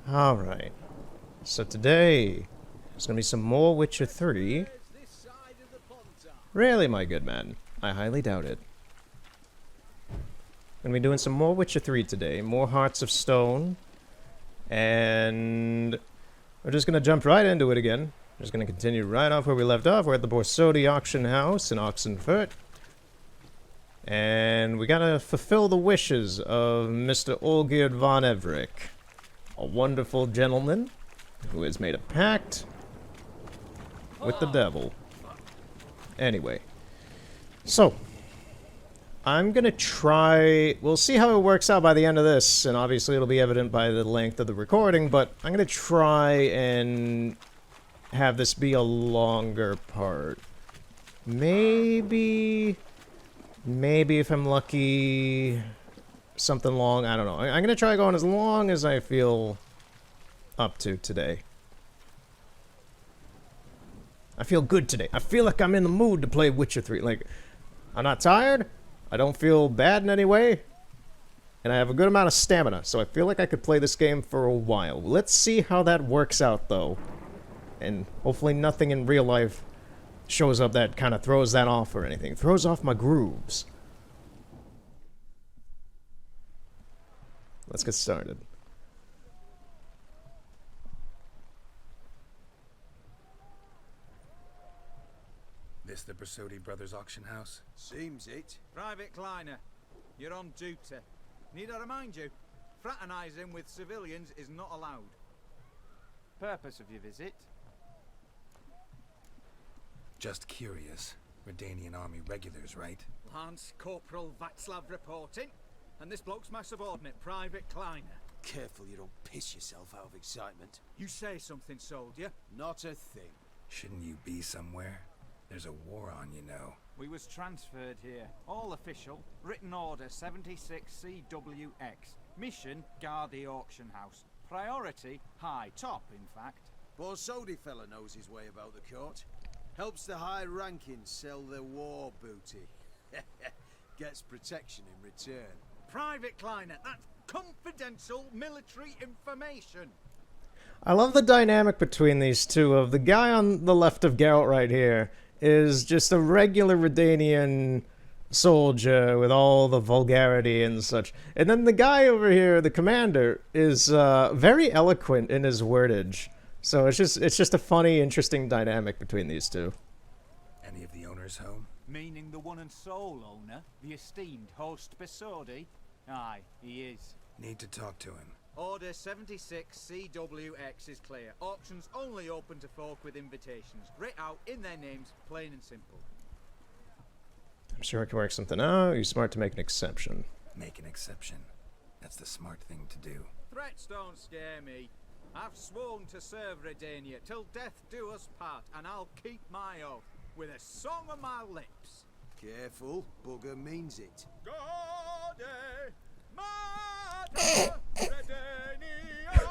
Alright. So today, there's gonna be some more Witcher 3. Really, my good man? I highly doubt it. Gonna be doing some more Witcher 3 today. More Hearts of Stone. And we're just gonna jump right into it again. Just gonna continue right off where we left off. We're at the Borsodi auction house in Oxenfurt. And we gotta fulfill the wishes of Mr. Olgierd von Everick, a wonderful gentleman who has made a pact with the devil. Anyway, so I'm gonna try. We'll see how it works out by the end of this, and obviously it'll be evident by the length of the recording. But I'm gonna try and have this be a longer part. Maybe if I'm lucky, something long. I don't know. I'm gonna try going as long as I feel up to today. I feel good today. I feel like I'm in the mood to play Witcher 3. Like, I'm not tired. I don't feel bad in any way. And I have a good amount of stamina, so I feel like I could play this game for a while. Let's see how that works out, though. And hopefully nothing in real life shows up that kind of throws that off or anything. Throws off my grooves. Let's get started. This the Borsodi Brothers auction house? Seems it. Private Kleiner, you're on duty. Need I remind you, fraternizing with civilians is not allowed. Purpose of your visit? Just curious. Redanian army regulars, right? Lance Corporal Václav reporting, and this bloke's my subordinate, Private Kleiner. Careful you don't piss yourself out of excitement. You say something, soldier? Not a thing. Shouldn't you be somewhere? There's a war on, you know. We was transferred here. All official. Written order 76 CWX. Mission, guard the auction house. Priority, high. Top, in fact. Borsodi fella knows his way about the court. Helps the high rankings sell their war booty. Gets protection in return. Private Kleiner, that's confidential military information. I love the dynamic between these two. Of the guy on the left of Geralt right here is just a regular Redanian soldier with all the vulgarity and such. And then the guy over here, the commander, is very eloquent in his wordage. So it's just a funny, interesting dynamic between these two. Any of the owners home? Meaning the one and sole owner, the esteemed host Borsodi? Aye, he is. Need to talk to him. Order 76 CWX is clear. Auctions only open to folk with invitations. Writ out in their names, plain and simple. I'm sure I can work something out. You're smart to make an exception. Make an exception. That's the smart thing to do. Threats don't scare me. I've sworn to serve Redania till death do us part, and I'll keep my oath with a song on my lips. Careful, bugger means it. Gode, Mater, Redania,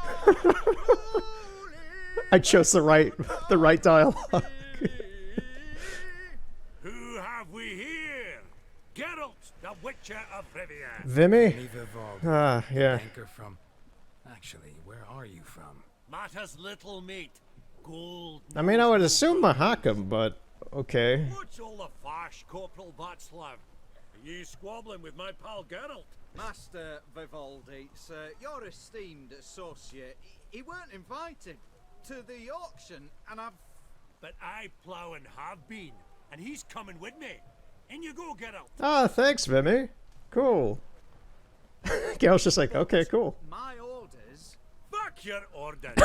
I chose the right dialogue. Who have we here? Geralt, the Witcher of Rivia. Vimy? Vivaldi. Yeah. Anchor from... Actually, where are you from? Matters little, mate. Gold. I mean, I would assume Mahakam, but okay. What's all the fash, Corporal Václav? Are you squabbling with my pal Geralt? Master Vivaldi, sir, your esteemed associate, he weren't invited to the auction, and I've... But I plough and have been, and he's coming with me. In you go, Geralt. Ah, thanks, Vimy. Cool. Geralt's just like, okay, cool. My orders... Fuck your orders.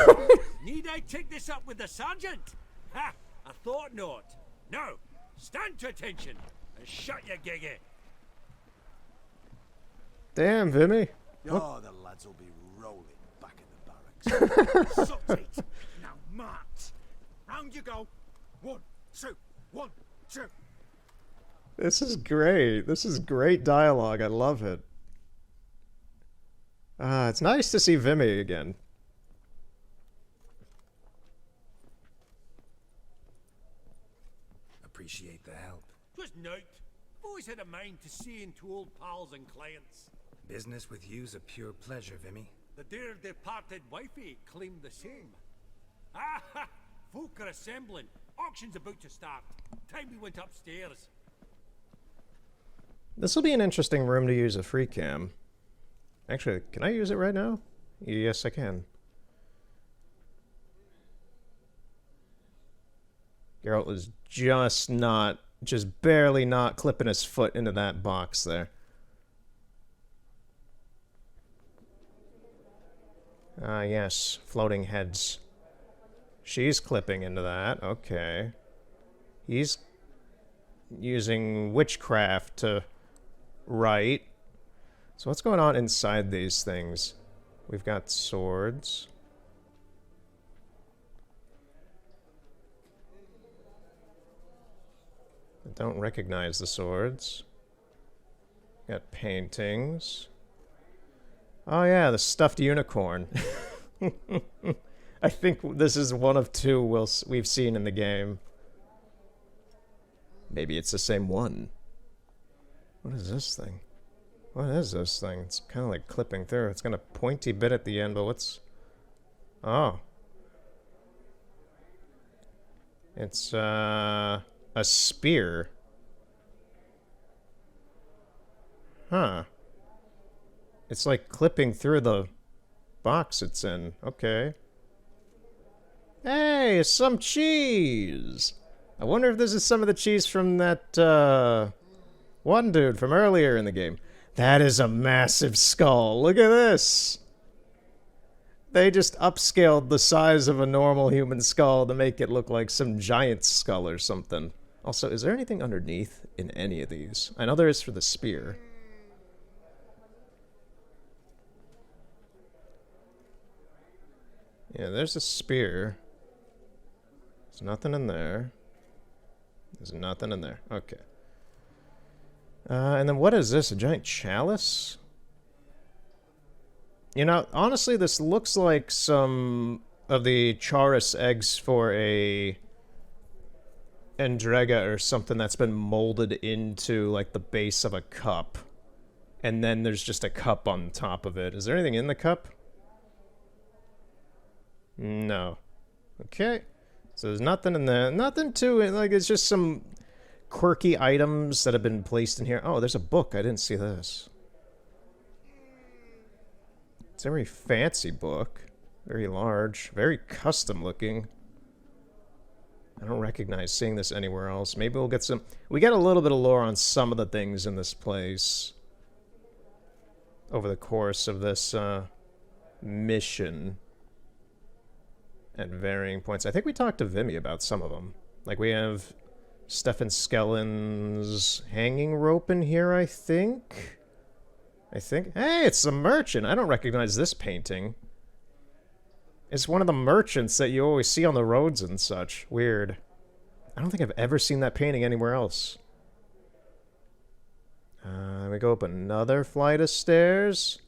Need I take this up with the sergeant? Ha! I thought not. No, stand to attention and shut your giggy. Damn, Vimy. Oh, the lads will be rolling back in the barracks. Shut it! Now march! Round you go! 1, 2, 1, 2. This is great. This is great dialogue. I love it. It's nice to see Vimy again. Appreciate the help. 'Twas night. Always had a mind to see into old pals and clients. Business with you's a pure pleasure, Vimy. The dear departed wifey claimed the same. Ah ha! Folk are assembling. Auction's about to start. Time we went upstairs. This will be an interesting room to use a free cam. Actually, can I use it right now? Yes, I can. Geralt was just barely not clipping his foot into that box there. Ah, yes, floating heads. She's clipping into that, okay. He's using witchcraft to write. So what's going on inside these things? We've got swords. I don't recognize the swords. Got paintings. Oh yeah, the stuffed unicorn. I think this is one of two we've seen in the game. Maybe it's the same one. What is this thing? What is this thing? It's kind of like clipping through. It's got a pointy bit at the end, but what's... Oh. It's, a spear. Huh. It's like clipping through the box it's in. Okay. Hey, some cheese! I wonder if this is some of the cheese from that, one dude from earlier in the game. That is a massive skull. Look at this! They just upscaled the size of a normal human skull to make it look like some giant skull or something. Also, is there anything underneath in any of these? I know there is for the spear. Yeah, there's a spear. There's nothing in there. There's nothing in there. Okay. And then what is this? A giant chalice? You know, honestly, this looks like some of the Chaurus eggs for a Endrega or something that's been molded into, like, the base of a cup. And then there's just a cup on top of it. Is there anything in the cup? No. Okay. So there's nothing in there. Nothing too, like, it's just some quirky items that have been placed in here. Oh, there's a book. I didn't see this. It's a very fancy book. Very large. Very custom looking. I don't recognize seeing this anywhere else. Maybe we'll get some... We get a little bit of lore on some of the things in this place over the course of this mission at varying points. I think we talked to Vimy about some of them. Like, we have Stefan Skellen's hanging rope in here, I think. Hey, it's the merchant! I don't recognize this painting. It's one of the merchants that you always see on the roads and such. Weird. I don't think I've ever seen that painting anywhere else. We go up another flight of stairs.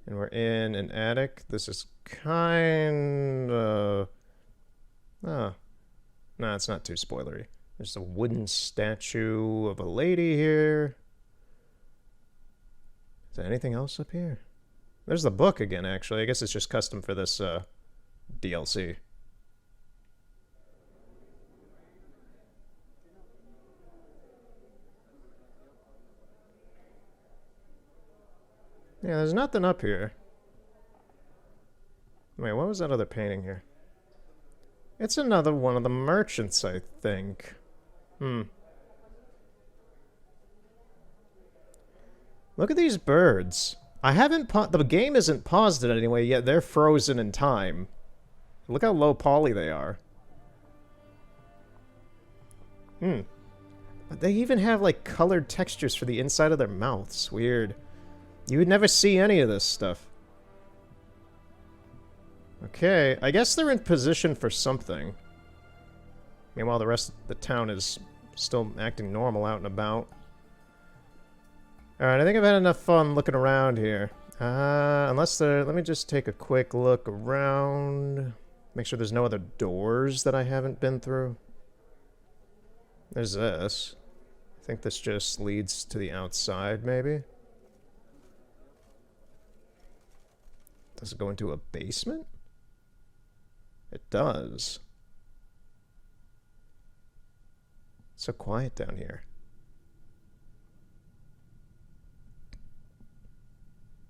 And we're in an attic. This is kind of... Oh. No, it's not too spoilery. There's a wooden statue of a lady here. Is there anything else up here? There's the book again, actually. I guess it's just custom for this DLC. Yeah, there's nothing up here. Wait, what was that other painting here? It's another one of the merchants, I think. Look at these birds. I haven't the game isn't paused it anyway, yet they're frozen in time. Look how low poly they are. They even have, like, colored textures for the inside of their mouths. Weird. You would never see any of this stuff. Okay, I guess they're in position for something. Meanwhile, the rest of the town is still acting normal out and about. Alright, I think I've had enough fun looking around here. Unless there... Let me just take a quick look around. Make sure there's no other doors that I haven't been through. There's this. I think this just leads to the outside, maybe? Does it go into a basement? It does. It's so quiet down here.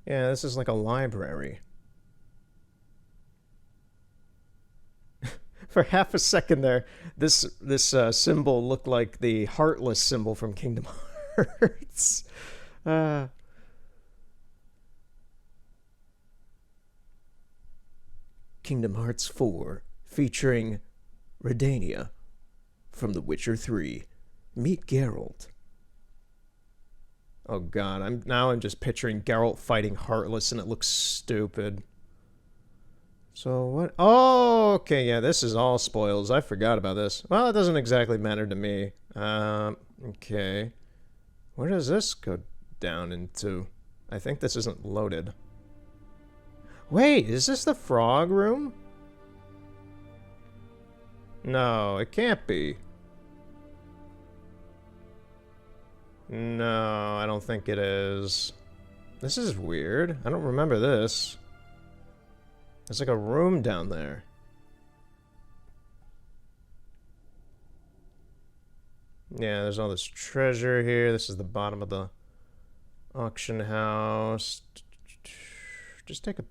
Yeah, this is like a library. For half a second there, this symbol looked like the Heartless symbol from Kingdom Hearts. Kingdom Hearts 4, featuring Redania from The Witcher 3. Meet Geralt. Oh god, I'm just picturing Geralt fighting Heartless and it looks stupid. So what? Oh, okay, yeah, this is all spoils. I forgot about this. Well, it doesn't exactly matter to me. Okay. Where does this go down into? I think this isn't loaded. Wait, is this the frog room? No, it can't be. No, I don't think it is. This is weird. I don't remember this. There's like a room down there. Yeah, there's all this treasure here. This is the bottom of the auction house. Just take a...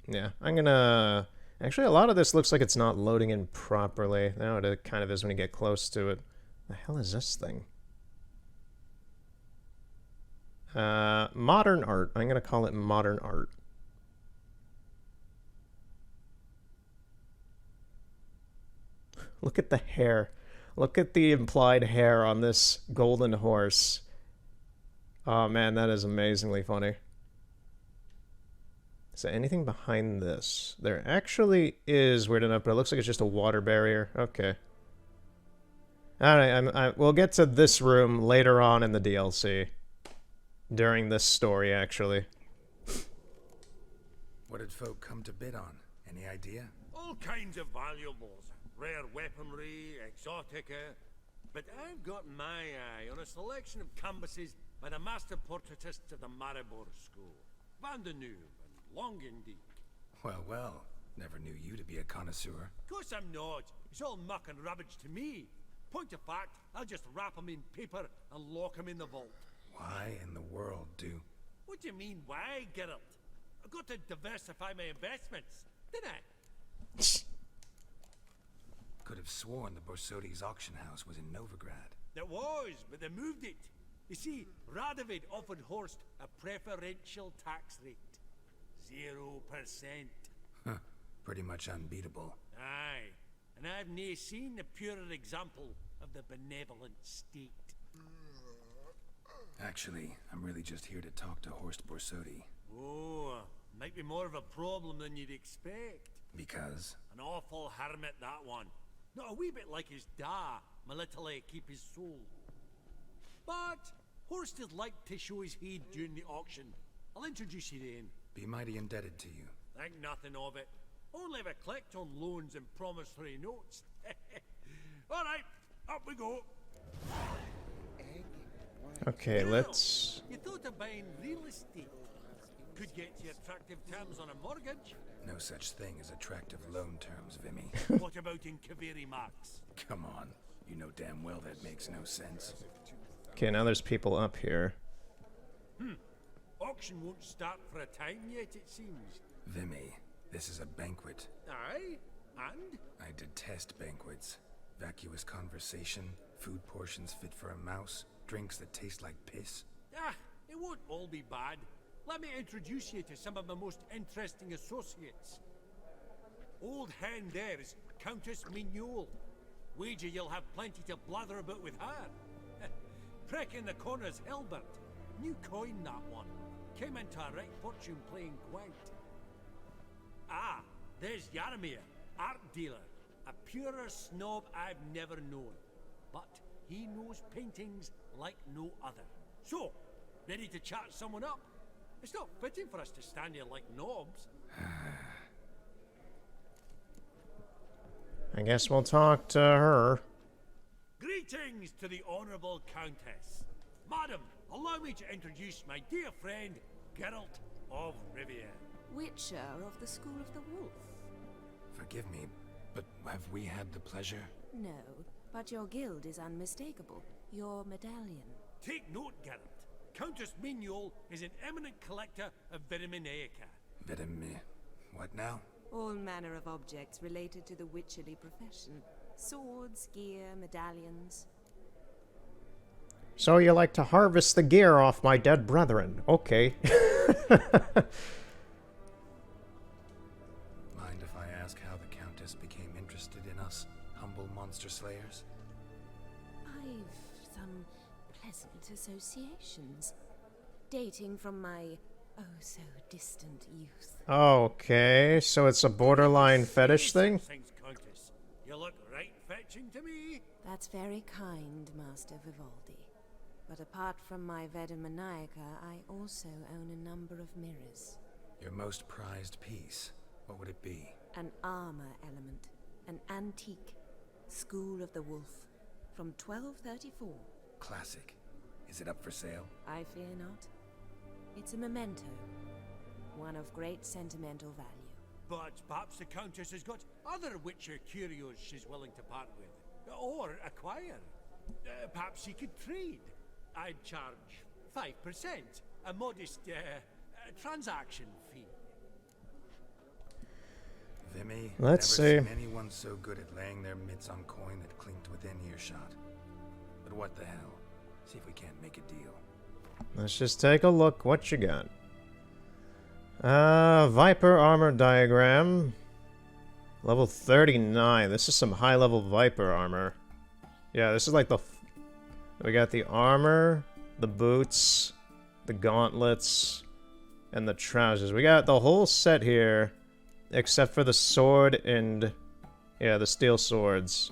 Yeah, I'm gonna... Actually, a lot of this looks like it's not loading in properly. No, it kind of is when you get close to it. The hell is this thing? Modern art. I'm gonna call it modern art. Look at the hair. Look at the implied hair on this golden horse. Oh man, that is amazingly funny. Is there anything behind this? There actually is, weird enough, but it looks like it's just a water barrier. Okay. Alright, we'll get to this room later on in the DLC. During this story, actually. What did folk come to bid on? Any idea? All kinds of valuables. Rare weaponry, exotica. But I've got my eye on a selection of canvases by the master portraitists of the Maribor School. Van de Neuve and Longendijk. Well, well. Never knew you to be a connoisseur. Of course I'm not. It's all muck and rubbish to me. Point of fact, I'll just wrap 'em in paper and lock 'em in the vault. Why in the world do... What do you mean, why, Geralt? I've got to diversify my investments, didn't I? Could have sworn the Borsodi's auction house was in Novigrad. It was, but they moved it. You see, Radovid offered Horst a preferential tax rate. 0%. Huh. Pretty much unbeatable. Aye, and I've nae seen a purer example of the benevolent state. Actually, I'm really just here to talk to Horst Borsodi. Oh, might be more of a problem than you'd expect. Because? An awful hermit, that one. Not a wee bit like his da, my little keep his soul. But Horst is like to show his head during the auction. I'll introduce you then. Be mighty indebted to you. Think nothing of it. Only if I collect on loans and promissory notes. Alright, up we go. Okay, let's... You thought of buying real estate. Could get you attractive terms on a mortgage. No such thing as attractive loan terms, Vimy. What about in Kaveri Marks? Come on. You know damn well that makes no sense. Okay, now there's people up here. Auction won't start for a time yet, it seems. Vimy, this is a banquet. Aye, and? I detest banquets. Vacuous conversation, food portions fit for a mouse, drinks that taste like piss. Ah, it won't all be bad. Let me introduce you to some of my most interesting associates. Old hen there is Countess Mignol. Wager you'll have plenty to blather about with her. Prick in the corner's Hilbert. New coin, that one. Came into a right fortune playing Gwent. Ah, there's Yaramir, art dealer. A purer snob I've never known. But he knows paintings like no other. So, ready to chat someone up? It's not fitting for us to stand here like knobs. I guess we'll talk to her. Greetings to the Honourable Countess. Madam, allow me to introduce my dear friend, Geralt of Rivia. Witcher of the School of the Wolf. Forgive me, but have we had the pleasure? No, but your guild is unmistakable. Your medallion. Take note, Geralt. Countess Mignoul is an eminent collector of Vitaminaica. What now? All manner of objects related to the witcherly profession. Swords, gear, medallions. So you like to harvest the gear off my dead brethren. Okay. Mind if I ask how the Countess became interested in us, humble monster slayers? I've some pleasant associations. Dating from my oh-so-distant youth. Okay, so it's a borderline fetish thing? Thanks, Countess. You look right fetching to me. That's very kind, Master Vivaldi. But apart from my Veda Maniaca, I also own a number of mirrors. Your most prized piece, what would it be? An armor element. An antique. School of the Wolf. From 1234. Classic. Is it up for sale? I fear not. It's a memento. One of great sentimental value. But perhaps the Countess has got other Witcher curios she's willing to part with. Or acquire. Perhaps she could trade. I'd charge 5%. A modest transaction fee. Vimy, Let's never see. seen anyone so good at laying their mitts on coin that clinked within earshot. But what the hell? See if we can't make a deal. Let's just take a look. What you got? Viper armor diagram. Level 39. This is some high-level Viper armor. Yeah, this is like the... We got the armor, the boots, the gauntlets, and the trousers. We got the whole set here, except for the sword and... Yeah, the steel swords.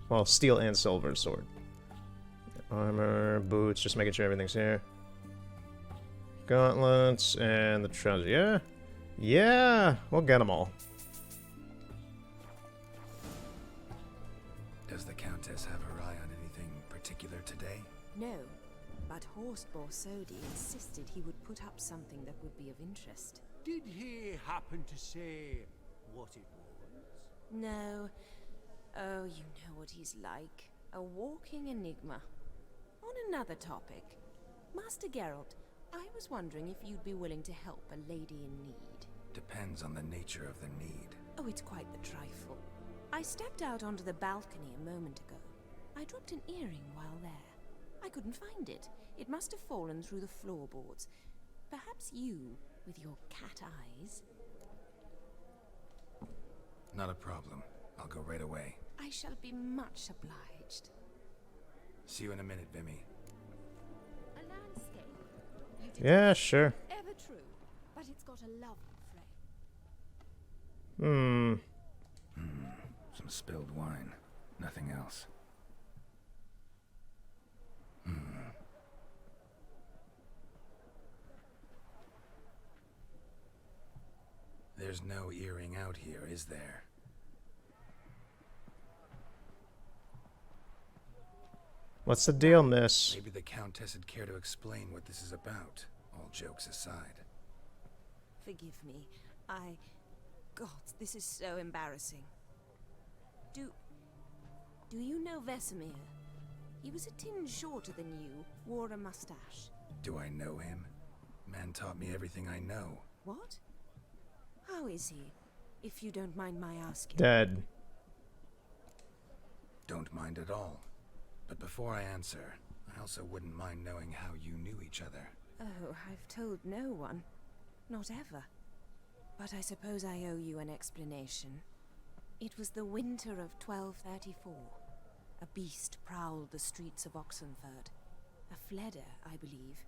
Well, steel and silver sword. Armor, boots, just making sure everything's here. Gauntlets, and the trousers. Yeah? Yeah! We'll get them all. Does the Countess have her eye on anything particular today? No, but Horst Borsodi insisted he would put up something that would be of interest. Did he happen to say what it was? No. Oh, you know what he's like. A walking enigma. On another topic, Master Geralt, I was wondering if you'd be willing to help a lady in need. Depends on the nature of the need. Oh, it's quite the trifle. I stepped out onto the balcony a moment ago. I dropped an earring while there. I couldn't find it. It must have fallen through the floorboards. Perhaps you, with your cat eyes... Not a problem. I'll go right away. I shall be much obliged. See you in a minute, Vimy. A landscape. You did Yeah, sure. ever true, but it's got a lovely frame. Some spilled wine. Nothing else. There's no earring out here, is there? What's the deal, miss? Maybe the Countess would care to explain what this is about, all jokes aside. Forgive me. God, this is so embarrassing. Do you know Vesemir? He was a tinge shorter than you, wore a mustache. Do I know him? Man taught me everything I know. What? How is he, if you don't mind my asking? Dead. Don't mind at all. But before I answer, I also wouldn't mind knowing how you knew each other. Oh, I've told no one. Not ever. But I suppose I owe you an explanation. It was the winter of 1234. A beast prowled the streets of Oxenford. A Fleder, I believe.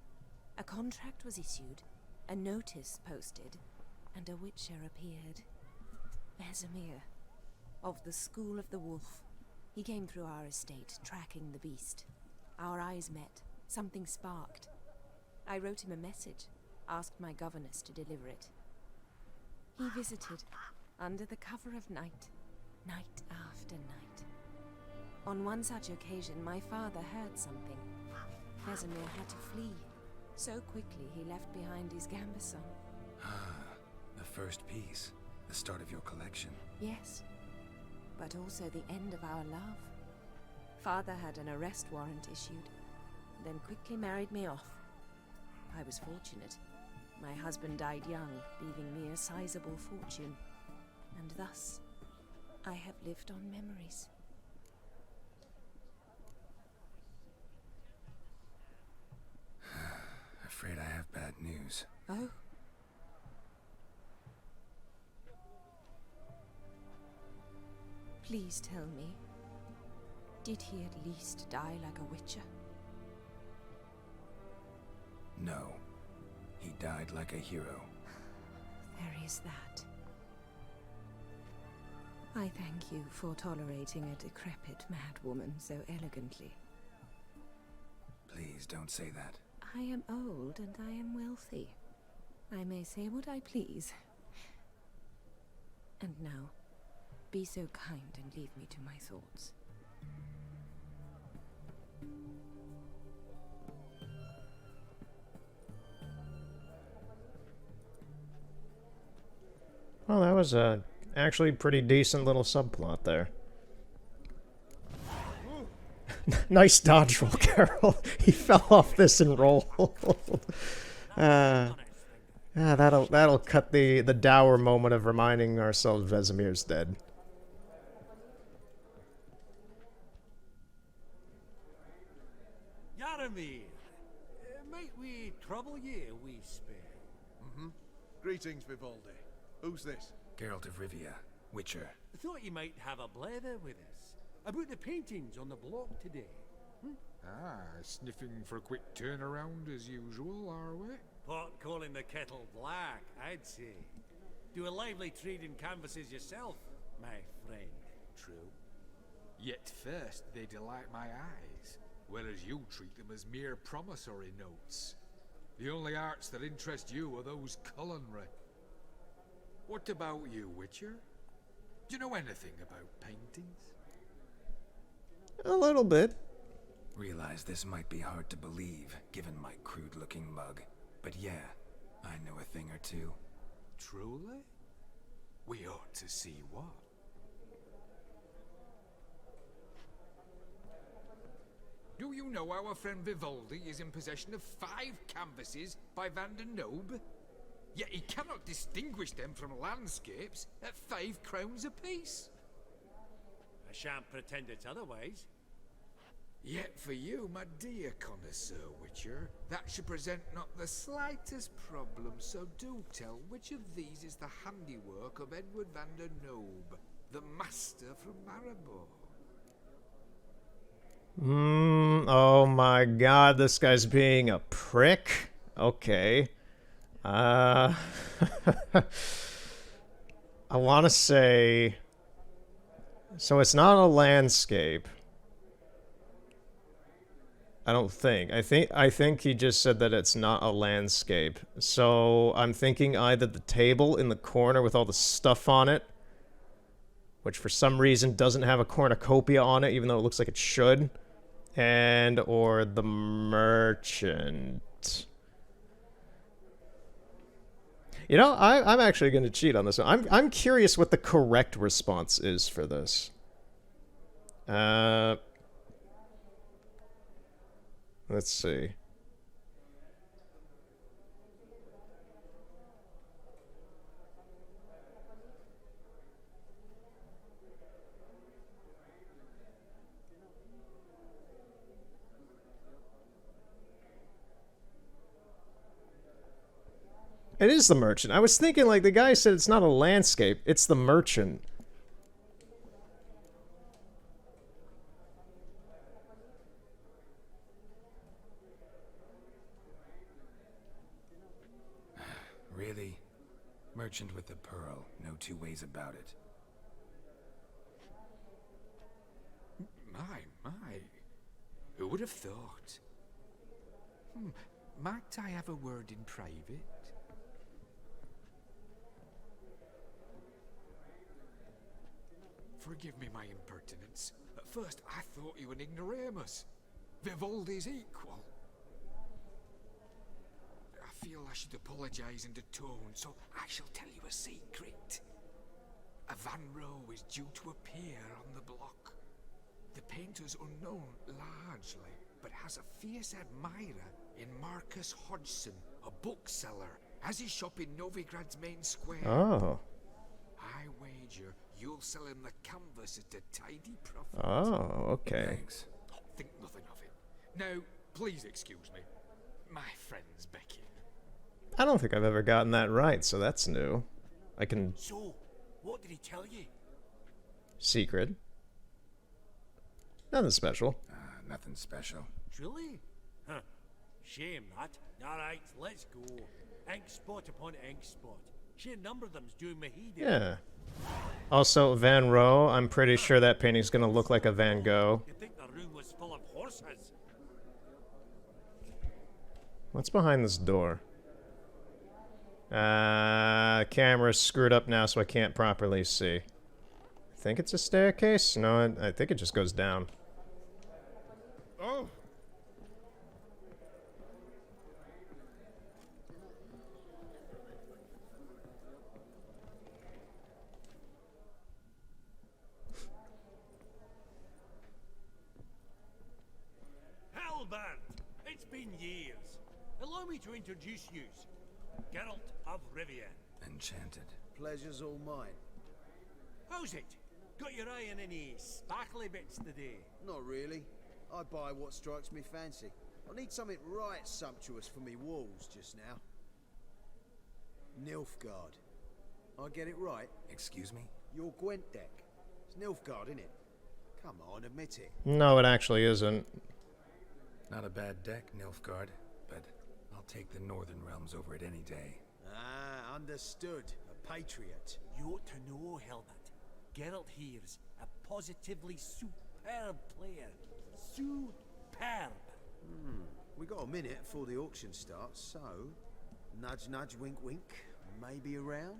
A contract was issued, a notice posted, and a Witcher appeared. Vesemir, of the School of the Wolf. He came through our estate, tracking the beast. Our eyes met. Something sparked. I wrote him a message, asked my governess to deliver it. He visited, under the cover of night, night after night. On one such occasion, my father heard something. Vesemir had to flee. So quickly he left behind his gambeson. Ah, The first piece, the start of your collection. Yes, but also the end of our love. Father had an arrest warrant issued, then quickly married me off. I was fortunate. My husband died young, leaving me a sizable fortune. And thus, I have lived on memories. Afraid I have bad news. Oh? Please tell me, did he at least die like a witcher? No. He died like a hero. There is that. I thank you for tolerating a decrepit madwoman so elegantly. Please don't say that. I am old and I am wealthy. I may say what I please. And now, be so kind and leave me to my thoughts. Well, that was a actually pretty decent little subplot there. Nice dodge roll, Carol. He fell off this and rolled. That'll cut the dour moment of reminding ourselves Vesemir's dead. Yaramir, might we trouble ye a wee spell? Greetings, Vivaldi. Who's this? Geralt of Rivia, Witcher. I thought you might have a blather with us about the paintings on the block today. Ah, sniffing for a quick turnaround as usual, are we? Pot calling the kettle black, I'd say. Do a lively trade in canvases yourself, my friend. True. Yet first they delight my eyes, whereas you treat them as mere promissory notes. The only arts that interest you are those culinary. What about you, Witcher? Do you know anything about paintings? A little bit. Realize this might be hard to believe, given my crude-looking mug. But yeah, I know a thing or two. Truly? We ought to see what. Do you know our friend Vivaldi is in possession of 5 canvases by Van der Nobe? Yet he cannot distinguish them from landscapes at 5 crowns apiece. I shan't pretend it's otherwise. Yet for you, my dear connoisseur Witcher, that should present not the slightest problem, so do tell which of these is the handiwork of Edward van der Nobe, the master from Maribor. Oh my god, this guy's being a prick. Okay. I want to say... So it's not a landscape. I don't think. I think he just said that it's not a landscape. So I'm thinking either the table in the corner with all the stuff on it, which for some reason doesn't have a cornucopia on it, even though it looks like it should, and or the merchant. You know, I'm actually going to cheat on this one. I'm curious what the correct response is for this. Let's see. It is the merchant. I was thinking, like, the guy said it's not a landscape, it's the merchant. Really? Merchant with the pearl. No two ways about it. My. Who would have thought? Might I have a word in private? Forgive me my impertinence. At first I thought you an ignoramus. Vivaldi's equal. I feel I should apologise in the tone, so I shall tell you a secret. A Van Row is due to appear on the block. The painter's unknown largely, but has a fierce admirer in Marcus Hodgson, a bookseller, has his shop in Novigrad's main square. Oh. I wager you'll sell him the canvas at a tidy profit. Oh, okay. Thanks. Think nothing of it. Now, please excuse me. My friend's Becky. I don't think I've ever gotten that right, so that's new. I can... So, what did he tell you? Secret. Nothing special. Nothing special. Truly? Huh. Shame that. Alright, let's go. Ink spot upon ink spot. Sheer number of them's doing me heed. Yeah. Also, Van Row, I'm pretty sure that painting's gonna look like a Van Gogh. You think the room was full of horses? What's behind this door? Camera's screwed up now, so I can't properly see. I think it's a staircase? No, I think it just goes down. Oh. Halbert, it's been years. Allow me to introduce you. Geralt of Rivia. Enchanted. Pleasure's all mine. How's it? Got your eye on any sparkly bits today? Not really. I buy what strikes me fancy. I need something right sumptuous for me walls just now. Nilfgaard. I get it right? Excuse me? Your Gwent deck. It's Nilfgaard, innit? Come on, admit it. No, it actually isn't. Not a bad deck, Nilfgaard, but I'll take the Northern Realms over it any day. Ah, understood. A patriot. You ought to know, Helmut. Geralt here's a positively superb player. Superb. We got a minute before the auction starts, so... Nudge, nudge, wink, wink. Maybe around?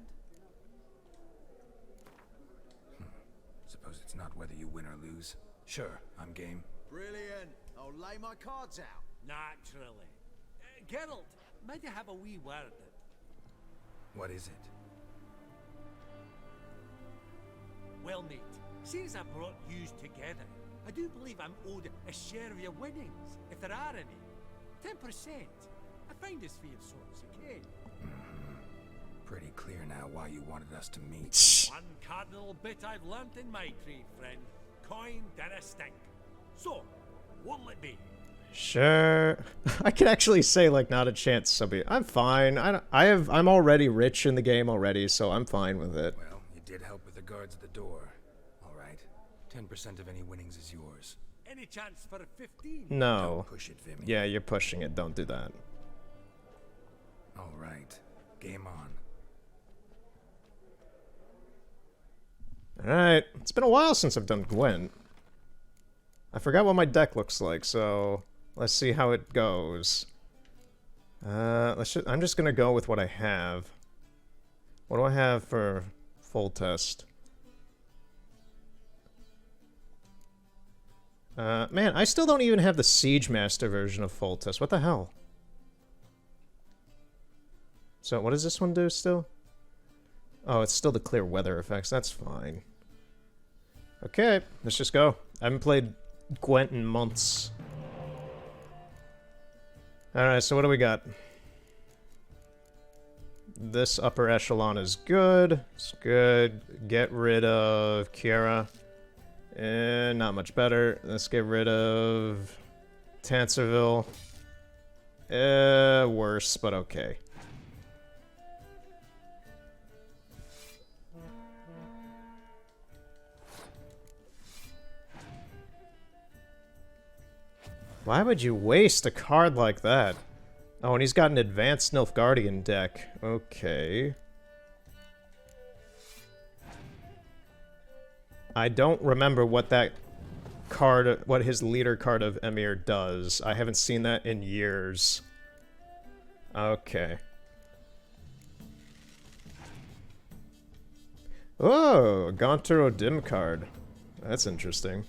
Suppose it's not whether you win or lose. Sure, I'm game. Brilliant. I'll lay my cards out. Naturally. Geralt, might I have a wee word? What is it? Well, mate, since I brought yous together, I do believe I'm owed a share of your winnings, if there are any. 10%. I find this for your sorts, okay? Pretty clear now why you wanted us to meet. One cardinal bit I've learnt in my trade, friend. Coin dinna stink. So, what'll it be? Sure. I can actually say, like, not a chance. Somebody, I'm fine. I'm already rich in the game already, so I'm fine with it. Well, you did help with the guards at the door. All right. 10% of any winnings is yours. Any chance for a 15? No. Don't push it, Vimy. Yeah, you're pushing it. Don't do that. All right. Game on. Alright. It's been a while since I've done Gwent. I forgot what my deck looks like, so let's see how it goes. I'm just gonna go with what I have. What do I have for full test? Man, I still don't even have the Siege Master version of full test. What the hell? So what does this one do still? Oh, it's still the clear weather effects. That's fine. Okay, let's just go. I haven't played Gwent in months. Alright, so what do we got? This upper echelon is good. It's good. Get rid of Kiera. And not much better. Let's get rid of Tanserville. Worse, but okay. Why would you waste a card like that? Oh, and he's got an advanced Nilfgaardian deck. Okay. I don't remember what that card, what his leader card of Emir does. I haven't seen that in years. Okay. Oh, a Gaunter Odim card. That's interesting.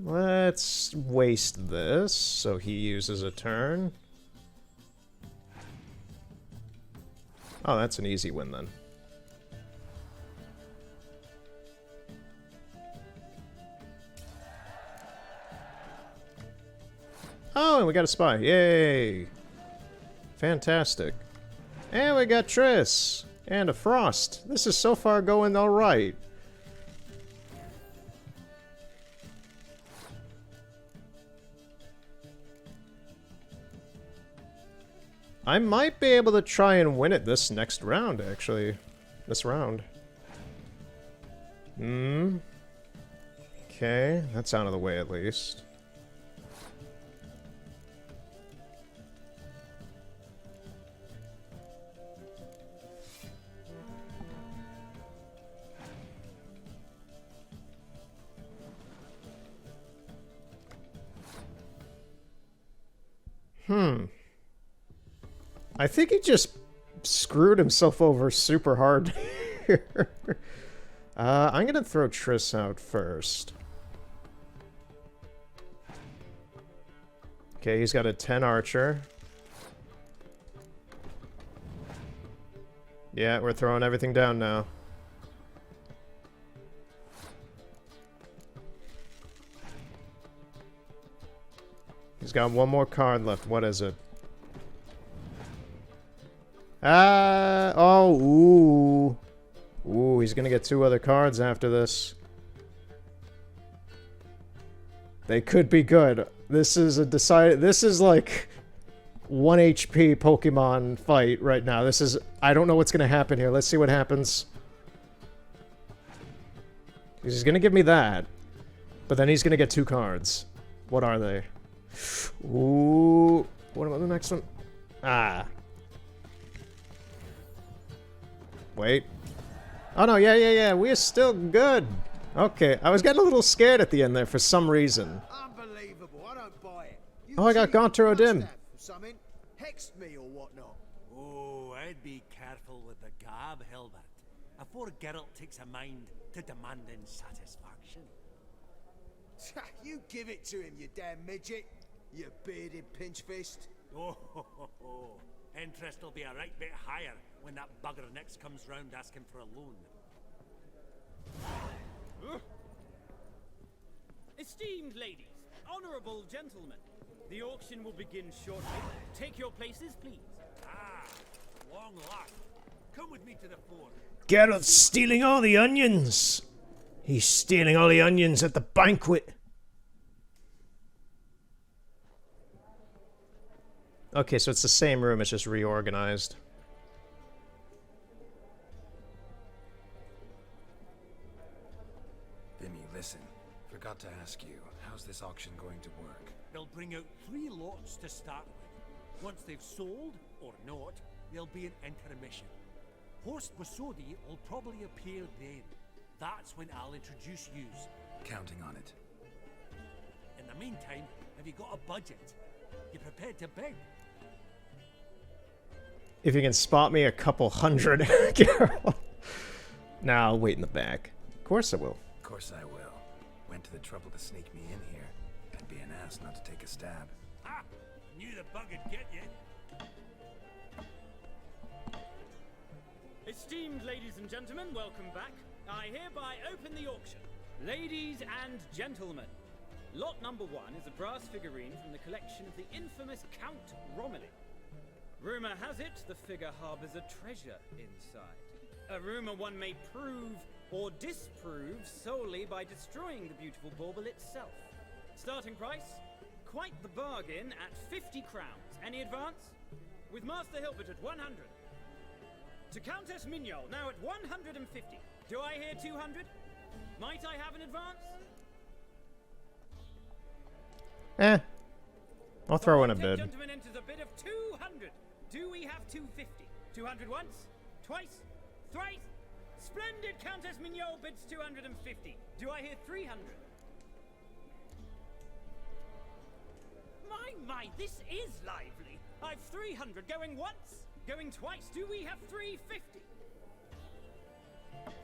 Let's waste this so he uses a turn. Oh, that's an easy win then. Oh, and we got a spy. Yay! Fantastic. And we got Triss. And a Frost. This is so far going alright. I might be able to try and win it this next round, actually. This round. Okay, that's out of the way at least. I think he just screwed himself over super hard here. I'm gonna throw Triss out first. Okay, he's got a 10 archer. Yeah, we're throwing everything down now. He's got one more card left. What is it? Oh, ooh. Ooh, he's gonna get 2 other cards after this. They could be good. This is a this is like 1 HP Pokemon fight right now. This is, I don't know what's gonna happen here. Let's see what happens. He's gonna give me that. But then he's gonna get 2 cards. What are they? Ooh. What about the next one? Ah. Wait. Oh no, yeah. We're still good. Okay, I was getting a little scared at the end there for some reason. Unbelievable, I don't buy it. You Oh, I got Gaunter O'Dim. Something hexed me or whatnot. Oh, I'd be careful with the gab, Hilbert. Afore Geralt takes a mind to demanding satisfaction. You give it to him, you damn midget. You bearded pinchfist. Oh, interest will be a right bit higher when that bugger next comes round asking for a loan. Esteemed ladies, honorable gentlemen, the auction will begin shortly. Take your places, please. Ah, long life. Come with me to the fore. Geralt's stealing all the onions. He's stealing all the onions at the banquet. Okay, so it's the same room, it's just reorganized. Vimy, listen. Forgot to ask you, how's this auction going to work? They'll bring out 3 lots to start with. Once they've sold, or not, there'll be an intermission. Horst Bosodi will probably appear then. That's when I'll introduce yous. Counting on it. In the meantime, have you got a budget? You prepared to beg? If you can spot me a couple hundred, Geralt. Nah, I'll wait in the back. Of course I will. Of course I will. Went to the trouble to sneak me in here. I'd be an ass not to take a stab. Ah! Knew the bug'd get you. Esteemed ladies and gentlemen, welcome back. I hereby open the auction. Ladies and gentlemen, lot number 1 is a brass figurine from the collection of the infamous Count Romilly. Rumor has it the figure harbors a treasure inside. A rumor one may prove or disprove solely by destroying the beautiful bauble itself. Starting price? Quite the bargain at 50 crowns. Any advance? With Master Hilbert at 100. To Countess Mignol, now at 150. Do I hear 200? Might I have an advance? I'll throw in a bid. Gentleman enters a bid of 200. Do we have 250? 200 once? Twice? Thrice? Splendid Countess Mignol bids 250. Do I hear 300? My, this is lively. I've 300 going once, going twice. Do we have 350?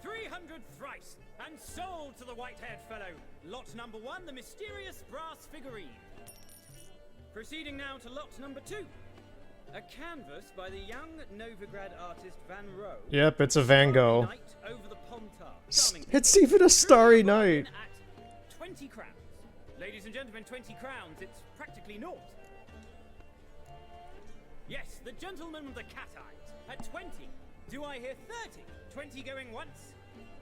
300 thrice, and sold to the white-haired fellow. Lot number 1, the mysterious brass figurine. Proceeding now to lot number 2. A canvas by the young Novigrad artist Van Rohe. Yep, it's a Van Gogh. Night over the Pontar. Charming It's even a Starry Night. at 20 crowns. Ladies and gentlemen, 20 crowns. It's practically naught. Yes, the gentleman with the cat eyes at 20. Do I hear 30? 20 going once,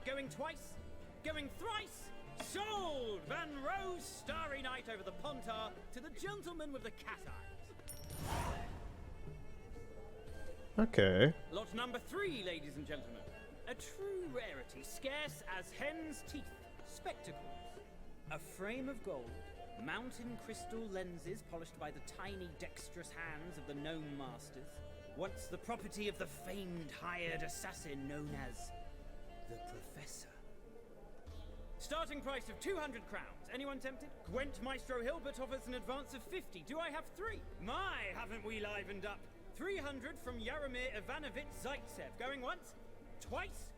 going twice, going thrice. Sold! Van Rohe's Starry Night over the Pontar to the gentleman with the cat eyes. Okay. Lot number 3, ladies and gentlemen. A true rarity, scarce as hen's teeth. Spectacles. A frame of gold, mountain crystal lenses polished by the tiny dexterous hands of the gnome masters. Once the property of the famed hired assassin known as the Professor. Starting price of 200 crowns. Anyone tempted? Gwent Maestro Hilbert offers an advance of 50. Do I have 3? My, haven't we livened up? 300 from Yaromir Ivanovich Zaitsev. Going once? Twice?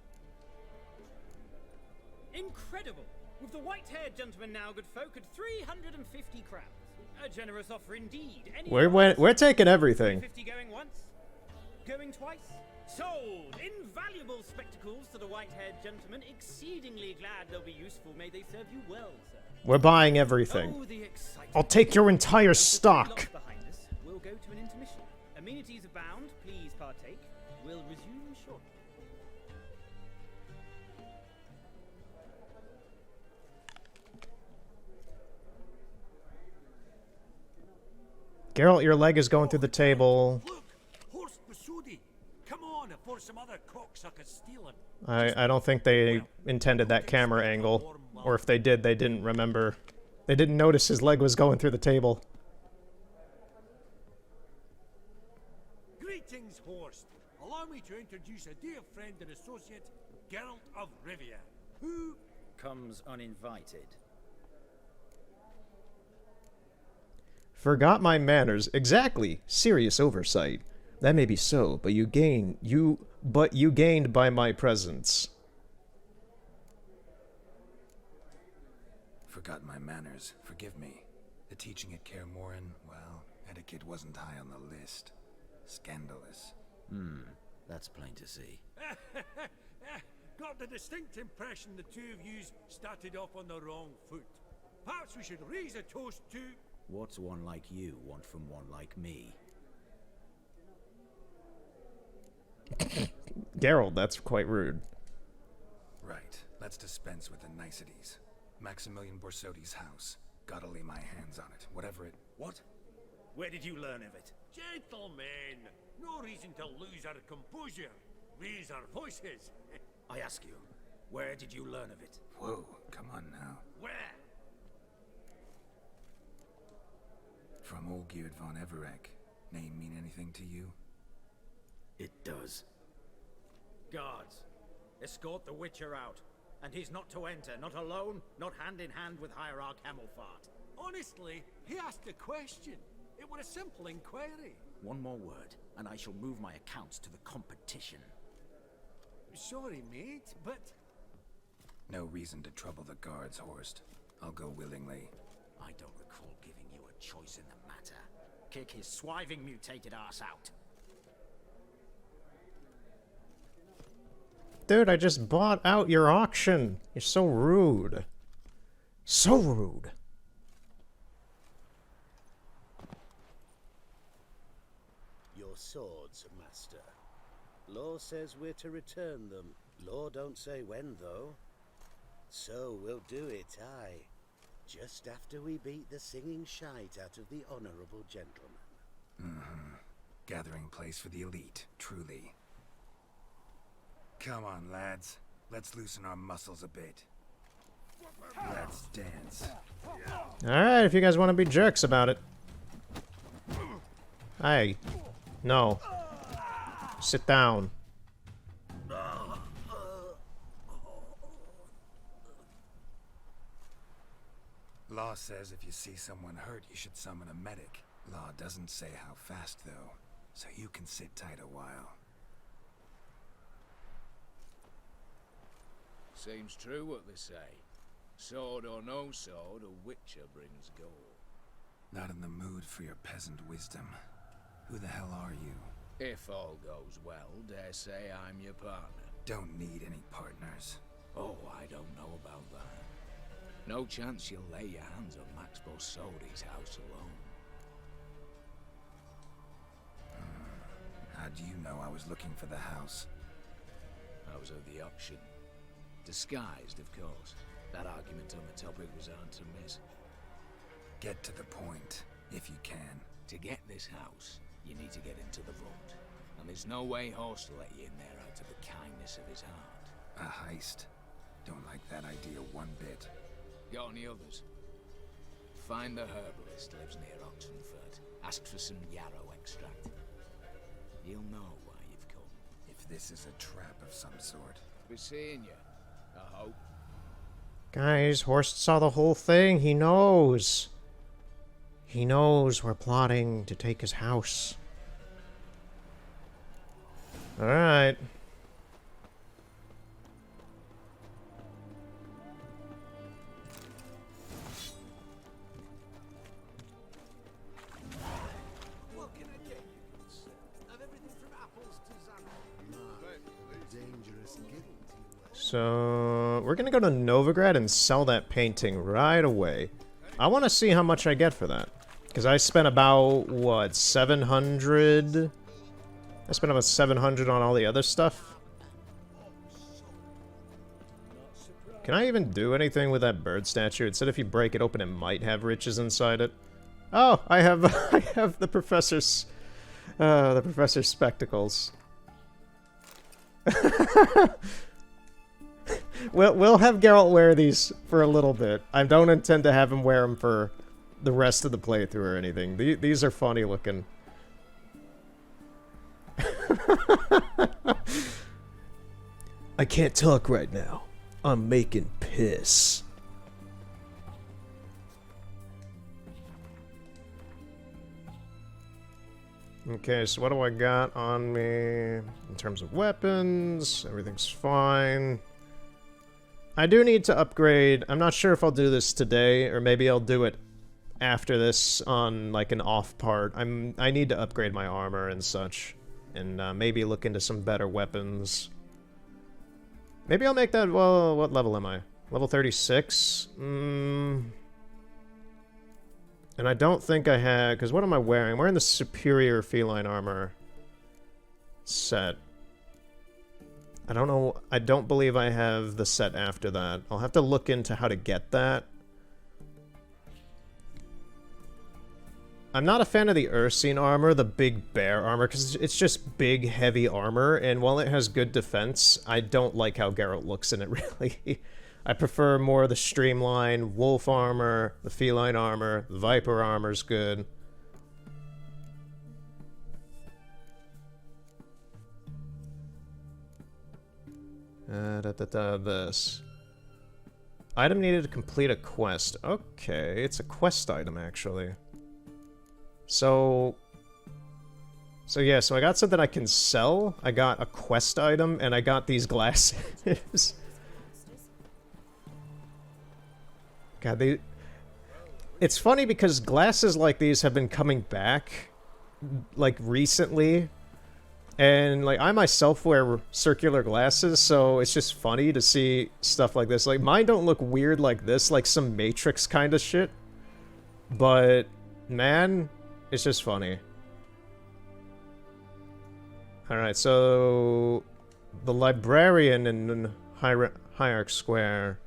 Incredible! With the white-haired gentleman now, good folk, at 350 crowns. A generous offer indeed. We're taking everything. 350 going once? Going twice? Sold! Invaluable spectacles to the white-haired gentleman. Exceedingly glad they'll be useful. May they serve you well, sir. We're buying everything. Oh, the excitement. I'll take your entire stock. Lots behind us. We'll go to an intermission. Amenities abound. Please partake. We'll resume shortly. Geralt, your leg is going through the table. Look, Horst Masudi. Come on, before some other cocksuckers steal him. I don't think they intended that camera angle. Or if they did, they didn't remember. They didn't notice his leg was going through the table. Greetings, Horst. Allow me to introduce a dear friend and associate, Geralt of Rivia, who Comes uninvited. Forgot my manners. Exactly. Serious oversight. That may be so, but you gained by my presence. Forgot my manners. Forgive me. The teaching at Kaer Morhen, well, etiquette wasn't high on the list. Scandalous. That's plain to see. got the distinct impression the two of you started off on the wrong foot. Perhaps we should raise a toast to... What's one like you want from one like me? Geralt, that's quite rude. Right. Let's dispense with the niceties. Maximilian Borsodi's house. Gotta lay my hands on it, whatever it... What? Where did you learn of it? Gentlemen, no reason to lose our composure. Raise our voices. I ask you, where did you learn of it? Whoa, come on now. Where? From Olgierd von Everec. Name mean anything to you? It does. Guards, escort the Witcher out. And he's not to enter, not alone, not hand in hand with Hierarch Hamelfart. Honestly, he asked a question. It was a simple inquiry. One more word, and I shall move my accounts to the competition. Sorry, mate, but... No reason to trouble the guards, Horst. I'll go willingly. I don't recall giving you a choice in the matter. Kick his swiving mutated ass out. Dude, I just bought out your auction. You're so rude. So rude. Your swords, master. Law says we're to return them. Law don't say when, though. So we'll do it, aye. Just after we beat the singing shite out of the honorable gentleman. Mm-hmm. Gathering place for the elite, truly. Come on, lads. Let's loosen our muscles a bit. Let's dance. Alright, if you guys want to be jerks about it. Hey. No. Sit down. Law says if you see someone hurt, you should summon a medic. Law doesn't say how fast, though, so you can sit tight a while. Seems true what they say. Sword or no sword, a witcher brings gold. Not in the mood for your peasant wisdom. Who the hell are you? If all goes well, dare say I'm your partner. Don't need any partners. Oh, I don't know about that. No chance you'll lay your hands on Max Borsodi's house alone. How do you know I was looking for the house? I was at the auction. Disguised, of course. That argument on the topic was hard to miss. Get to the point, if you can. To get this house, you need to get into the vault. And there's no way Horst will let you in there out of the kindness of his heart. A heist? Don't like that idea one bit. Got any others? Find the herbalist lives near Oxenfurt. Ask for some yarrow extract. He'll know why you've come. If this is a trap of some sort. Be seeing you, I hope. Guys, Horst saw the whole thing. He knows. He knows we're plotting to take his house. Alright. What can I get you, good sir? Have everything from apples to Xanadu. Dangerous gift. So, we're gonna go to Novigrad and sell that painting right away. I want to see how much I get for that. Because I spent about, what, 700? I spent about 700 on all the other stuff. Can I even do anything with that bird statue? It said if you break it open, it might have riches inside it. Oh, I have I have the professor's spectacles. We'll have Geralt wear these for a little bit. I don't intend to have him wear them for the rest of the playthrough or anything. These are funny looking. I can't talk right now. I'm making piss. Okay, so what do I got on me in terms of weapons? Everything's fine. I do need to upgrade. I'm not sure if I'll do this today, or maybe I'll do it after this on like an off part. I need to upgrade my armor and such, and maybe look into some better weapons. Maybe I'll make that. Well, what level am I? Level 36. And I don't think I had, because what am I wearing? I'm wearing the superior feline armor set. I don't know. I don't believe I have the set after that. I'll have to look into how to get that. I'm not a fan of the Ursine armor, the big bear armor, because it's just big, heavy armor, and while it has good defense, I don't like how Geralt looks in it, really. I prefer more the streamlined wolf armor, the feline armor, the viper armor's good. This. Item needed to complete a quest. Okay, it's a quest item, actually. So yeah, so I got something I can sell, I got a quest item, and I got these glasses. God, it's funny because glasses like these have been coming back, like, recently. And, like, I myself wear circular glasses, so it's just funny to see stuff like this. Like, mine don't look weird like this, like some Matrix kind of shit. But, man, it's just funny. Alright, so the librarian in Hierarch Square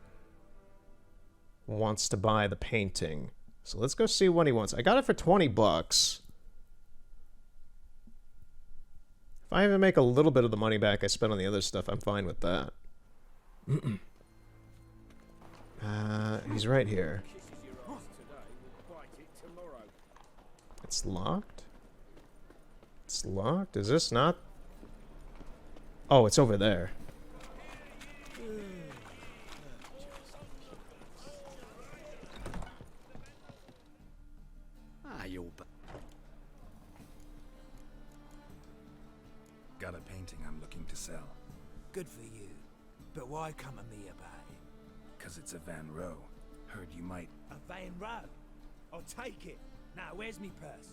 wants to buy the painting. So let's go see what he wants. I got it for 20 bucks. If I even make a little bit of the money back I spent on the other stuff, I'm fine with that. He's right here. It's locked? It's locked? Is this not? Oh, it's over there. Got a painting I'm looking to sell. Good for you. But why come to me about it? Because it's a Van Row. Heard you might... A Van Row? I'll take it. Now, where's me purse?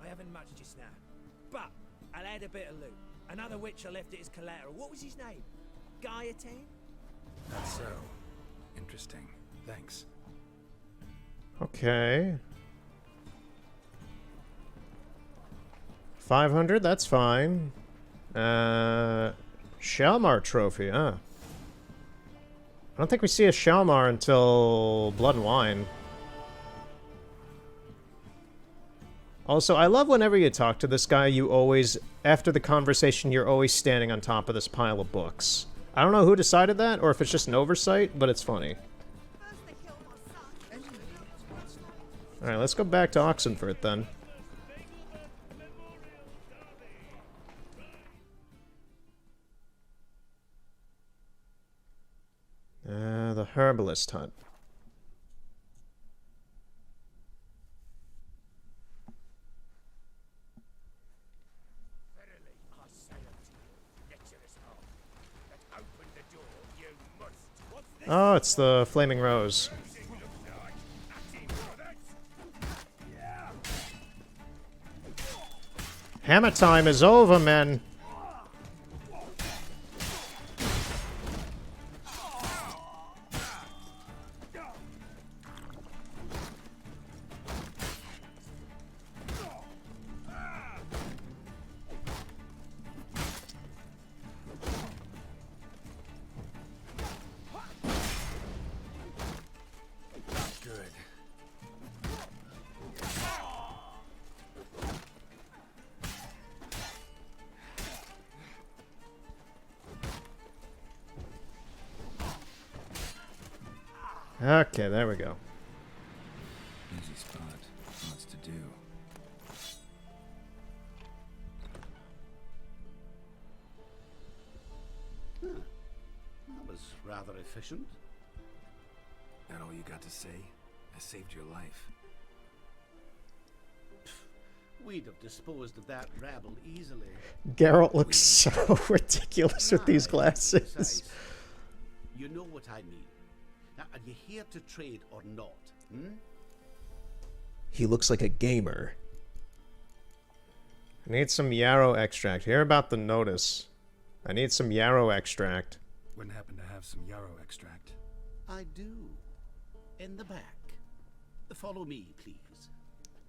I haven't much just now. But I'll add a bit of loot. Another witch I left it as collateral. What was his name? Gaiatan? That's so. Interesting. Thanks. Okay. 500, that's fine. Shalmar trophy, huh? I don't think we see a Shalmar until Blood and Wine. Also, I love whenever you talk to this guy, you always, after the conversation, you're always standing on top of this pile of books. I don't know who decided that, or if it's just an oversight, but it's funny. Alright, let's go back to Oxenfurt then. The herbalist hut. Oh, it's the Flaming Rose. Hammer time is over, men. Okay, there we go. Easy spot. Lots to do. That was rather efficient. That all you got to say? I saved your life. We'd have disposed of that rabble easily. Geralt looks so ridiculous with these glasses. Besides, you know what I mean. Now, are you here to trade or not? He looks like a gamer. I need some yarrow extract. Hear about the notice. I need some yarrow extract. Wouldn't happen to have some yarrow extract. I do. In the back. Follow me, please.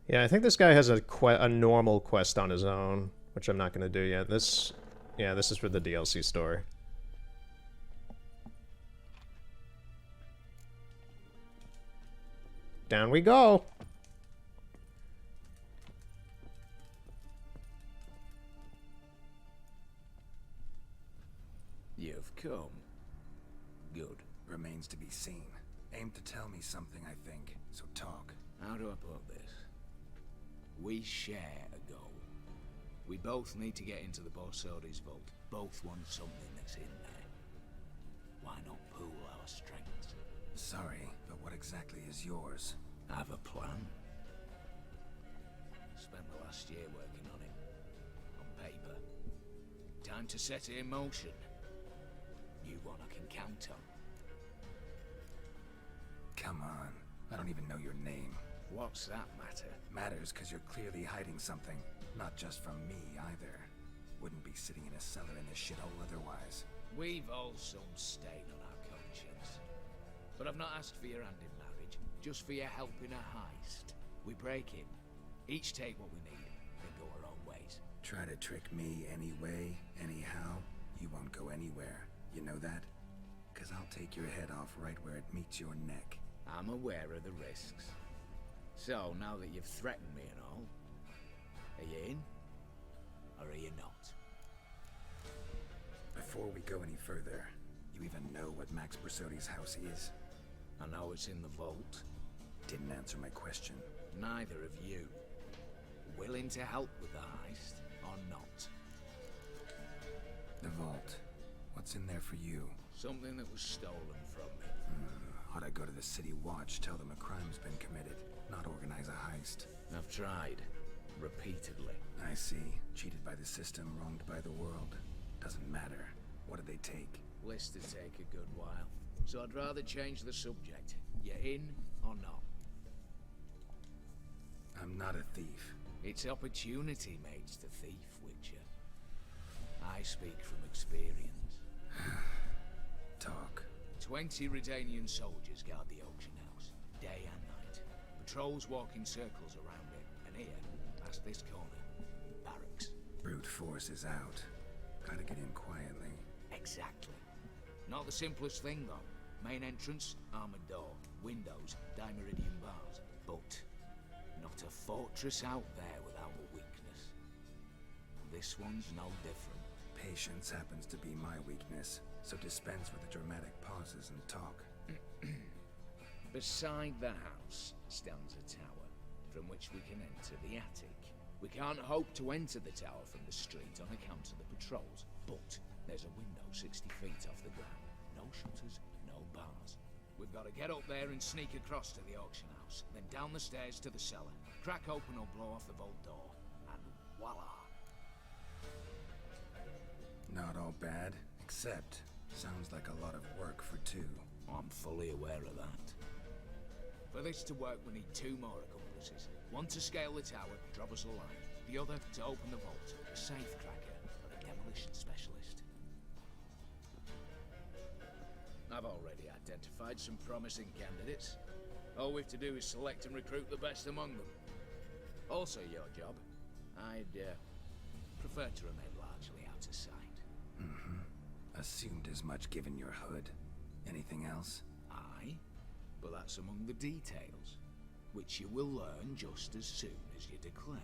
Yeah, I think this guy has a normal quest on his own, which I'm not going to do yet. This is for the DLC story. Down we go. You've come. Good. Remains to be seen. Aim to tell me something, I think. So talk. How do I put this? We share a goal. We both need to get into the Borsodi's vault. Both want something that's in there. Why not pool our strengths? Sorry, but what exactly is yours? I have a plan. Spent the last year working on it. On paper. Time to set it in motion. You one I can count on. Come on. I don't even know your name. What's that matter? Matters because you're clearly hiding something. Not just from me, either. Wouldn't be sitting in a cellar in this shithole otherwise. We've all some stain on our conscience. But I've not asked for your hand in marriage, just for your help in a heist. We break in, each take what we need, then go our own ways. Try to trick me anyway, anyhow, you won't go anywhere. You know that? Because I'll take your head off right where it meets your neck. I'm aware of the risks. So, now that you've threatened me and all, are you in? Or are you not? Before we go any further, you even know what Max Borsodi's house is? I know it's in the vault. Didn't answer my question. Neither of you. Willing to help with the heist, or not? The vault. What's in there for you? Something that was stolen from me. Ought I go to the City Watch, tell them a crime's been committed, not organize a heist? I've tried. Repeatedly. I see. Cheated by the system, wronged by the world. Doesn't matter. What did they take? List to take a good while. So I'd rather change the subject. You in or not? I'm not a thief. It's opportunity makes the thief, Witcher. I speak from experience. Talk. 20 Redanian soldiers guard the auction house, day and night. Patrols walk in circles around it, and here, past this corner, barracks. Brute force is out. Gotta get in quietly. Exactly. Not the simplest thing, though. Main entrance, armored door, windows, dimeridian bars. But not a fortress out there without a weakness. This one's no different. Patience happens to be my weakness, so dispense with the dramatic pauses and talk. Beside the house stands a tower, from which we can enter the attic. We can't hope to enter the tower from the street on account of the patrols, but there's a window 60 feet off the ground. No shutters, no bars. We've got to get up there and sneak across to the auction house, then down the stairs to the cellar, crack open or blow off the vault door, and voila! Not all bad, except sounds like a lot of work for two. I'm fully aware of that. For this to work, we need 2 more accomplices. One to scale the tower, drop us a line. The other to open the vault, a safe cracker, or a demolition specialist. I've already identified some promising candidates. All we have to do is select and recruit the best among them. Also your job. I'd prefer to remain largely out of sight. Assumed as much given your hood. Anything else? Aye, but that's among the details, which you will learn just as soon as you declare.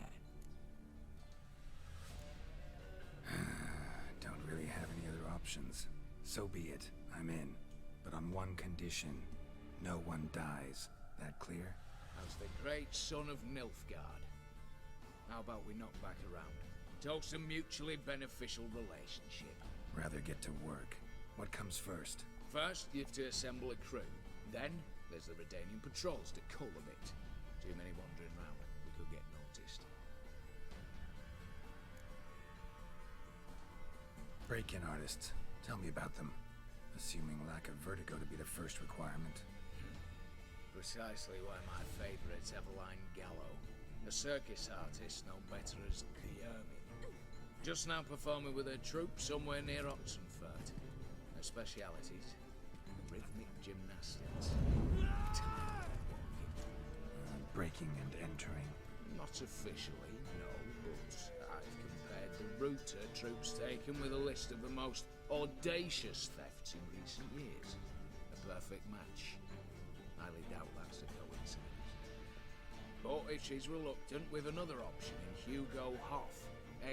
Don't really have any other options. So be it. I'm in. But on one condition. No one dies. That clear? As the great son of Nilfgaard. How about we knock back around? Toast a mutually beneficial relationship. Rather get to work. What comes first? First, you have to assemble a crew. Then, there's the Redanian patrols to cull a bit. Too many wandering round. We could get noticed. Break-in artists. Tell me about them. Assuming lack of vertigo to be the first requirement. Precisely why my favourite's Eveline Gallo. A circus artist no better as Guillermin. Just now performing with her troupe somewhere near Oxenfurt. Her specialities, rhythmic gymnastics. Breaking and entering. Not officially, no, but I've compared the route her troope's taken with a list of the most audacious thefts in recent years. A perfect match. Highly doubt that's a coincidence. But if she's reluctant, with another option in Hugo Hoff,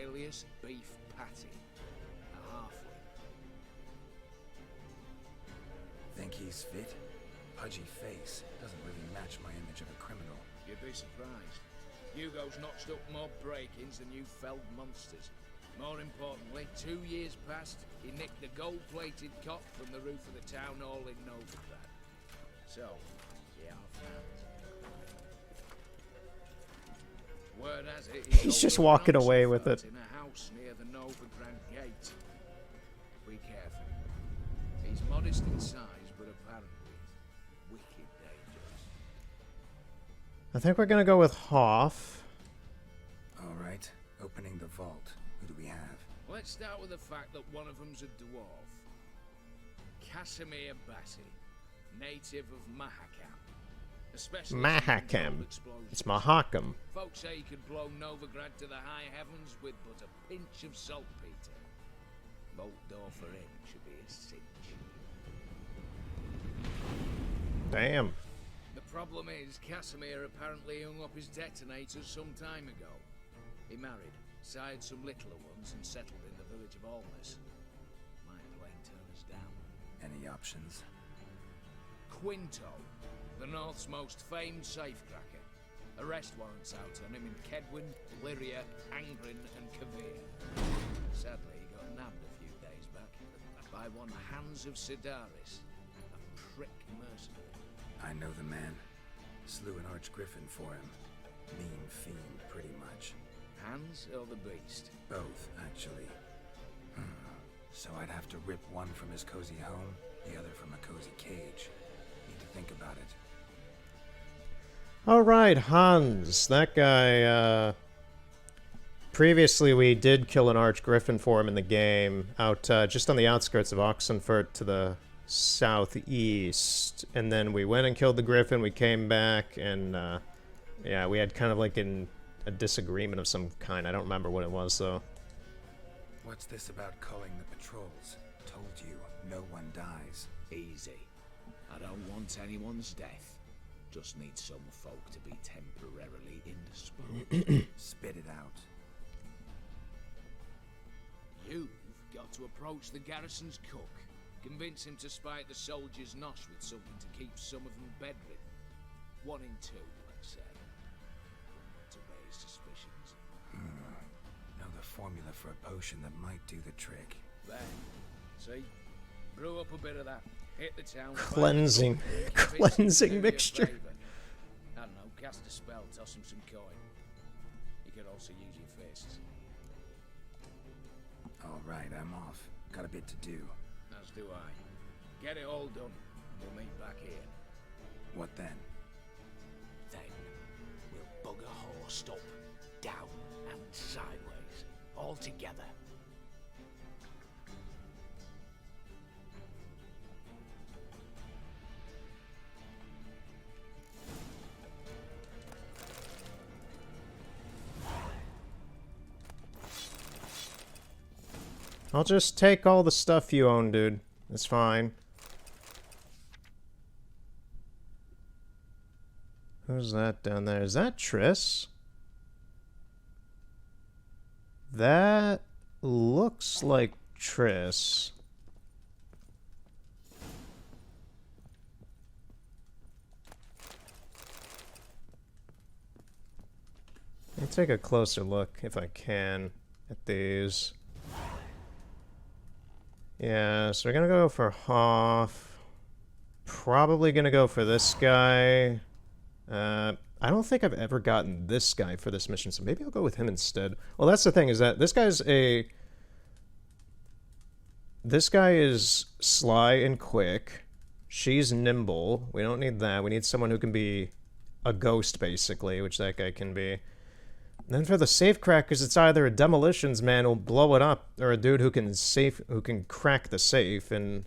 alias Beef Patty, a halfling. Think he's fit? Pudgy face doesn't really match my image of a criminal. You'd be surprised. Hugo's notched up more break-ins than you felled monsters. More importantly, 2 years past, he nicked a gold-plated cot from the roof of the town hall in Novigrad. So, yeah, word has it, He's just walking away with it. In a house near the Novigrad gate. Be careful. He's modest in size, but apparently wicked dangerous. I think we're gonna go with Hoff. Alright, opening the vault. Who do we have? Let's start with the fact that one of them's a dwarf. Casimir Bassi, native of Mahakam. Mahakam. It's Mahakam. Folks say he could blow Novigrad to the high heavens with but a pinch of saltpeter. Vault door for him should be a cinch. Damn. The problem is, Casimir apparently hung up his detonators some time ago. He married, sired some littler ones, and settled in the village of Alness. Might plain turn us down. Any options? Quinto, the North's most famed safecracker. Arrest warrants out on him in Kedwin, Lyria, Angren, and Kavir. Sadly, he got nabbed a few days back by one Hans of Sidaris, a prick mercenary. I know the man. Slew an archgriffin for him. Mean fiend, pretty much. Hans or the beast? Both, actually. So I'd have to rip one from his cozy home, the other from a cozy cage. Need to think about it. Alright, Hans. That guy, previously we did kill an Archgriffin for him in the game, out just on the outskirts of Oxenfurt to the southeast. And then we went and killed the Griffin, we came back, and yeah, we had kind of like a disagreement of some kind. I don't remember what it was, though. What's this about culling the patrols? Told you, no one dies. Easy. I don't want anyone's death. Just need some folk to be temporarily indisposed. Spit it out. You've got to approach the garrison's cook. Convince him to spike the soldiers' nosh with something to keep some of them bedridden. 1 in 2, let's say. To raise suspicions. Know the formula for a potion that might do the trick. There. See? Brew up a bit of that. Hit the town. Cleansing. Cleansing mixture. I don't know, cast a spell, toss him some coin. You could also use your fists. Alright, I'm off. Got a bit to do. As do I. Get it all done, and we'll meet back here. What then? Then, we'll bugger horse up, down and sideways, all together. I'll just take all the stuff you own, dude. It's fine. Who's that down there? Is that Triss? That looks like Triss. Let me take a closer look, if I can, at these. Yeah, so we're gonna go for Hoff. Probably gonna go for this guy. I don't think I've ever gotten this guy for this mission, so maybe I'll go with him instead. Well, that's the thing, is that this guy's this guy is sly and quick. She's nimble. We don't need that. We need someone who can be a ghost, basically, which that guy can be. And then for the safe crackers, it's either a demolitions man who'll blow it up, or a dude who can crack the safe. And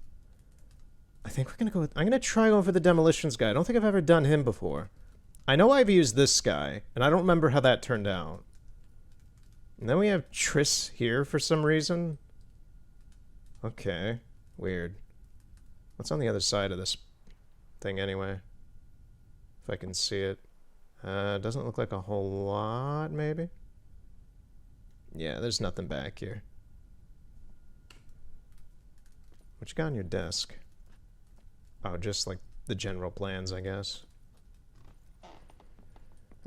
I think we're gonna go with, I'm gonna try going for the demolitions guy. I don't think I've ever done him before. I know I've used this guy, and I don't remember how that turned out. And then we have Triss here for some reason. Okay, weird. What's on the other side of this thing anyway? If I can see it. Doesn't look like a whole lot, maybe? Yeah, there's nothing back here. What you got on your desk? Oh, just like the general plans, I guess.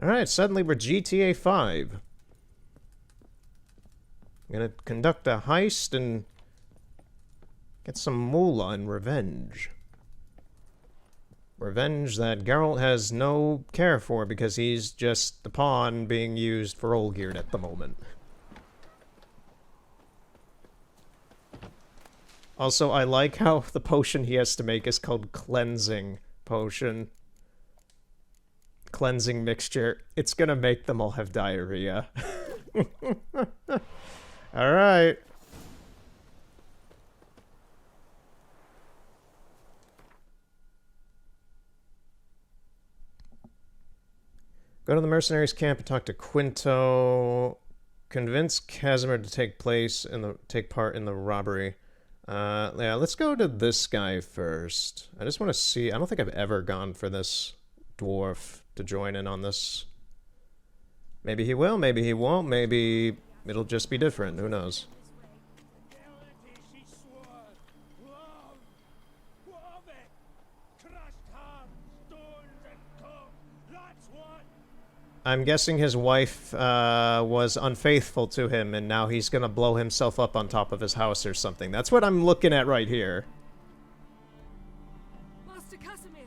Alright, suddenly we're GTA 5. I'm gonna conduct a heist and get some moolah and revenge. Revenge that Geralt has no care for because he's just the pawn being used for Olgierd at the moment. Also, I like how the potion he has to make is called Cleansing Potion. Cleansing Mixture. It's gonna make them all have diarrhea. Alright. Go to the mercenaries' camp and talk to Quinto. Convince Casimir to take part in the robbery. Yeah, let's go to this guy first. I just want to see. I don't think I've ever gone for this dwarf to join in on this. Maybe he will, maybe he won't, maybe it'll just be different. Who knows? I'm guessing his wife was unfaithful to him, and now he's gonna blow himself up on top of his house or something. That's what I'm looking at right here. Master Casimir,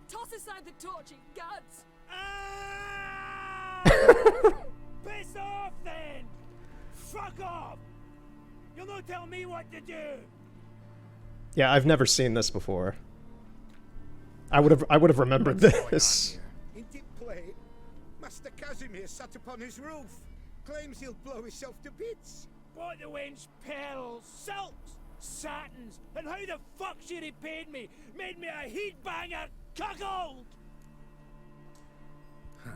toss aside the torch, it guards. Piss off then! Fuck off! You'll not tell me what to do! Yeah, I've never seen this before. I would have remembered this. Ain't it plain? Master Casimir sat upon his roof. Claims he'll blow himself to bits. Bought the wench pearls, silks, satins, and how the fuck she repaid me? Made me a heat banger, cuckold! Huh.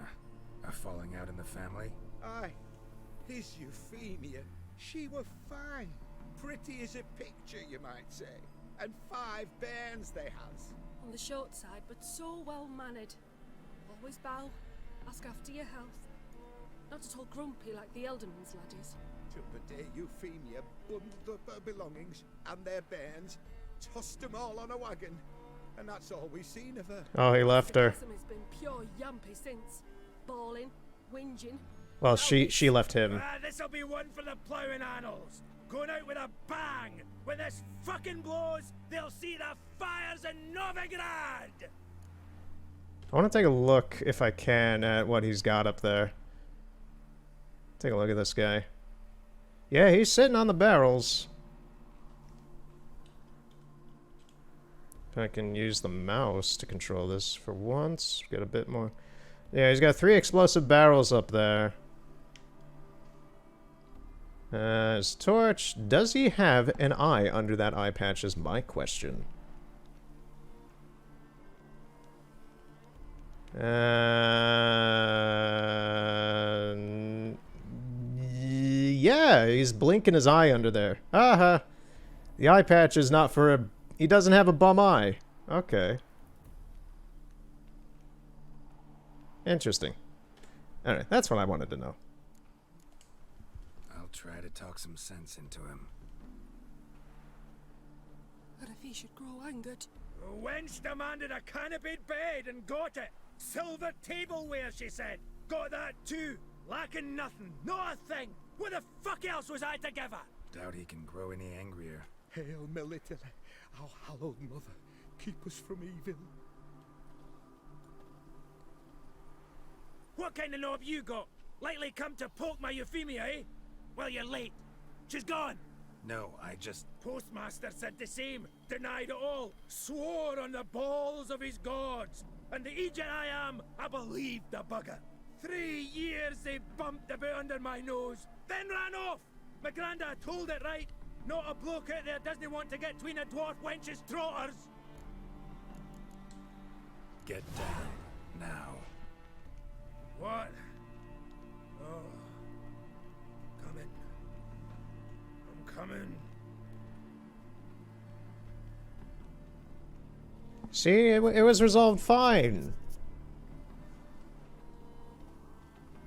A falling out in the family? Aye. His Euphemia, she were fine. Pretty as a picture, you might say. And 5 bairns they has. On the short side, but so well mannered. Always bow, ask after your health. Not at all grumpy like the Elderman's laddies. Till the day Euphemia bundled up her belongings and their bairns, tossed them all on a wagon. And that's all we've seen of her. Oh, he left her. Casimir's been pure yampy since. Bawling, whinging. Well, she left him. This'll be one for the ploughing annals. Going out with a bang. When this fucking blows, they'll see the fires in Novigrad. I want to take a look, if I can, at what he's got up there. Take a look at this guy. Yeah, he's sitting on the barrels. If I can use the mouse to control this for once. Get a bit more. Yeah, he's got 3 explosive barrels up there. His torch. Does he have an eye under that eye patch is my question. Yeah, he's blinking his eye under there. Aha! The eye patch is not for a... He doesn't have a bum eye. Okay. Interesting. Alright, that's what I wanted to know. I'll try to talk some sense into him. But if he should grow angered... The wench demanded a canopied bed and got it. Silver tableware, she said. Got that too. Lacking nothing. Not a thing. What the fuck else was I to give her? Doubt he can grow any angrier. Hail Melitele, our hallowed mother, keep us from evil. What kind of knob you got? Likely come to poke my Euphemia, eh? Well, you're late. She's gone. No, I just... Postmaster said the same. Denied it all. Swore on the balls of his gods. And the Egypt I am, I believed the bugger. 3 years they bumped about under my nose, then ran off. My grandad told it right. Not a bloke out there doesn't want to get between a dwarf wench's trotters. Get down. Now. What? Oh. Coming. I'm coming. See, it was resolved fine.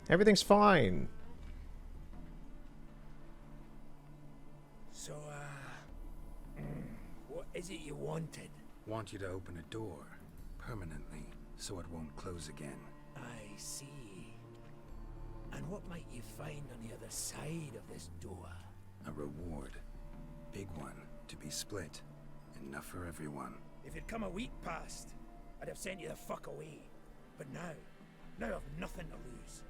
Everything's fine. So, what is it you wanted? Want you to open a door. Permanently. So it won't close again. I see. And what might you find on the other side of this door? A reward. Big one. To be split. Enough for everyone. If it'd come a week past, I'd have sent you the fuck away. But now I've nothing to lose.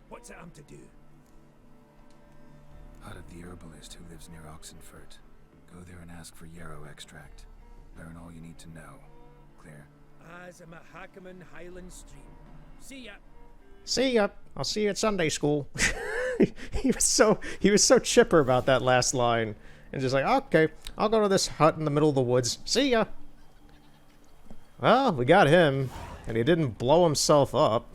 What's it I'm to do? Hut of the herbalist who lives near Oxenfurt. Go there and ask for yarrow extract. Learn all you need to know. Clear? As I'm at Hackerman Highland Stream. See ya. See ya. I'll see you at Sunday school. he was so chipper about that last line. And just like, okay, I'll go to this hut in the middle of the woods. See ya. Well, we got him. And he didn't blow himself up.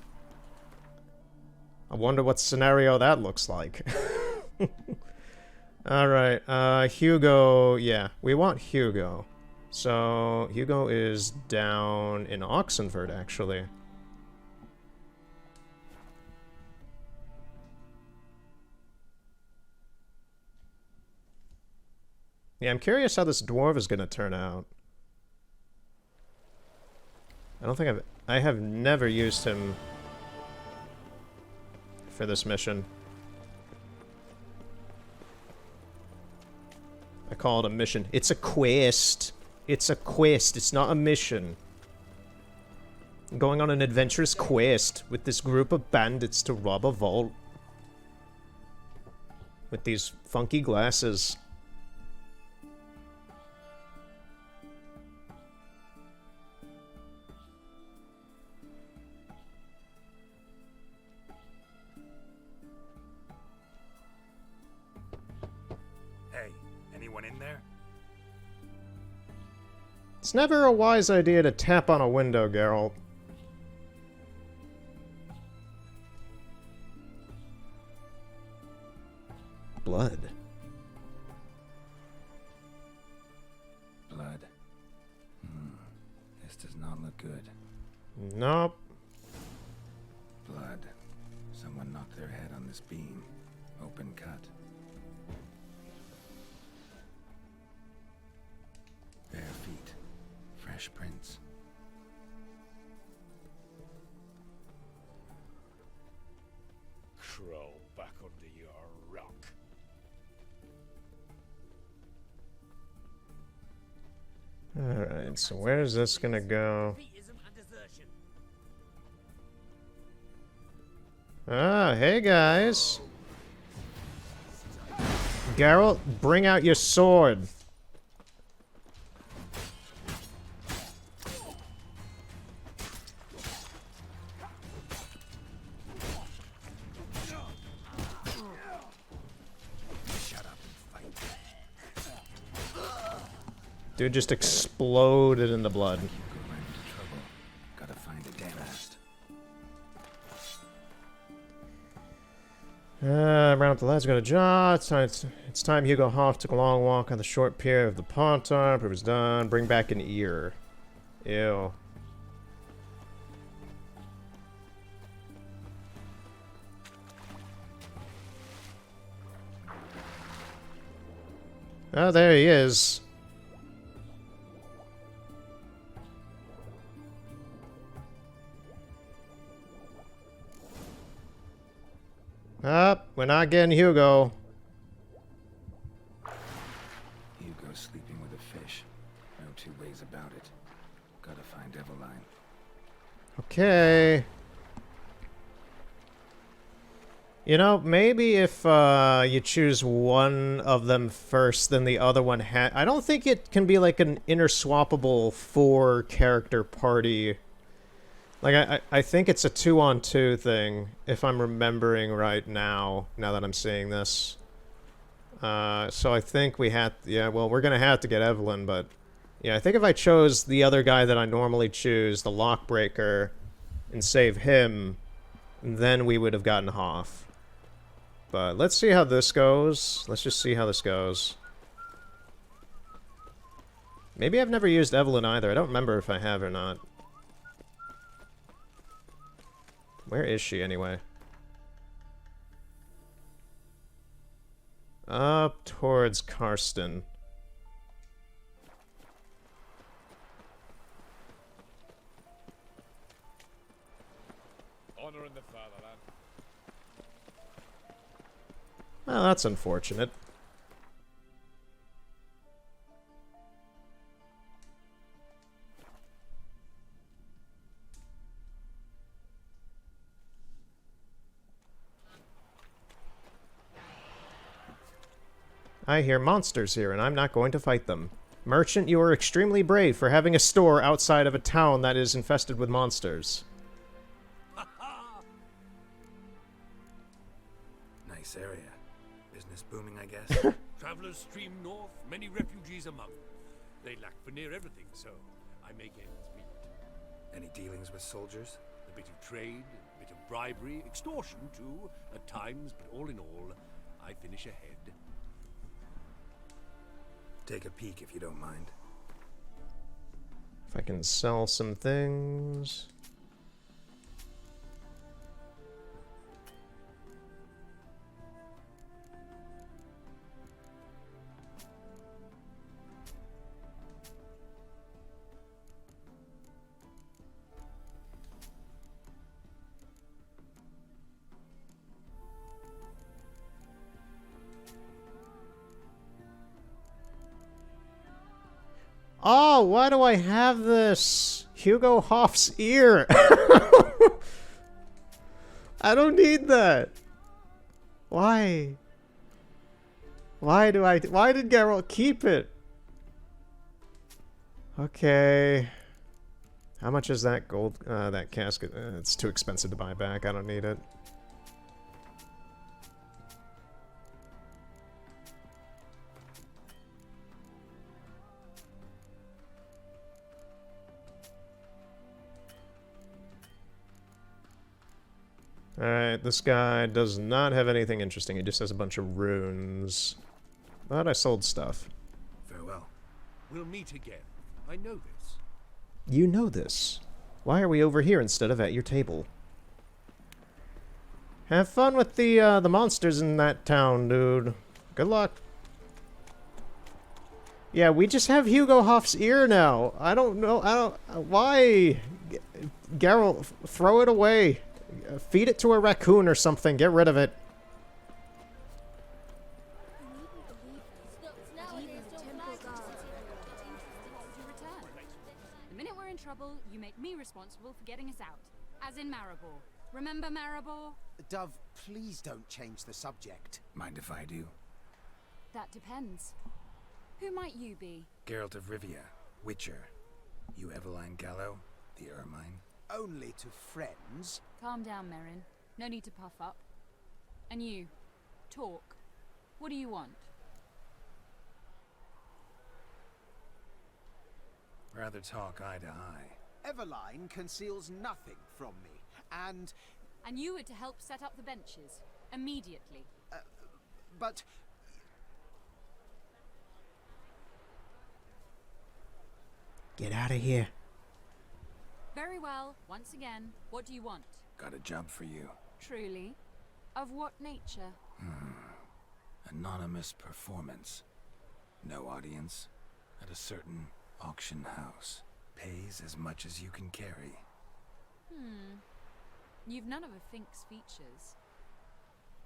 I wonder what scenario that looks like. Alright, Hugo, yeah, we want Hugo. So, Hugo is down in Oxenfurt, actually. Yeah, I'm curious how this dwarf is gonna turn out. I don't think I have never used him for this mission. I call it a mission. It's a quest. It's a quest. It's not a mission. I'm going on an adventurous quest with this group of bandits to rob a vault. With these funky glasses. Anyone in there? It's never a wise idea to tap on a window, Geralt. Blood. Blood. This does not look good. Nope. Blood. Someone knocked their head on this beam. Open cut. Bare feet. Fresh prints. Crawl back under your rock. Alright, so where's this gonna go? Ah, hey guys. Geralt, bring out your sword. Dude just exploded into blood. Gotta find a dentist. Round up the lads, got a jaw. It's time Hugo Hoff took a long walk on the short pier of the Pontar. It was done. Bring back an ear. Ew. Oh, there he is. We're not getting Hugo. Hugo's sleeping with a fish. No two ways about it. Gotta find Eveline. Okay. You know, maybe if you choose one of them first, then the other one I don't think it can be like an interswappable 4-character party. Like, I think it's a 2-on-2 thing, if I'm remembering right now that I'm seeing this. So I think we had... Yeah, well, we're gonna have to get Evelyn, but... Yeah, I think if I chose the other guy that I normally choose, the Lockbreaker, and save him, then we would have gotten Hoff. But let's see how this goes. Let's just see how this goes. Maybe I've never used Evelyn either. I don't remember if I have or not. Where is she, anyway? Up towards Karsten. Honor in the fatherland. Well, that's unfortunate. I hear monsters here, and I'm not going to fight them. Merchant, you are extremely brave for having a store outside of a town that is infested with monsters. Nice area. Business booming, I guess. Travelers stream north, many refugees among. They lack for near everything, so I make ends meet. Any dealings with soldiers? A bit of trade, a bit of bribery, extortion too, at times, but all in all, I finish ahead. Take a peek if you don't mind. If I can sell some things... Oh, why do I have this? Hugo Hoff's ear. I don't need that. Why? Why did Geralt keep it? Okay. How much is that gold, that casket? It's too expensive to buy back. I don't need it. Alright, this guy does not have anything interesting. He just has a bunch of runes. But I sold stuff. Farewell. We'll meet again. I know this. You know this. Why are we over here instead of at your table? Have fun with the monsters in that town, dude. Good luck. Yeah, we just have Hugo Hoff's ear now. I don't know. Why? Geralt, throw it away. Feed it to a raccoon or something. Get rid of it. The minute we're in trouble, you make me responsible for getting us out. As in Maribor. Remember Maribor? Dove, please don't change the subject. Mind if I do? That depends. Who might you be? Geralt of Rivia, Witcher. You Eveline Gallo, the Ermine? Only to friends. Calm down, Merrin. No need to puff up. And you, talk. What do you want? Rather talk eye to eye. Eveline conceals nothing from me, and... And you were to help set up the benches. Immediately. But... Get out of here. Very well. Once again, what do you want? Got a job for you. Truly? Of what nature? Anonymous performance. No audience. At a certain auction house. Pays as much as you can carry. You've none of a Fink's features.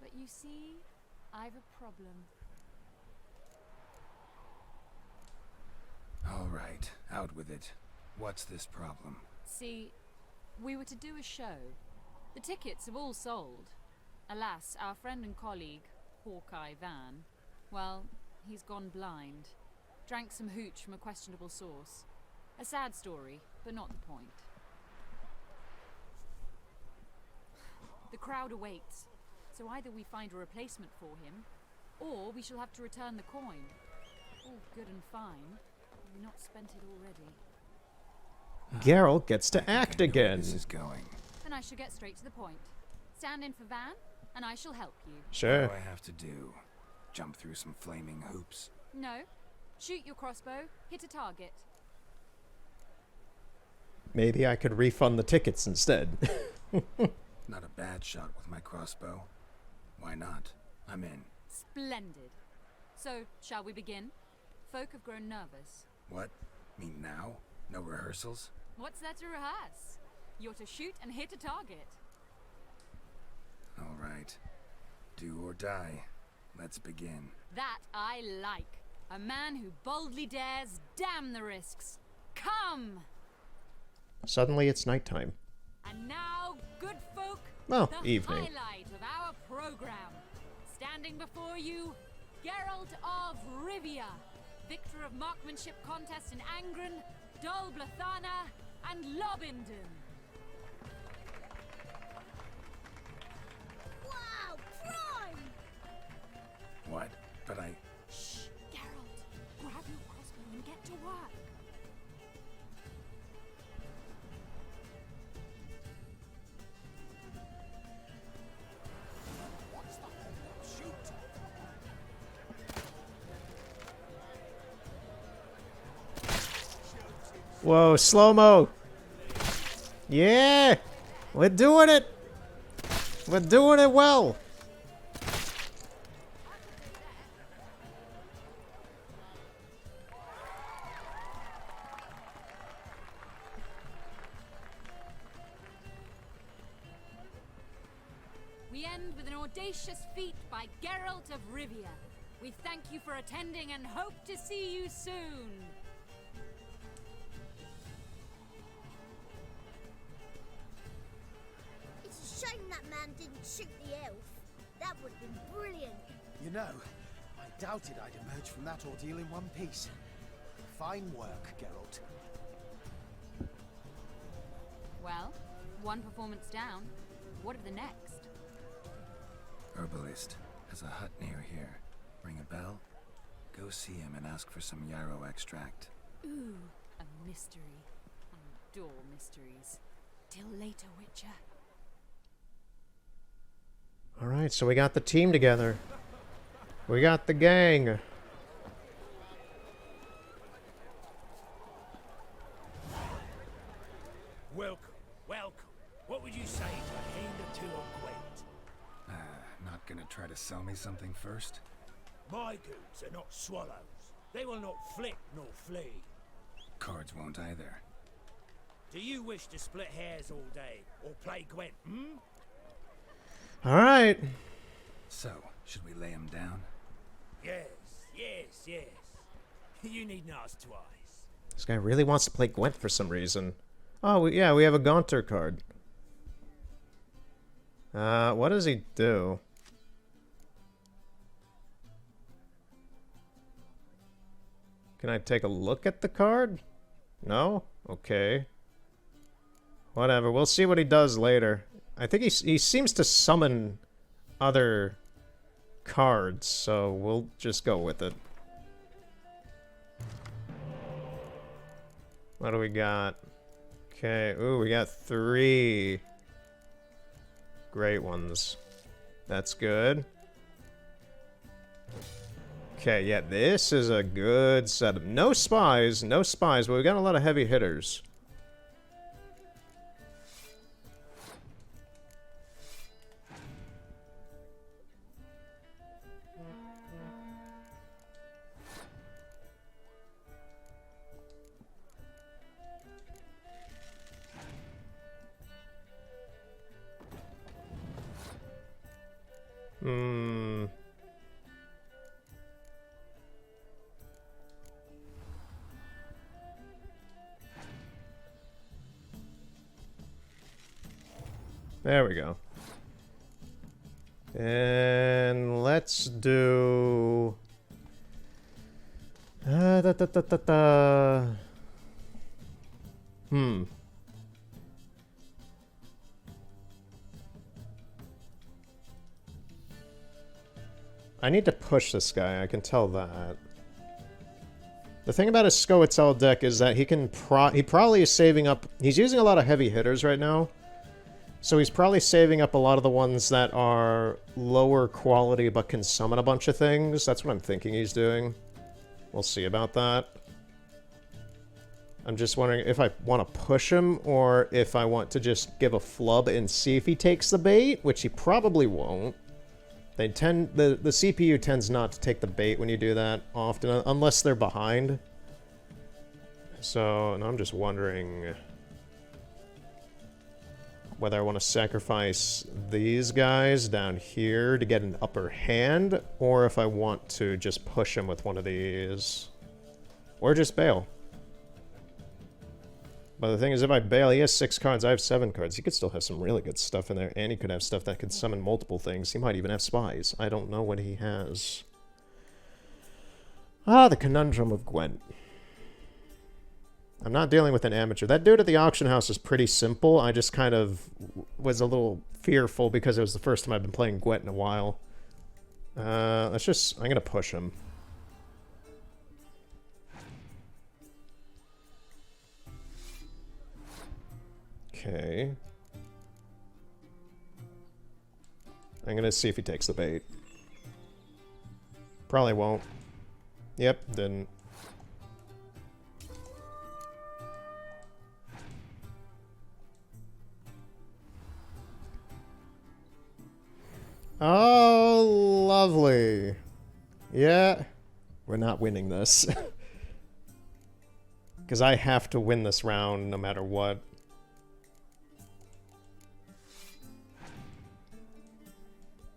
But you see, I've a problem. All right, out with it. What's this problem? See, we were to do a show. The tickets have all sold. Alas, our friend and colleague, Hawkeye Van, well, he's gone blind. Drank some hooch from a questionable source. A sad story, but not the point. The crowd awaits, so either we find a replacement for him, or we shall have to return the coin. All good and fine. We've not spent it already. Geralt gets to act again. This is going. Then I shall get straight to the point. Stand in for Van, and I shall help you. Sure. What do I have to do? Jump through some flaming hoops? No. Shoot your crossbow, hit a target. Maybe I could refund the tickets instead. Not a bad shot with my crossbow. Why not? I'm in. Splendid. So, shall we begin? Folk have grown nervous. What? Mean now? No rehearsals? What's there to rehearse? You're to shoot and hit a target. All right. Do or die. Let's begin. That I like. A man who boldly dares, damn the risks. Come! Suddenly it's nighttime. And now, good folk, Well, the evening. highlight of our program. Standing before you, Geralt of Rivia, victor of marksmanship contests in Angren, Dol Blathana, and Lobindon. Wow, prime! What? But I... Shh, Geralt, grab your crossbow and get to work. Whoa, slow-mo. Yeah! We're doing it! We're doing it well! We end with an audacious feat by Geralt of Rivia. We thank you for attending and hope to see you soon. It's a shame that man didn't shoot the elf. That would have been brilliant. You know, I doubted I'd emerge from that ordeal in one piece. Fine work, Geralt. Well, one performance down. What of the next? Herbalist has a hut near here. Ring a bell? Go see him and ask for some yarrow extract. Ooh, a mystery. I adore mysteries. Till later, Witcher. Alright, so we got the team together. We got the gang. Welcome, welcome. What would you say to a hand or two of Gwent? Not gonna try to sell me something first? My goods are not swallows. They will not flit nor flee. Cards won't either. Do you wish to split hairs all day or play Gwent, Alright. So, should we lay him down? Yes, yes, yes. You needn't ask twice. This guy really wants to play Gwent for some reason. Oh, yeah, we have a Gaunter card. What does he do? Can I take a look at the card? No? Okay. Whatever, we'll see what he does later. I think he seems to summon other cards, so we'll just go with it. What do we got? Okay, ooh, we got 3 great ones. That's good. Okay, yeah, this is a good setup. No spies, but we got a lot of heavy hitters. There we go. And let's do... I need to push this guy, I can tell that. The thing about his Skoetzel deck is that he probably is saving up... He's using a lot of heavy hitters right now. So he's probably saving up a lot of the ones that are lower quality but can summon a bunch of things. That's what I'm thinking he's doing. We'll see about that. I'm just wondering if I want to push him or if I want to just give a flub and see if he takes the bait, which he probably won't. The CPU tends not to take the bait when you do that often, unless they're behind. So, and I'm just wondering whether I want to sacrifice these guys down here to get an upper hand, or if I want to just push him with one of these. Or just bail. But the thing is, if I bail, he has 6 cards, I have 7 cards. He could still have some really good stuff in there, and he could have stuff that could summon multiple things. He might even have spies. I don't know what he has. Ah, the conundrum of Gwent. I'm not dealing with an amateur. That dude at the auction house is pretty simple. I just kind of was a little fearful because it was the first time I've been playing Gwent in a while. I'm gonna push him. Okay. I'm gonna see if he takes the bait. Probably won't. Yep, didn't. Oh, lovely. Yeah. We're not winning this. Because I have to win this round no matter what.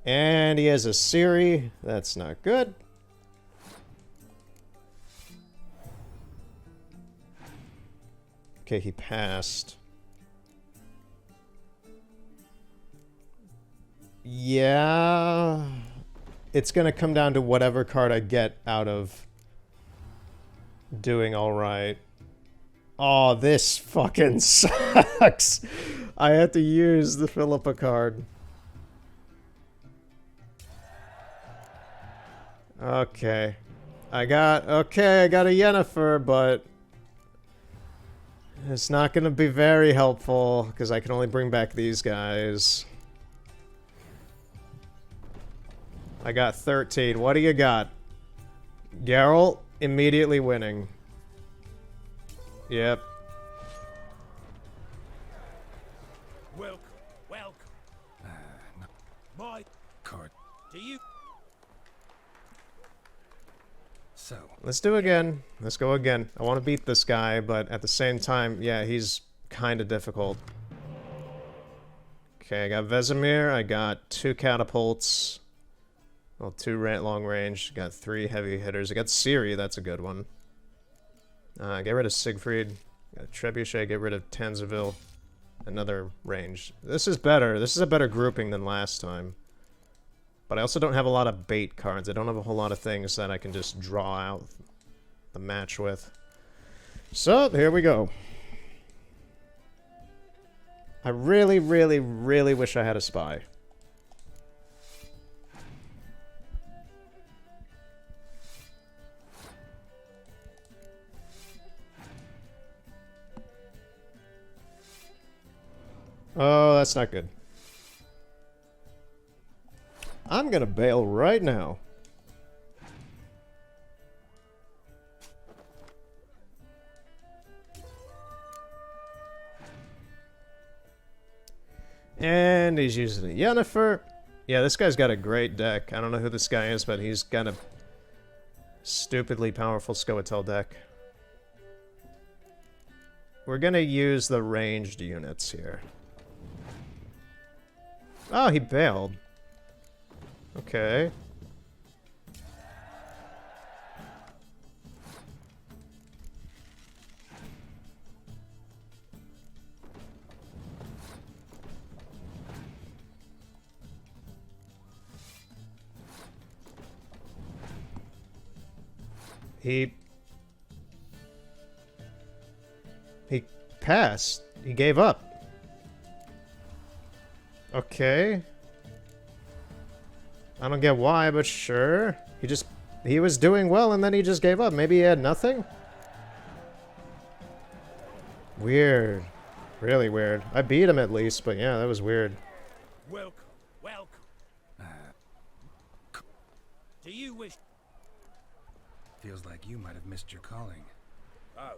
And he has a Siri. That's not good. Okay, he passed. Yeah, it's gonna come down to whatever card I get out of doing all right. Oh, this fucking sucks. I had to use the Philippa card. Okay. I got a Yennefer, but it's not gonna be very helpful because I can only bring back these guys. I got 13. What do you got? Geralt immediately winning. Yep. Welcome, welcome. My Card. do you? So. Let's do again. Let's go again. I want to beat this guy, but at the same time, yeah, he's kind of difficult. Okay, I got Vesemir. I got 2 catapults. Well, 2 long range. Got 3 heavy hitters. I got Ciri. That's a good one. Get rid of Siegfried. Got Trebuchet. Get rid of Tanzaville. Another range. This is better. This is a better grouping than last time. But I also don't have a lot of bait cards. I don't have a whole lot of things that I can just draw out the match with. So, here we go. I really, really, really wish I had a spy. Oh, that's not good. I'm gonna bail right now. And he's using a Yennefer. Yeah, this guy's got a great deck. I don't know who this guy is, but he's got a stupidly powerful Scoia'tael deck. We're gonna use the ranged units here. Oh, he bailed. Okay. He passed. He gave up. Okay. I don't get why, but sure. He was doing well and then he just gave up. Maybe he had nothing? Weird. Really weird. I beat him at least, but yeah, that was weird. Welcome, welcome. Do you wish? Feels like you might have missed your calling. Oh,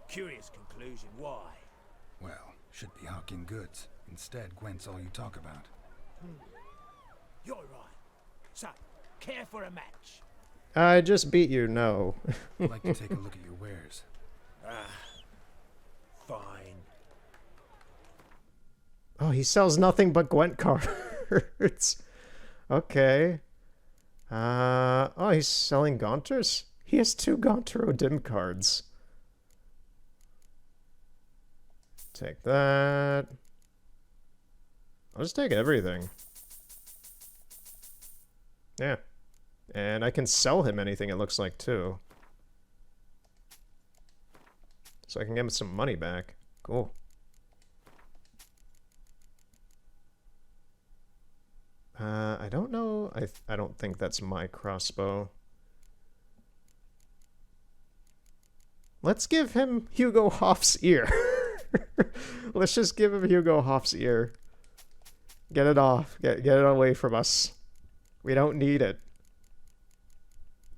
curious conclusion. Why? Well, should be hawking goods. Instead, Gwent's all you talk about. You're right. So, care for a match? I just beat you, no. I'd like to take a look at your wares. Fine. Oh, he sells nothing but Gwent cards. Okay. Oh, he's selling Gaunters? He has 2 Gaunter O'Dim cards. Take that. I'll just take everything. Yeah. And I can sell him anything, it looks like, too. So I can get him some money back. Cool. I don't know. I don't think that's my crossbow. Let's give him Hugo Hoff's ear. Let's just give him Hugo Hoff's ear. Get it off. Get it away from us. We don't need it.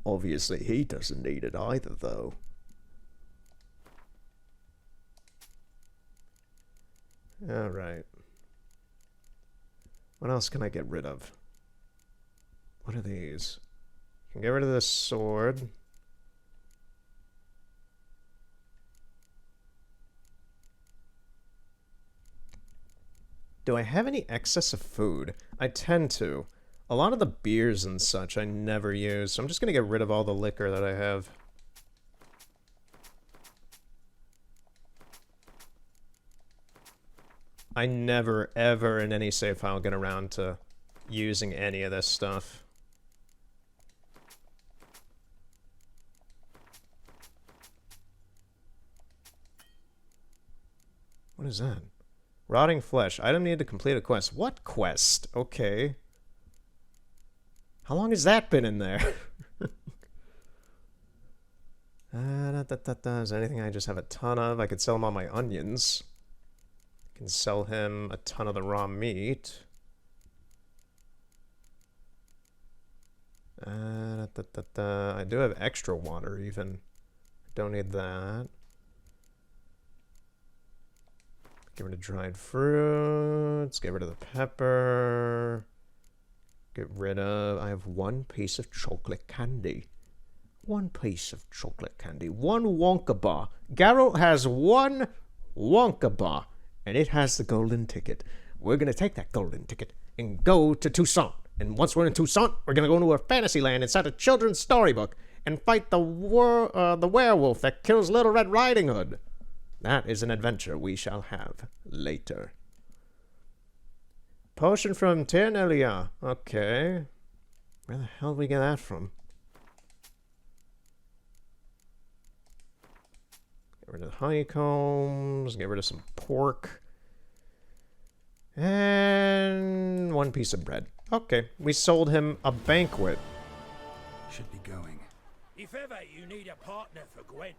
Obviously, he doesn't need it either, though. Alright. What else can I get rid of? What are these? Can get rid of this sword. Do I have any excess of food? I tend to. A lot of the beers and such I never use, so I'm just gonna get rid of all the liquor that I have. I never, ever in any save file get around to using any of this stuff. What is that? Rotting flesh. Item needed to complete a quest. What quest? Okay. How long has that been in there? Is there anything I just have a ton of? I could sell him all my onions. I can sell him a ton of the raw meat. I do have extra water even. Don't need that. Get rid of dried fruits. Get rid of the pepper. Get rid of... I have one piece of chocolate candy. One piece of chocolate candy. One Wonka bar. Geralt has one Wonka bar. And it has the golden ticket. We're going to take that golden ticket and go to Toussaint. And once we're in Toussaint, we're going to go into a fantasy land inside a children's storybook and fight the werewolf that kills Little Red Riding Hood. That is an adventure we shall have later. Potion from Ternelia. Okay. Where the hell did we get that from? Get rid of the honeycombs. Get rid of some pork. And one piece of bread. Okay, we sold him a banquet. Should be going. If ever you need a partner for Gwent,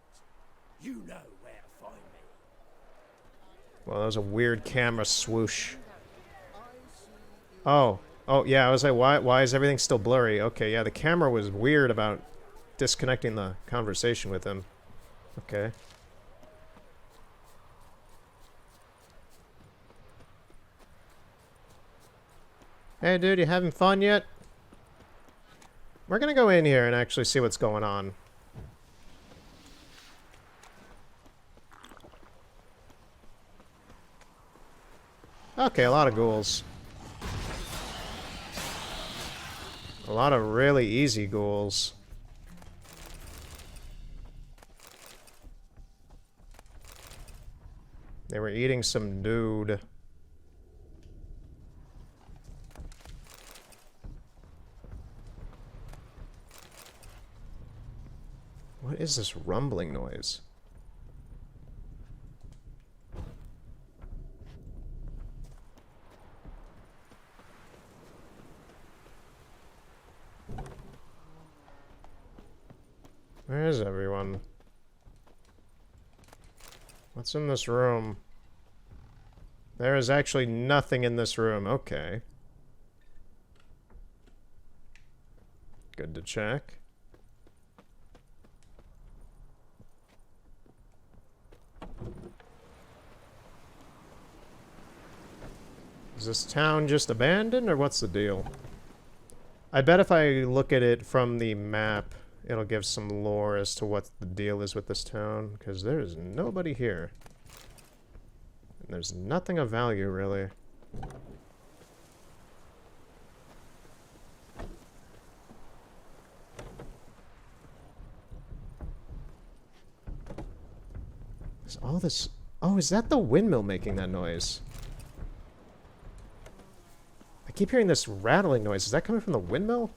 you know where to find me. Well, that was a weird camera swoosh. Oh, yeah, I was like, why is everything still blurry? Okay, yeah, the camera was weird about disconnecting the conversation with him. Okay. Hey, dude, you having fun yet? We're gonna go in here and actually see what's going on. Okay, a lot of ghouls. A lot of really easy ghouls. They were eating some dude. What is this rumbling noise? Where is everyone? What's in this room? There is actually nothing in this room. Okay. Good to check. Is this town just abandoned, or what's the deal? I bet if I look at it from the map, it'll give some lore as to what the deal is with this town, because there is nobody here. And there's nothing of value, really. There's all this... Oh, is that the windmill making that noise? I keep hearing this rattling noise. Is that coming from the windmill?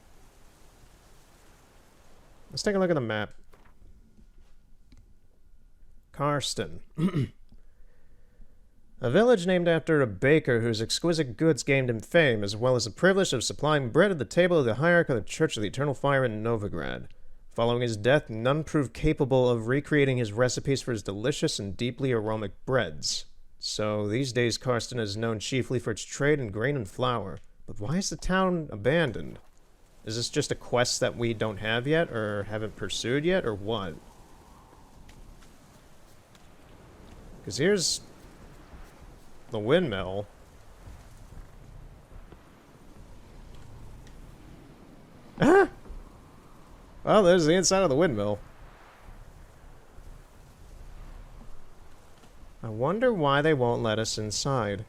Let's take a look at the map. Karsten. A village named after a baker whose exquisite goods gained him fame, as well as the privilege of supplying bread at the table of the hierarch of the Church of the Eternal Fire in Novigrad. Following his death, none proved capable of recreating his recipes for his delicious and deeply aromatic breads. So, these days Karsten is known chiefly for its trade in grain and flour. But why is the town abandoned? Is this just a quest that we don't have yet, or haven't pursued yet, or what? Because here's the windmill. Ah! Well, there's the inside of the windmill. I wonder why they won't let us inside.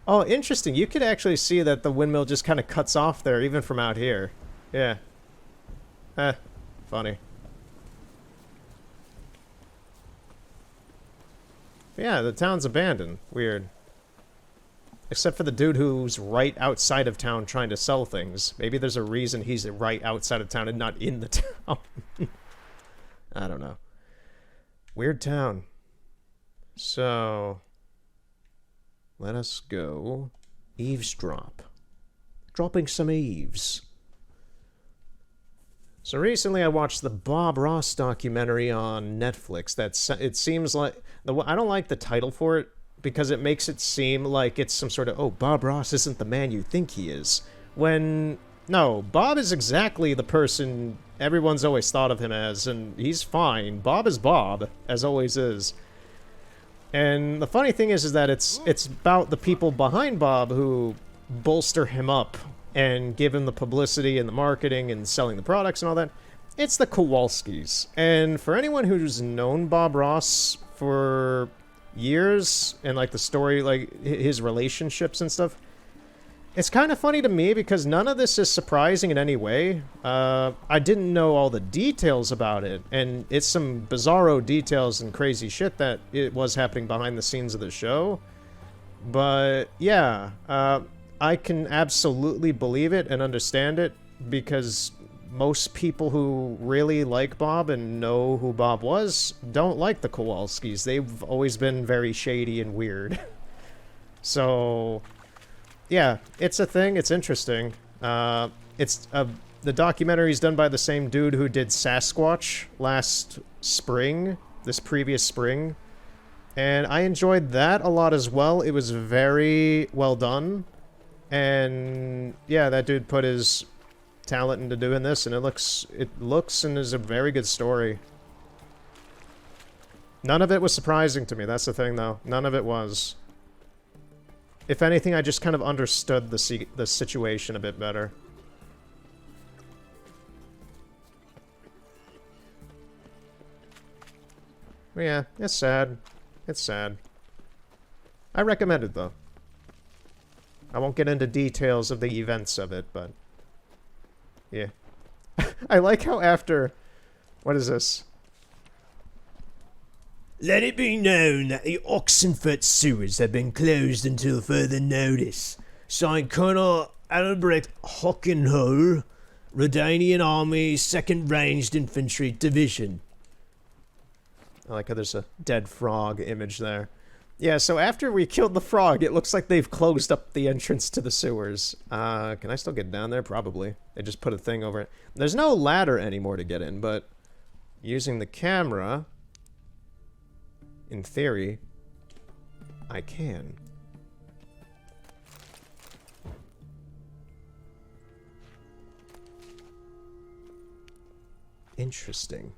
Oh, interesting. You could actually see that the windmill just kind of cuts off there, even from out here. Yeah. Funny. But yeah, the town's abandoned. Weird. Except for the dude who's right outside of town trying to sell things. Maybe there's a reason he's right outside of town and not in the town. I don't know. Weird town. So... let us go eavesdrop. Dropping some eaves. So recently I watched the Bob Ross documentary on Netflix. It seems like... I don't like the title for it because it makes it seem like it's some sort of, oh, Bob Ross isn't the man you think he is. When No, Bob is exactly the person everyone's always thought of him as, and he's fine. Bob is Bob, as always is. And the funny thing is that it's about the people behind Bob who bolster him up and give him the publicity and the marketing and selling the products and all that. It's the Kowalskis. And for anyone who's known Bob Ross for years and like the story, like his relationships and stuff, it's kind of funny to me because none of this is surprising in any way. I didn't know all the details about it, and it's some bizarro details and crazy shit that it was happening behind the scenes of the show. But yeah, I can absolutely believe it and understand it because most people who really like Bob and know who Bob was don't like the Kowalskis. They've always been very shady and weird. So yeah, it's a thing. It's interesting. The documentary's done by the same dude who did Sasquatch last spring, this previous spring. And I enjoyed that a lot as well. It was very well done. And yeah, that dude put his talent into doing this, and it looks and is a very good story. None of it was surprising to me. That's the thing, though. None of it was. If anything, I just kind of understood the situation a bit better. But yeah, it's sad. It's sad. I recommend it, though. I won't get into details of the events of it, but yeah. I like how after... What is this? Let it be known that the Oxenfurt sewers have been closed until further notice. Signed Colonel Albrecht Hockenhull, Redanian Army 2nd Ranged Infantry Division. I like how there's a dead frog image there. Yeah, so after we killed the frog, it looks like they've closed up the entrance to the sewers. Can I still get down there? Probably. They just put a thing over it. There's no ladder anymore to get in, but using the camera, in theory, I can. Interesting.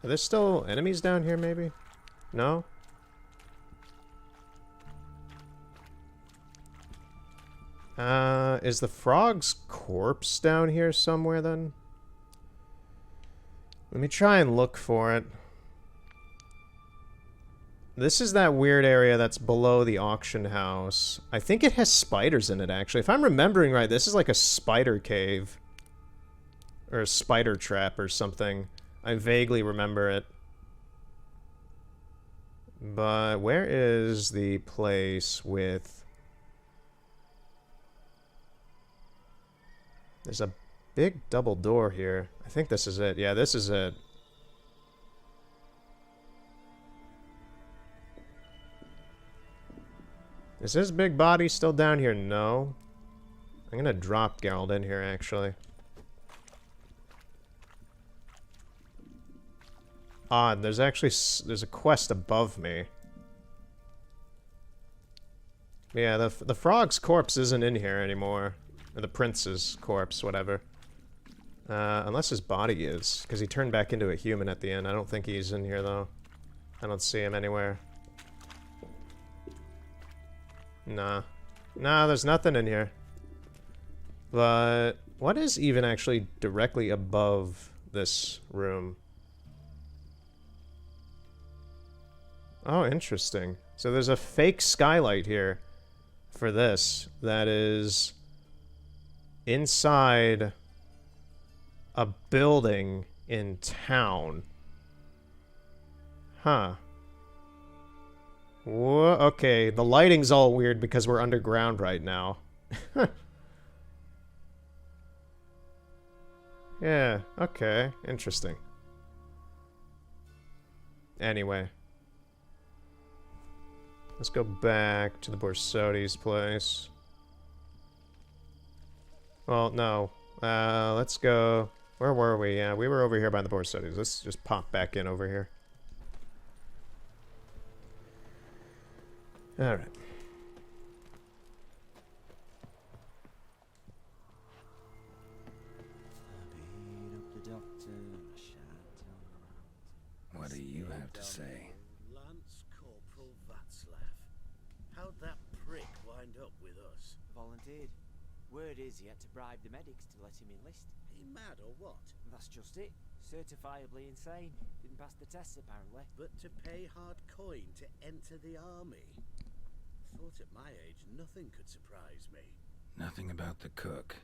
Are there still enemies down here, maybe? No? Is the frog's corpse down here somewhere, then? Let me try and look for it. This is that weird area that's below the auction house. I think it has spiders in it, actually. If I'm remembering right, this is like a spider cave. Or a spider trap or something. I vaguely remember it. But where is the place with... There's a big double door here. I think this is it. Yeah, this is it. Is his big body still down here? No. I'm gonna drop Geralt in here, actually. Odd, there's actually... there's a quest above me. Yeah, the frog's corpse isn't in here anymore. Or the prince's corpse, whatever. Unless his body is. Because he turned back into a human at the end. I don't think he's in here, though. I don't see him anywhere. Nah. Nah, there's nothing in here. But what is even actually directly above this room? Oh, interesting. So there's a fake skylight here for this that is inside a building in town. Huh. Okay, the lighting's all weird because we're underground right now. Yeah, okay, interesting. Anyway. Let's go back to the Borsodi's place. Well, no. Let's go... Where were we? Yeah, we were over here by the Borsodi's. Let's just pop back in over here. Alright. have to say? Lance Corporal Václav. How'd that prick wind up with us? Volunteered. Word is he had to bribe the medics to let him enlist. He mad or what? That's just it. Certifiably insane. Didn't pass the tests apparently. But to pay hard coin to enter the army? Thought at my age nothing could surprise me. Nothing about the cook.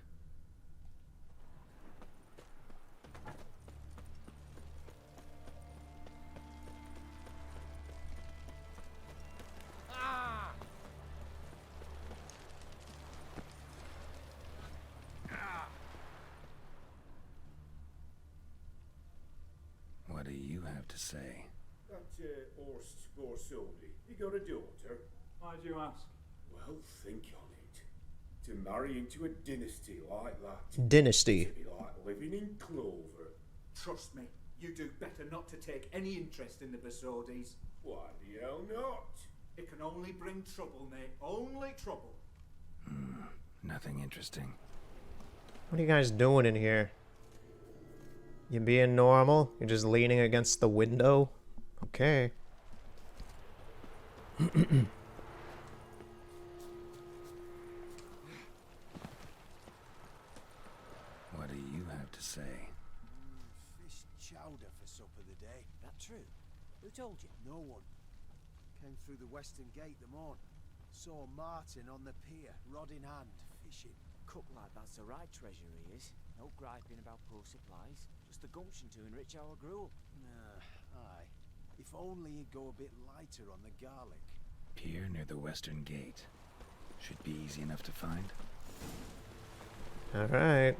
What do you have to say? That Horst Borsodi, he got a daughter. Why'd you ask? Well, think on it. To marry into a dynasty like that. Dynasty. It'd be like living in clover. Trust me, you do better not to take any interest in the Borsodis. Why the hell not? It can only bring trouble, mate. Only trouble. Nothing interesting. What are you guys doing in here? You being normal? You're just leaning against the window? Okay. What do you have to say? Fish chowder for supper the day. That true? Who told you? No one. Came through the western gate the morn. Saw Martin on the pier, rod in hand, fishing. Cook like that's the right treasure he is. No griping about poor supplies. Just the gumption to enrich our gruel. Aye. If only he'd go a bit lighter on the garlic. Pier near the western gate. Should be easy enough to find. Alright.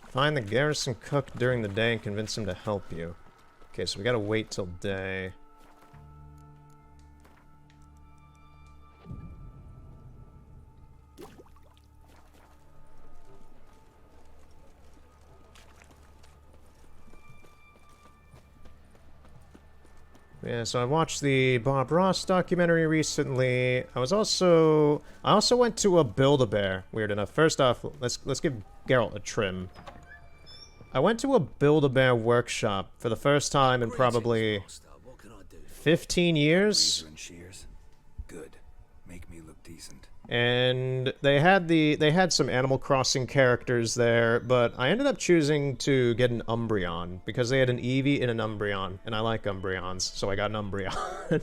Find the garrison cook during the day and convince him to help you. Okay, so we gotta wait till day. Yeah, so I watched the Bob Ross documentary recently. I also went to a Build-A-Bear. Weird enough. First off, let's give Geralt a trim. I went to a Build-A-Bear workshop for the first time in probably 15 years. Shears. Good. Make me look decent. And they had some Animal Crossing characters there, but I ended up choosing to get an Umbreon because they had an Eevee and an Umbreon, and I like Umbreons, so I got an Umbreon.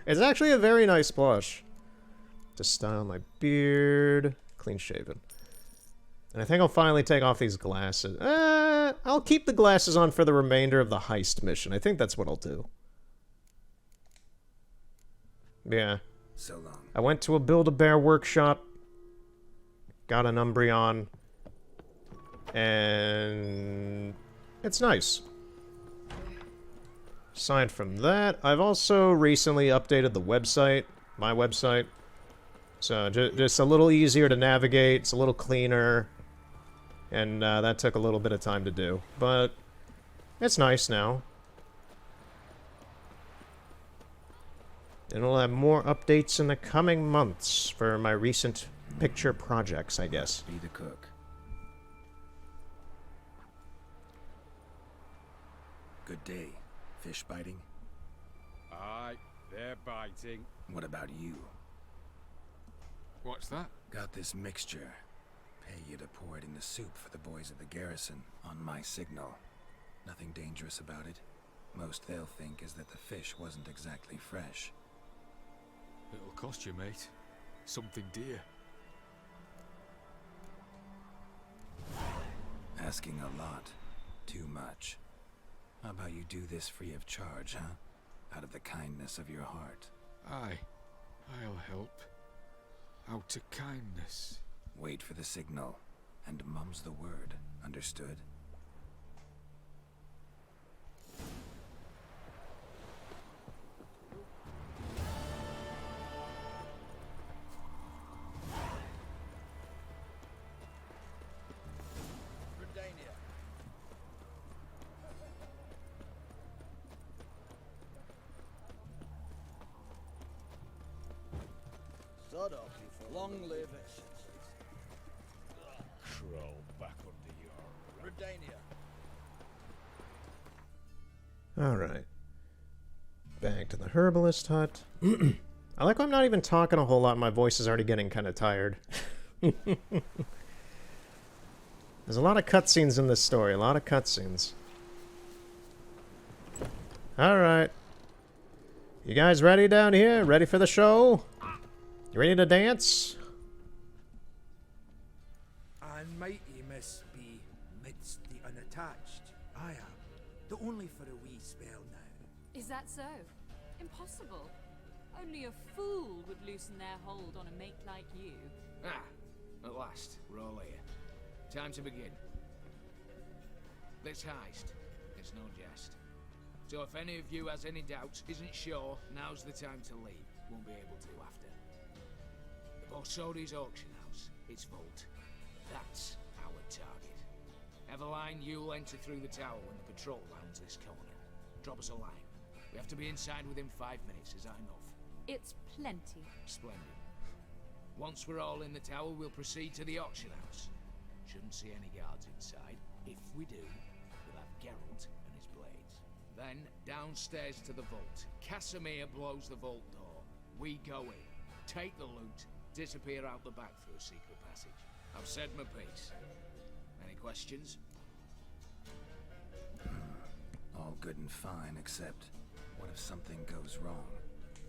It's actually a very nice plush. To style my beard, clean shaven. And I think I'll finally take off these glasses. I'll keep the glasses on for the remainder of the heist mission. I think that's what I'll do. Yeah. So long. I went to a Build-A-Bear workshop, got an Umbreon, and it's nice. Aside from that, I've also recently updated the website, my website. So just a little easier to navigate, it's a little cleaner, and that took a little bit of time to do. But it's nice now. And we'll have more updates in the coming months for my recent picture projects, I guess. Be the cook. Good day. Fish biting? Aye, they're biting. What about you? What's that? Got this mixture. Pay you to pour it in the soup for the boys at the garrison on my signal. Nothing dangerous about it. Most they'll think is that the fish wasn't exactly fresh. It'll cost you, mate. Something dear. Asking a lot. Too much. How about you do this free of charge, huh? Out of the kindness of your heart. Aye, I'll help. Out of kindness. Wait for the signal, and mum's the word. Understood? Sod off, you fool. Long live it. Crawl back under your... Redania. Alright. Back to the herbalist hut. I like how I'm not even talking a whole lot. My voice is already getting kind of tired. There's a lot of cutscenes in this story. A lot of cutscenes. Alright. You guys ready down here? Ready for the show? You ready to dance? And mighty miss be midst the unattached. I am, though only for a wee spell now. Is that so? Impossible. Only a fool would loosen their hold on a mate like you. Ah, at last, we're all here. Time to begin. This heist, it's no jest. So if any of you has any doubts, isn't sure, now's the time to leave. Won't be able to after. The Borsodi's auction house, its vault. That's our target. Eveline, you'll enter through the tower when the patrol rounds this corner. Drop us a line. We have to be inside within 5 minutes, is that enough? It's plenty. Splendid. Once we're all in the tower, we'll proceed to the auction house. Shouldn't see any guards inside. If we do, we'll have Geralt and his blades. Then, downstairs to the vault. Casimir blows the vault door. We go in, take the loot, disappear out the back through a secret passage. I've said my piece. Any questions? All good and fine, except what if something goes wrong?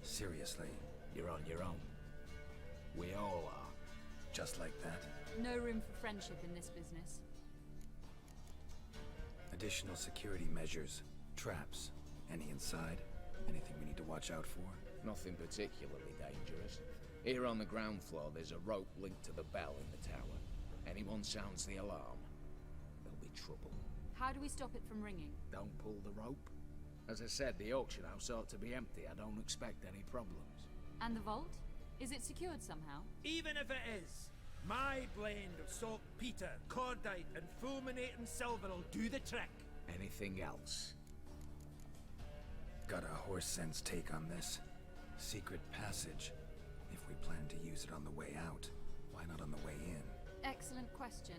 Seriously. You're on your own. We all are. Just like that? No room for friendship in this business. Additional security measures. Traps. Any inside? Anything we need to watch out for? Nothing particularly dangerous. Here on the ground floor, there's a rope linked to the bell in the tower. Anyone sounds the alarm, there'll be trouble. How do we stop it from ringing? Don't pull the rope. As I said, the auction house ought to be empty. I don't expect any problems. And the vault? Is it secured somehow? Even if it is, my blend of saltpeter, cordite, and fulminating silver will do the trick. Anything else? Got a horse sense take on this. Secret passage. If we plan to use it on the way out, why not on the way in? Excellent question.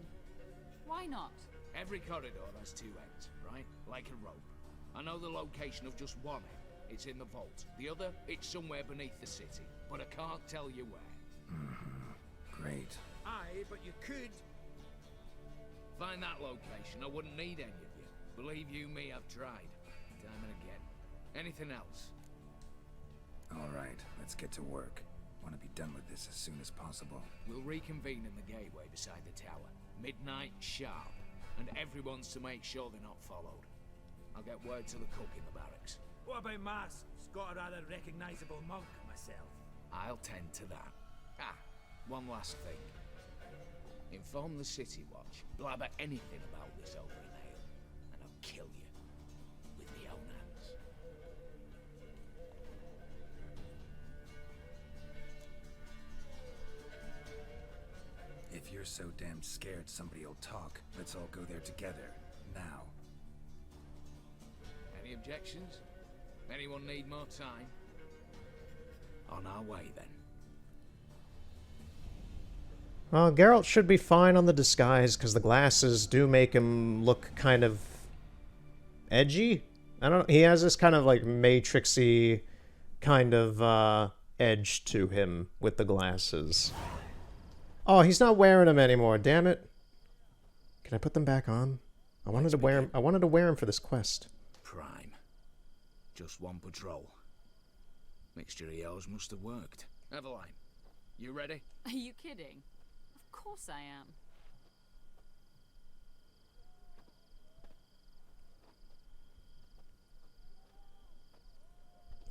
Why not? Every corridor has two ends, right? Like a rope. I know the location of just one end. It's in the vault. The other, it's somewhere beneath the city. But I can't tell you where. Great. Aye, but you could. Find that location. I wouldn't need any of you. Believe you me, I've tried. Time and again. Anything else? Alright, let's get to work. Want to be done with this as soon as possible. We'll reconvene in the gateway beside the tower. Midnight sharp. And everyone's to make sure they're not followed. I'll get word to the cook in the barracks. What about masks? Got a rather recognizable monk myself. I'll tend to that. Ah, one last thing. Inform the City Watch. Blabber anything about this over in ale, and I'll kill you. With my own hands. If you're so damn scared somebody'll talk, let's all go there together. Now. Any objections? Anyone need more time? On our way, then. Well, Geralt should be fine on the disguise, because the glasses do make him look kind of edgy. I don't know, he has this kind of like matrixy kind of edge to him with the glasses. Oh, he's not wearing them anymore, damn it. Can I put them back on? I wanted to wear him for this quest. Prime. Just one patrol. Mixture of yours must have worked. Eveline, you ready? Are you kidding? Of course I am.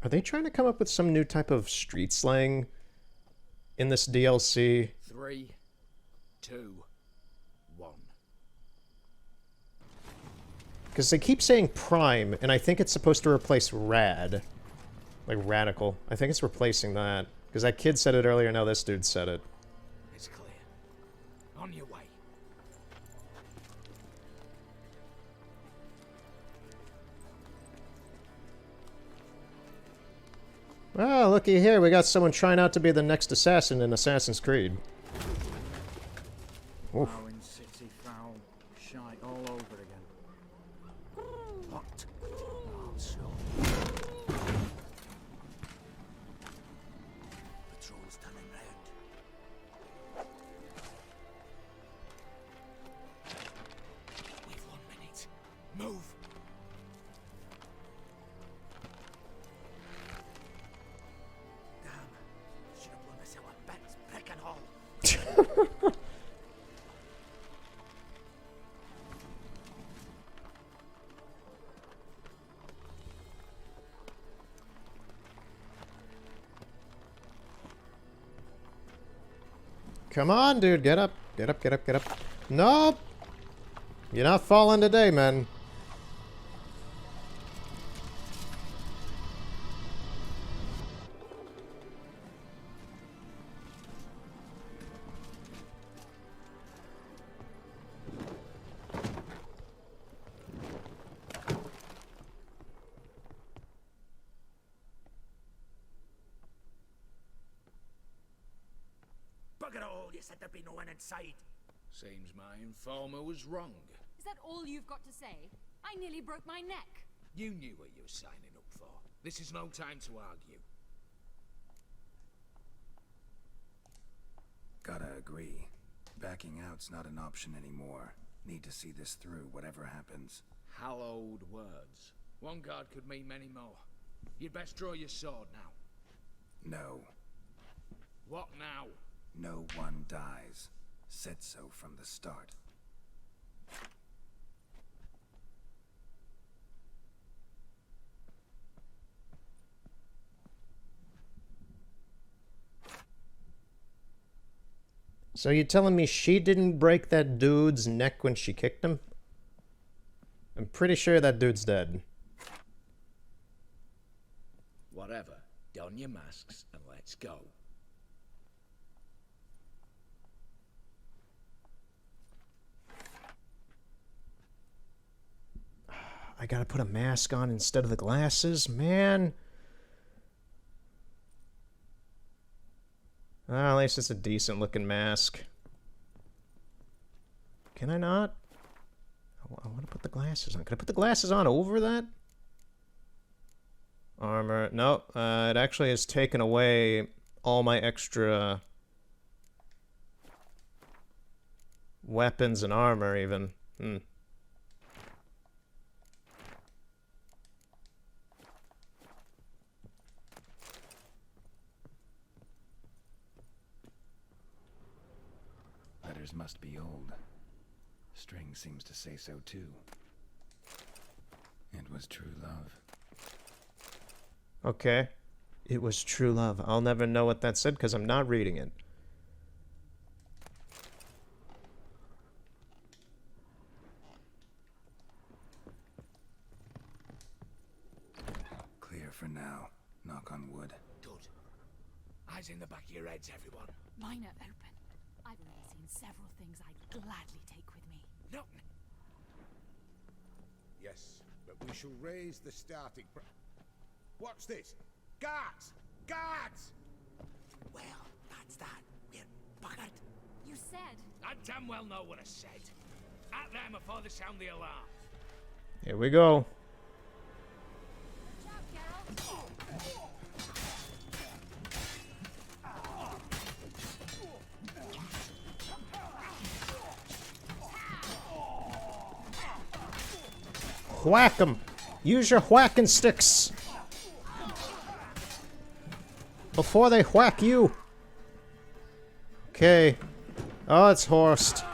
Are they trying to come up with some new type of street slang in this DLC? 3, 2, 1. Because they keep saying prime, and I think it's supposed to replace rad. Like radical. I think it's replacing that. Because that kid said it earlier, now this dude said it. It's clear. On your way. Oh, looky here, we got someone trying out to be the next assassin in Assassin's Creed. Oof. Rowan City foul. Shite all over again. What? Also. Patrol's turning round. We've 1 minute. Move! Damn. Should have blown us out of bits, brick and all. Come on, dude, get up. Get up, get up, get up. Nope! You're not falling today, man. Bugger all, you said there'd be no one inside. Seems my informer was wrong. Is that all you've got to say? I nearly broke my neck. You knew what you were signing up for. This is no time to argue. Gotta agree. Backing out's not an option anymore. Need to see this through, whatever happens. Hallowed words. One guard could mean many more. You'd best draw your sword now. No. What now? No one dies. Said so from the start. So you telling me she didn't break that dude's neck when she kicked him? I'm pretty sure that dude's dead. Whatever. Don your masks and let's go. I gotta put a mask on instead of the glasses, man. At least it's a decent looking mask. Can I not? I want to put the glasses on. Can I put the glasses on over that? Armor. No, it actually has taken away all my extra weapons and armor even. Letters must be old. String seems to say so too. It was true love. Okay. It was true love. I'll never know what that said because I'm not reading it. Clear for now. Knock on wood. Good. Eyes in the back of your heads, everyone. Mine are open. I've already seen several things I'd gladly take with me. No. Yes, but we shall raise the starting price. What's this? Guards! Guards! Well, that's that. We're buggered. You said. I damn well know what I said. At them before they sound the alarm. Here we go. Whack them. Use your whacking sticks. Before they whack you. Okay. Oh, it's Horst.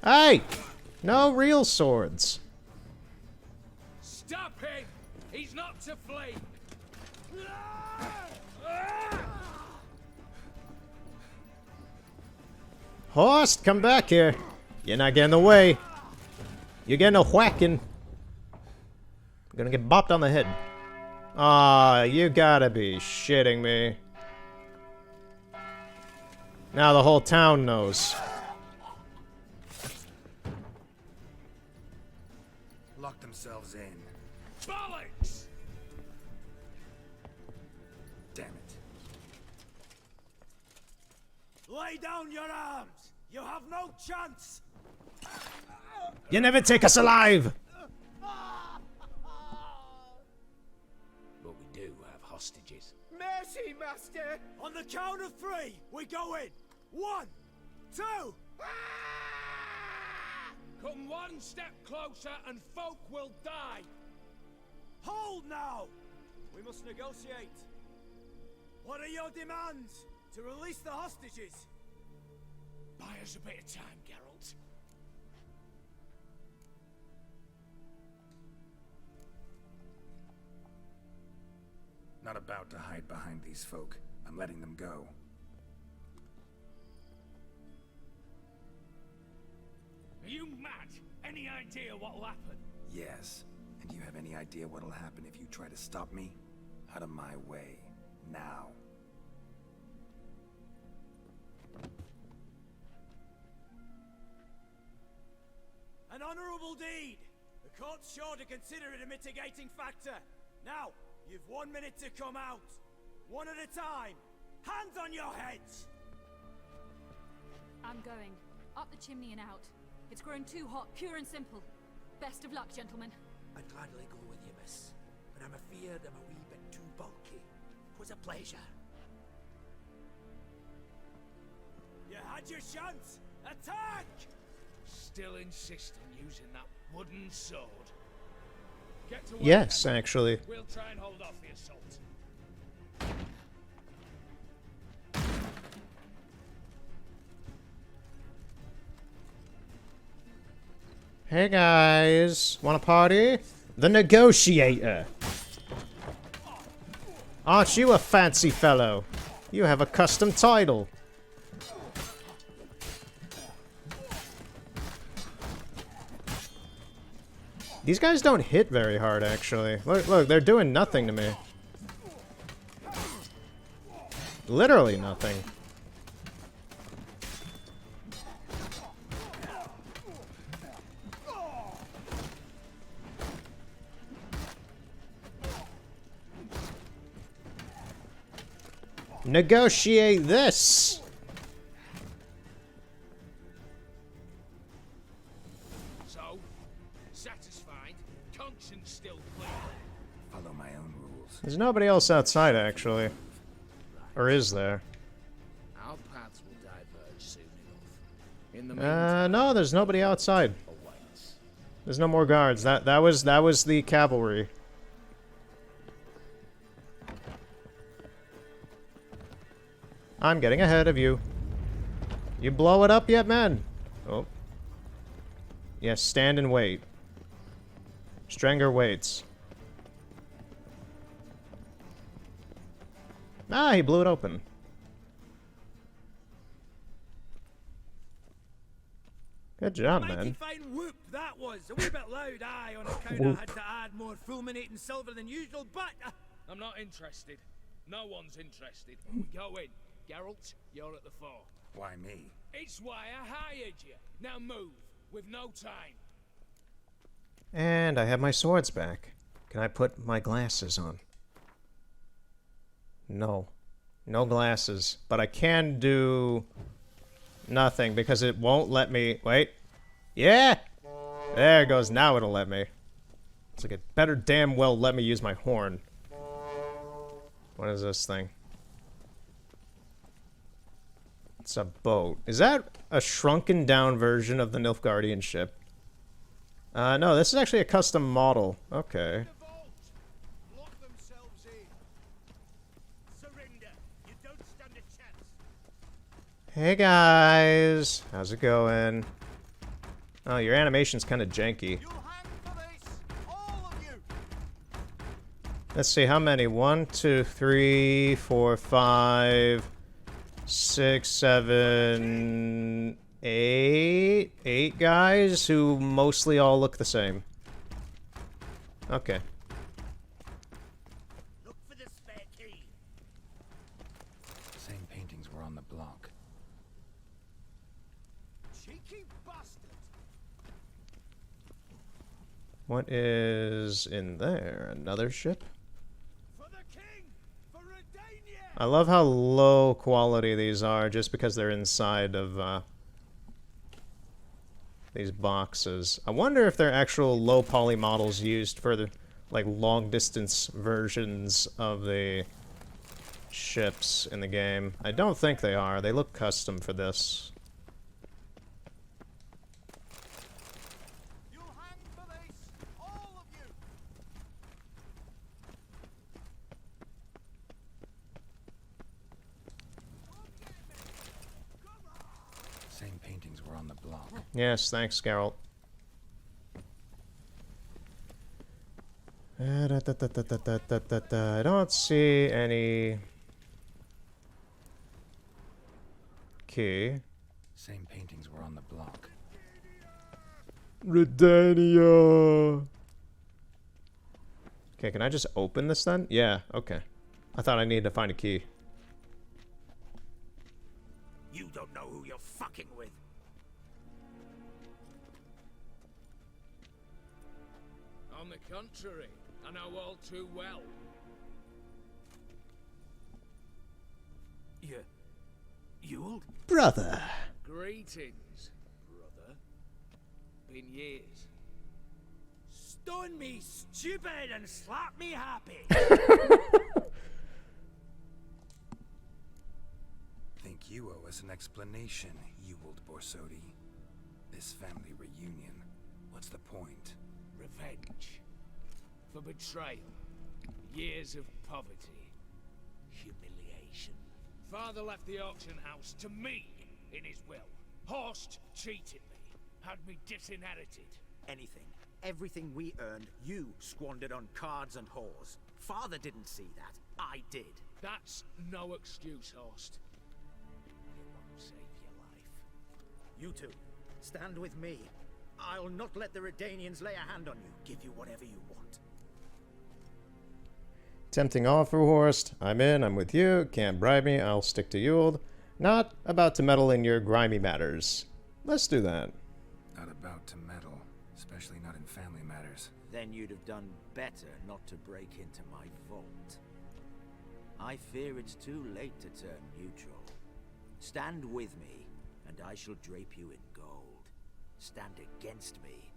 Hey! No real swords. Stop him! He's not to flee! Horst, come back here. You're not getting in the way. You're getting a whacking. I'm gonna get bopped on the head. Ah, you gotta be shitting me. Now the whole town knows. Lock themselves in. Bollocks! Damn it. Lay down your arms! You have no chance! You never take us alive! But we do have hostages. Mercy, master! On the count of 3, we go in! 1, 2... Come one step closer and folk will die! Hold now! We must negotiate. What are your demands? To release the hostages? Buy us a bit of time, Geralt. Not about to hide behind these folk. I'm letting them go. Are you mad? Any idea what'll happen? Yes. And you have any idea what'll happen if you try to stop me? Out of my way. Now. An honorable deed! The court's sure to consider it a mitigating factor. Now, you've 1 minute to come out. One at a time. Hands on your heads! I'm going. Up the chimney and out. It's grown too hot, pure and simple. Best of luck, gentlemen. I'd gladly go with you, miss, but I'm afeard I'm a wee bit too bulky. 'Twas a pleasure. You had your chance! Attack! Still insist on using that wooden sword. Get to work, Yes, then. actually. We'll try and hold off the assault. Hey guys, wanna party? The Negotiator. Aren't you a fancy fellow? You have a custom title. These guys don't hit very hard, actually. Look, they're doing nothing to me. Literally nothing. Negotiate this! So, satisfied? Conscience still clear? Follow my own rules. There's nobody else outside, actually. Or is there? Our paths will diverge soon enough. In the meantime, No, there's nobody outside. There's no more guards. That was the cavalry. I'm getting ahead of you. You blow it up yet, man? Oh. Yes, stand and wait. Strenger waits. Ah, he blew it open. Good job, Mighty man. fine whoop that was. A wee bit loud, aye, on account Whoop. I had to add more fulminating silver than usual, but... I'm not interested. No one's interested. We go in. Geralt, you're at the fore. Why me? It's why I hired you. Now move. We've no time. And I have my swords back. Can I put my glasses on? No. No glasses. But I can do nothing because it won't let me... Wait. Yeah! There it goes. Now it'll let me. It's like it better damn well let me use my horn. What is this thing? It's a boat. Is that a shrunken down version of the Nilfgaardian ship? No, this is actually a custom model. Okay. Hey guys, how's it going? Oh, your animation's kind of janky. Let's see, how many? 1, 2, 3, 4, 5, 6, 7, 8. 8 guys who mostly all look the same. Okay. Look for the spare key. Same paintings were on the block. Cheeky bastard. What is in there? Another ship? I love how low quality these are just because they're inside of these boxes. I wonder if they're actual low poly models used for the like long distance versions of the ships in the game. I don't think they are. They look custom for this. Same paintings were on the block. Yes, thanks, Geralt. I don't see any key. Same paintings were on the block. Redania. Okay, can I just open this then? Yeah, okay. I thought I needed to find a key. You don't know who you're fucking with. On the contrary, I know all too well. Ewald? Brother. Greetings, brother. Been years. Stone me stupid and slap me happy. Think you owe us an explanation, Ewald Borsodi. This family reunion. What's the point? Revenge. For betrayal. Years of poverty. Humiliation. Father left the auction house to me in his will. Horst cheated me. Had me disinherited. Anything. Everything we earned, you squandered on cards and whores. Father didn't see that. I did. That's no excuse, Horst. It won't save your life. You two, stand with me. I'll not let the Redanians lay a hand on you. Give you whatever you want. Tempting offer, Horst. I'm in, I'm with you. Can't bribe me, I'll stick to Ewald. Not about to meddle in your grimy matters. Let's do that. Not about to meddle, especially not in family matters. Then you'd have done better not to break into my vault. I fear it's too late to turn neutral. Stand with me, and I shall drape you in gold. Stand against me,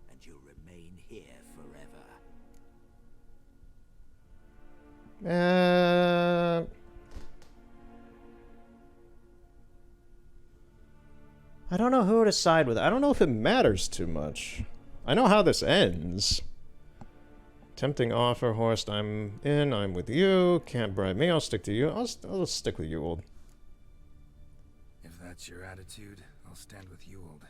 and you'll remain here forever. I don't know who to side with. I don't know if it matters too much. I know how this ends. Tempting offer, Horst. I'm in. I'm with you. Can't bribe me. I'll stick to you. I'll stick with Ewald. If that's your attitude, I'll stand with Ewald.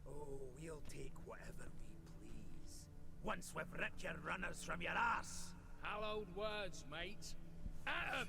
Oh, we'll take whatever we please. Once we've ripped your runners from your ass. Hallowed words, mate. At 'em!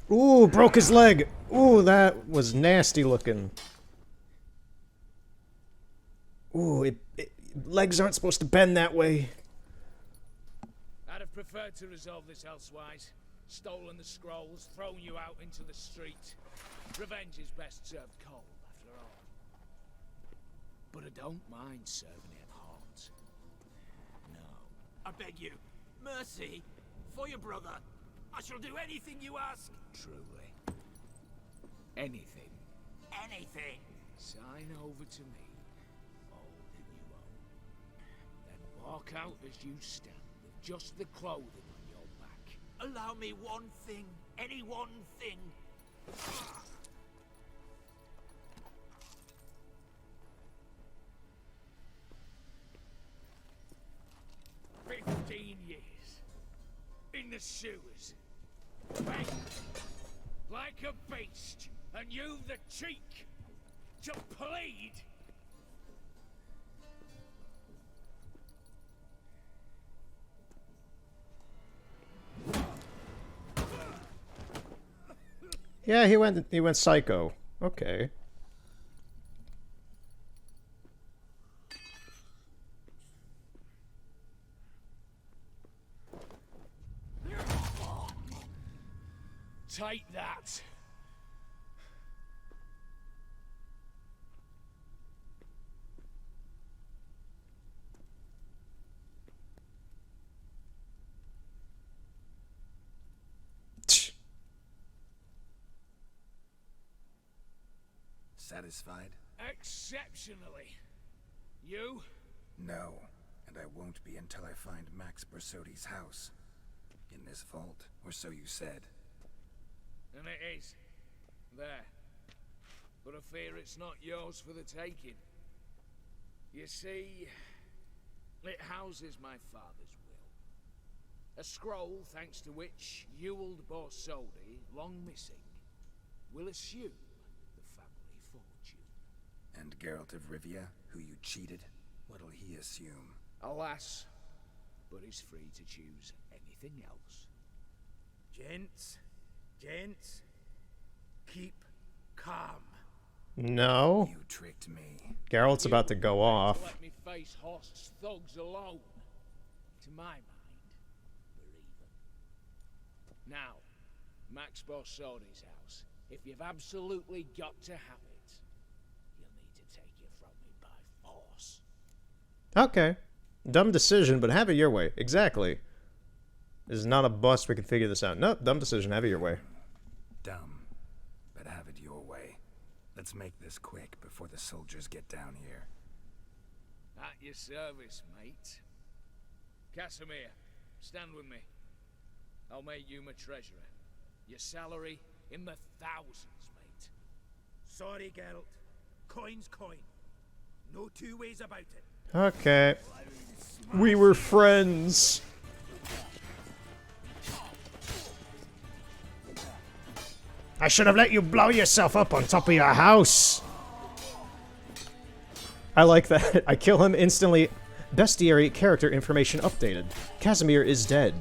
Ooh, broke his leg. Ooh, that was nasty looking. Ooh, legs aren't supposed to bend that way. I'd have preferred to resolve this elsewise. Stolen the scrolls, thrown you out into the street. Revenge is best served cold, after all. But I don't mind serving it hot. No. I beg you, mercy, for your brother. I shall do anything you ask. Truly. Anything. Anything. Sign over to me all that you own. Then walk out as you stand with just the clothing on your back. Allow me one thing. Any one thing. 15 years. In the sewers. Bang! like a beast, and you've the cheek to plead. Yeah, he went psycho. Okay. Take that. Satisfied? Exceptionally. You? No, and I won't be until I find Max Bersodi's house. In this vault, or so you said. And it is. There. But I fear it's not yours for the taking. You see, it houses my father's will. A scroll thanks to which Ewald Borsodi, long missing, will assume the family fortune. And Geralt of Rivia, who you cheated, what'll he assume? Alas, but he's free to choose anything else. Gents, keep calm. No. You tricked me. Geralt's about to go off. Let me face Horst's thugs alone. To my mind, we're even. Now, Max Borsodi's house. If you've absolutely got to have it, you'll need to take it from me by force. Okay. Dumb decision, but have it your way. Exactly. This is not a bust. We can figure this out. Nope. Dumb decision. Have it your way. Dumb, but have it your way. Let's make this quick before the soldiers get down here. At your service, mate. Casimir, stand with me. I'll make you my treasurer. Your salary in the thousands, mate. Sorry, Geralt. Coin's coin. No two ways about it. Okay. We were friends. I should have let you blow yourself up on top of your house. I like that. I kill him instantly. Bestiary character information updated. Casimir is dead.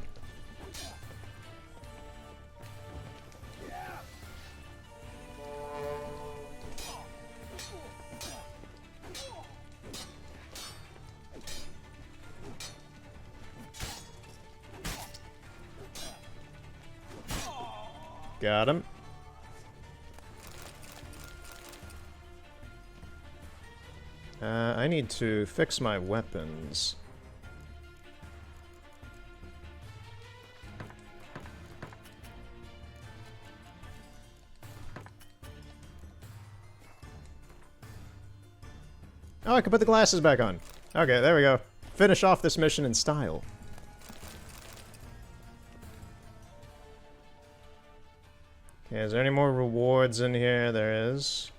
Got him. I need to fix my weapons. Oh, I can put the glasses back on. Okay, there we go. Finish off this mission in style. Okay, is there any more rewards in here? There is.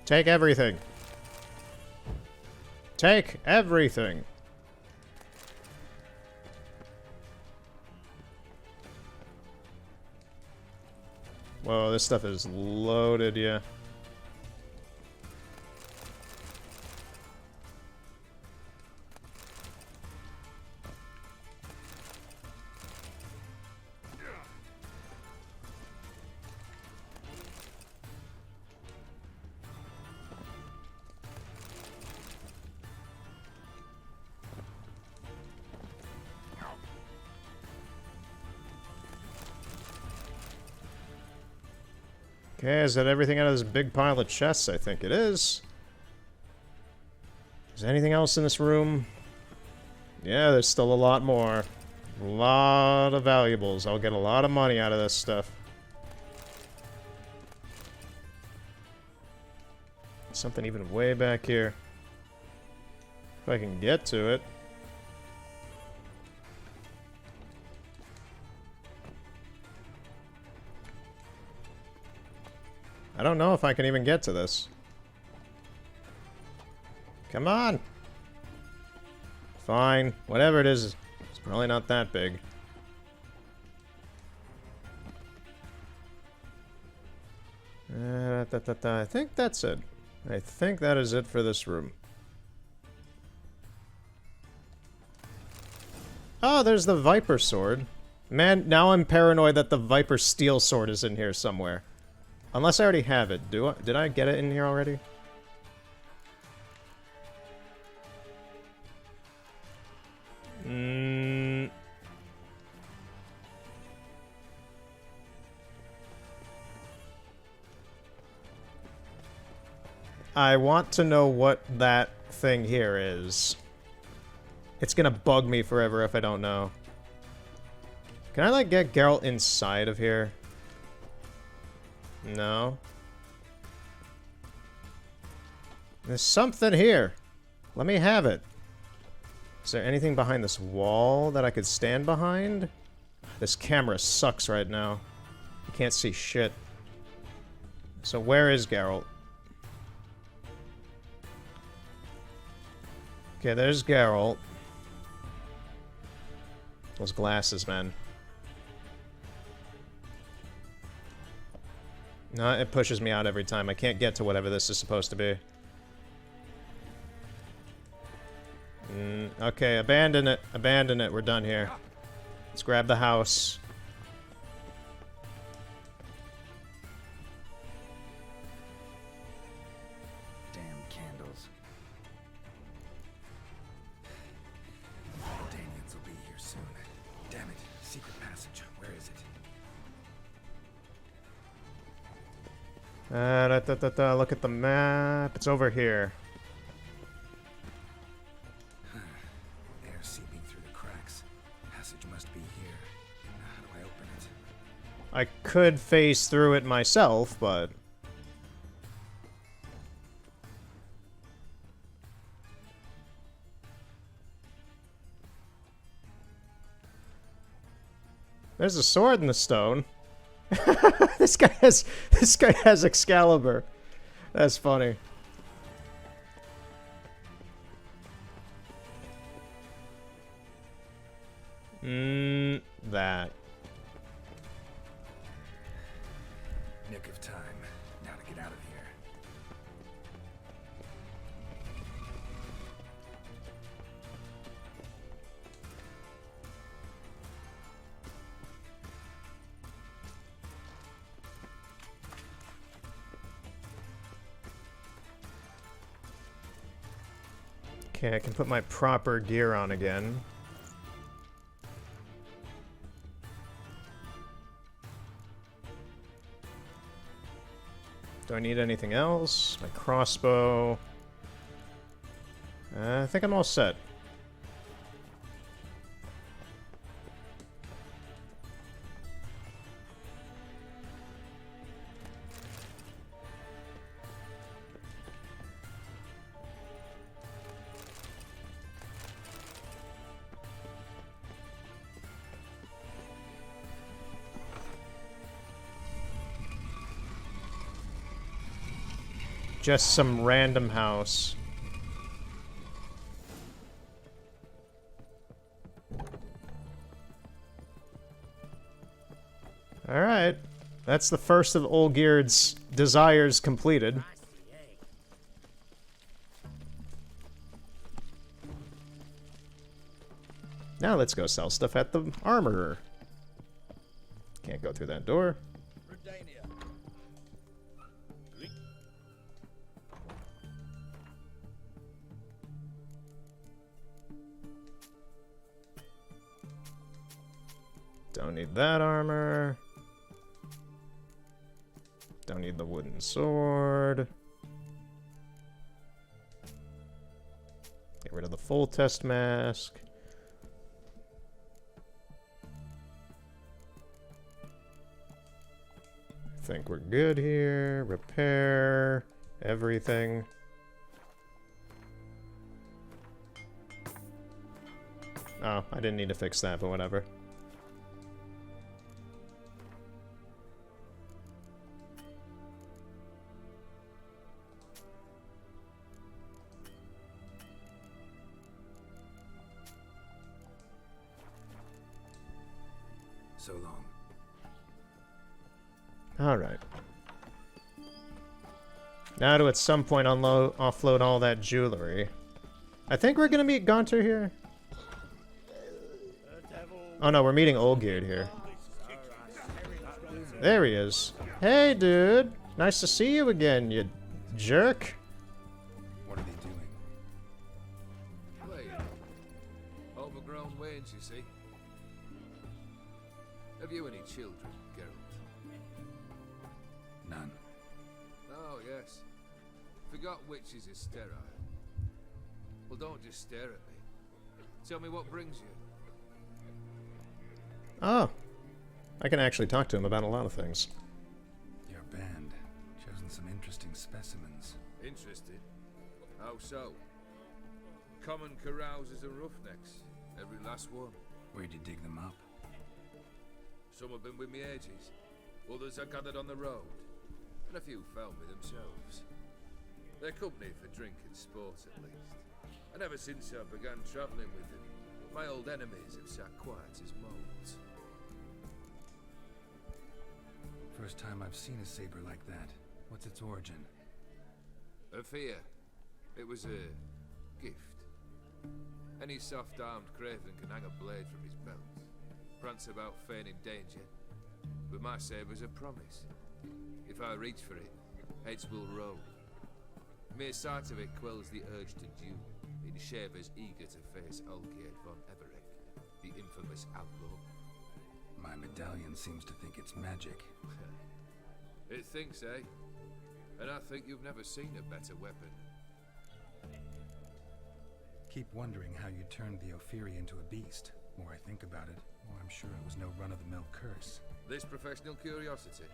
Take everything. Take everything. Whoa, this stuff is loaded, yeah. Okay, is that everything out of this big pile of chests? I think it is. Is there anything else in this room? Yeah, there's still a lot more. A lot of valuables. I'll get a lot of money out of this stuff. Something even way back here. If I can get to it. I don't know if I can even get to this. Come on! Fine. Whatever it is Probably not that big. I think that's it. I think that is it for this room. Oh, there's the Viper Sword. Man, now I'm paranoid that the Viper Steel Sword is in here somewhere. Unless I already have it. Did I get it in here already? I want to know what that thing here is. It's gonna bug me forever if I don't know. Can I, like, get Geralt inside of here? No. There's something here. Let me have it. Is there anything behind this wall that I could stand behind? This camera sucks right now. You can't see shit. So where is Geralt? Okay, there's Geralt. Those glasses, man. No, it pushes me out every time. I can't get to whatever this is supposed to be. Okay, abandon it. Abandon it. We're done here. Let's grab the house. Damn candles. Daniels will be here soon. Damn it. Secret passage. Where is it? Look at the map. It's over here. Air seeping through the cracks. Passage must be here. How do I open it? I could phase through it myself, but... There's a sword in the stone. This guy has Excalibur. That's funny. That. Nick of time. Now to get out of here. Okay, I can put my proper gear on again. Do I need anything else? My crossbow. I think I'm all set. Just some random house. Alright. That's the first of Olgierd's desires completed. Now let's go sell stuff at the armorer. Can't go through that door. Don't need that armor. Don't need the wooden sword. Get rid of the full test mask. I think we're good here. Repair everything. Oh, I didn't need to fix that, but whatever. So long. Alright. Now to at some point offload all that jewelry. I think we're gonna meet Gaunter here. Oh no, we're meeting Olgierd here. There he is. Hey dude! Nice to see you again, you jerk. What are they doing? Wait. Overgrown wains, you see. Have you any children, Geralt? None. Oh, yes. Forgot witches is sterile. Well, don't just stare at me. Tell me what brings you. Oh. I can actually talk to him about a lot of things. Your band. Chosen some interesting specimens. Interested? How so? Common carousers and roughnecks. Every last one. Where'd you dig them up? Some have been with me ages. Others I gathered on the road. And a few found me themselves. They're company for drink and sport, at least. And ever since I began travelling with them, my old enemies have sat quiet as moles. First time I've seen a saber like that. What's its origin? A fear. It was a gift. Any soft-armed craven can hang a blade from his belt, prance about feigning danger, but my saber's a promise. If I reach for it, heads will roll. Mere sight of it quells the urge to duel in shavers eager to face Olgierd von Everec, the infamous outlaw. My medallion seems to think it's magic. It thinks, eh? And I think you've never seen a better weapon. Keep wondering how you turned the Ophiri into a beast. More I think about it, more I'm sure it was no run-of-the-mill curse. This professional curiosity,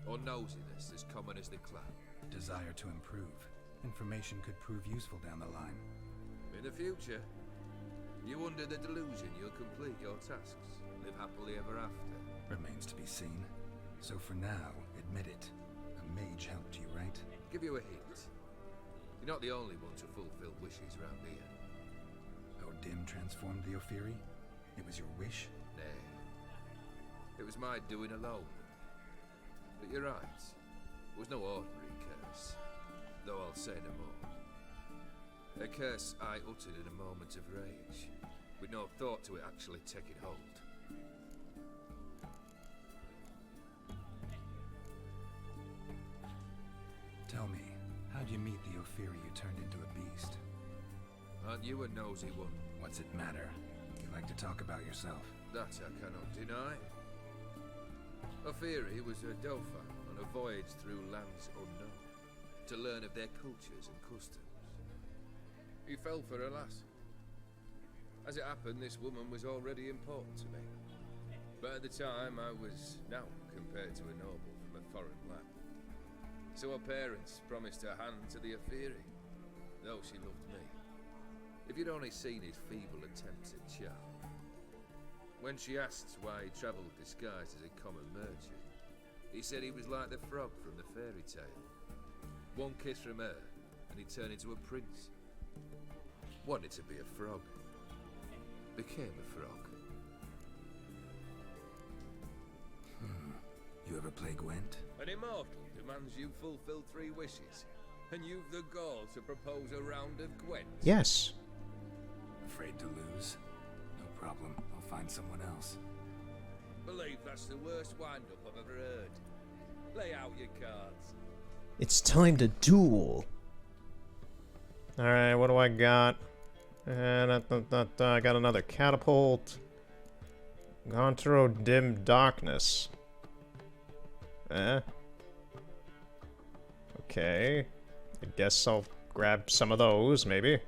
or nosiness as common as the clown? Desire to improve. Information could prove useful down the line. In the future, you under the delusion you'll complete your tasks, live happily ever after. Remains to be seen. So for now, admit it. A mage helped you, right? Give you a hint. You're not the only one to fulfill wishes around here. Dim transformed the Ophiri? It was your wish? Nay. It was my doing alone. But you're right. It was no ordinary curse. Though I'll say no more. A curse I uttered in a moment of rage, with no thought to it actually taking hold. Tell me, how'd you meet the Ophiri you turned into a beast? Aren't you a nosy one? What's it matter? You like to talk about yourself. That I cannot deny. Ophiri was a Dauphin on a voyage through lands unknown, to learn of their cultures and customs. He fell for a lass. As it happened, this woman was already important to me. But at the time, I was now compared to a noble from a foreign land. So her parents promised her hand to the Ophiri, though she loved me. If you'd only seen his feeble attempts at charm. When she asked why he travelled disguised as a common merchant, he said he was like the frog from the fairy tale. One kiss from her, and he turned into a prince. Wanted to be a frog. Became a frog. You ever play Gwent? An immortal demands you fulfill 3 wishes, and you've the gall to propose a round of Gwent? Yes. Afraid to lose? No problem. I'll find someone else. Believe that's the worst wind-up I've ever heard. Lay out your cards. It's time to duel. Alright, what do I got? I got another catapult. Gontro Dim Darkness. Okay. I guess I'll grab some of those, maybe.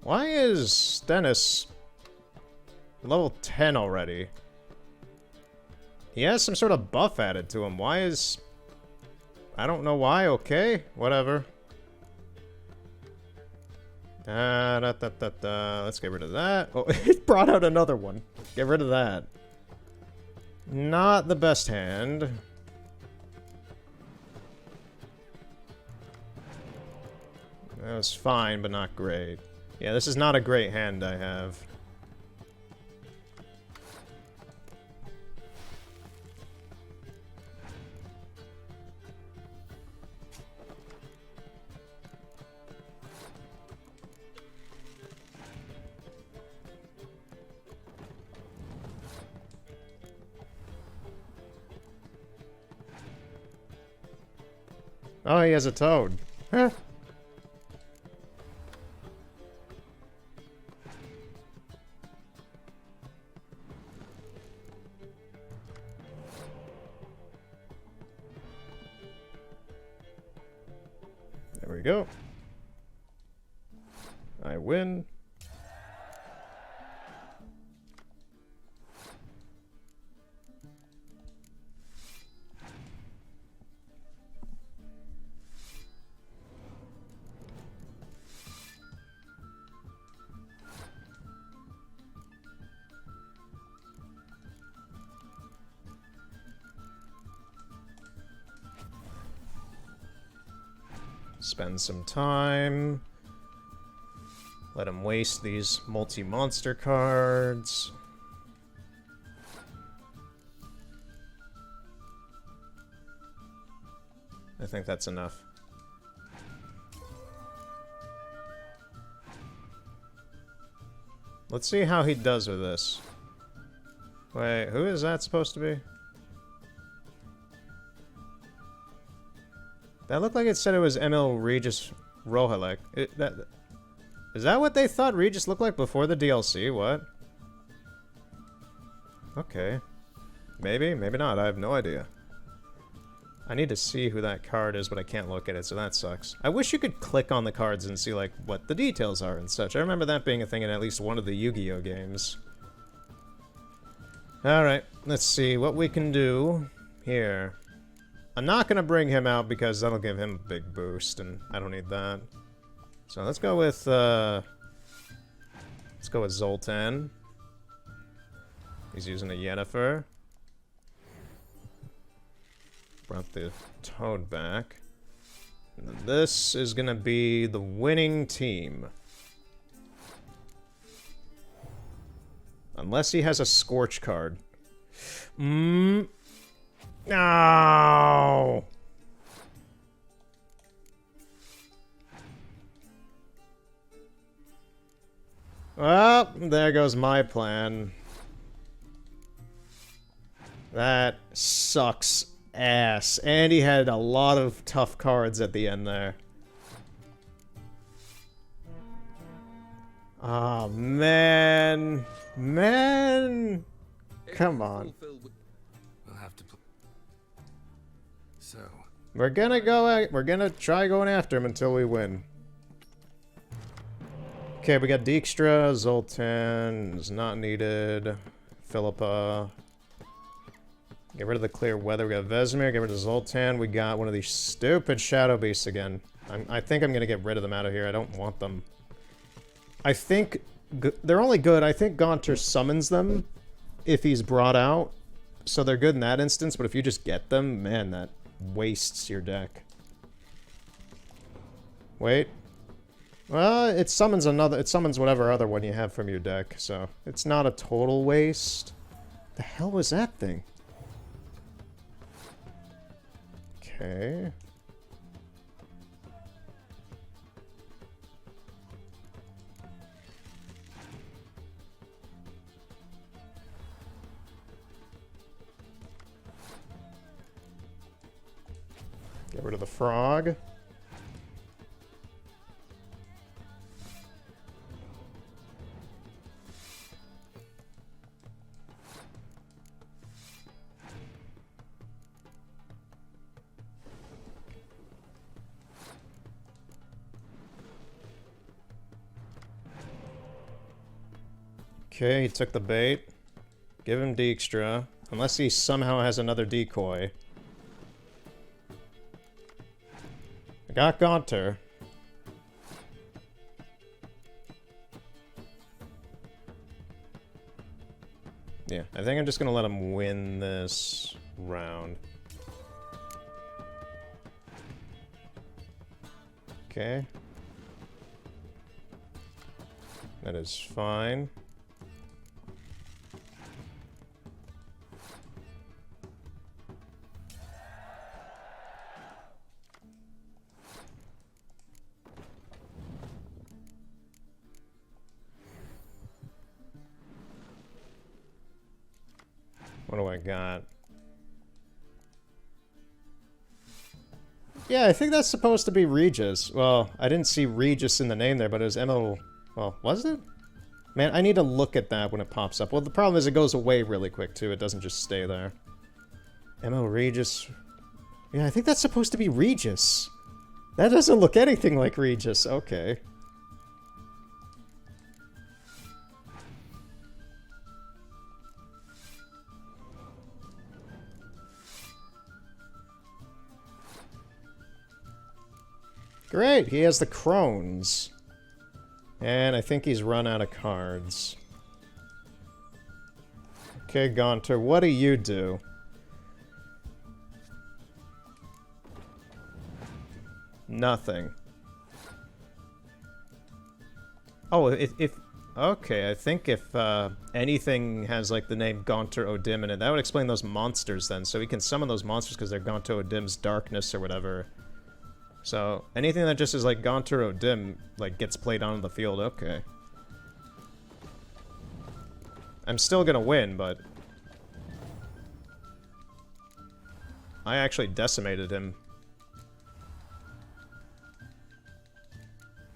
Why is Stennis level 10 already? He has some sort of buff added to him. Why is... I don't know why, okay? Whatever. Let's get rid of that. Oh, it brought out another one. Get rid of that. Not the best hand. That was fine, but not great. Yeah, this is not a great hand I have. Oh, he has a toad. Huh. There we go. I win. Spend some time. Let him waste these multi-monster cards. I think that's enough. Let's see how he does with this. Wait, who is that supposed to be? That looked like it said it was Emil Regis Rohalek. Is that what they thought Regis looked like before the DLC? What? Okay. Maybe, maybe not. I have no idea. I need to see who that card is, but I can't look at it, so that sucks. I wish you could click on the cards and see, like, what the details are and such. I remember that being a thing in at least one of the Yu-Gi-Oh games. Alright, let's see what we can do here. I'm not gonna bring him out because that'll give him a big boost, and I don't need that. So let's go with Zoltan. He's using a Yennefer. Brought the Toad back. And then this is gonna be the winning team. Unless he has a Scorch card. No! Well, there goes my plan. That sucks ass. And he had a lot of tough cards at the end there. Oh, man. Man. Come on. We'll have to So. We're gonna try going after him until we win. Okay, we got Dijkstra, Zoltan is not needed. Philippa. Get rid of the clear weather. We got Vesemir, get rid of Zoltan. We got one of these stupid Shadow Beasts again. I think I'm gonna get rid of them out of here. I don't want them. I think they're only good. I think Gaunter summons them if he's brought out. So they're good in that instance, but if you just get them, man, that wastes your deck. Wait. Well, it summons whatever other one you have from your deck, so it's not a total waste. The hell was that thing? Okay. Get rid of the frog. Okay, he took the bait. Give him Dijkstra. Unless he somehow has another decoy. I got Gaunter. Yeah, I think I'm just gonna let him win this round. Okay. That is fine. What do I got? Yeah, I think that's supposed to be Regis. Well, I didn't see Regis in the name there, but it was M.O. Well, was it? Man, I need to look at that when it pops up. Well, the problem is it goes away really quick, too. It doesn't just stay there. M.O. Regis. Yeah, I think that's supposed to be Regis. That doesn't look anything like Regis. Okay. Great, he has the Crones. And I think he's run out of cards. Okay, Gaunter, what do you do? Nothing. Oh, if okay, I think if anything has like the name Gaunter O'Dim in it, that would explain those monsters then. So we can summon those monsters because they're Gaunter O'Dim's darkness or whatever. So anything that just is like Gaunter O'Dim like gets played onto the field, okay. I'm still gonna win, but I actually decimated him.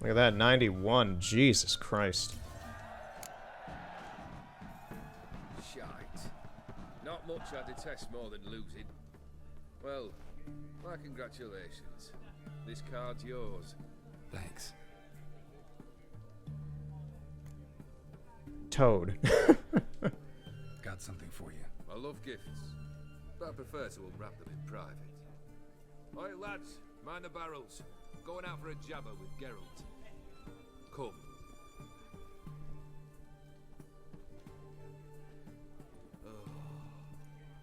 Look at that, 91. Jesus Christ. Shite. Not much I detest more than losing. Well, my congratulations. This card's yours. Thanks. Toad. Got something for you. I love gifts, but I prefer to unwrap them in private. Alright lads, mind the barrels. Going out for a jabber with Geralt. Come. Oh,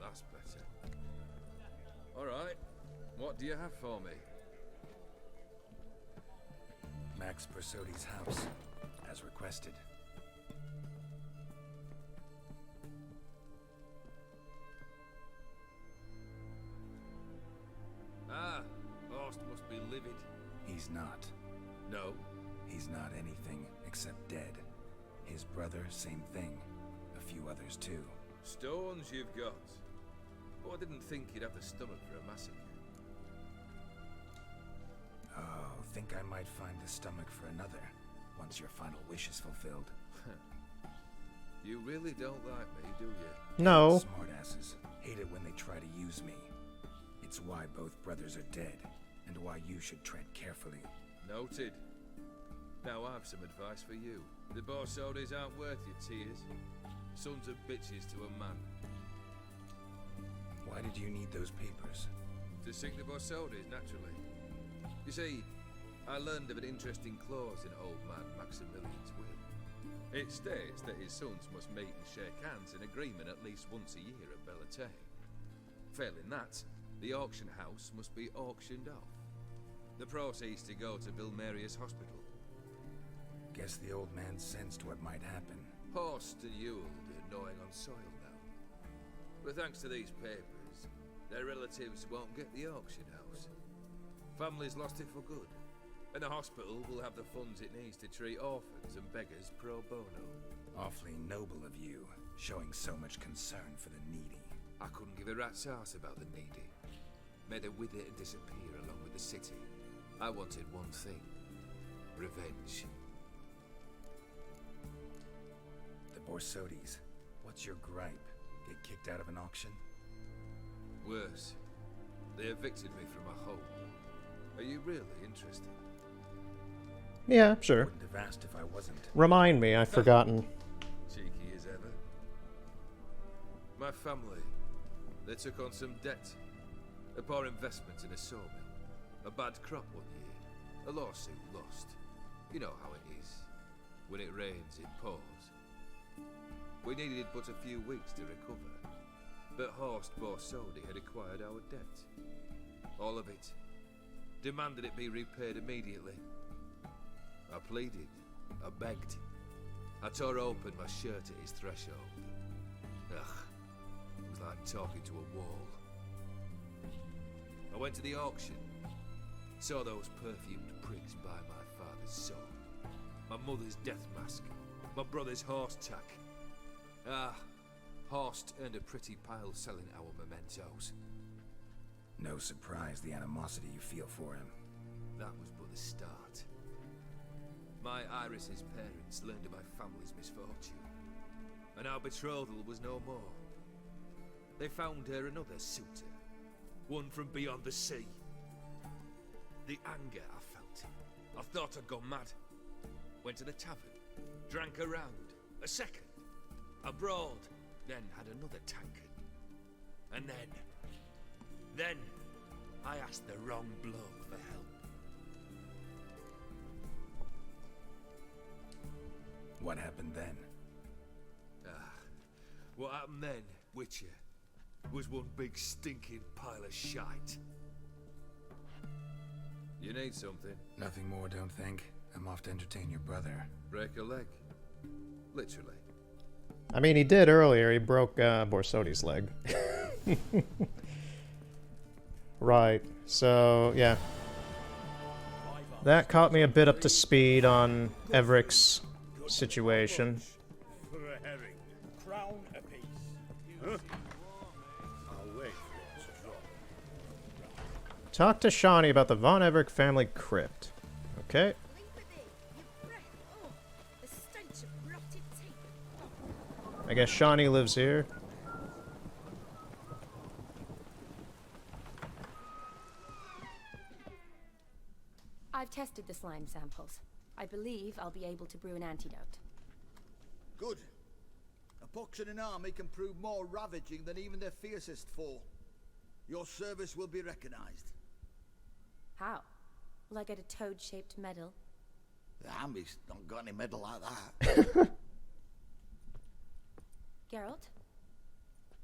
that's better. Alright, what do you have for me? Max Bersodi's house, as requested. Ah, Horst must be livid. He's not. No? He's not anything except dead. His brother, same thing. A few others too. Stones you've got. Oh, I didn't think you'd have the stomach for a massacre. Oh, think I might find the stomach for another, once your final wish is fulfilled. You really don't like me, do you? No. Smartasses. Hate it when they try to use me. It's why both brothers are dead, and why you should tread carefully. Noted. Now I've some advice for you. The Borsodis aren't worth your tears. Sons of bitches to a man. Why did you need those papers? To sink the Borsodis, naturally. You see, I learned of an interesting clause in old man Maximilian's will. It states that his sons must meet and shake hands in agreement at least once a year at Bellatane. Failing that, the auction house must be auctioned off. The proceeds to go to Vilmerius Hospital. Guess the old man sensed what might happen. Horst and Ewald are gnawing on soil now. But thanks to these papers, their relatives won't get the auction house. Families lost it for good, and the hospital will have the funds it needs to treat orphans and beggars pro bono. Awfully noble of you, showing so much concern for the needy. I couldn't give a rat's ass about the needy. Made her wither and disappear along with the city. I wanted one thing. Revenge. The Borsodis. What's your gripe? Get kicked out of an auction? Worse. They evicted me from my home. Are you really interested? Yeah, sure. Wouldn't have asked if I wasn't. Remind me, I've forgotten. Cheeky as ever. My family, they took on some debt. A poor investment in a sawmill. A bad crop one year. A lawsuit lost. You know how it is. When it rains, it pours. We needed but a few weeks to recover. But Horst Borsodi had acquired our debt. All of it. Demanded it be repaid immediately. I pleaded. I begged. I tore open my shirt at his threshold. Ugh, it was like talking to a wall. I went to the auction, saw those perfumed prigs by my father's sword, my mother's death mask, my brother's horse tack. Ah, Horst earned a pretty pile selling our mementos. No surprise the animosity you feel for him. That was but the start. My Iris's parents learned of my family's misfortune, and our betrothal was no more. They found her another suitor, one from beyond the sea. The anger I felt, I thought I'd gone mad. Went to the tavern, drank a round, a second, a broad, then had another tankard. And then I asked the wrong bloke for help. What happened then? What happened then, Witcher, was one big stinking pile of shite. You need something? Nothing more, don't think. I'm off to entertain your brother. Break a leg? Literally. I mean, he did earlier. He broke Borsodi's leg. Right. So, yeah. That caught me a bit up to speed on Everic's situation. For a herring, crown apiece. Huh? I'll wait for it to drop. Talk to Shawnee about the Von Everec family crypt. Okay. I guess Shawnee lives here. I've tested the slime samples. I believe I'll be able to brew an antidote. Good. A pox in an army can prove more ravaging than even their fiercest foe. Your service will be recognized. How? Will I get a toad-shaped medal? The army's not got any medal like that. Geralt?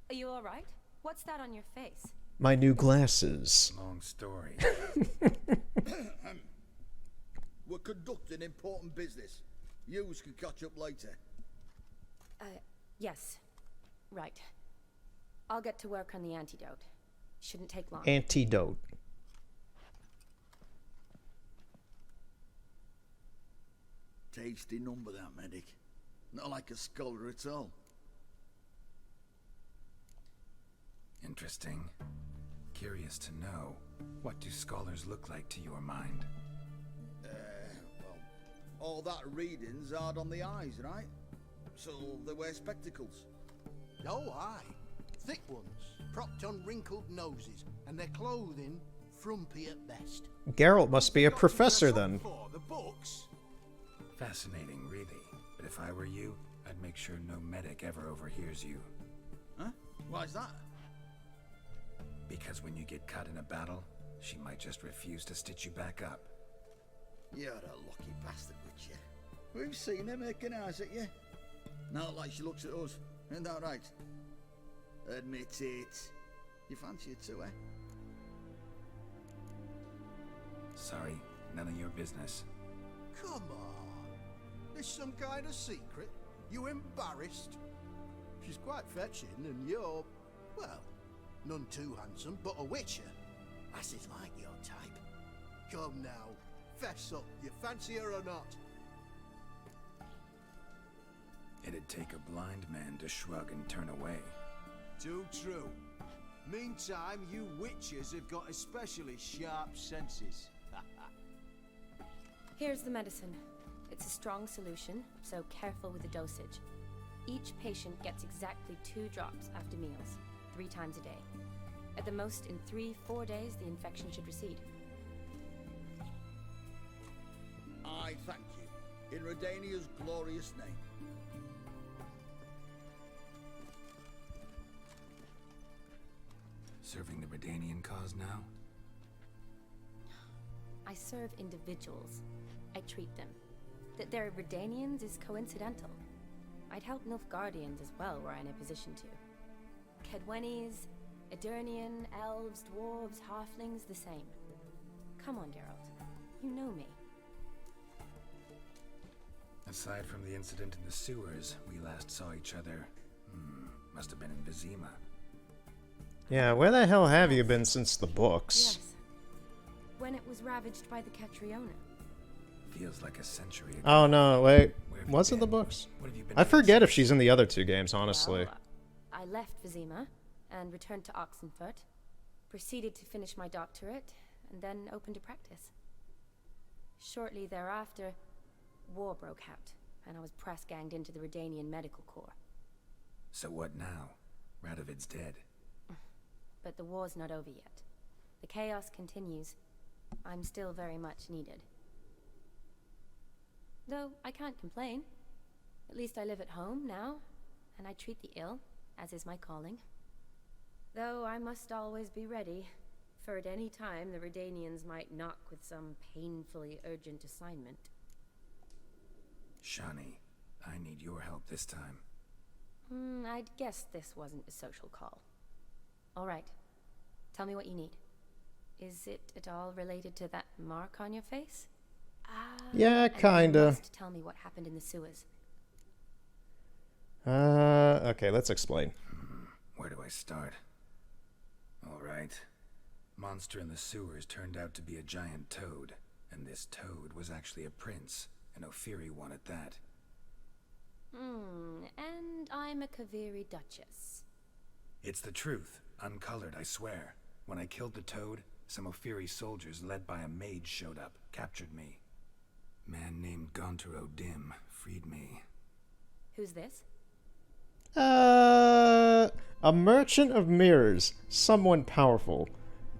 Are you alright? What's that on your face? My new glasses. Long story. We're conducting important business. Yous can catch up later. Yes. Right. I'll get to work on the antidote. Shouldn't take long. Antidote. Tasty number, that medic. Not like a scholar at all. Interesting. Curious to know, what do scholars look like to your mind? Well, all that reading's hard on the eyes, right? So they wear spectacles. Oh, aye. Thick ones, propped on wrinkled noses, and their clothing frumpy at best. Geralt must be a professor then. For the books. Fascinating, really. But if I were you, I'd make sure no medic ever overhears you. Huh? Why's that? Because when you get caught in a battle, she might just refuse to stitch you back up. You're a lucky bastard, Witcher. We've seen her making eyes at you. Not like she looks at us. Isn't that right? Admit it. You fancy it too, eh? Sorry, none of your business. Come on. Is some kind of secret? You embarrassed? She's quite fetching, and you're, well, none too handsome, but a witcher. Lasses like your type. Come now, fess up. You fancy her or not? It'd take a blind man to shrug and turn away. Too true. Meantime, you witches have got especially sharp senses. Here's the medicine. It's a strong solution, so careful with the dosage. Each patient gets exactly 2 drops after meals, 3 times a day. At the most, in 3-4 days, the infection should recede. I thank you. In Redania's glorious name. Serving the Redanian cause now? I serve individuals. I treat them. That they're Redanians is coincidental. I'd help Nilfgaardians as well were I in a position to. Kedwenis, Edirnian, elves, dwarves, halflings, the same. Come on, Geralt. You know me. Aside from the incident in the sewers, we last saw each other. Must have been in Vizima. Yeah, where the hell have you been since the books? Yes. When it was ravaged by the Catriona. Feels like a century ago. Oh no, wait. Was it the books? I forget if she's in the other two games, honestly. Well, I left Vizima and returned to Oxenfurt, proceeded to finish my doctorate, and then opened a practice. Shortly thereafter, war broke out, and I was press-ganged into the Redanian Medical Corps. So what now? Radovid's dead. But the war's not over yet. The chaos continues. I'm still very much needed. Though I can't complain. At least I live at home now, and I treat the ill, as is my calling. Though I must always be ready, for at any time the Redanians might knock with some painfully urgent assignment. Shani, I need your help this time. I'd guess this wasn't a social call. All right. Tell me what you need. Is it at all related to that mark on your face? Yeah, and kinda. You must tell me what happened in the sewers. Okay, let's explain. Where do I start? Alright. Monster in the sewers turned out to be a giant toad, and this toad was actually a prince, an Ophiri one at that. And I'm a Kaviri Duchess. It's the truth, uncolored, I swear. When I killed the toad, some Ophiri soldiers led by a mage showed up, captured me. Man named Gontaro Dim freed me. Who's this? A merchant of mirrors. Someone powerful.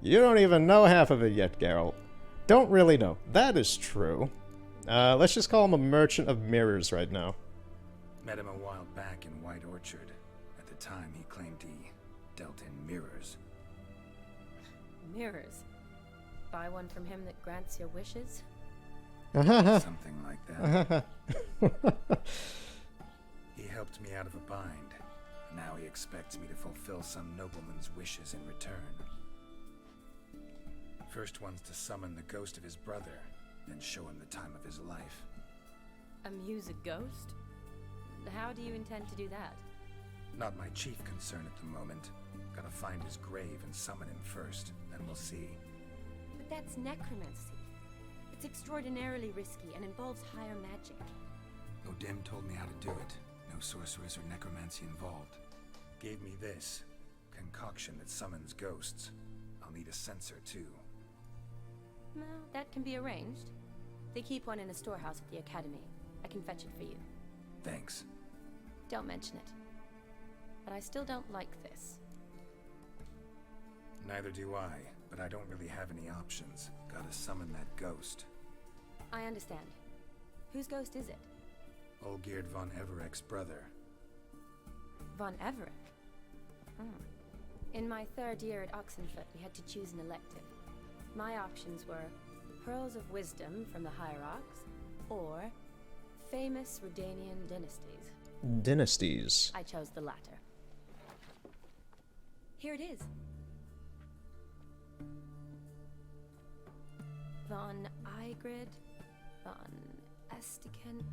You don't even know half of it yet, Geralt. Don't really know. That is true. Let's just call him a merchant of mirrors right now. Met him a while back in White Orchard. At the time, he claimed he dealt in mirrors. Mirrors. Buy one from him that grants your wishes? Something like that. He helped me out of a bind. Now he expects me to fulfill some nobleman's wishes in return. First one's to summon the ghost of his brother, then show him the time of his life. Amuse a ghost? How do you intend to do that? Not my chief concern at the moment. Gotta find his grave and summon him first, then we'll see. But that's necromancy. It's extraordinarily risky and involves higher magic. Odim told me how to do it. No sorceress or necromancy involved. Gave me this concoction that summons ghosts. I'll need a censer too. Well, that can be arranged. They keep one in a storehouse at the academy. I can fetch it for you. Thanks. Don't mention it. But I still don't like this. Neither do I, but I don't really have any options. Gotta summon that ghost. I understand. Whose ghost is it? Olgierd von Everek's brother. Von Everek? In my third year at Oxenfurt, we had to choose an elective. My options were Pearls of Wisdom from the Hierarchs, or famous Redanian dynasties. Dynasties. I chose the latter. Here it is. Von Igrid, Von Estiken,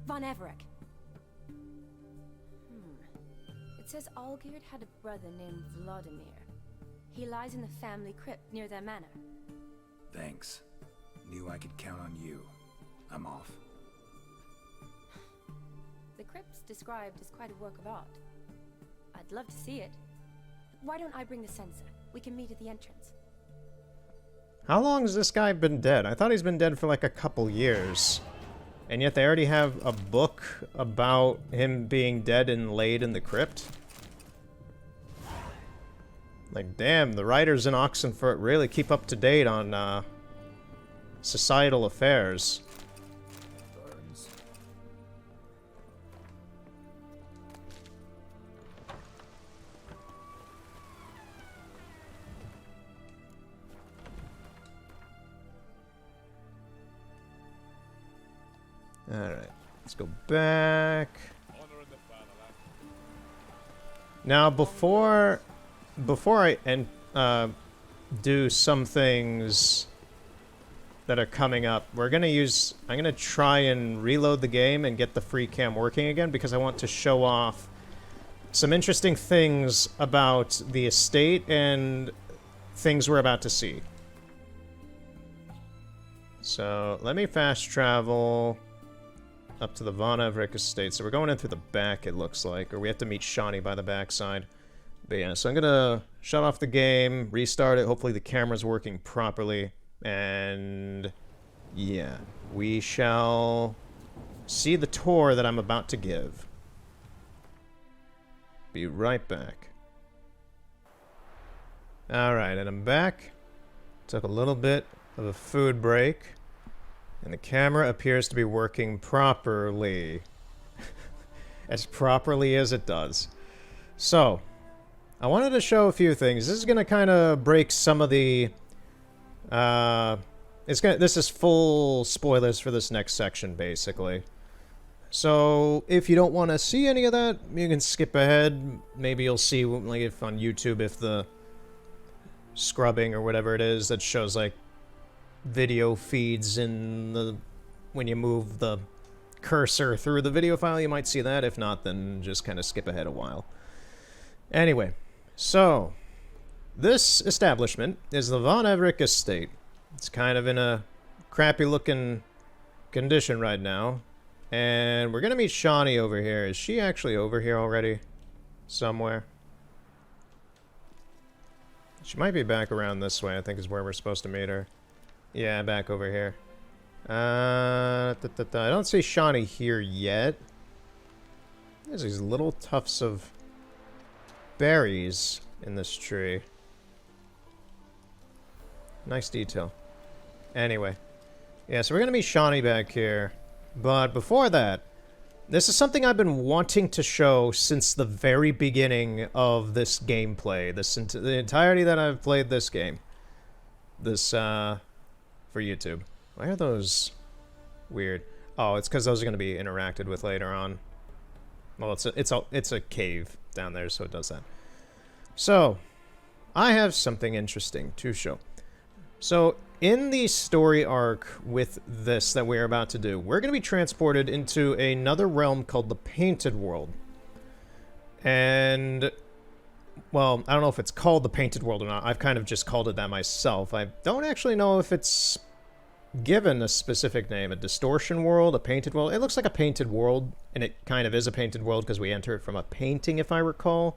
Von Everek. It says Olgierd had a brother named Vladimir. He lies in the family crypt near their manor. Thanks. Knew I could count on you. I'm off. The crypt's described as quite a work of art. I'd love to see it. Why don't I bring the censer? We can meet at the entrance. How long has this guy been dead? I thought he's been dead for like a couple years. And yet they already have a book about him being dead and laid in the crypt? Like, damn, the writers in Oxenfurt really keep up to date on, societal affairs. Alright, let's go back. Now, before I do some things that are coming up. I'm gonna try and reload the game and get the free cam working again because I want to show off some interesting things about the estate and things we're about to see. So let me fast travel up to the Von Everett estate. So we're going in through the back, it looks like, or we have to meet Shawnee by the backside. But yeah, so I'm gonna shut off the game, restart it. Hopefully the camera's working properly, and yeah, we shall see the tour that I'm about to give. Be right back. Alright, and I'm back. Took a little bit of a food break, and the camera appears to be working properly. As properly as it does. So, I wanted to show a few things. This is going to kind of break some of the... This is full spoilers for this next section, basically. So, if you don't want to see any of that, you can skip ahead. Maybe you'll see, like, if on YouTube, if the scrubbing or whatever it is that shows, like, video feeds in the... when you move the cursor through the video file, you might see that. If not, then just kind of skip ahead a while. Anyway, so, this establishment is the Von Everett estate. It's kind of in a crappy-looking condition right now. And we're gonna meet Shawnee over here. Is she actually over here already? Somewhere? She might be back around this way, I think is where we're supposed to meet her. Yeah, back over here. I don't see Shawnee here yet. There's these little tufts of berries in this tree. Nice detail. Anyway. Yeah, so we're gonna meet Shawnee back here. But before that, this is something I've been wanting to show since the very beginning of this gameplay. The entirety that I've played this game. This, for YouTube. Why are those weird? Oh, it's because those are going to be interacted with later on. Well, it's a cave down there, so it does that. So, I have something interesting to show. So, in the story arc with this that we're about to do, we're going to be transported into another realm called the Painted World. And, well, I don't know if it's called the Painted World or not. I've kind of just called it that myself. I don't actually know if it's given a specific name. A distortion world, a painted world. It looks like a painted world, and it kind of is a painted world because we enter it from a painting, if I recall.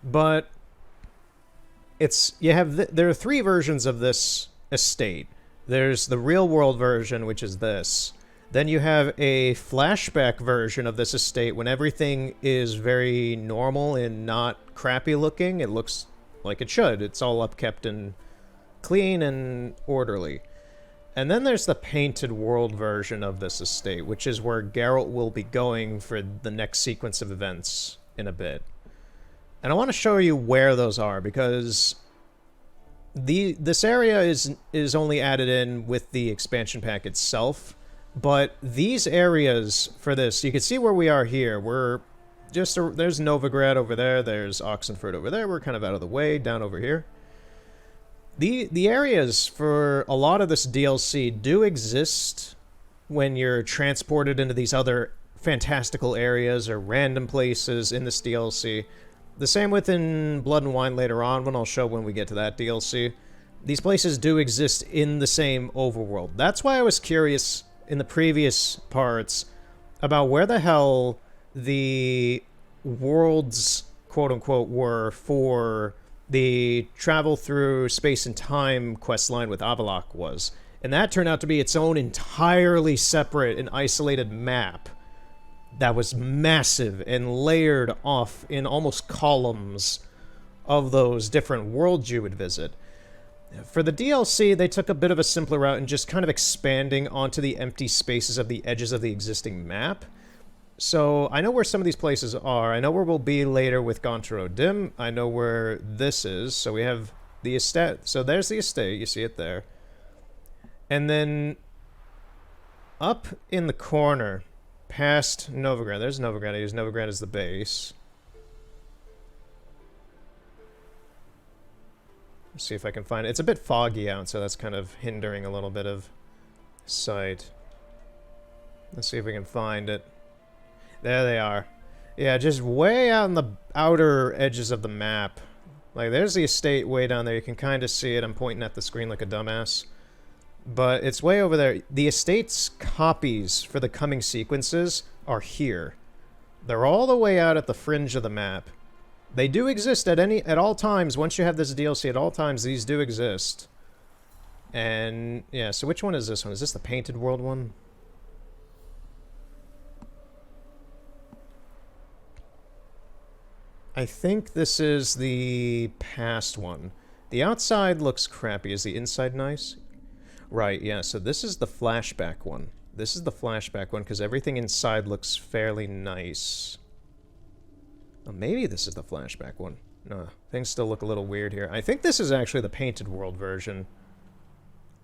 But there are three versions of this estate. There's the real world version, which is this. Then you have a flashback version of this estate when everything is very normal and not crappy looking. It looks like it should. It's all upkept and clean and orderly. And then there's the painted world version of this estate, which is where Geralt will be going for the next sequence of events in a bit. And I want to show you where those are, because this area is only added in with the expansion pack itself, but these areas for this, you can see where we are here. We're just there's Novigrad over there, there's Oxenfurt over there. We're kind of out of the way down over here. The areas for a lot of this DLC do exist when you're transported into these other fantastical areas or random places in this DLC. The same within Blood and Wine later on, when I'll show when we get to that DLC. These places do exist in the same overworld. That's why I was curious in the previous parts about where the hell the worlds, quote-unquote, were for the travel through space and time questline with Avallac'h was. And that turned out to be its own entirely separate and isolated map that was massive and layered off in almost columns of those different worlds you would visit. For the DLC, they took a bit of a simpler route and just kind of expanding onto the empty spaces of the edges of the existing map. So I know where some of these places are. I know where we'll be later with Gontar O'Dim. I know where this is. So we have the estate. So there's the estate. You see it there. And then up in the corner, past Novigrad. There's Novigrad. I use Novigrad as the base. Let's see if I can find it. It's a bit foggy out, so that's kind of hindering a little bit of sight. Let's see if we can find it. There they are. Yeah, just way out in the outer edges of the map. Like, there's the estate way down there. You can kind of see it. I'm pointing at the screen like a dumbass. But it's way over there. The estate's copies for the coming sequences are here. They're all the way out at the fringe of the map. They do exist at all times. Once you have this DLC, at all times, these do exist. And, yeah, so which one is this one? Is this the Painted World one? I think this is the past one. The outside looks crappy. Is the inside nice? Right, yeah, so this is the flashback one. This is the flashback one because everything inside looks fairly nice. Oh, maybe this is the flashback one. No, things still look a little weird here. I think this is actually the Painted World version.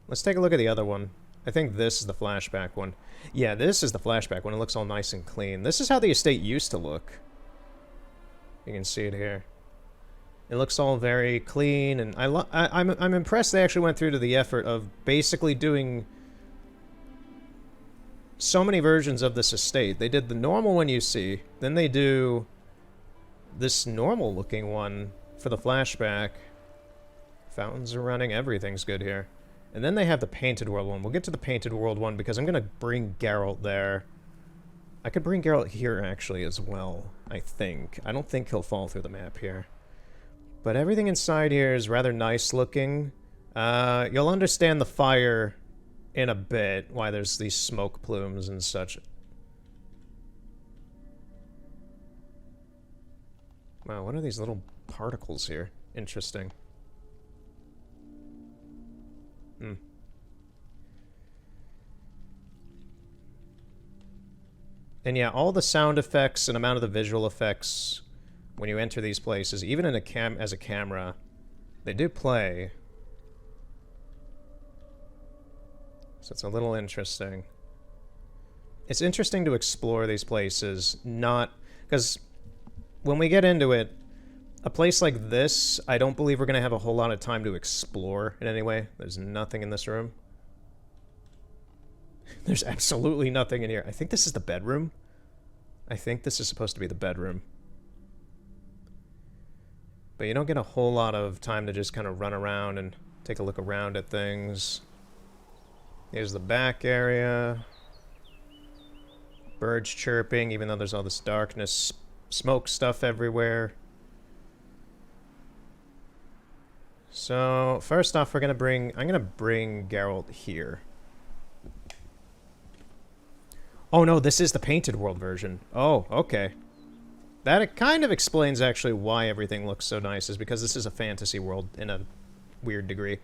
Let's take a look at the other one. I think this is the flashback one. Yeah, this is the flashback one. It looks all nice and clean. This is how the estate used to look. You can see it here. It looks all very clean, and I'm impressed they actually went through to the effort of basically doing so many versions of this estate. They did the normal one you see, then they do this normal looking one for the flashback. Fountains are running, everything's good here. And then they have the Painted World one. We'll get to the Painted World one because I'm going to bring Geralt there. I could bring Geralt here actually as well, I think. I don't think he'll fall through the map here. But everything inside here is rather nice looking. You'll understand the fire in a bit, why there's these smoke plumes and such. Wow, what are these little particles here? Interesting. Hmm. And yeah, all the sound effects and amount of the visual effects when you enter these places, even in as a camera, they do play. So it's a little interesting. It's interesting to explore these places, not... Because when we get into it, a place like this, I don't believe we're going to have a whole lot of time to explore in any way. There's nothing in this room. There's absolutely nothing in here. I think this is the bedroom. I think this is supposed to be the bedroom. But you don't get a whole lot of time to just kind of run around and take a look around at things. Here's the back area. Birds chirping, even though there's all this darkness. Smoke stuff everywhere. So, first off, I'm gonna bring Geralt here. Oh no, this is the Painted World version. Oh, okay. That kind of explains actually why everything looks so nice, is because this is a fantasy world in a weird degree.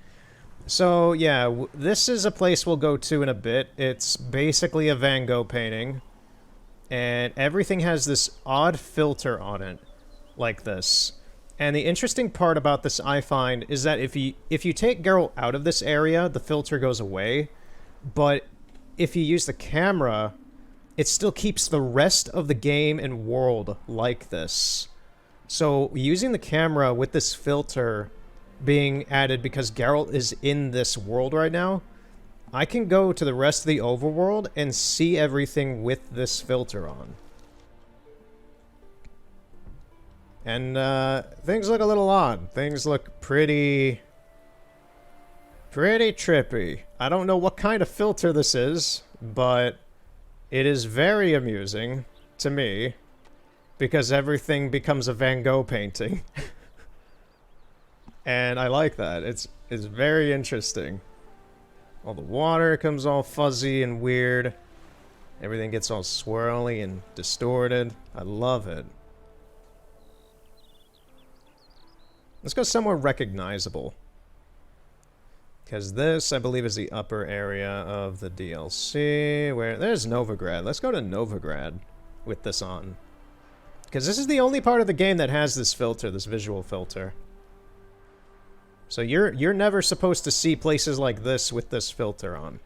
So, yeah, this is a place we'll go to in a bit. It's basically a Van Gogh painting. And everything has this odd filter on it, like this. And the interesting part about this, I find, is that if you take Geralt out of this area, the filter goes away. But if you use the camera, it still keeps the rest of the game and world like this. So using the camera with this filter being added because Geralt is in this world right now, I can go to the rest of the overworld and see everything with this filter on. And things look a little odd. Things look pretty trippy. I don't know what kind of filter this is, but it is very amusing to me because everything becomes a Van Gogh painting. And I like that. It's very interesting. All the water comes all fuzzy and weird. Everything gets all swirly and distorted. I love it. Let's go somewhere recognizable. Because this, I believe, is the upper area of the DLC. Where there's Novigrad. Let's go to Novigrad with this on. Because this is the only part of the game that has this filter, this visual filter. So you're never supposed to see places like this with this filter on.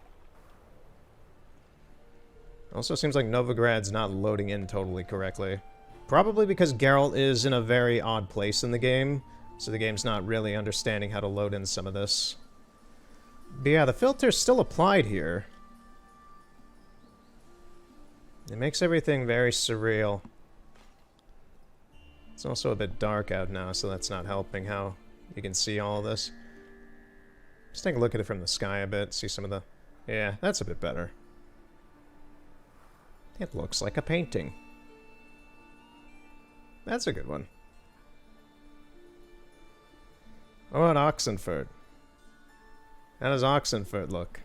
Also seems like Novigrad's not loading in totally correctly. Probably because Geralt is in a very odd place in the game. So the game's not really understanding how to load in some of this. But yeah, the filter's still applied here. It makes everything very surreal. It's also a bit dark out now, so that's not helping how you can see all of this. Just take a look at it from the sky a bit, see some of the... Yeah, that's a bit better. It looks like a painting. That's a good one. What about Oxenford? How does Oxenford look?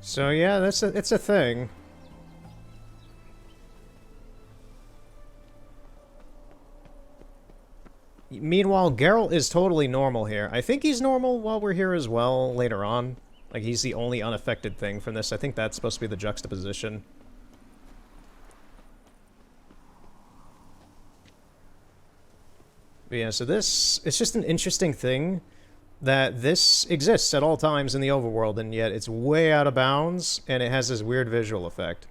So yeah, it's a thing. Meanwhile, Geralt is totally normal here. I think he's normal while we're here as well later on. Like, he's the only unaffected thing from this. I think that's supposed to be the juxtaposition. But yeah, so this... It's just an interesting thing that this exists at all times in the overworld, and yet it's way out of bounds, and it has this weird visual effect.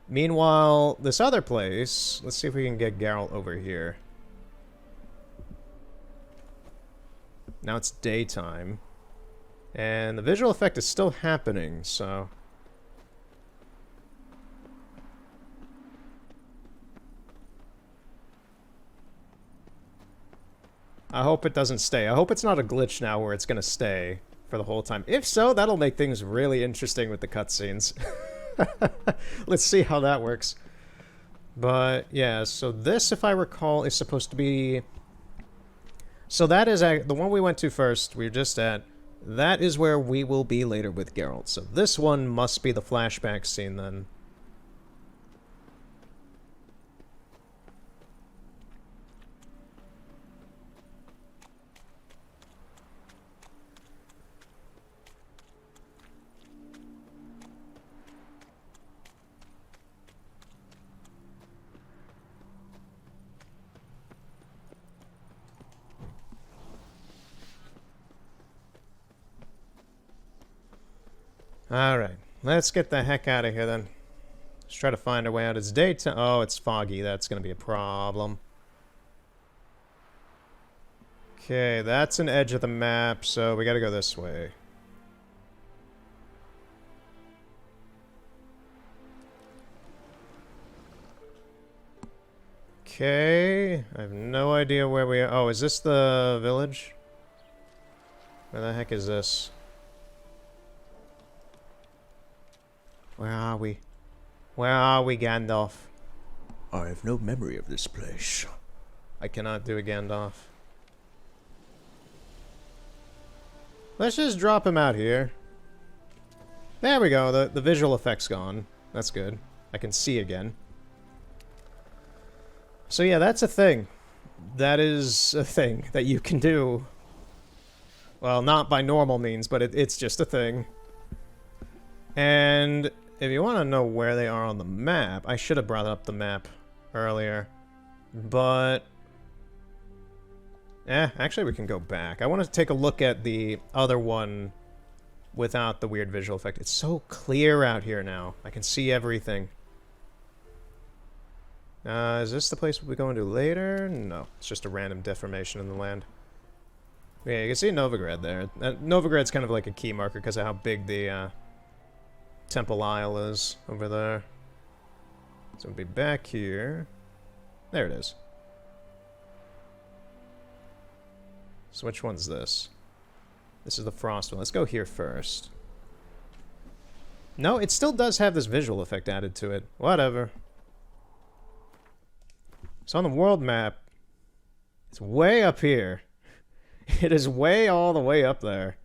Meanwhile, this other place... Let's see if we can get Geralt over here. Now it's daytime. And the visual effect is still happening, so... I hope it doesn't stay. I hope it's not a glitch now where it's gonna stay for the whole time. If so, that'll make things really interesting with the cutscenes. Let's see how that works. But, yeah, so this, if I recall, is supposed to be... So that is the one we went to first, we were just at. That is where we will be later with Geralt. So this one must be the flashback scene then. Alright, let's get the heck out of here then. Let's try to find our way out. It's daytime. Oh, it's foggy. That's going to be a problem. Okay, that's an edge of the map, so we got to go this way. Okay, I have no idea where we are. Oh, is this the village? Where the heck is this? Where are we? Where are we, Gandalf? I have no memory of this place. I cannot do a Gandalf. Let's just drop him out here. There we go, the visual effect's gone. That's good. I can see again. So yeah, that's a thing. That is a thing that you can do. Well, not by normal means, but it's just a thing. And if you want to know where they are on the map, I should have brought up the map earlier. But... actually we can go back. I want to take a look at the other one without the weird visual effect. It's so clear out here now. I can see everything. Is this the place we'll be going to later? No, it's just a random deformation in the land. Yeah, you can see Novigrad there. Novigrad's kind of like a key marker because of how big the Temple Isle is over there. So we'll be back here. There it is. So which one's this? This is the Frost one. Let's go here first. No, it still does have this visual effect added to it. Whatever. So on the world map, it's way up here. It is way all the way up there.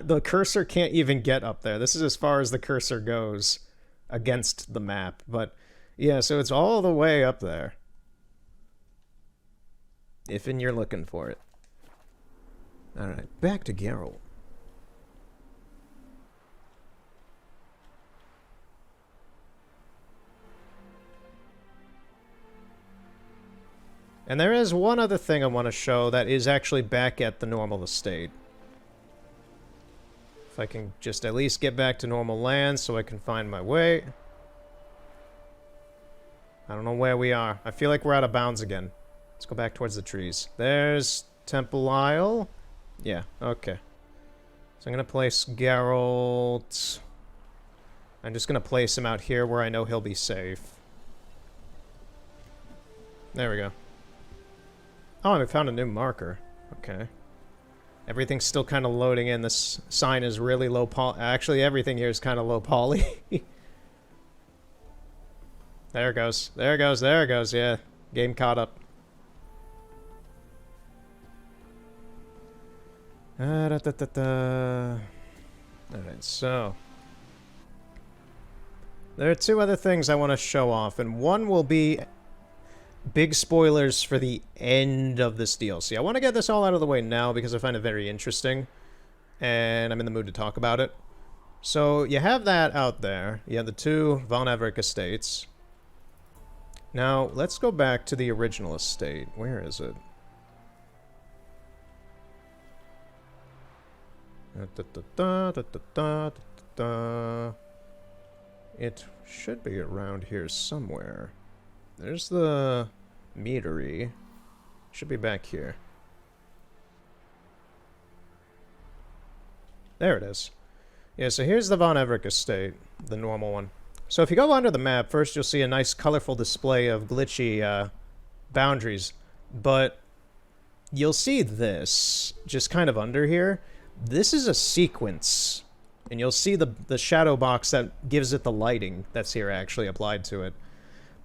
The cursor can't even get up there. This is as far as the cursor goes against the map. But yeah, so it's all the way up there. If you're looking for it. Alright, back to Geralt. And there is one other thing I want to show that is actually back at the normal estate. If I can just at least get back to normal land so I can find my way. I don't know where we are. I feel like we're out of bounds again. Let's go back towards the trees. There's Temple Isle. Yeah, okay. So I'm going to place Geralt. I'm just going to place him out here where I know he'll be safe. There we go. Oh, and I found a new marker. Okay. Everything's still kind of loading in. This sign is really low poly. Actually, everything here is kind of low poly. There it goes. There it goes. There it goes. Yeah. Game caught up. Alright, so... there are two other things I want to show off, and one will be big spoilers for the end of this DLC. I want to get this all out of the way now because I find it very interesting, and I'm in the mood to talk about it. So, you have that out there. You have the two Von Everec estates. Now, let's go back to the original estate. Where is it? It should be around here somewhere. There's the meadery. Should be back here. There it is. Yeah, so here's the Von Everec estate, the normal one. So if you go under the map, first you'll see a nice colorful display of glitchy boundaries. But you'll see this, just kind of under here. This is a sequence. And you'll see the shadow box that gives it the lighting that's here actually applied to it.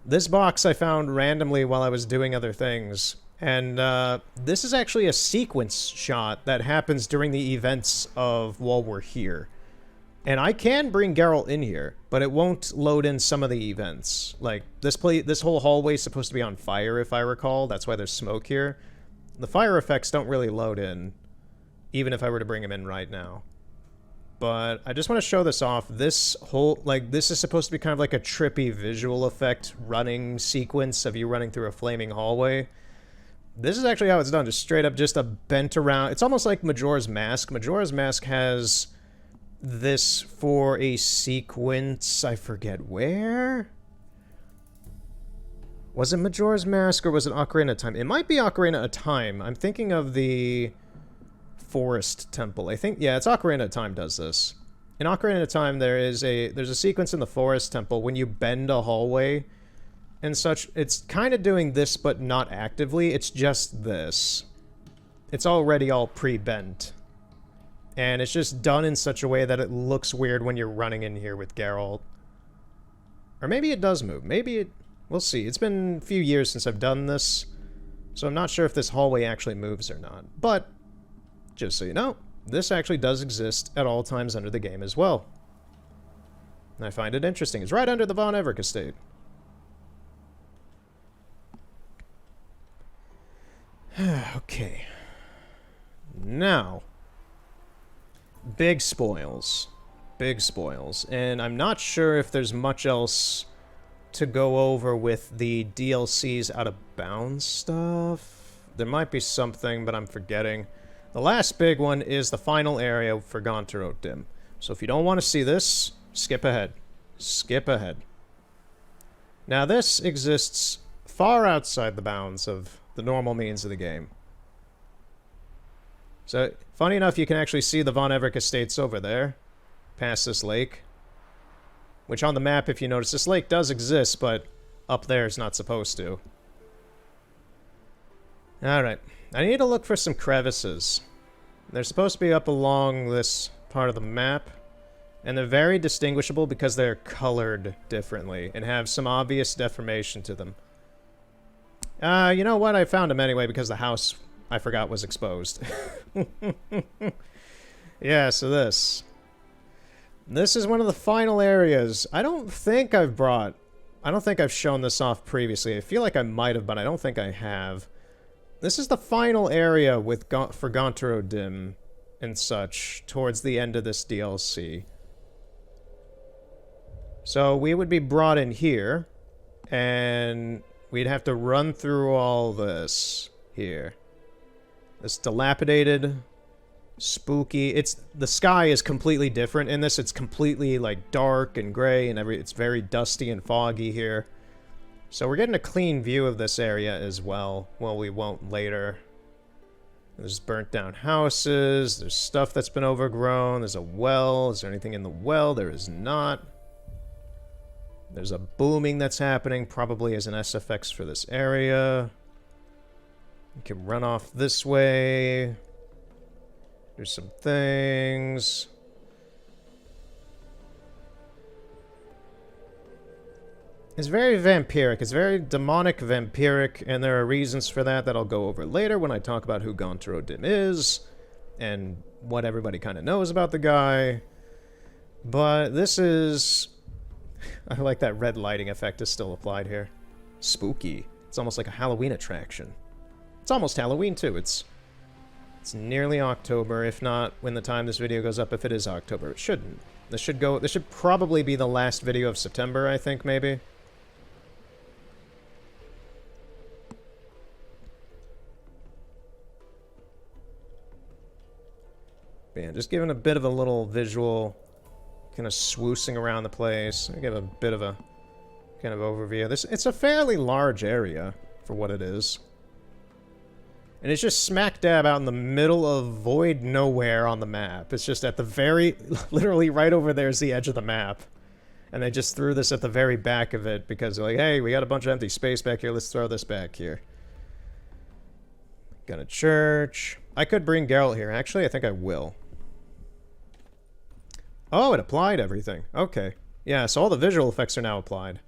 This box I found randomly while I was doing other things. And this is actually a sequence shot that happens during the events of while we're here. And I can bring Geralt in here, but it won't load in some of the events. Like, this whole hallway is supposed to be on fire, if I recall. That's why there's smoke here. The fire effects don't really load in, even if I were to bring him in right now. But I just want to show this off. This whole, like, this is supposed to be kind of like a trippy visual effect running sequence of you running through a flaming hallway. This is actually how it's done, just straight up just a bent around. It's almost like Majora's Mask. Majora's Mask has this for a sequence, I forget where? Was it Majora's Mask or was it Ocarina of Time? It might be Ocarina of Time. I'm thinking of the Forest Temple. I think, yeah, it's Ocarina of Time does this. In Ocarina of Time, there's a sequence in the Forest Temple when you bend a hallway and such. It's kind of doing this, but not actively. It's just this. It's already all pre-bent. And it's just done in such a way that it looks weird when you're running in here with Geralt. Or maybe it does move. Maybe it... we'll see. It's been a few years since I've done this, so I'm not sure if this hallway actually moves or not. But, just so you know, this actually does exist at all times under the game as well. And I find it interesting. It's right under the Von Everec estate. Okay. Now... big spoils. Big spoils. And I'm not sure if there's much else to go over with the DLC's Out of Bounds stuff. There might be something, but I'm forgetting. The last big one is the final area for Gaunter Dim. So if you don't want to see this, skip ahead. Skip ahead. Now this exists far outside the bounds of the normal means of the game. So, funny enough, you can actually see the Von Everec estates over there, past this lake. Which on the map, if you notice, this lake does exist, but up there is not supposed to. Alright, I need to look for some crevices. They're supposed to be up along this part of the map, and they're very distinguishable because they're colored differently, and have some obvious deformation to them. You know what? I found them anyway because the house... I forgot was exposed. Yeah, so this. This is one of the final areas. I don't think I've shown this off previously. I feel like I might have, but I don't think I have. This is the final area with for Gaunter Dim and such towards the end of this DLC. So we would be brought in here, and we'd have to run through all this here. This dilapidated, spooky. The sky is completely different in this. It's completely like dark and gray and it's very dusty and foggy here. So we're getting a clean view of this area as well. Well, we won't later. There's burnt down houses. There's stuff that's been overgrown. There's a well. Is there anything in the well? There is not. There's a booming that's happening, probably as an SFX for this area. You can run off this way. There's some things. It's very vampiric. It's very demonic vampiric, and there are reasons for that that I'll go over later when I talk about who Gonter O'Dim is and what everybody kind of knows about the guy. But this is... I like that red lighting effect is still applied here. Spooky. It's almost like a Halloween attraction. It's almost Halloween, too. It's nearly October, if not when the time this video goes up, if it is October. It shouldn't. This should probably be the last video of September, I think, maybe. But yeah, just giving a bit of a little visual, kind of swoosing around the place. I give a bit of a kind of overview. It's a fairly large area for what it is. And it's just smack dab out in the middle of void nowhere on the map. It's just at the very, literally right over there is the edge of the map. And they just threw this at the very back of it because they're like, hey, we got a bunch of empty space back here, let's throw this back here. Got a church. I could bring Geralt here. Actually, I think I will. Oh, it applied everything. Okay. Yeah, so all the visual effects are now applied.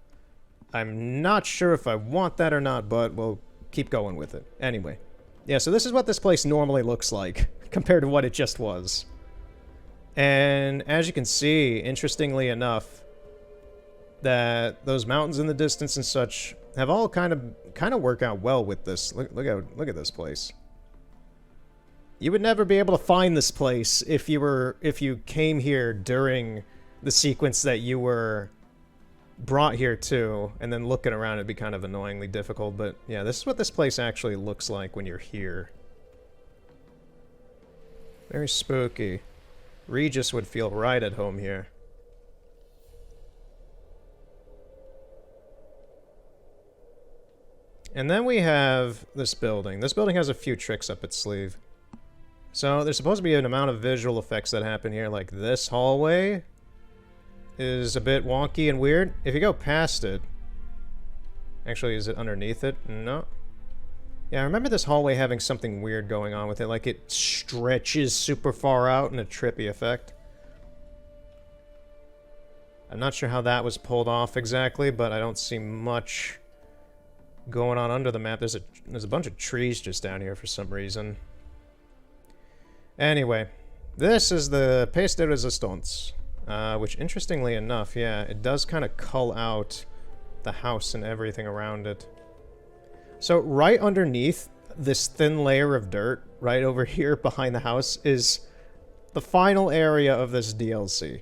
I'm not sure if I want that or not, but we'll keep going with it. Anyway. Yeah, so this is what this place normally looks like, compared to what it just was. And as you can see, interestingly enough, that those mountains in the distance and such have all kind of work out well with this. Look at this place. You would never be able to find this place if you came here during the sequence that you were brought here to, and then looking around it'd be kind of annoyingly difficult, but yeah, this is what this place actually looks like when you're here. Very spooky. Regis would feel right at home here. And then we have this building. This building has a few tricks up its sleeve. So there's supposed to be an amount of visual effects that happen here, like this hallway is a bit wonky and weird. If you go past it... Actually, is it underneath it? No. Yeah, I remember this hallway having something weird going on with it, like it stretches super far out in a trippy effect. I'm not sure how that was pulled off exactly, but I don't see much going on under the map. There's a bunch of trees just down here for some reason. Anyway, this is the Pièce de Résistance. Which, interestingly enough, yeah, it does kind of cull out the house and everything around it. So right underneath this thin layer of dirt, right over here behind the house, is the final area of this DLC.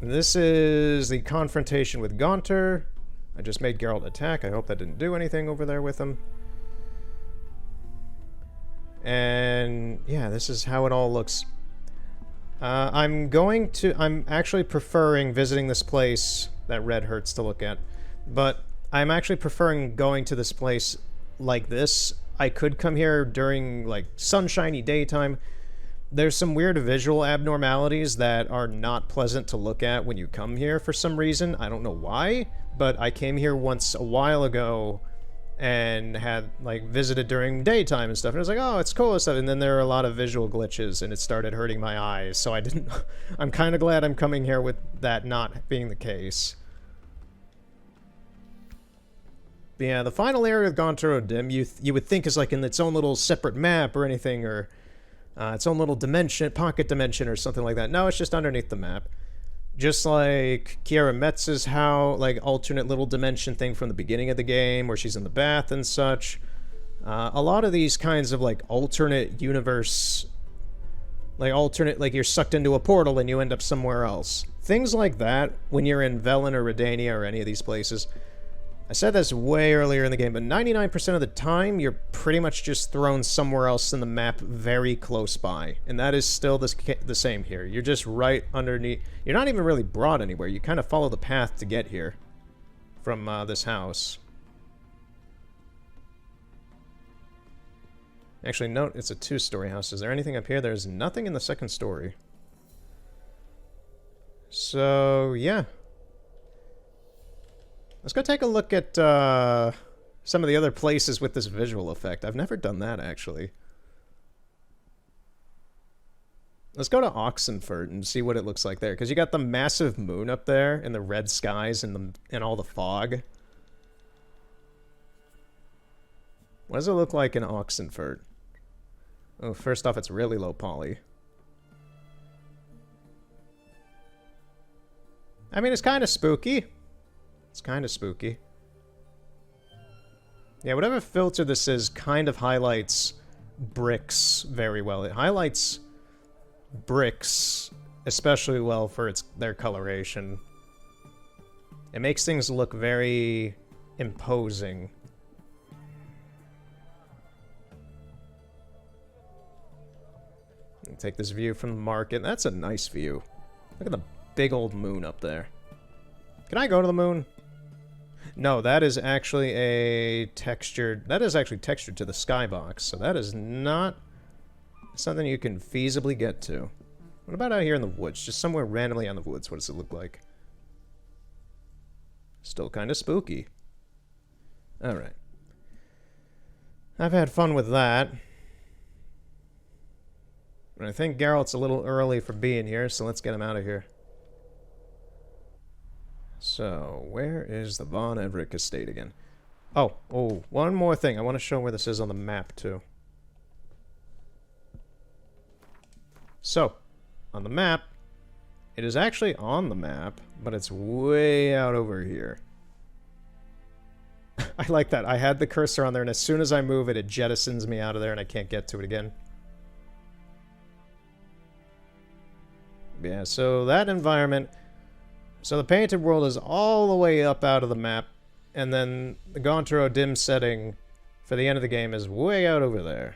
This is the confrontation with Gonter. I just made Geralt attack. I hope that didn't do anything over there with him. And yeah, this is how it all looks. I'm actually preferring visiting this place. That red hurts to look at. But I'm actually preferring going to this place like this. I could come here during, like, sunshiny daytime. There's some weird visual abnormalities that are not pleasant to look at when you come here for some reason. I don't know why, but I came here once a while ago and had, like, visited during daytime and stuff, and I was like, oh, it's cool and stuff, and then there are a lot of visual glitches, and it started hurting my eyes, so I didn't... I'm kind of glad I'm coming here with that not being the case. But yeah, the final area of Gonter O'Dim, you would think is, like, in its own little separate map or anything, or its own little dimension, pocket dimension or something like that. No, it's just underneath the map. Just like Keira Metz's alternate little dimension thing from the beginning of the game, where she's in the bath and such. A lot of these kinds of, like, alternate universe... like you're sucked into a portal and you end up somewhere else. Things like that, when you're in Velen or Redania or any of these places, I said this way earlier in the game, but 99% of the time, you're pretty much just thrown somewhere else in the map very close by. And that is still the same here. You're just right underneath. You're not even really brought anywhere. You kind of follow the path to get here from this house. Actually, note it's a 2-story house. Is there anything up here? There's nothing in the 2nd story. So, yeah. Let's go take a look at some of the other places with this visual effect. I've never done that, actually. Let's go to Oxenfurt and see what it looks like there. Because you got the massive moon up there, and the red skies, and all the fog. What does it look like in Oxenfurt? Oh, first off, it's really low poly. I mean, it's kind of spooky. It's kind of spooky. Yeah, whatever filter this is kind of highlights bricks very well. It highlights bricks especially well for their coloration. It makes things look very imposing. Take this view from the market. That's a nice view. Look at the big old moon up there. Can I go to the moon? No, that is actually a textured... That is actually textured to the skybox, so that is not something you can feasibly get to. What about out here in the woods? Just somewhere randomly on the woods. What does it look like? Still kind of spooky. Alright. I've had fun with that. But I think Geralt's a little early for being here, so let's get him out of here. So, where is the Von Everett estate again? Oh, one more thing. I want to show where this is on the map, too. So, on the map, it is actually on the map, but it's way out over here. I like that. I had the cursor on there, and as soon as I move it, it jettisons me out of there, and I can't get to it again. Yeah, so that environment... So the painted world is all the way up out of the map, and then the Gontaro dim setting for the end of the game is way out over there.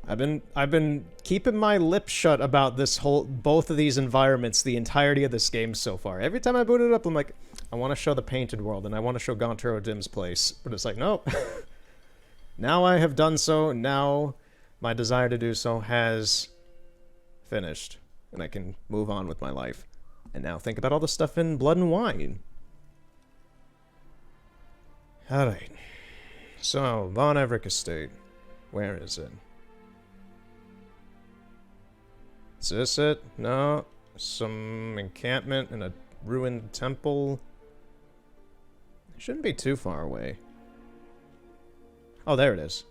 I've been keeping my lips shut about both of these environments the entirety of this game so far. Every time I boot it up, I'm like, I want to show the painted world, and I want to show Gontaro Dim's place. But it's like, nope. Now I have done so, now my desire to do so has finished. And I can move on with my life. And now think about all the stuff in Blood and Wine. Alright. So, Von Everett Estate. Where is it? Is this it? No. Some encampment in a ruined temple. It shouldn't be too far away. Oh, there it is.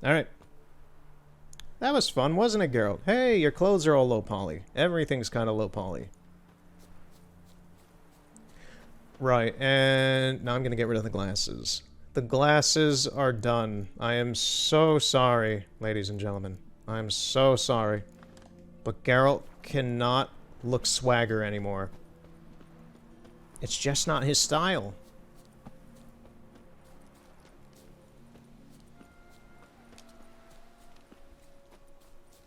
Alright. That was fun, wasn't it, Geralt? Hey, your clothes are all low poly. Everything's kind of low poly. Right, and now I'm going to get rid of the glasses. The glasses are done. I am so sorry, ladies and gentlemen. I am so sorry. But Geralt cannot look swagger anymore. It's just not his style.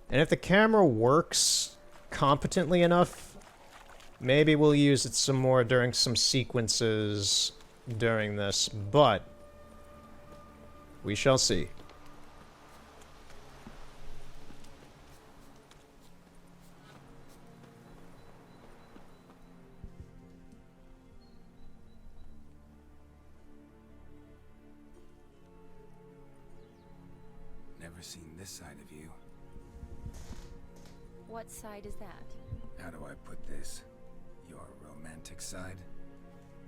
And if the camera works competently enough, maybe we'll use it some more during some sequences during this, but we shall see. Never seen this side of you. What side is that? How do I put this? Your romantic side?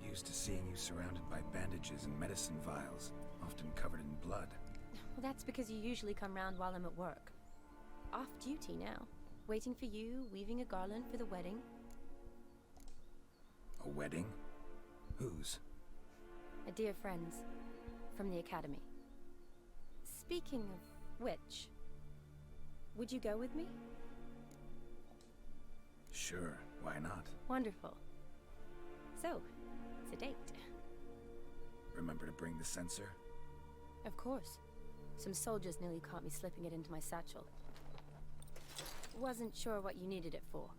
Used to seeing you surrounded by bandages and medicine vials, often covered in blood. Well, that's because you usually come round while I'm at work. Off duty now. Waiting for you, weaving a garland for the wedding. A wedding? Whose? A dear friend's. from the Academy. Speaking of which, would you go with me? Sure, why not? Wonderful. So, it's a date. Remember to bring the sensor? Of course. Some soldiers nearly caught me slipping it into my satchel. Wasn't sure what you needed it for,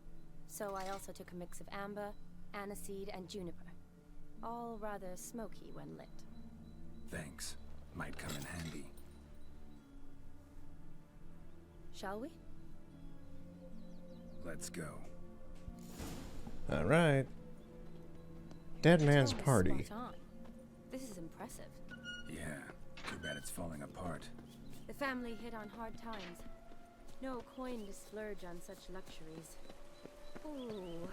so I also took a mix of amber, aniseed, and juniper. All rather smoky when lit. Thanks. Might come in handy. Shall we? Let's go. Alright. Dead man's Totally party. spot on. This is impressive. Yeah, too bad it's falling apart. The family hit on hard times. No coin to splurge on such luxuries. Ooh,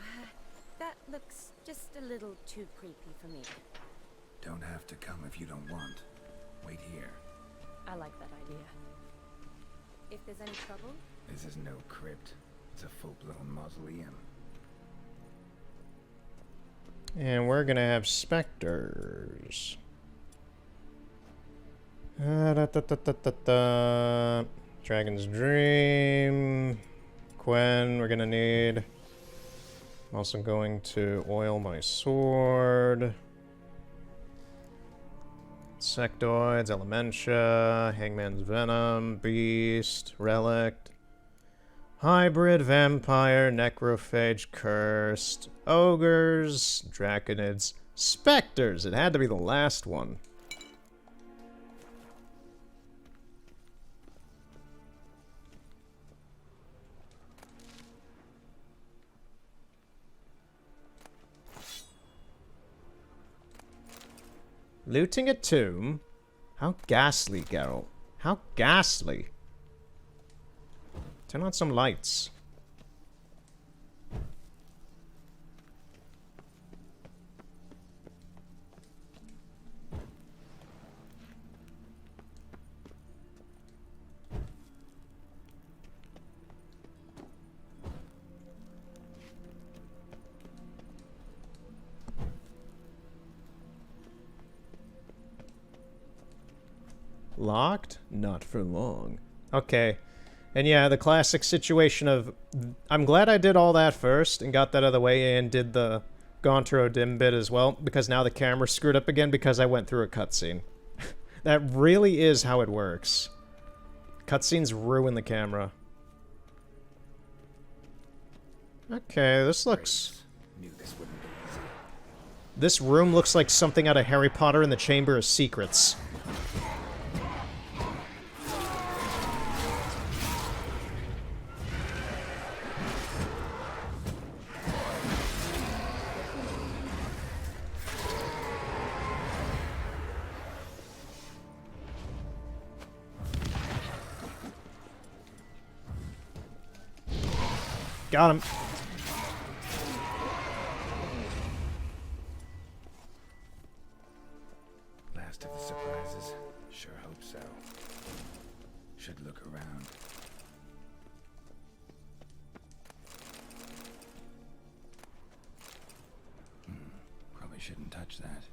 that looks just a little too creepy for me. Don't have to come if you don't want. Wait here. I like that idea. If there's any trouble, This is no crypt. It's a full-blown mausoleum. And we're gonna have specters. Dragon's Dream. Quen, we're gonna need. I'm also going to oil my sword. Sectoids, Elementia, Hangman's Venom, Beast, Relict, Hybrid, Vampire, Necrophage, Cursed, Ogres, Draconids, Specters. It had to be the last one. Looting a tomb? How ghastly, Geralt. How ghastly. Turn on some lights. Locked? Not for long. Okay. And yeah, the classic situation of... I'm glad I did all that first and got that out of the way and did the Gauntro dim bit as well, because now the camera screwed up again because I went through a cutscene. That really is how it works. Cutscenes ruin the camera. Okay, this looks... Knew this wouldn't be easy. This room looks like something out of Harry Potter and the Chamber of Secrets. Got him. Last of the surprises? Sure hope so. Should look around. Probably shouldn't touch that.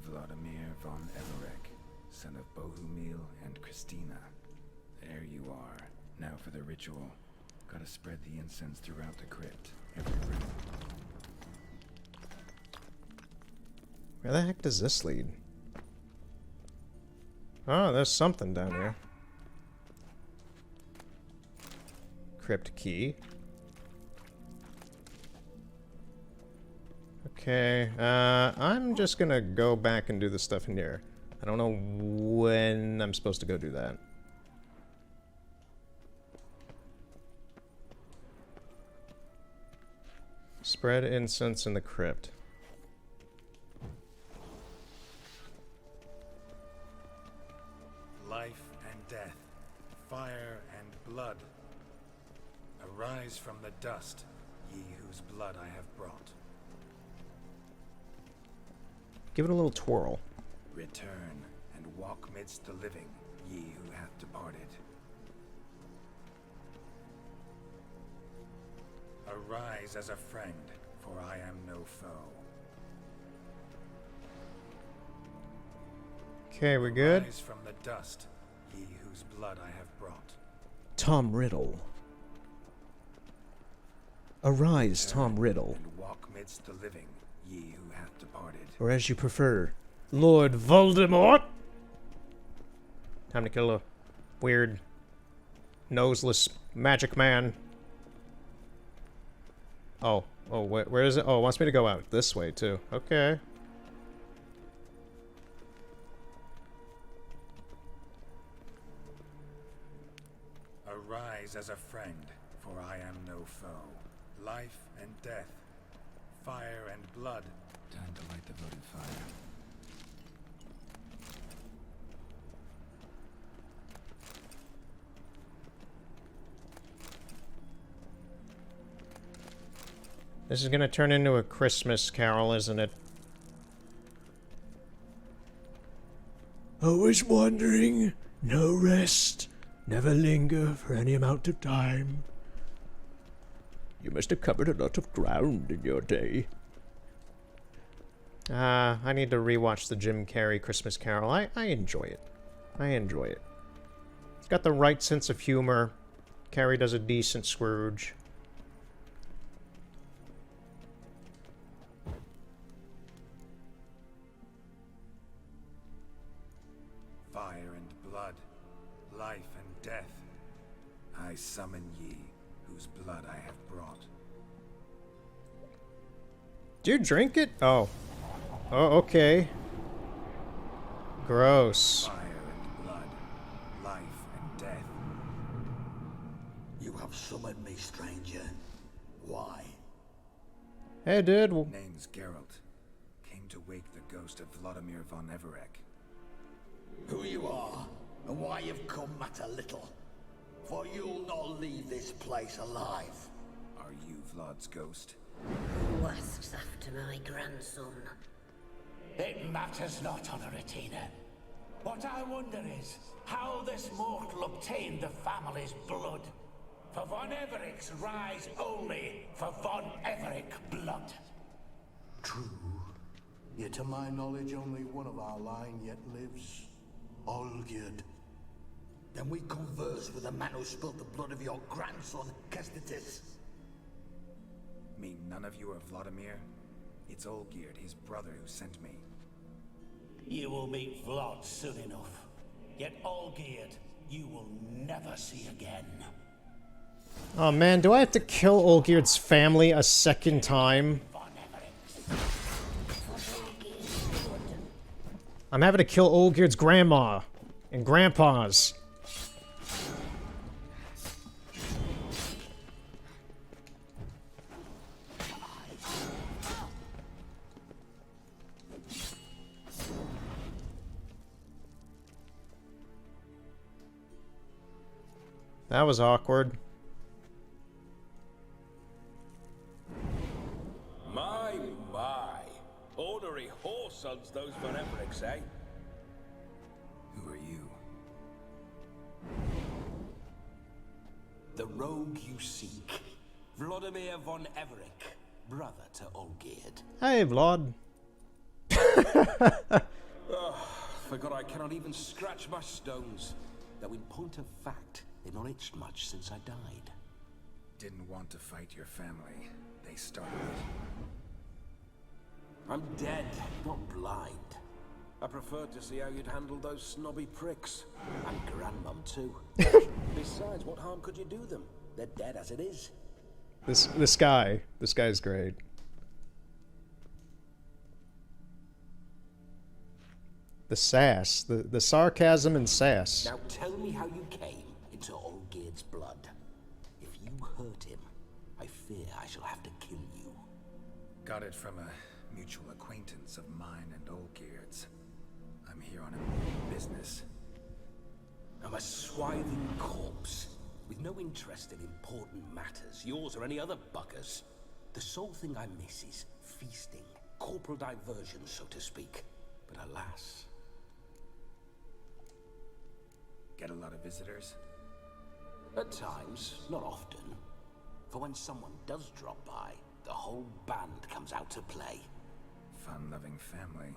Vladimir von Everek, son of Bohumil and Christina. There you are. Now for the ritual. Gotta spread the incense throughout the crypt. Every room. Where the heck does this lead? Oh, there's something down here. Crypt key. Okay, I'm just gonna go back and do the stuff in here. I don't know when I'm supposed to go do that. Spread incense in the crypt. Life and death, fire and blood. Arise from the dust, ye whose blood I have brought. Give it a little twirl. Return and walk midst the living, ye who hath departed. Arise as a friend, for I am no foe. Okay, we're good. Rise from the dust, ye whose blood I have brought. Tom Riddle. Arise, Tom Riddle. And walk midst the living, ye who hath departed. Or as you prefer, Lord Voldemort. Time to kill a weird, noseless magic man. Oh, where is it? Oh, it wants me to go out this way too. Okay. Arise as a friend, for I am no foe. Life and death, fire and blood. Time to light the voted fire. This is gonna turn into a Christmas carol, isn't it? Always wandering, no rest, never linger for any amount of time. You must have covered a lot of ground in your day. I need to rewatch the Jim Carrey Christmas Carol. I enjoy it. I enjoy it. It's got the right sense of humor. Carrey does a decent Scrooge. Fire and blood, life and death. I summon ye, whose blood I have brought. Do you drink it? Oh. Oh, okay. Gross. Fire and blood, life and death. You have summoned me, stranger. Why? Hey, dude. Name's Geralt. Came to wake the ghost of Vladimir von Everec. Who you are, and why you've come matter little. For you'll not leave this place alive. Are you Vlad's ghost? Who asks after my grandson? It matters not, Honoratina. What I wonder is how this mortal obtained the family's blood. For von Everic's rise only for von Everic blood. True. Yet to my knowledge, only one of our line yet lives. Olgierd. Then we converse with the man who spilled the blood of your grandson, Kestitis. Mean none of you are Vladimir? It's Olgierd, his brother, who sent me. You will meet Vlad soon enough. Yet Olgierd, you will never see again. Oh man, do I have to kill Olgierd's family a second time? I'm having to kill Olgierd's grandma and grandpas. That was awkward. My. Ornery whoresons those von Evericks, eh? Who are you? The rogue you seek. Vladimir von Everec, brother to Olgierd. Hey, Vlad. Forgot I cannot even scratch my stones. Though in point of fact, they've not itched much since I died. Didn't want to fight your family. They started it. I'm dead, not blind. I preferred to see how you'd handle those snobby pricks. And Grandmum, too. Besides, what harm could you do them? They're dead as it is. This guy's great. The sass, the sarcasm and sass. Now tell me how you came into Olgierd's blood. If you hurt him, I fear I shall have to kill you. Got it from a mutual acquaintance of mine and Olgierd's. I'm here on a business. I'm a swithing corpse, with no interest in important matters, yours or any other buggers. The sole thing I miss is feasting, corporal diversion, so to speak. But alas... Get a lot of visitors? At times, not often. For when someone does drop by, the whole band comes out to play. Fun-loving family.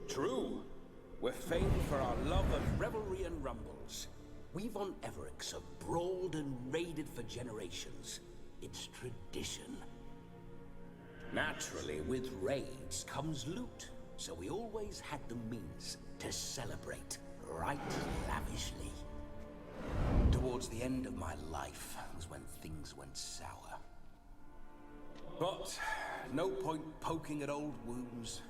True. We're famed for our love of revelry and rumbles. We've on Everix have brawled and raided for generations. It's tradition. Naturally, with raids comes loot, so we always had the means to celebrate right lavishly. Towards the end of my life was when things went sour. But no point poking at old wounds.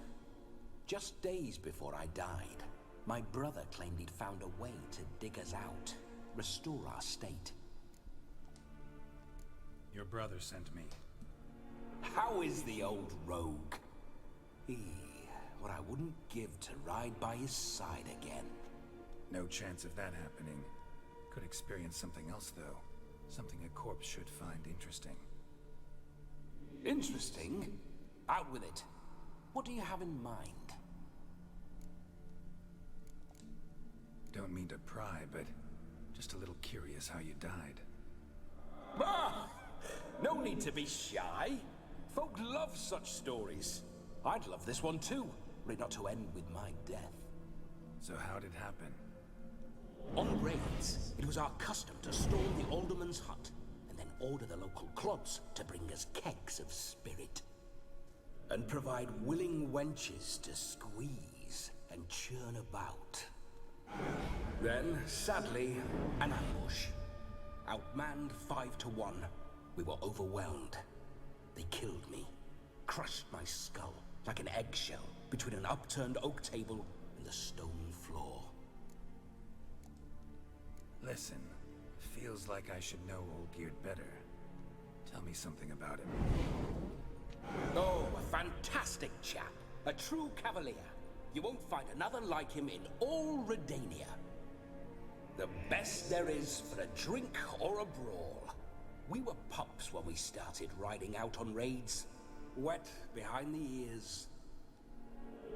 Just days before I died, my brother claimed he'd found a way to dig us out, restore our state. Your brother sent me. How is the old rogue? What I wouldn't give to ride by his side again. No chance of that happening. Could experience something else, though. Something a corpse should find interesting. Interesting? Out with it. What do you have in mind? Don't mean to pry, but just a little curious how you died. Ah! No need to be shy. Folk love such stories. I'd love this one too, were it not to end with my death. So how'd it happen? On raids, it was our custom to storm the alderman's hut, and then order the local clubs to bring us kegs of spirit. And provide willing wenches to squeeze and churn about. Then, sadly, an ambush. Outmanned 5-1, we were overwhelmed. They killed me, crushed my skull like an eggshell between an upturned oak table and the stone floor. Listen, feels like I should know Olgierd better. Tell me something about him. Oh, a fantastic chap. A true cavalier. You won't find another like him in all Redania. The best there is for a drink or a brawl. We were pups when we started riding out on raids. Wet behind the ears.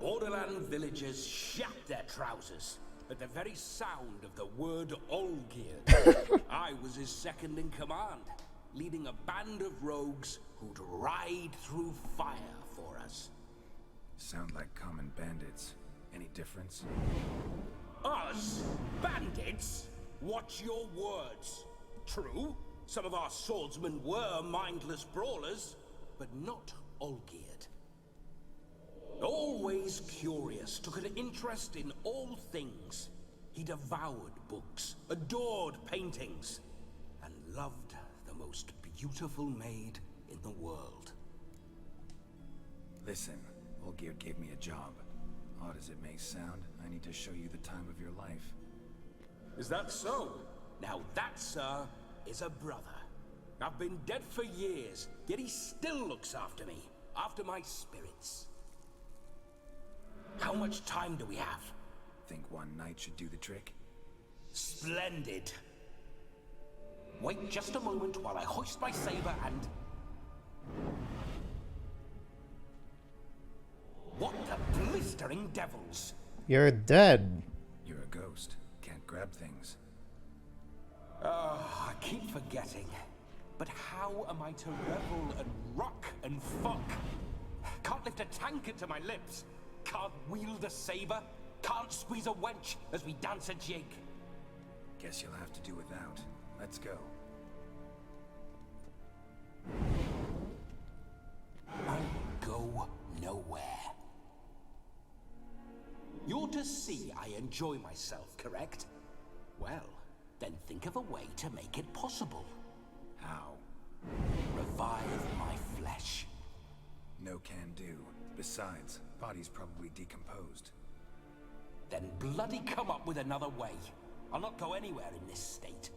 Borderland villagers shat their trousers at the very sound of the word Olgierd. I was his second in command, leading a band of rogues who'd ride through fire for us. Sound like common bandits. Any difference? Us? Bandits? Watch your words. True, some of our swordsmen were mindless brawlers, but not Olgierd. Always curious, took an interest in all things. He devoured books, adored paintings, and loved the most beautiful maid in the world. Listen, Olgierd gave me a job. Odd as it may sound, I need to show you the time of your life. Is that so? Now that, sir, is a brother. I've been dead for years, yet he still looks after me, after my spirits. How much time do we have? Think one night should do the trick? Splendid. Wait just a moment while I hoist my saber and... What the blistering devils? You're dead. You're a ghost. Can't grab things. I keep forgetting. But how am I to revel and rock and fuck? Can't lift a tankard to my lips. Can't wield a saber. Can't squeeze a wench as we dance a jig. Guess you'll have to do without. Let's go. I will go nowhere. You're to see I enjoy myself, correct? Well, then think of a way to make it possible. How? Revive my flesh. No can do. Besides, body's probably decomposed. Then bloody come up with another way. I'll not go anywhere in this state.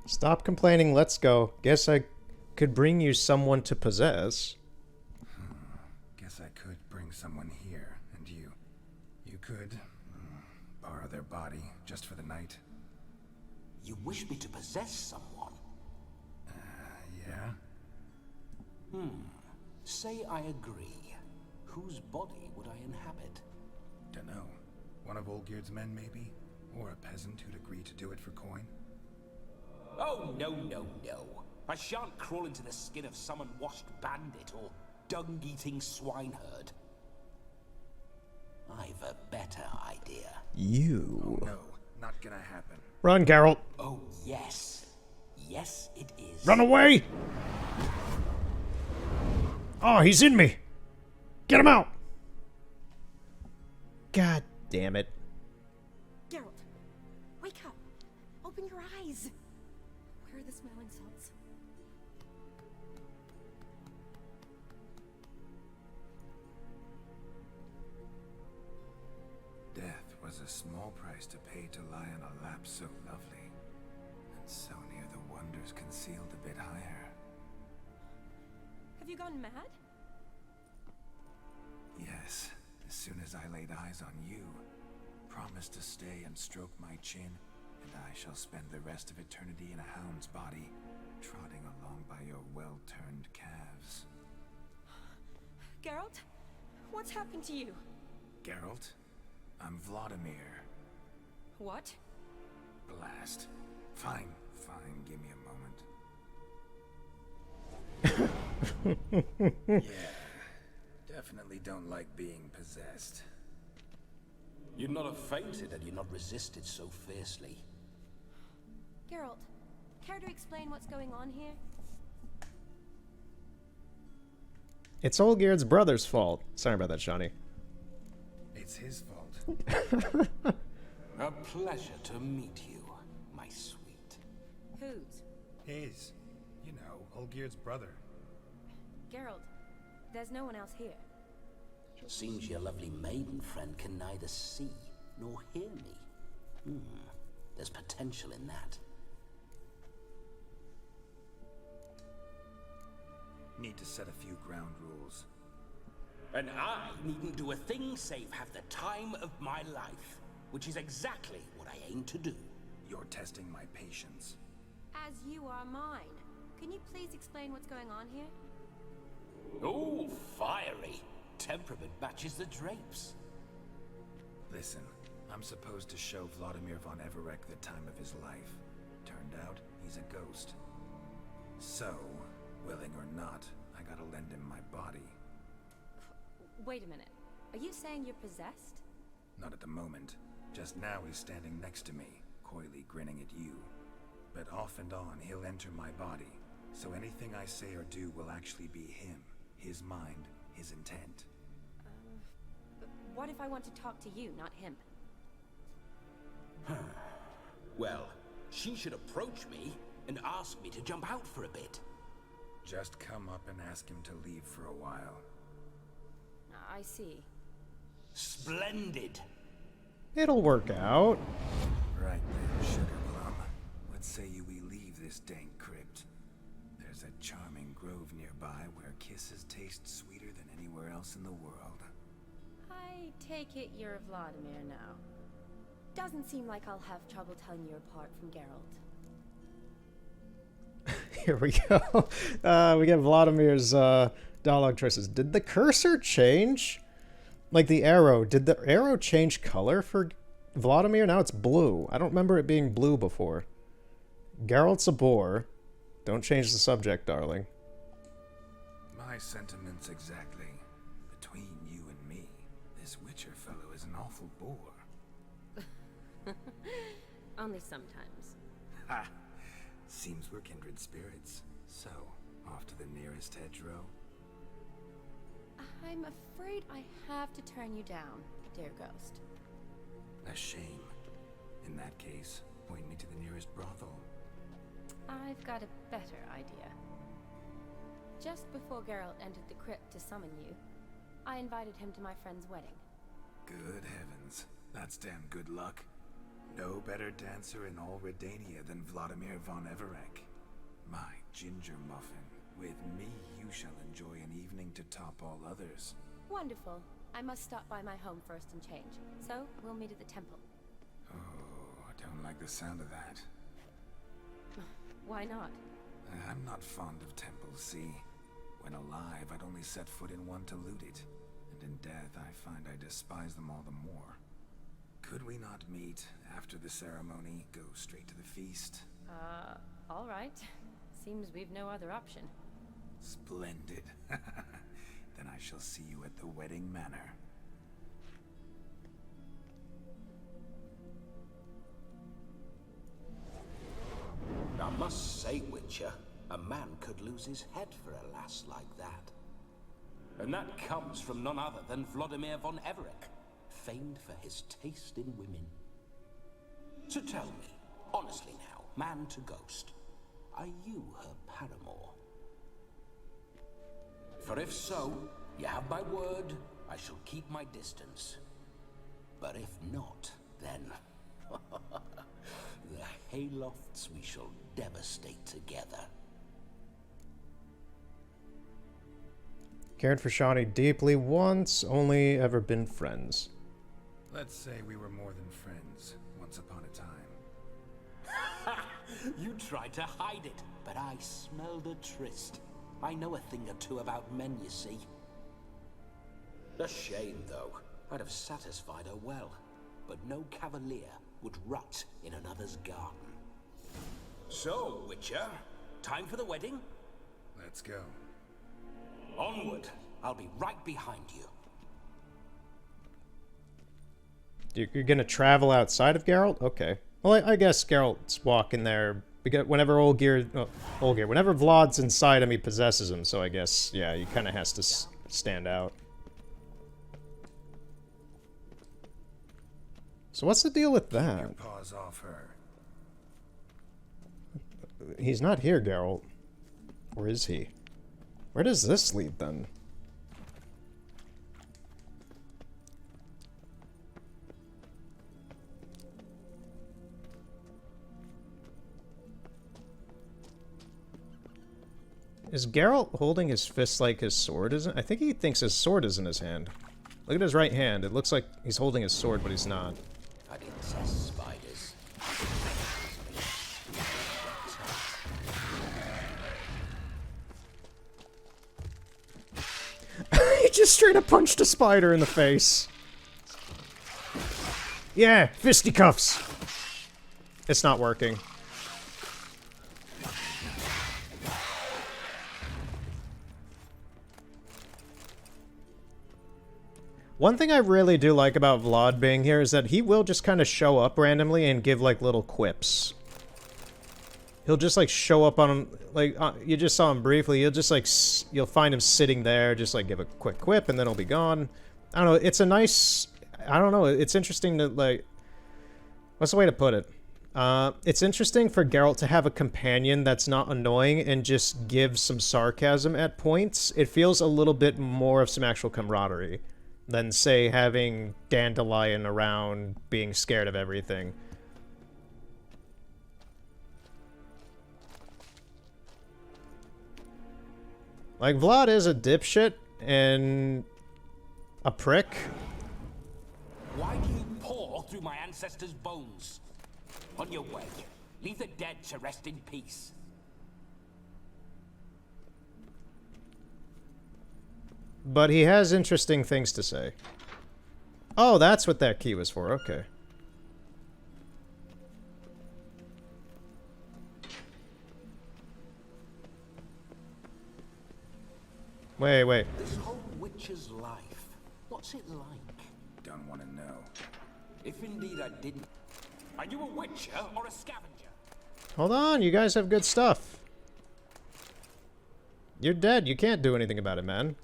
Stop complaining, let's go. Guess I could bring you someone to possess. Guess I could bring someone here, and you could borrow their body just for the night. You wish me to possess someone? Yeah? Say I agree. Whose body would I inhabit? Dunno. One of Olgierd's men, maybe? Or a peasant who'd agree to do it for coin? Oh, no, no, no. I shan't crawl into the skin of some unwashed bandit or dung-eating swineherd. I've a better idea. You. No, not gonna happen. Run, Geralt. Oh, yes. Yes, it is. Run away! Oh, he's in me! Get him out! God damn it. Geralt, wake up. Open your eyes. Where are the smelling salts? Death was a small price to pay to lie on a lap so lovely, and so near the wonders concealed a bit higher. Have you gone mad? Yes, as soon as I laid eyes on you, promised to stay and stroke my chin, and I shall spend the rest of eternity in a hound's body, trotting along by your well-turned calves. Geralt, what's happened to you? Geralt, I'm Vladimir. What? Blast. Fine, give me a moment. Yeah, definitely don't like being possessed. You'd not have fainted had you not resisted so fiercely. Geralt, care to explain what's going on here? It's Olgierd's brother's fault. Sorry about that, Shawnee. It's his fault. A pleasure to meet you, my sweet. Whose? His. You know, Olgierd's brother. Geralt, there's no one else here. Seems your lovely maiden friend can neither see nor hear me. There's potential in that. Need to set a few ground rules. And I needn't do a thing save have the time of my life, which is exactly what I aim to do. You're testing my patience. As you are mine. Can you please explain what's going on here? Oh, fiery. Temperament matches the drapes. Listen, I'm supposed to show Vladimir von Everec the time of his life. Turned out, he's a ghost. So, willing or not, I gotta lend him my body. Wait a minute. Are you saying you're possessed? Not at the moment. Just now he's standing next to me, coyly grinning at you. But off and on, he'll enter my body. So anything I say or do will actually be him. His mind, his intent. But what if I want to talk to you, not him? Well, she should approach me and ask me to jump out for a bit. Just come up and ask him to leave for a while. I see. Splendid. It'll work out. Right then, Sugarplum. What say you we leave this dank crypt? There's a charming grove nearby where kisses taste sweeter than anywhere else in the world. I take it you're Vladimir now. Doesn't seem like I'll have trouble telling you apart from Geralt. Here we go. We get Vladimir's dialogue choices. Did the cursor change? Like the arrow. Did the arrow change color for Vladimir? Now it's blue. I don't remember it being blue before. Geralt's a bore. Don't change the subject, darling. My sentiments exactly. Between you and me, this Witcher fellow is an awful bore. Only sometimes. Ha! Seems we're kindred spirits. So, off to the nearest hedgerow? I'm afraid I have to turn you down, dear ghost. A shame. In that case, point me to the nearest brothel. I've got a better idea. Just before Geralt entered the crypt to summon you, I invited him to my friend's wedding. Good heavens. That's damn good luck. No better dancer in all Redania than Vladimir von Everec. My ginger muffin. With me, you shall enjoy an evening to top all others. Wonderful. I must stop by my home first and change. So, we'll meet at the temple. Oh, I don't like the sound of that. Why not? I'm not fond of temples, see? When alive, I'd only set foot in one to loot it. And in death, I find I despise them all the more. Could we not meet after the ceremony, go straight to the feast? All right. Seems we've no other option. Splendid. Then I shall see you at the wedding manor. Witcher, a man could lose his head for a lass like that. And that comes from none other than Vladimir von Everec, famed for his taste in women. So tell me, honestly now, man to ghost, are you her paramour? For if so, you have my word, I shall keep my distance. But if not, then the Haylofts we shall devastate together. Cared for Shani deeply once, only ever been friends. Let's say we were more than friends, once upon a time. You tried to hide it, but I smelled a tryst. I know a thing or two about men, you see. A shame, though. I'd have satisfied her well, but no cavalier would rot in another's garden. So, Witcher, time for the wedding? Let's go. Onward. I'll be right behind you. You're gonna travel outside of Geralt? Okay. Well, I guess Geralt's walking there because whenever whenever Vlad's inside him, he possesses him. So I guess, yeah, he kind of has to stand out. So what's the deal with that? Keep your paws off her. He's not here, Geralt. Or is he? Where does this lead, then? Is Geralt holding his fist like his sword isn't? I think he thinks his sword is in his hand. Look at his right hand. It looks like he's holding his sword, but he's not. I didn't say spiders. He just straight up punched a spider in the face. Yeah, fisticuffs. It's not working. One thing I really do like about Vlad being here is that he will just kind of show up randomly and give, like, little quips. He'll just, like, show up on, like, you just saw him briefly, he'll just, like, you'll find him sitting there, just, like, give a quick quip, and then he'll be gone. I don't know, it's a nice, I don't know, it's interesting to, like, what's the way to put it? It's interesting for Geralt to have a companion that's not annoying and just give some sarcasm at points. It feels a little bit more of some actual camaraderie than, say, having Dandelion around being scared of everything. Like, Vlad is a dipshit and a prick. Why do you paw through my ancestors' bones? On your way. Leave the dead to rest in peace. But he has interesting things to say. Oh, that's what that key was for. Okay. Wait. This whole witcher's life, what's it like? Don't want to know. If indeed I didn't... Are you a witcher or a scavenger? Hold on, you guys have good stuff. You're dead. You can't do anything about it, man.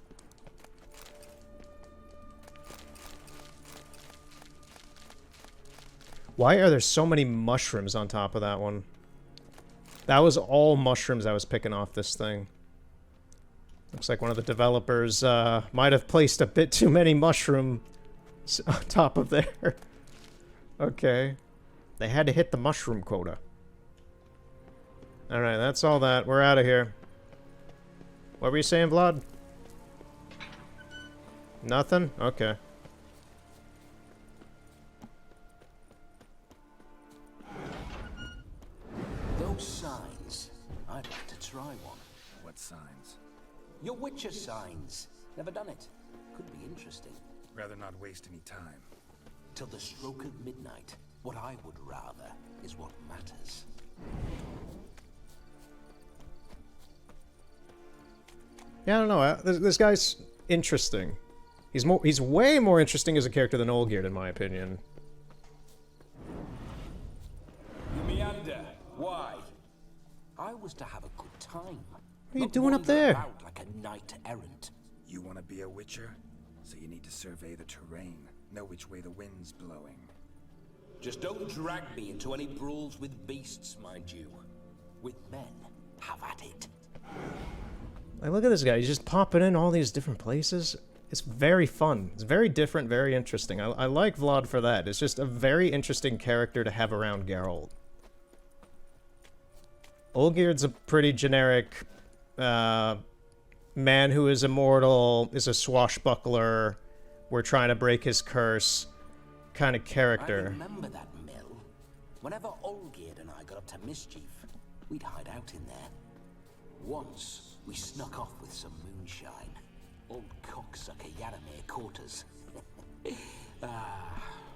Why are there so many mushrooms on top of that one? That was all mushrooms I was picking off this thing. Looks like one of the developers might have placed a bit too many mushrooms on top of there. Okay. They had to hit the mushroom quota. Alright, that's all that. We're out of here. What were you saying, Vlad? Nothing? Okay. Those signs. I'd like to try one. What signs? Your witcher signs. Never done it. Could be interesting. Rather not waste any time. Till the stroke of midnight. What I would rather is what matters. Yeah, I don't know. This guy's interesting. He's way more interesting as a character than Olgierd, in my opinion. You meander. Why? I was to have a good time. What are you doing up there? Out like a knight errant. You want to be a witcher? So you need to survey the terrain, know which way the wind's blowing. Just don't drag me into any brawls with beasts, mind you. With men, have at it. Like, look at this guy. He's just popping in all these different places. It's very fun. It's very different, very interesting. I like Vlad for that. It's just a very interesting character to have around Geralt. Olgierd's a pretty generic man who is immortal, is a swashbuckler, we're trying to break his curse kind of character. I remember that mill. Whenever Olgierd and I got up to mischief, we'd hide out in there. Once, we snuck off with some moonshine. Old cocksucker Yaramir caught us. Those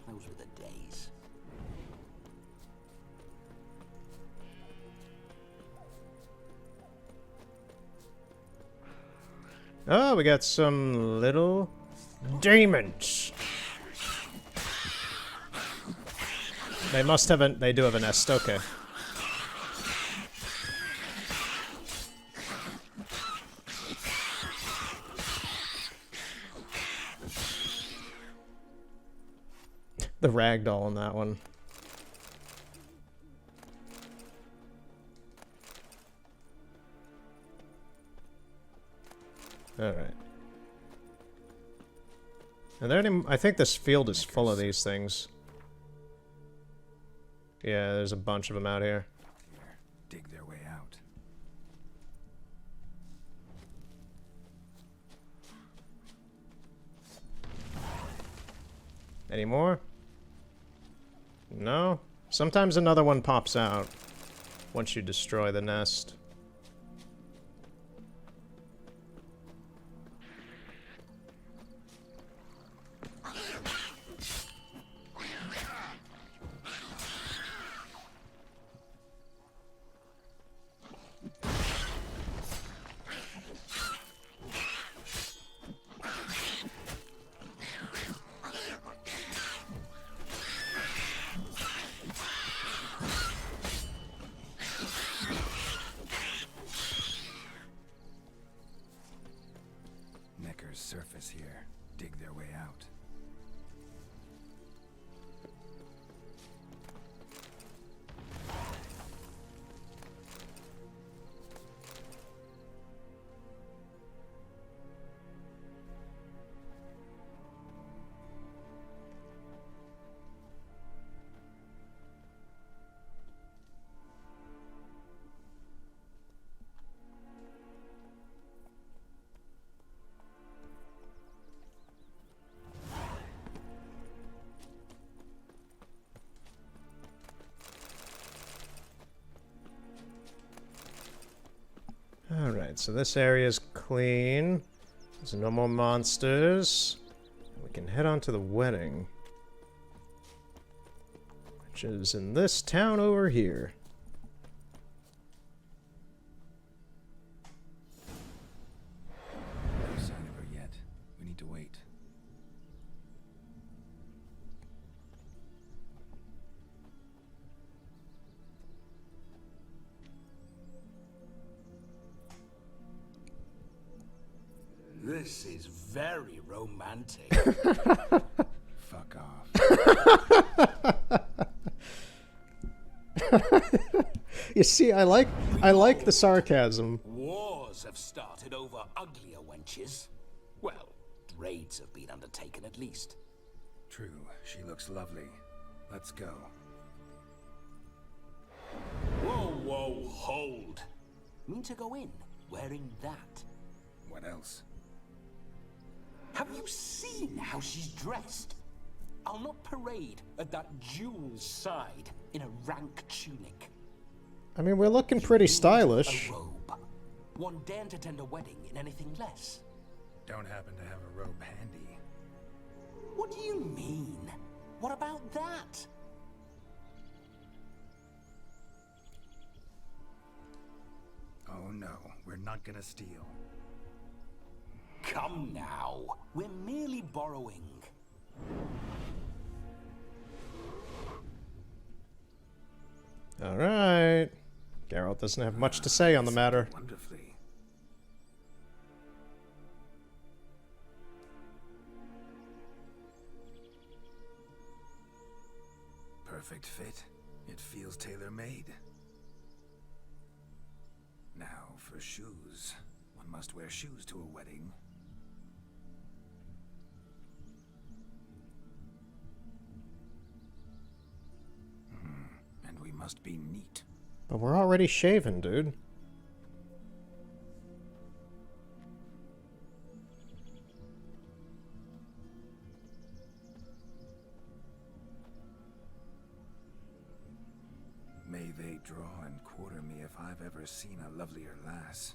were the days. Oh, we got some little demons. They must have an, they do have a nest, okay. The ragdoll in that one. Alright. Are there any... I think this field is full of these things. Yeah, there's a bunch of them out here. Dig their way out. Any more? No? Sometimes another one pops out once you destroy the nest. Necker's surface here. Dig their way out. Alright, so this area is clean. There's no more monsters. We can head on to the wedding. Which is in this town over here. No sign of her yet. We need to wait. This is very romantic. Fuck off. You see, I like the sarcasm. Wars have started over uglier wenches. Well, raids have been undertaken at least. True, she looks lovely. Let's go. Whoa, whoa, hold. Mean to go in wearing that? What else? Have you seen how she's dressed? I'll not parade at that jewel's side in a rank tunic. I mean, we're looking pretty stylish. A robe. One daren't attend a wedding in anything less. Don't happen to have a robe handy. What do you mean? What about that? Oh no, we're not gonna steal. Come now, we're merely borrowing. Alright. Geralt doesn't have much to say on the matter. Wonderfully. Perfect fit. It feels tailor-made. Now for shoes. One must wear shoes to a wedding. And we must be neat. But we're already shaven, dude. May they draw and quarter me if I've ever seen a lovelier lass.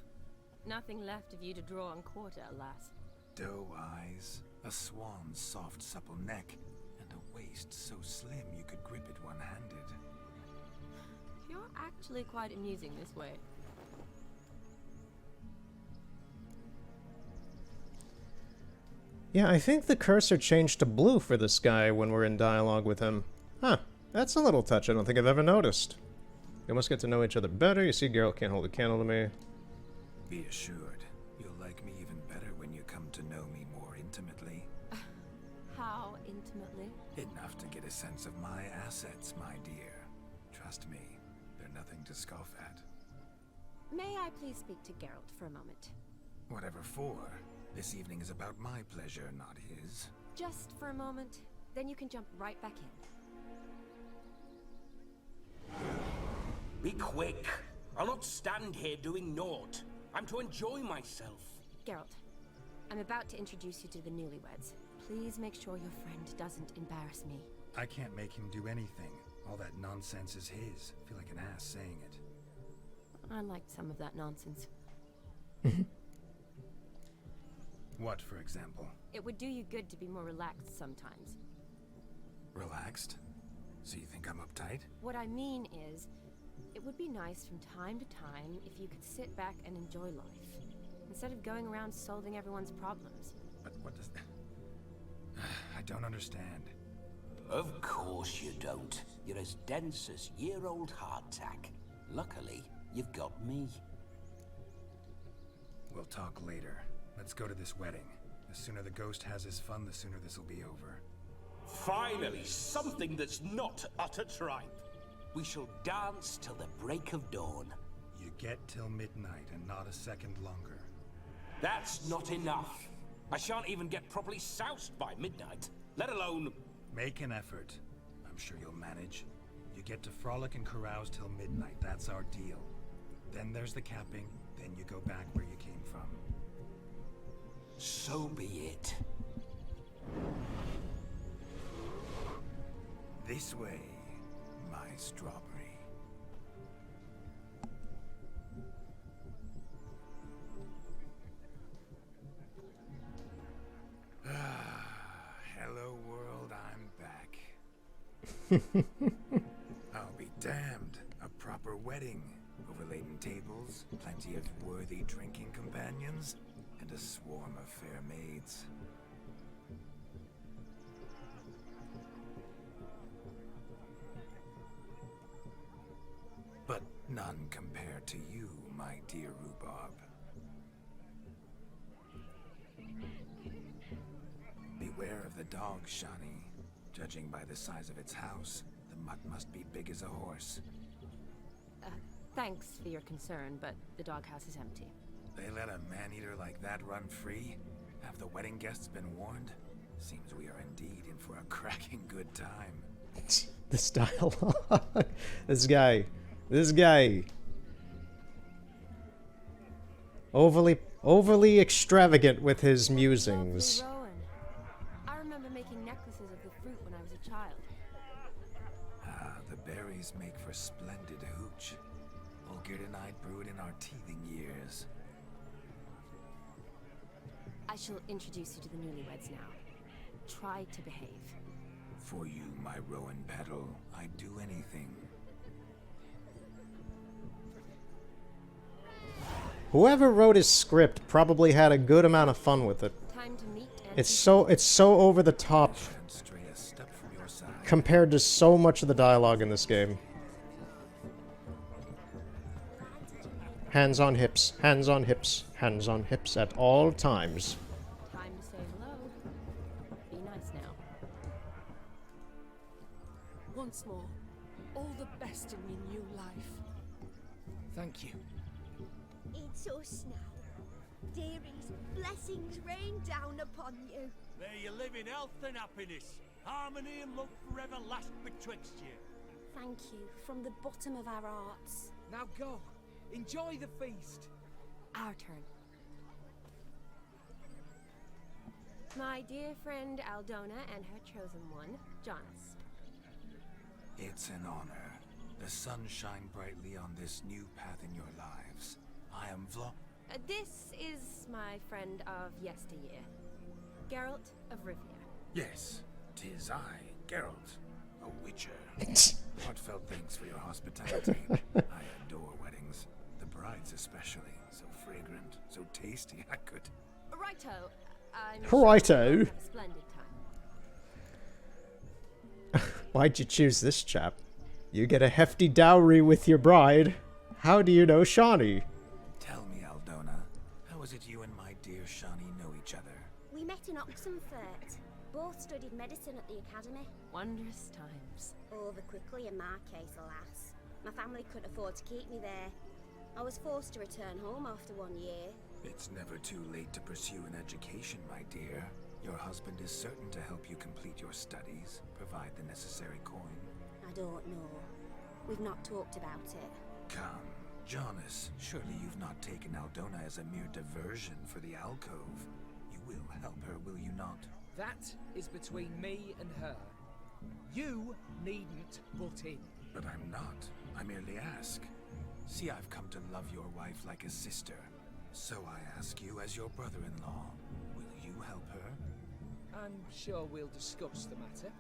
Nothing left of you to draw and quarter, alas. Doe eyes, a swan's soft supple neck, and a waist so slim you could grip it one-handed. You're actually quite amusing this way. Yeah, I think the cursor changed to blue for this guy when we're in dialogue with him. Huh, that's a little touch I don't think I've ever noticed. We must get to know each other better. You see, Geralt can't hold a candle to me. Be assured, you'll like me even better when you come to know me more intimately. How intimately? Enough to get a sense of my assets, my dear. Trust me, they're nothing to scoff at. May I please speak to Geralt for a moment? Whatever for. This evening is about my pleasure, not his. Just for a moment, then you can jump right back in. Be quick. I'll not stand here doing naught. I'm to enjoy myself. Geralt, I'm about to introduce you to the newlyweds. Please make sure your friend doesn't embarrass me. I can't make him do anything. All that nonsense is his. I feel like an ass saying it. I liked some of that nonsense. What, for example? It would do you good to be more relaxed sometimes. Relaxed? So you think I'm uptight? What I mean is, it would be nice from time to time if you could sit back and enjoy life, instead of going around solving everyone's problems. But what does that... I don't understand. Of course you don't. You're as dense as year-old hardtack. Luckily, you've got me. We'll talk later. Let's go to this wedding. The sooner the ghost has his fun, the sooner this'll be over. Finally, something that's not utter tripe. We shall dance till the break of dawn. You get till midnight and not a second longer. That's not enough. I shan't even get properly soused by midnight, let alone... Make an effort. I'm sure you'll manage. You get to frolic and carouse till midnight. That's our deal. Then there's the capping. Then you go back where you came from. So be it. This way, my strawberry. Hello world, I'm back. I'll be damned. A proper wedding. Overladen tables, plenty of worthy drinking companions, and a swarm of fair maids. But none compared to you, my dear Rhubarb. Beware of the dog, Shani. Judging by the size of its house, the mutt must be big as a horse. Thanks for your concern, but the doghouse is empty. They let a man-eater like that run free? Have the wedding guests been warned? Seems we are indeed in for a cracking good time. This dialogue. This guy. Overly extravagant with his musings. Rowan. I remember making necklaces of the fruit when I was a child. Ah, the berries make for splendid hooch. Olgierd and I brewed in our teething years. I shall introduce you to the newlyweds now. Try to behave. For you, my Rowan petal, I'd do anything. Whoever wrote his script probably had a good amount of fun with it. Time to meet and It's so over the top Stray a step from your side. compared to so much of the dialogue in this game. Hands on hips, hands on hips, hands on hips at all times. Time to say hello. Be nice now. Once more, all the best in your new life. Thank you. It's us now. Dearies, blessings rain down upon you. May you live in health and happiness. Harmony and love forever last betwixt you. Thank you from the bottom of our hearts. Now go. Enjoy the feast. Our turn. My dear friend Aldona and her chosen one, Jonas. It's an honor. The sun shine brightly on this new path in your lives. I am This is my friend of yesteryear, Geralt of Rivia. Yes, 'tis I, Geralt, a witcher. Heartfelt thanks for your hospitality. I adore weddings. The brides especially. So fragrant, so tasty, I could... Righto. I'm Righto. sure you'll have a splendid time. Why'd you choose this chap? You get a hefty dowry with your bride. How do you know Shawnee? Tell me, Aldona, how is it you and my dear Shawnee know each other? We met in Oxenfurt. Both studied medicine at the academy. Wondrous times. Over quickly in my case, alas. My family couldn't afford to keep me there. I was forced to return home after 1 year. It's never too late to pursue an education, my dear. Your husband is certain to help you complete your studies, provide the necessary coin. I don't know. We've not talked about it. Come, Jonas, surely you've not taken Aldona as a mere diversion for the alcove. You will help her, will you not? That is between me and her. You needn't butt in. But I'm not. I merely ask. See, I've come to love your wife like a sister. So I ask you as your brother-in-law, will you help her? I'm sure we'll discuss the matter.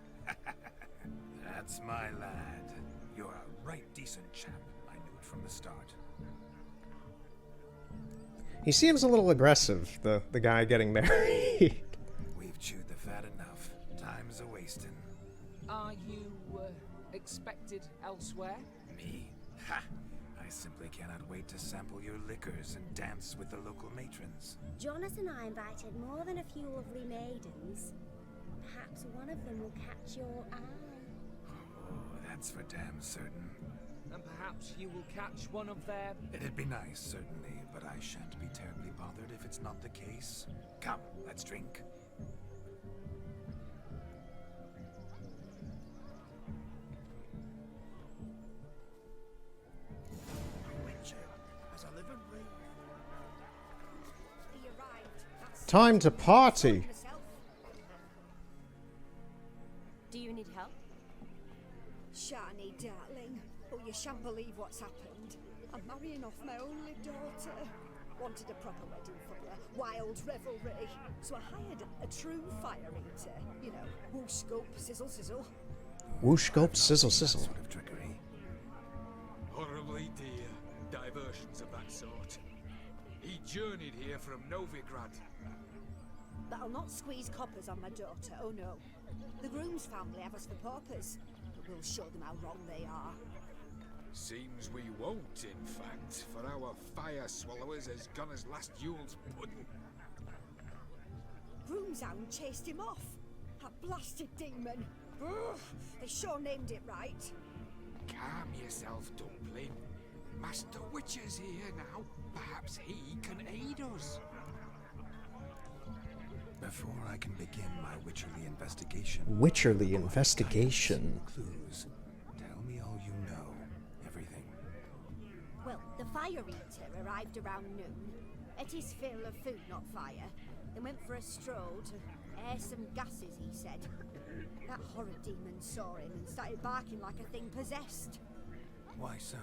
That's my lad. You're a right decent chap. I knew it from the start. He seems a little aggressive, the guy getting married. We've chewed the fat enough. Time's a-wasting. Are you expected elsewhere? Me? Ha! I simply cannot wait to sample your liquors and dance with the local matrons. Jonas and I invited more than a few lovely maidens. Perhaps one of them will catch your eye. Oh, that's for damn certain. And perhaps you will catch one of their... It'd be nice, certainly, but I shan't be terribly bothered if it's not the case. Come, let's drink. Time to party. Do you need help? Shani, darling. Oh, you shan't believe what's happened. I'm marrying off my only daughter. Wanted a proper wedding for her. Wild revelry. So I hired a true fire eater. You know, whoosh, scope, sizzle, sizzle. Whoosh, scope, sizzle, sizzle. Sort of trickery. Horribly dear diversions of that sort. He journeyed here from Novigrad. But I'll not squeeze coppers on my daughter, oh no. The groom's family have us for paupers. But we'll show them how wrong they are. Seems we won't, in fact, for our fire swallowers has gone as last Yule's pudding. Groom's hound chased him off. That blasted demon. Ugh, they sure named it right. Calm yourself, Dumpling. Master Witcher's here now. Perhaps he can aid us. Before I can begin my Witcherly investigation... Witcherly investigation? Clues. Tell me all you know. Everything. Well, the fire eater arrived around noon. Ate his fill of food, not fire. Then went for a stroll to air some gases, he said. That horrid demon saw him and started barking like a thing possessed. Why so?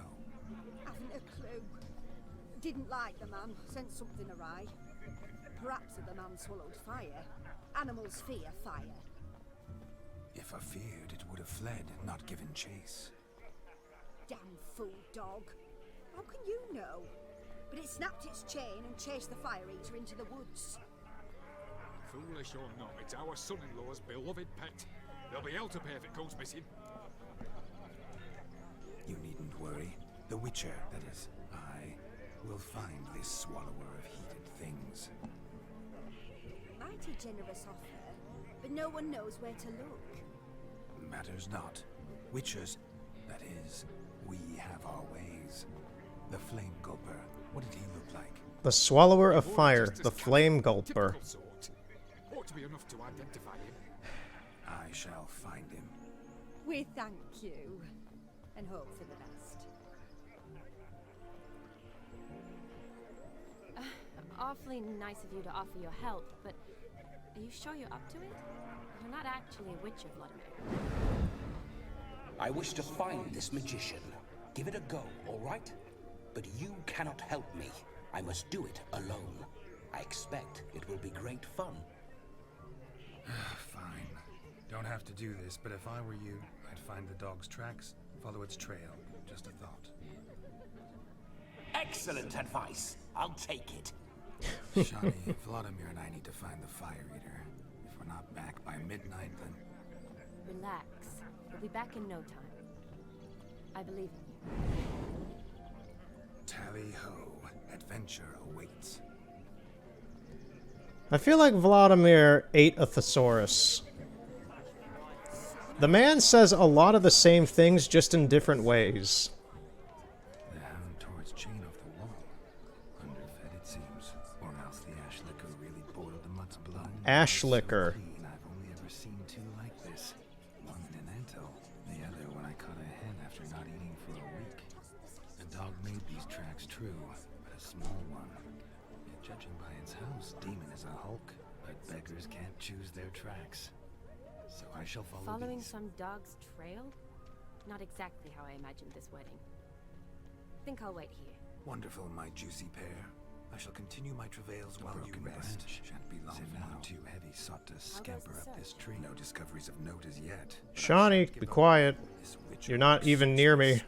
Haven't a clue. Didn't like the man, sent something awry. Perhaps if the man swallowed fire. Animals fear fire. If I feared, it would have fled, not given chase. Damn fool dog. How can you know? But it snapped its chain and chased the fire eater into the woods. Foolish or not, it's our son-in-law's beloved pet. There'll be hell to pay if it goes missing. You needn't worry. The Witcher, that is, I, We'll find this swallower of heated things. Mighty generous offer, but no one knows where to look. Matters not. Witchers, that is, we have our ways. The Flame Gulper, what did he look like? The Swallower of Fire, the Flame Gulper. Ought to be enough to identify him. I shall find him. We thank you, and hope for the best. Awfully nice of you to offer your help, but are you sure you're up to it? You're not actually a witcher, Vladimir. I wish to find this magician. Give it a go, all right? But you cannot help me. I must do it alone. I expect it will be great fun. Fine. Don't have to do this, but if I were you, I'd find the dog's tracks, follow its trail. Just a thought. Excellent advice. I'll take it. Shani, Vladimir and I need to find the Fire Eater. If we're not back by midnight, then... Relax. We'll be back in no time. I believe in you. Tally-ho. Adventure awaits. I feel like Vladimir ate a thesaurus. The man says a lot of the same things, just in different ways. The hound tore its chain off the wall. Underfed, it seems. Or else the ash liquor really boiled the mutt's blood. Ash liquor. I've only ever seen two like this. One in an anthill, the other when I caught a hen after not eating for a week. The dog made these tracks true, but a small one. Yet judging by its house, Demon is a hulk, but beggars can't choose their tracks. So I shall follow Following these. some dog's trail? Not exactly how I imagined this wedding. Think I'll wait here. Wonderful, my juicy pair. I shall continue my travails while you rest. Shan't be long now. Too heavy sought to scamper up this tree. No discoveries of note as yet. Shawnee, be quiet. You're not even near me.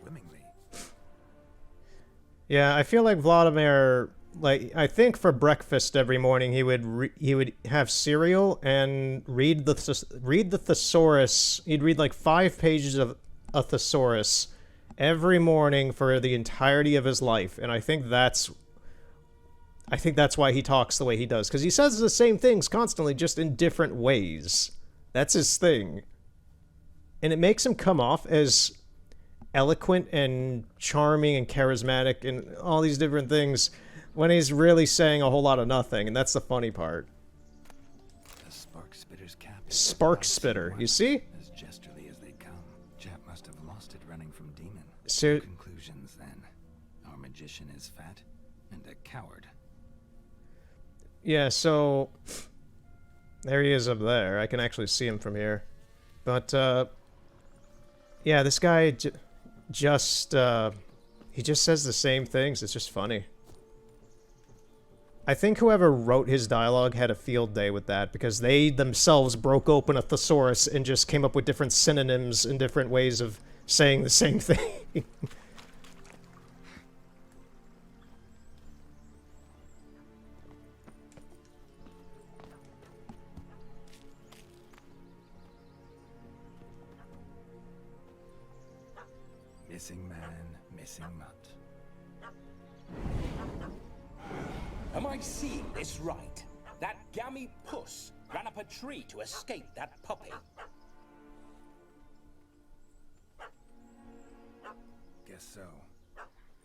Yeah, I feel like Vladimir, like, I think for breakfast every morning he would have cereal and read the thesaurus. He'd read like 5 pages of a thesaurus every morning for the entirety of his life, and I think that's why he talks the way he does, because he says the same things constantly, just in different ways. That's his thing, and it makes him come off as eloquent and charming and charismatic and all these different things when he's really saying a whole lot of nothing, and that's the funny part. The Spark Spitter's cap. Spark Spitter, you see? As gesterly as they come. Chap must have lost it running from Demon. So, Conclusions then. Our magician is fat and a coward. yeah, so there he is up there. I can actually see him from here. But yeah, this guy he just says the same things. It's just funny. I think whoever wrote his dialogue had a field day with that, because they themselves broke open a thesaurus and just came up with different synonyms and different ways of saying the same thing. Missing man, missing mutt. Am I seeing this right? That gammy puss ran up a tree to escape that puppy. Guess so.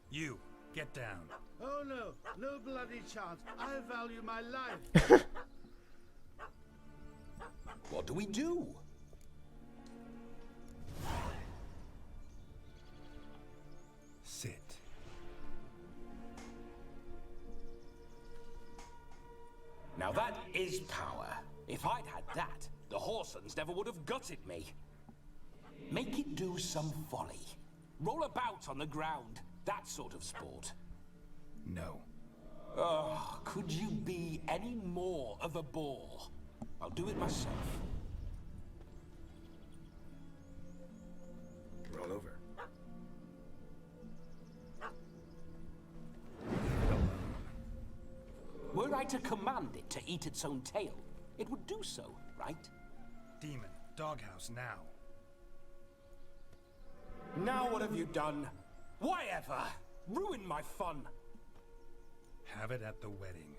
You, get down. Oh no, no bloody chance. I value my life. What do we do? Sit. Now that is power. If I'd had that, the Horsons never would have gutted me. Make it do some folly. Roll about on the ground. That sort of sport. No. Oh, could you be any more of a bore? I'll do it myself. Roll over. Were I to command it to eat its own tail, it would do so, right? Demon, doghouse now. Now what have you done? Why ever? Ruin my fun. Have it at the wedding.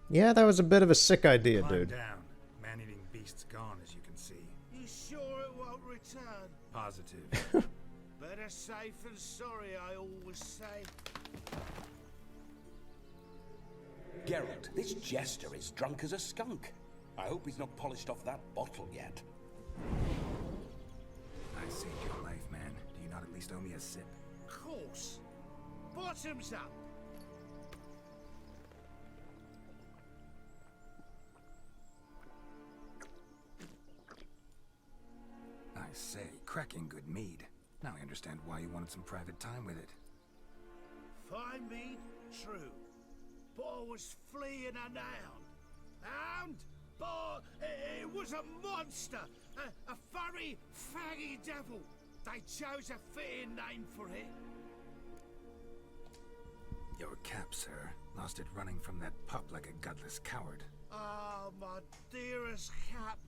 Yeah, that was a bit of a sick idea, Climb dude. down. Man-eating beast's gone, as you can see. You sure it won't return? Positive. Better safe than sorry, I always say. Geralt, this jester is drunk as a skunk. I hope he's not polished off that bottle yet. I saved your life, man. Do you not at least owe me a sip? Of course. Bottoms up. I say, cracking good mead. Now I understand why you wanted some private time with it. Fine mead, true. But I was fleeing an hound. Hound? But it was a monster. A furry, faggy devil. They chose a fitting name for it. Your cap, sir. Lost it running from that pup like a gutless coward. Ah, my dearest Cap.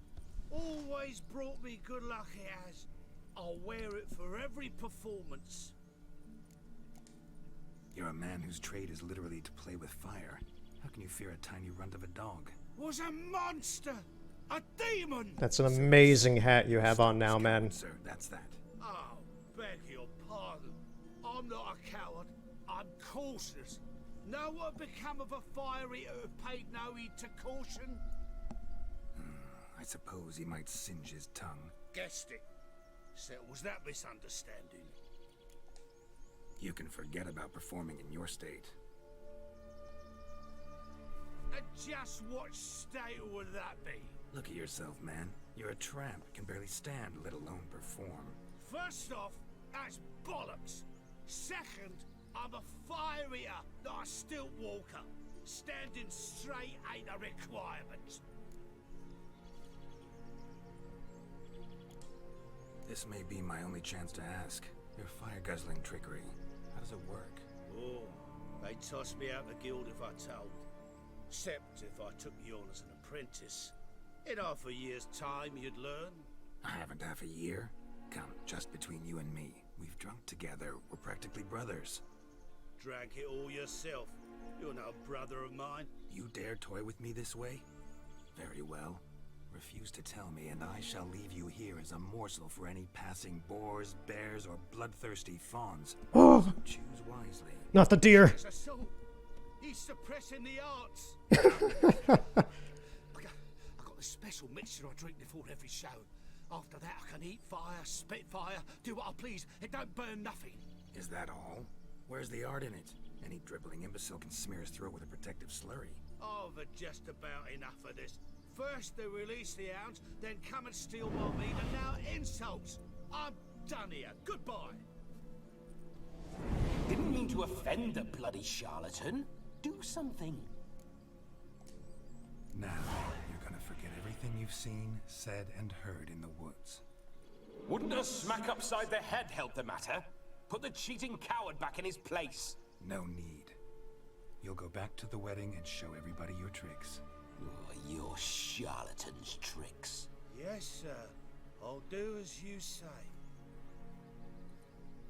Always brought me good luck, it has. I'll wear it for every performance. You're a man whose trade is literally to play with fire. How can you fear a tiny runt of a dog? Was a monster! A demon! That's an amazing hat you have on now, man. Sir, that's that. Oh, beg your pardon. I'm not a coward. I'm cautious. Know what become of a fire eater who paid no heed to caution? I suppose he might singe his tongue. Guessed it. Settles that misunderstanding. You can forget about performing in your state. And just what state would that be? Look at yourself, man. You're a tramp, can barely stand, let alone perform. First off, that's bollocks. Second, I'm a fire eater, not a stilt walker. Standing straight ain't a requirement. This may be my only chance to ask. Your fire-guzzling trickery, how does it work? Oh, they'd toss me out the guild if I told. Except if I took you on as an apprentice. In half a year's time, you'd learn. I haven't half a year. Come, just between you and me. We've drunk together. We're practically brothers. Drank it all yourself. You're no brother of mine. You dare toy with me this way? Very well. Refuse to tell me, and I shall leave you here as a morsel for any passing boars, bears, or bloodthirsty fawns. Oh. So choose wisely. Not the deer. There's a soul. He's suppressing the arts. I got this special mixture I drink before every show. After that, I can eat fire, spit fire, do what I please. It don't burn nothing. Is that all? Where's the art in it? Any dribbling imbecile can smear his throat with a protective slurry. I've had just about enough of this. First they release the hounds, then come and steal my meat, and now insults. I'm done here. Goodbye. Didn't mean to offend the bloody charlatan. Do something. Now, you're gonna forget everything you've seen, said, and heard in the woods. Wouldn't a smack upside the head help the matter? Put the cheating coward back in his place. No need. You'll go back to the wedding and show everybody your tricks. Oh, your charlatan's tricks. Yes, sir. I'll do as you say.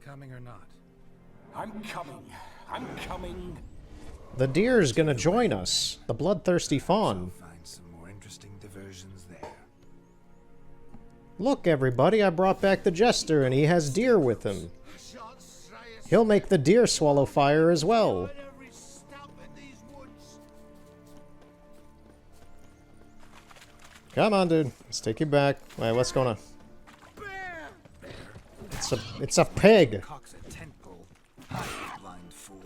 Coming or not? I'm coming. I'm coming. The deer's gonna join us. The bloodthirsty fawn. Find some more interesting diversions there. Look, everybody, I brought back the jester, and he has deer with him. He'll make the deer swallow fire as well. Come on, dude. Let's take you back. Wait, what's going on? It's a pig. Cock's a tent pole. Hide, blind fool.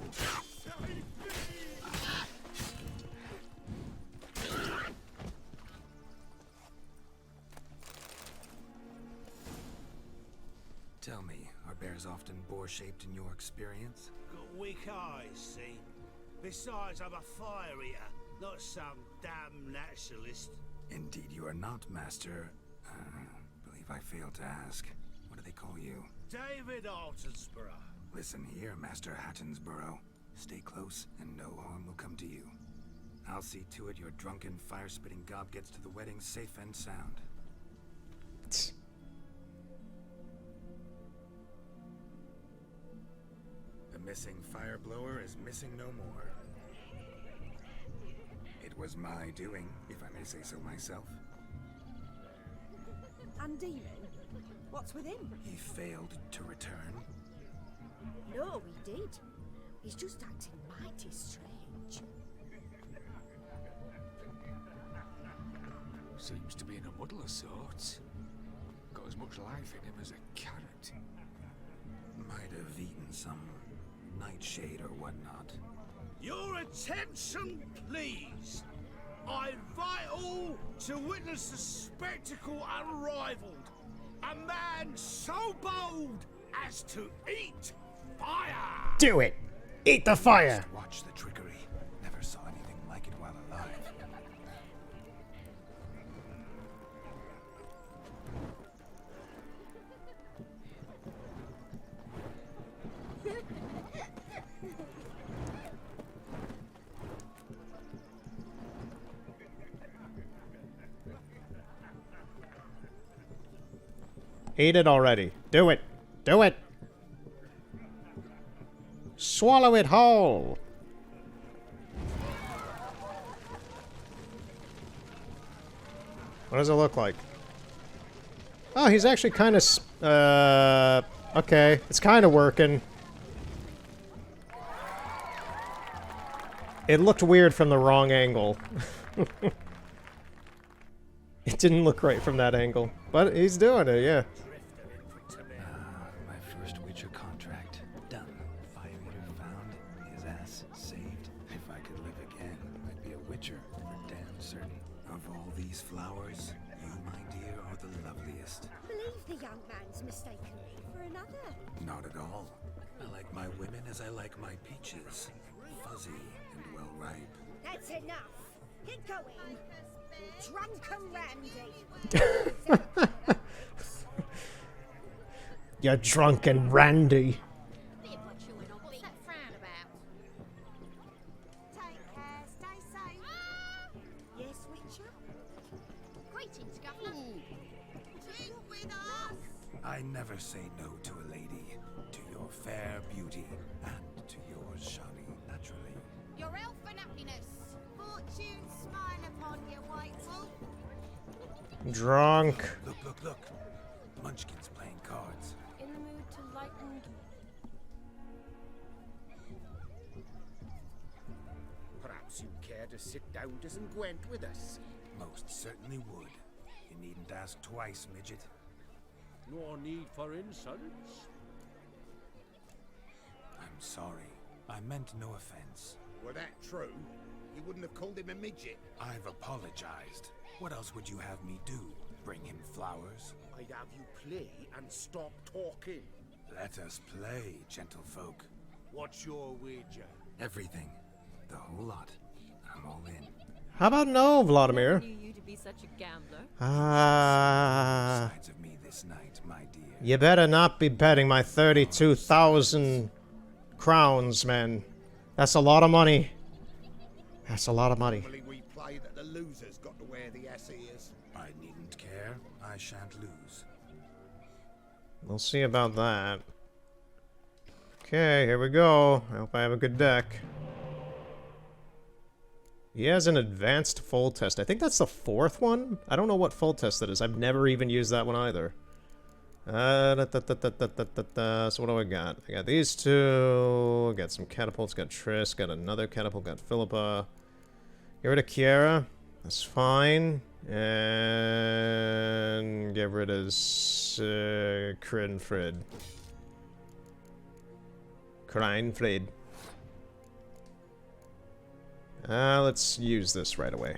Tell me, are bears often boar-shaped in your experience? Got weak eyes, see? Besides, I'm a fire eater, not some damn naturalist. Indeed you are not, Master. Believe I failed to ask. What do they call you? David Altonsborough. Listen here, Master Hattonsborough. Stay close, and no harm will come to you. I'll see to it your drunken, fire-spitting gob gets to the wedding safe and sound. missing fire blower is missing no more. It was my doing, if I may say so myself. And Demon? What's with him? He failed to return. No, he did. He's just acting mighty strange. Seems to be in a muddle of sorts. Got as much life in him as a carrot. Might have eaten some nightshade or whatnot. Your attention, please. I invite all to witness the spectacle unrivaled. A man so bold as to eat fire. Do it! Eat the fire! Watch the trickery. Never saw anything like it while alive. Eat it already. Do it. Do it. Swallow it whole. What does it look like? Oh, he's actually kind of... okay. It's kind of working. It looked weird from the wrong angle. It didn't look right from that angle. But he's doing it, yeah. My first Witcher contract. Done. Fire eater found. His ass saved. If I could live again, I'd be a Witcher. For damn certain. Of all these flowers, you, my dear, are the loveliest. Believe the young man's mistaken me for another. Not at all. I like my women as I like my peaches. Fuzzy and well ripe. That's enough. Get going. Drunken Randy. You're drunken Randy. What's that frown about? Take care, stay safe. Yes, Witcher? Greetings, Governor. Drink with us. I never say no to a lady. To your fair beauty and to yours, Shani, naturally. Your elfin happiness. Fortune smile upon you, White Wolf. Drunk. Look. Munchkin's playing cards. In the mood to lighten. Perhaps you care to sit down to some Gwent with us. Most certainly would. You needn't ask twice, midget. No need for insults. I'm sorry. I meant no offense. Were that true, you wouldn't have called him a midget. I've apologized. What else would you have me do? Bring him flowers? I'd have you play and stop talking. Let us play, gentlefolk. What's your wager? Everything. The whole lot. I'm all in. How about no, Vladimir? Never knew you to be such a gambler. Sides of me this night, my dear. You better not be betting my 32,000 crowns, man. That's a lot of money. That's a lot of money. Normally we play that the loser's got to wear the ass ears. I needn't care. I shan't lose. We'll see about that. Okay, here we go. I hope I have a good deck. He has an advanced full test. I think that's the 4th one? I don't know what full test that is. I've never even used that one either. So what do I got? I got these two. Got some catapults. Got Triss. Got another catapult. Got Philippa. Get rid of Kiera. That's fine. And get rid of Crinfrid. Crinfrid. Let's use this right away.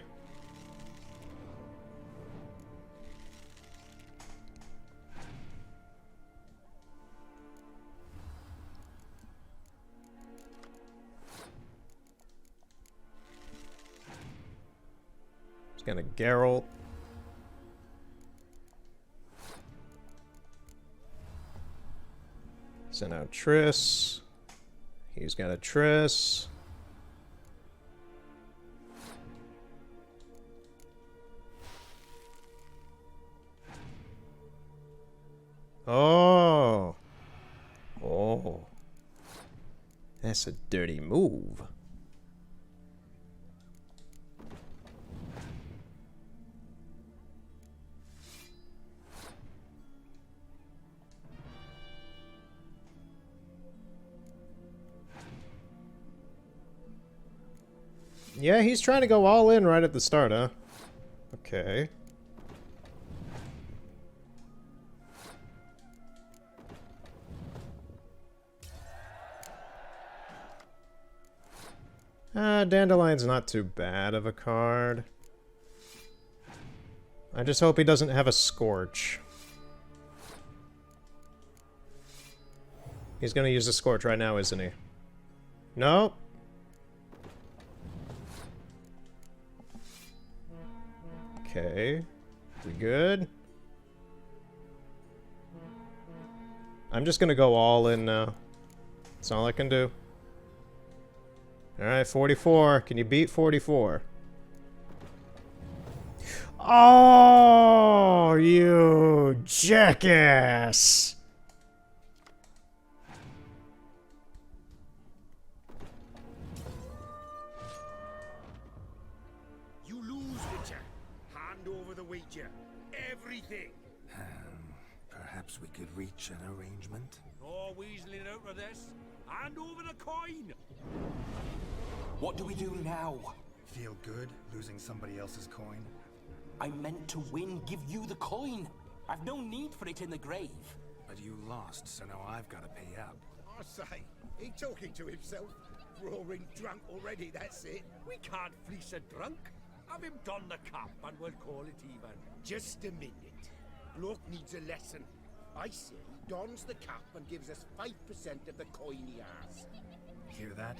Just gonna Geralt. Send out Triss. He's got a Triss. Oh. Oh. That's a dirty move. Yeah, he's trying to go all in right at the start, huh? Okay. Dandelion's not too bad of a card. I just hope he doesn't have a Scorch. He's gonna use a Scorch right now, isn't he? Nope. Okay. We good? I'm just gonna go all in now. That's all I can do. Alright, 44. Can you beat 44? Oh, you jackass! You lose, Witcher. Hand over the wager. Everything. Perhaps we could reach an arrangement? No weaseling out of this. Hand over the coin. What do we do now? Feel good losing somebody else's coin? I meant to win, give you the coin. I've no need for it in the grave. But you lost, so now I've got to pay up. I say, he talking to himself. Roaring drunk already, that's it. We can't fleece a drunk. Have him don the cap and we'll call it even. Just a minute. Bloke needs a lesson. I say he dons the cap and gives us 5% of the coin he has. Hear that?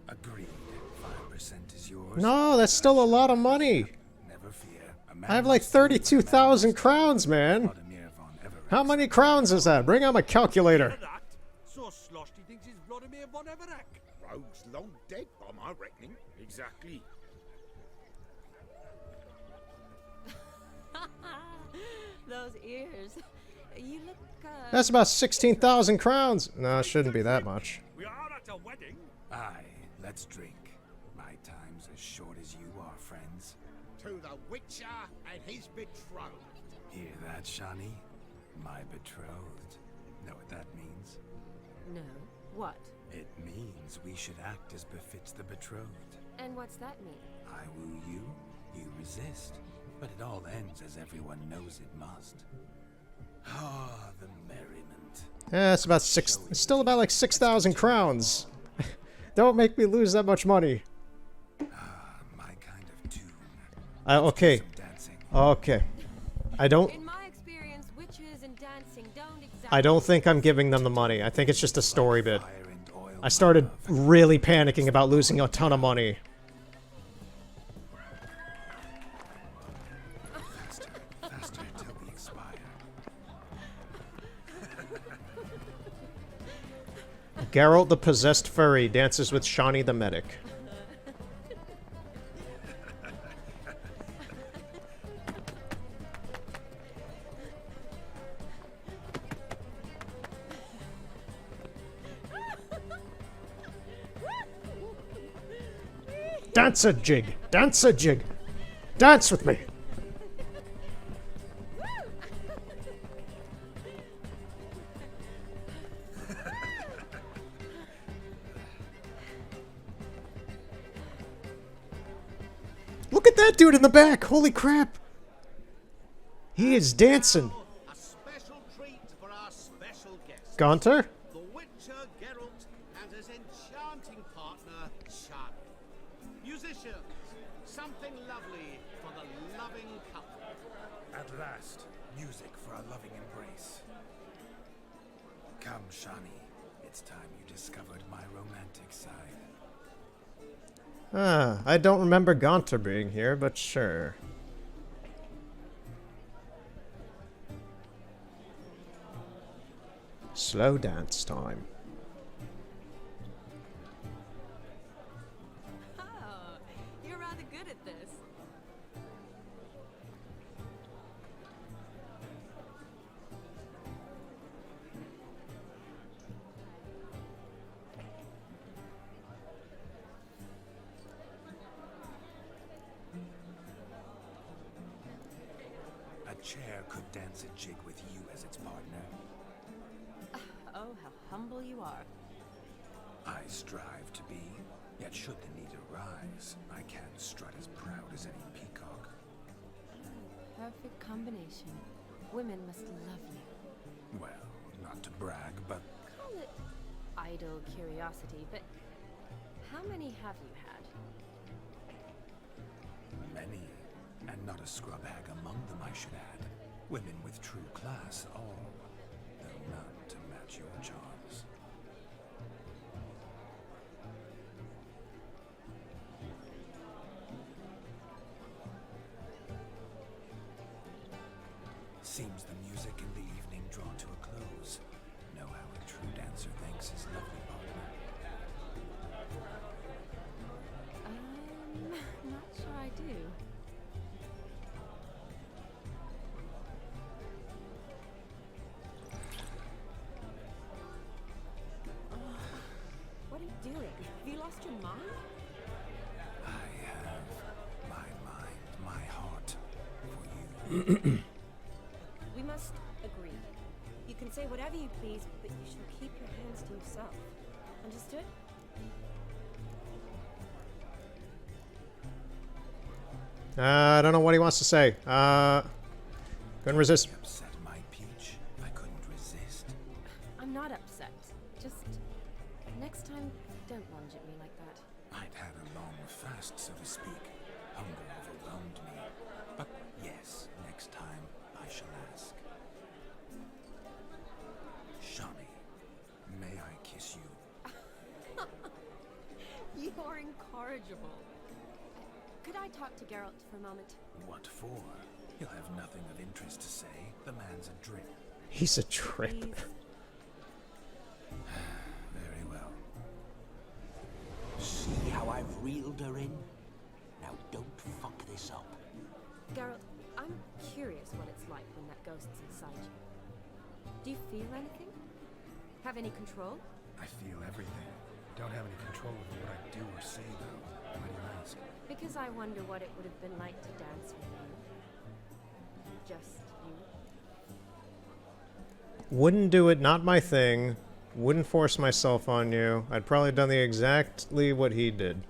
Agreed. 5% is yours. No, that's still a lot of money. Never fear. I have like 32,000 crowns, man. How many crowns is that? Bring out my calculator. So sloshed he thinks he's Vladimir von Everett. Rogue's long dead by my reckoning. Exactly. Those ears. You look, That's about 16,000 crowns. No, it shouldn't be that much. We are at a wedding. Aye, let's drink. My time's as short as you are, friends. To the Witcher and his betrothed. Hear that, Shani? My betrothed. Know what that means? No. What? It means we should act as befits the betrothed. And what's that mean? I woo you, you resist. But it all ends as everyone knows it must. Ah, the merriment. Yeah, it's about it's still about like 6,000 crowns. Don't make me lose that much money. My kind of tune. Okay. Okay. I don't. In my experience, witches and dancing don't exactly. I don't think I'm giving them the money. I think it's just a story bit. I started really panicking about losing a ton of money. Faster till we expire. Geralt the Possessed Furry dances with Shani the Medic. Dance a jig! Dance a jig! Dance with me! Look at that dude in the back! Holy crap! He is dancing! A special treat for our special guest. Gaunter? The Witcher Geralt and his enchanting partner, Shani. Musicians, something lovely for the loving couple. At last, music for a loving embrace. Come, Shani. It's time you discovered my romantic side. Ah, I don't remember Gaunter being here, but sure. Slow dance time. Oh, you're rather good at this. chair could dance a jig with you as its partner. Oh, how humble you are. I strive to be, yet should the need arise, I can't strut as proud as any peacock. Perfect combination. Women must love you. Well, not to brag, but Call it idle curiosity, but how many have you had? many, and not a scrub hag among them, I should add. Women with true class, all, though none to match your charms. Seems the music in the evening draw to a close. Know how a true dancer thanks his lovely partner. Not sure I do. What are you doing? Have you lost your mind? I have my mind, my heart for you. We must agree. You can say whatever you please, but you shall keep your hands to yourself. Understood? I don't know what he wants to say. Couldn't resist. Upset my peach. I couldn't resist. I'm not upset. Just next time, don't lunge at me like that. I'd had a long fast, so to speak. Hunger overwhelmed me. But yes, next time I shall ask. Shani, may I kiss you? You are incorrigible. Could I talk to Geralt for a moment? What for? He'll have nothing of interest to say. The man's a drip. He's a trip. Very well. See how I've reeled her in? Now don't fuck this up. Geralt, I'm curious what it's like when that ghost's inside you. Do you feel anything? Have any control? I feel everything. Don't have any control over what I do or say, though. Why do you ask? Because I wonder what it would have been like to dance with you. Just you. Wouldn't do it, not my thing. Wouldn't force myself on you. I'd probably done the exactly what he did.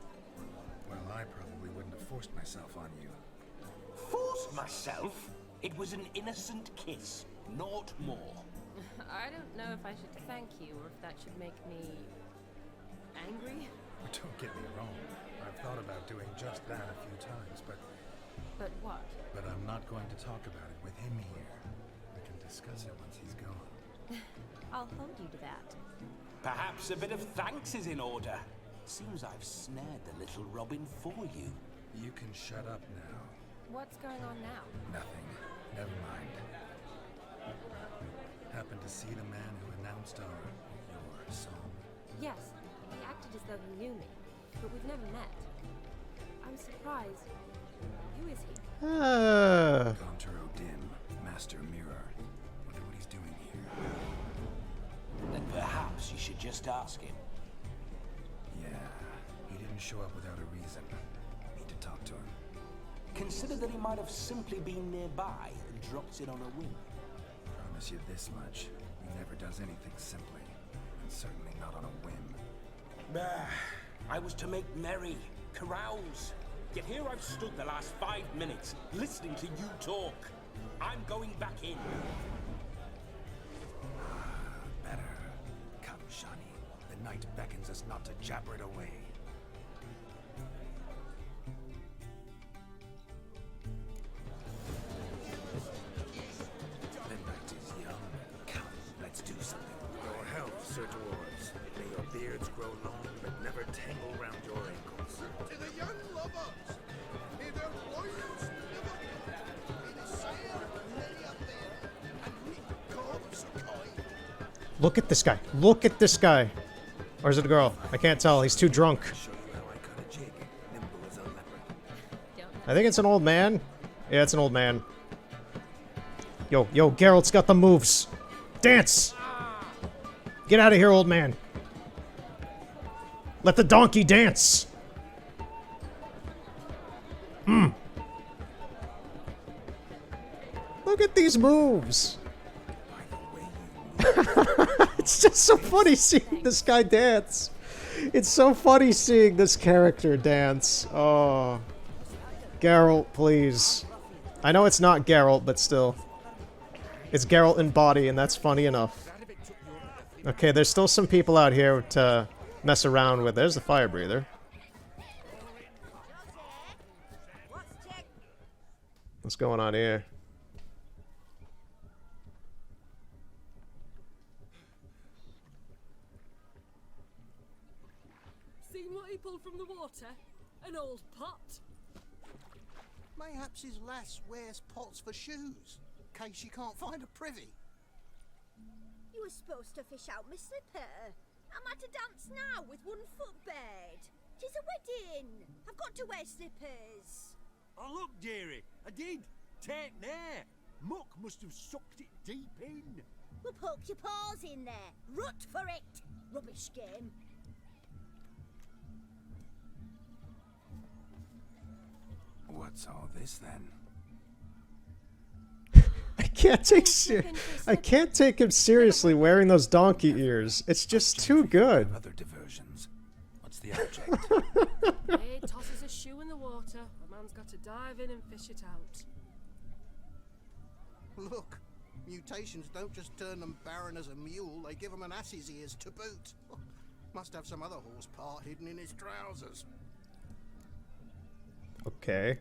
Well, I probably wouldn't have forced myself on you. Forced myself? It was an innocent kiss, naught more. I don't know if I should thank you or if that should make me angry. Don't get me wrong. I've thought about doing just that a few times, but what? But I'm not going to talk about it with him here. We can discuss it once he's gone. I'll hold you to that. Perhaps a bit of thanks is in order. Seems I've snared the little Robin for you. You can shut up now. What's going on now? Nothing. Never mind. Happened to see the man who announced your song? Yes, he acted as though he knew me, but we've never met. I'm surprised. Who is he? Gaunter O'Dim, Master Mirror. Wonder what he's doing here. Then perhaps you should just ask him. Yeah, he didn't show up without a reason. Need to talk to him. Consider that he might have simply been nearby and dropped it on a whim. Promise you this much. He never does anything simply. And certainly not on a whim. I was to make merry, carouse. Yet here I've stood the last 5 minutes, listening to you talk. I'm going back in. Better. Come, Shani. The night beckons us not to jabber it away. The night is young. Come, let's do something. Your health, Sir Dwarves. May your beards grow long, but never tangle round your ankles. To the young lovers, may their royals never may the sire of many a bear and reap corpse of kind. Look at this guy. Look at this guy. Or is it a girl? I can't tell. He's too drunk. I think it's an old man. Yeah, it's an old man. Yo, Geralt's got the moves. Dance! Get out of here, old man. Let the donkey dance. Look at these moves? It's just so funny seeing this guy dance. It's so funny seeing this character dance. Oh. Geralt, please. I know it's not Geralt, but still. It's Geralt in body, and that's funny enough. Okay, there's still some people out here to mess around with. There's the fire breather. What's going on here? Seen what he pulled from the water? An old pot? Mayhaps his lass wears pots for shoes, in case she can't find a privy. You were supposed to fish out my slipper. I'm at a dance now with one foot bared. 'Tis a wedding. I've got to wear slippers. Oh, look, dearie, I did. Take there. Muck must have sucked it deep in. Well, poke your paws in there. Rut for it. Rubbish game. What's all this then? I can't take him seriously wearing those donkey ears. It's just too good. Other diversions. What's the object? He tosses a shoe in the water. A man's got to dive in and fish it out. Look, mutations don't just turn them barren as a mule, they give them an ass's ears to boot. Must have some other horse part hidden in his trousers. Okay.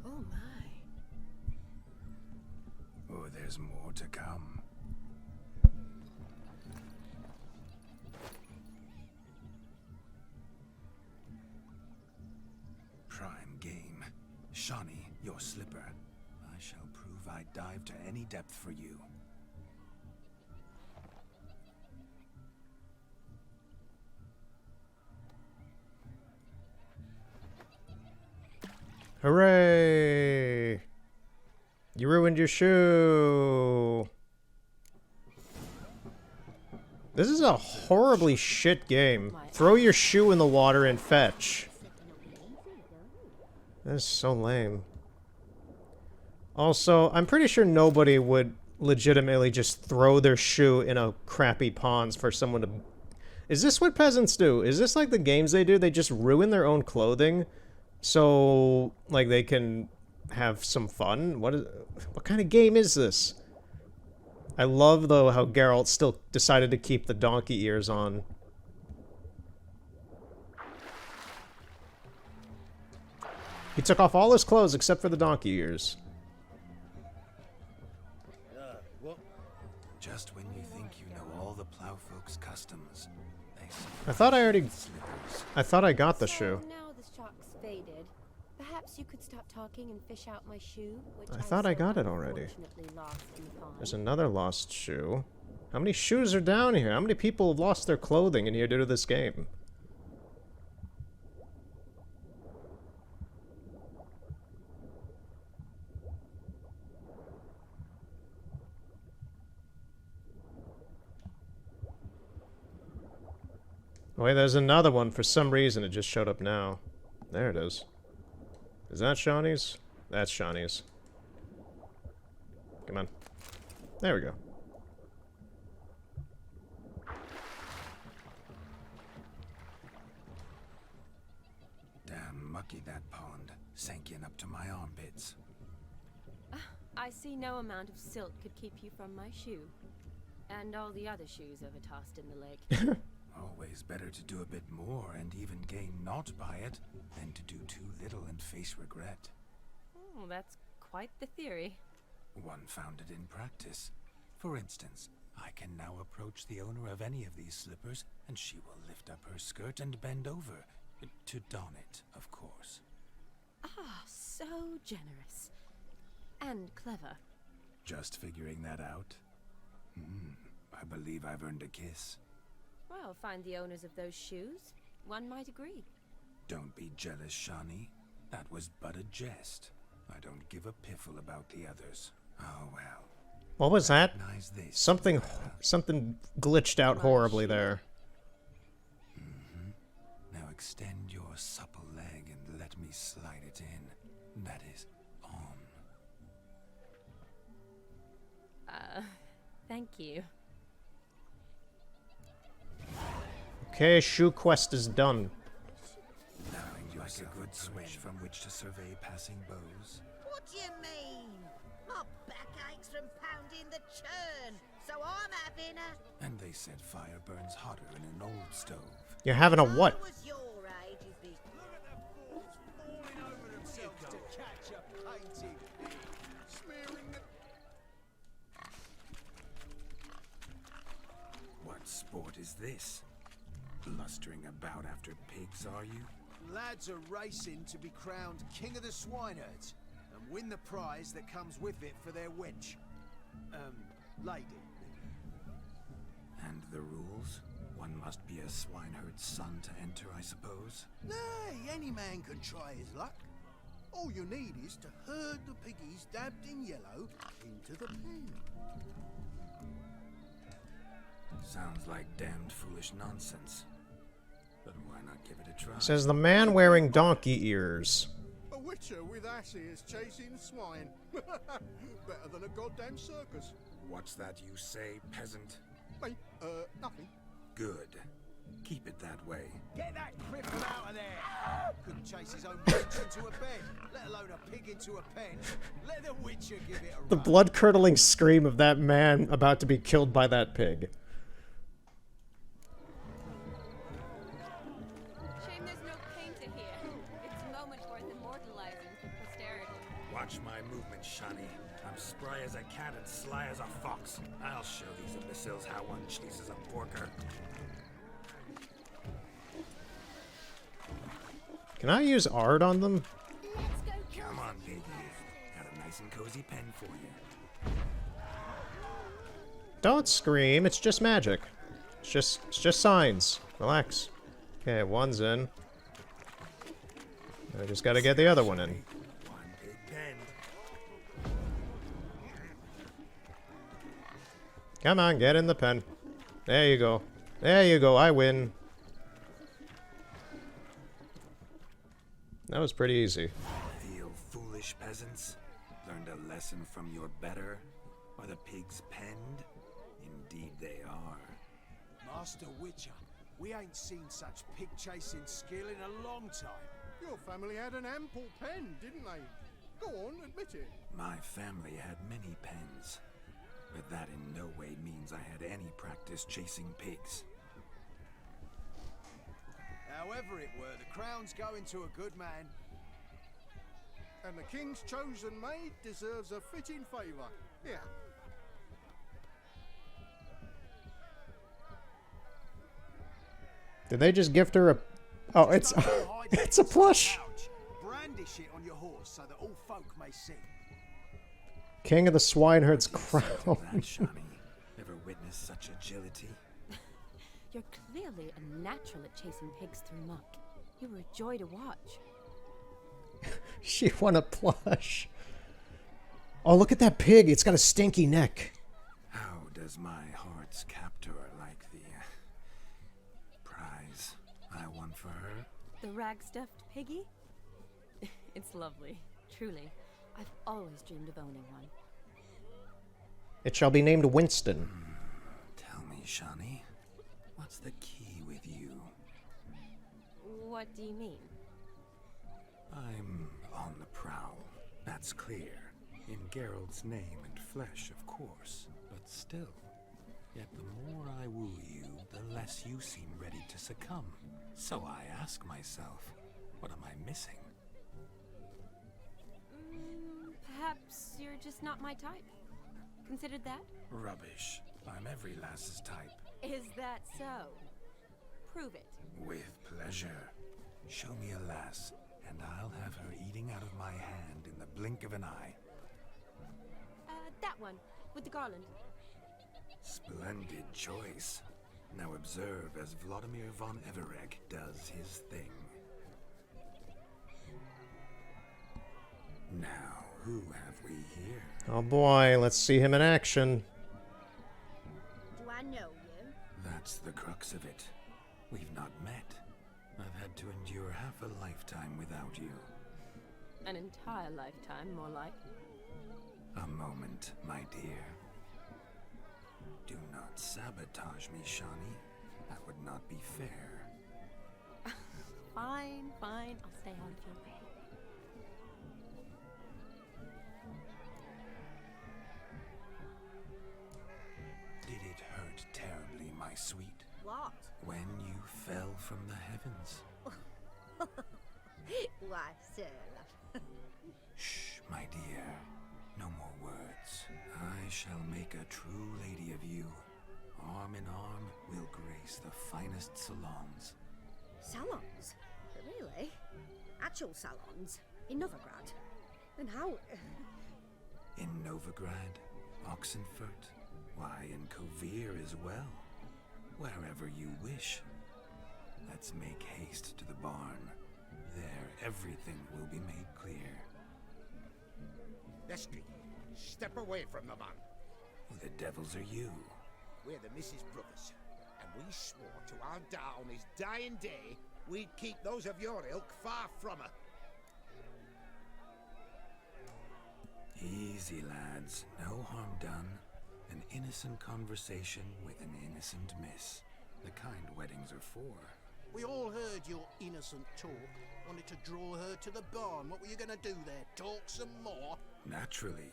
Oh my. Oh, there's more to come. Prime game. Shawnee, your slipper. I shall prove I dive to any depth for you. Hooray! You ruined your shoe! This is a horribly shit game. Throw your shoe in the water and fetch. That's so lame. Also, I'm pretty sure nobody would legitimately just throw their shoe in a crappy pond for someone to... Is this what peasants do? Is this like the games they do? They just ruin their own clothing so, like, they can have some fun? What kind of game is this? I love, though, how Geralt still decided to keep the donkey ears on. He took off all his clothes except for the donkey ears. Just when you think you know all the plowfolk's customs, they I thought I got the shoe. Now the shock's faded. Perhaps you could stop talking and fish out my shoe, which I thought I got it already. unfortunately lost in the pond. There's another lost shoe. How many shoes are down here? How many people have lost their clothing in here due to this game? Wait, there's another one. For some reason, it just showed up now. There it is. Is that Shawnee's? That's Shawnee's. Come on. There we go. Damn mucky that pond. Sank in up to my armpits. I see no amount of silt could keep you from my shoe. And all the other shoes ever tossed in the lake. Always better to do a bit more and even gain naught by it than to do too little and face regret. Oh, that's quite the theory. One founded in practice. For instance, I can now approach the owner of any of these slippers and she will lift up her skirt and bend over. To don it, of course. Ah, so generous. And clever. Just figuring that out? I believe I've earned a kiss. Well, find the owners of those shoes. One might agree. Don't be jealous, Shawnee. That was but a jest. I don't give a piffle about the others. Oh well. What was that? Recognize this. Something glitched out horribly there. Now extend your supple leg and let me slide it in. That is on. Thank you. Okay, shoe quest is done. Knowing like a good switch from which to survey passing bows. What do you mean? My back aches from pounding the churn, so I'm having a... And they said fire burns hotter in an old stove. You're having a what? I was your age, you'd be... Look at the fools falling over themselves to catch a painting. Smearing the... What sport is this? Blustering about after pigs, are you? Lads are racing to be crowned King of the Swineherds and win the prize that comes with it for their wench. Lady. And the rules? One must be a swineherd's son to enter, I suppose? Nay, any man can try his luck. All you need is to herd the piggies dabbed in yellow into the pen. Sounds like damned foolish nonsense. But why not give it a try? Says the man wearing donkey ears. A witcher with ass ears chasing swine. Better than a goddamn circus. What's that you say, peasant? Hey, nothing. Good. Keep it that way. Get that cripple out of there! Couldn't chase his own wench into a bed, let alone a pig into a pen. Let the witcher give it a The blood-curdling scream of that man about to be killed by that pig. Shame there's no painter here. It's a moment worth immortalizing for posterity. Watch my movement, Shani. I'm spry as a cat and sly as a fox. I'll show these imbeciles how one chases a porker. Can I use art on them? Come on, piggy. Got a nice and cozy pen for you. Don't scream, it's just magic. It's just signs. Relax. Okay, one's in. I just gotta get the other one in. One big pen. Come on, get in the pen. There you go. There you go, I win. That was pretty easy. Feel foolish, peasants? Learned a lesson from your better? Are the pigs penned? Indeed they are. Master Witcher, we ain't seen such pig-chasing skill in a long time. Your family had an ample pen, didn't they? Go on, admit it. My family had many pens, but that in no way means I had any practice chasing pigs. However it were, the crown's going to a good man. And the king's chosen maid deserves a fitting favour. Yeah. Did they just gift her a... Oh, it's... it's a plush! Brandish it on your horse so that all folk may see. King of the Swineherd's crown. Never witnessed such agility. You're clearly a natural at chasing pigs through muck. You were a joy to watch. She won a plush. Oh, look at that pig. It's got a stinky neck. How does my heart's captor like the prize I won for her? The rag-stuffed piggy? It's lovely. Truly. I've always dreamed of owning one. It shall be named Winston. Tell me, Shani, what's the key with you? What do you mean? I'm on the prowl. That's clear. In Geralt's name and flesh, of course. But still. Yet the more I woo you, the less you seem ready to succumb. So I ask myself, what am I missing? Perhaps you're just not my type. Considered that? Rubbish. I'm every lass's type. Is that so? Prove it. With pleasure. Show me a lass, and I'll have her eating out of my hand in the blink of an eye. That one, with the garland. Splendid choice. Now observe as Vladimir von Everec does his thing. Now who have we here? Oh boy, let's see him in action. Do I know you? That's the crux of it. We've not met. I've had to endure half a lifetime without you. An entire lifetime, more like. A moment, my dear. Do not sabotage me, Shawnee. That would not be fair. Fine, fine. I'll stay out of your way. Did it hurt terribly, my sweet? What? When you fell from the heavens? Why, sir. Shh, my dear. No more words. I shall make a true lady of you. Arm in arm, we'll grace the finest salons. Salons? Really? Actual salons? In Novigrad? And how... In Novigrad, Oxenfurt, why, in Kovir as well. Wherever you wish. Let's make haste to the barn. There, everything will be made clear. Leslie, step away from the man. Who the devils are you? We're the Mrs. Brothers, and we swore to our Da on his dying day we'd keep those of your ilk far from her. Easy, lads. No harm done. An innocent conversation with an innocent miss. The kind weddings are for. We all heard your innocent talk. Wanted to draw her to the barn. What were you gonna do there? Talk some more? Naturally,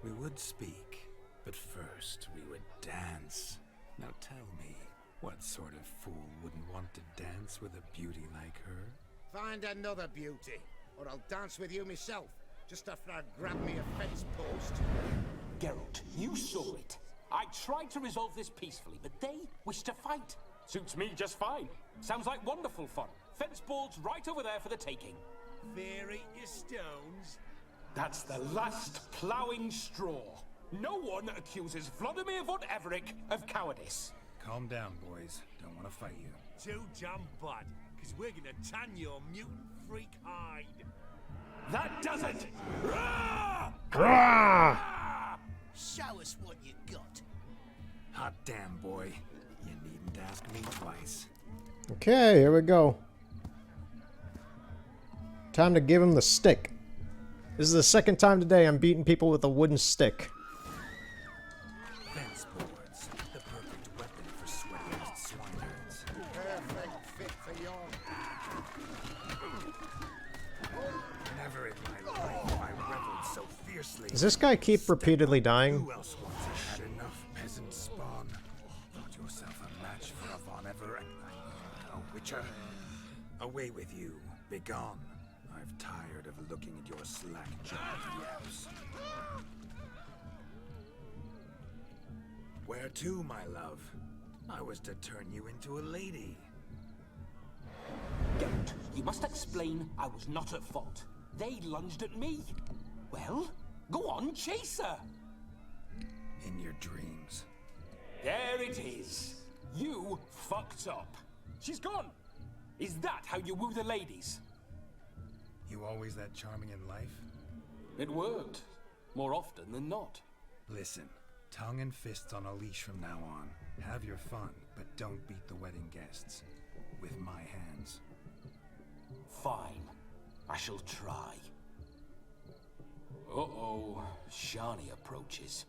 we would speak. But first, we would dance. Now tell me, what sort of fool wouldn't want to dance with a beauty like her? Find another beauty, or I'll dance with you myself, just after I grab me a fence post. Geralt, you saw it. I tried to resolve this peacefully, but they wish to fight. Suits me just fine. Sounds like wonderful fun. Fence boards right over there for the taking. Fear eat your stones. That's the last ploughing straw. No one accuses Vladimir von Everec of cowardice. Calm down, boys. Don't want to fight you. Too damn bad, because we're gonna tan your mutant freak hide. That does it! Show us what you got. Hot damn, boy. You needn't ask me twice. Okay, here we go. Time to give him the stick. This is the second time today I'm beating people with a wooden stick. Fence boards, the perfect weapon for sweaty-ass swineherds. Perfect fit for your... Never in my life I reveled so fiercely. Does this guy keep repeatedly dying? Who else wants had enough peasant spawn? Thought yourself a match for a Von Everett. A Witcher. Away with you. Begone. I've tired of looking at your slack-jawed yaps. Where to, my love? I was to turn you into a lady. Geralt, you must explain I was not at fault. They lunged at me. Well, go on, chase her. In your dreams. There it is. You fucked up. She's gone. Is that how you woo the ladies? You always that charming in life? It worked. More often than not. Listen, tongue and fists on a leash from now on. Have your fun, but don't beat the wedding guests. With my hands. Fine. I shall try. Uh-oh. Shani approaches.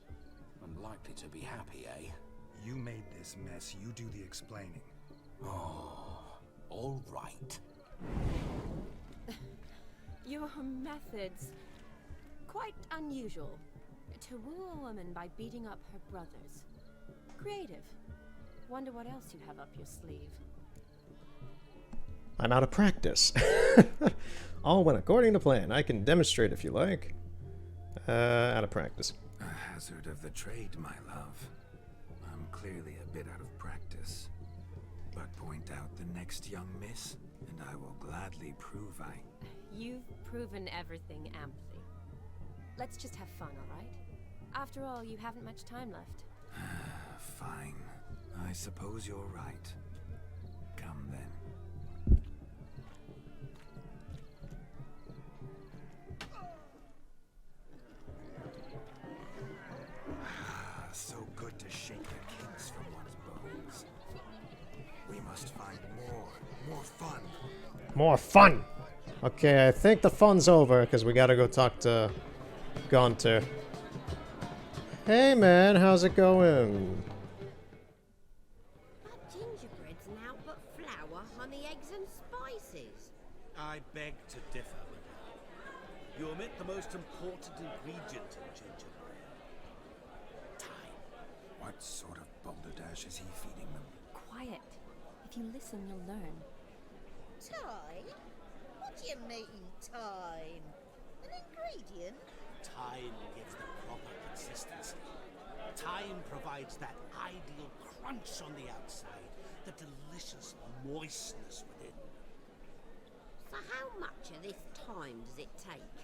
Unlikely to be happy, eh? You made this mess. You do the explaining. Oh, all right. Your methods, quite unusual. To woo a woman by beating up her brothers. Creative. Wonder what else you have up your sleeve. I'm out of practice. All went according to plan. I can demonstrate if you like. Out of practice. A hazard of the trade, my love. I'm clearly a bit out of practice. But point out the next young miss, and I will gladly prove I... You've proven everything amply. Let's just have fun, all right? After all, you haven't much time left. Fine. I suppose you're right. Come then. More fun! Okay, I think the fun's over, because we gotta go talk to Gaunter. Hey man, how's it going? That gingerbread's now but flour, honey, eggs and spices. I beg to differ, madame. You omit the most important ingredient in gingerbread. Time. What sort of balderdash is he feeding them? Quiet. If you listen, you'll learn. Time? What do you mean, time? An ingredient? Time gives the proper consistency. Time provides that ideal crunch on the outside, the delicious moistness within. So how much of this time does it take?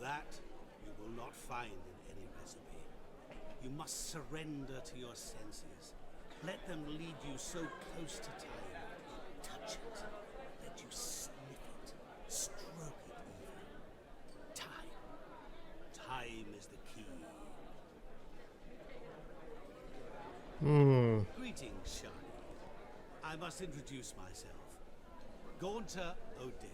That you will not find in any recipe. You must surrender to your senses. Let them lead you so close to time. Touch it. Let you sniff it. Stroke it even. Time. Time is the key. Greetings, Shani. I must introduce myself. Gaunter O'Din.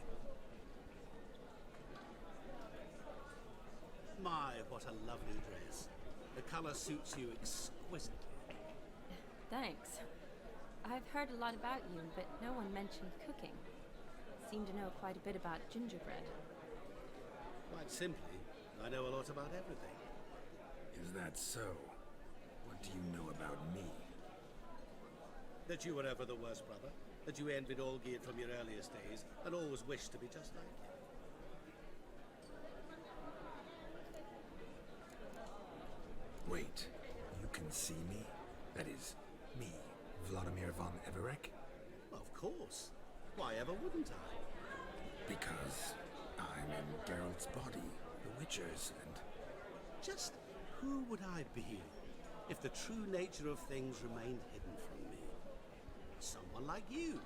My, what a lovely dress. The color suits you exquisitely. Thanks. I've heard a lot about you, but no one mentioned cooking. Seem to know quite a bit about gingerbread. Quite simply, I know a lot about everything. Is that so? What do you know about me? That you were ever the worst brother. That you envied Olgierd from your earliest days, and always wished to be just like him. Wait, you can see me? That is, me, Vladimir von Everec? Of course. Why ever wouldn't I? Because I'm in Geralt's body, the Witcher's, and... Just who would I be if the true nature of things remained hidden from me? Someone like you,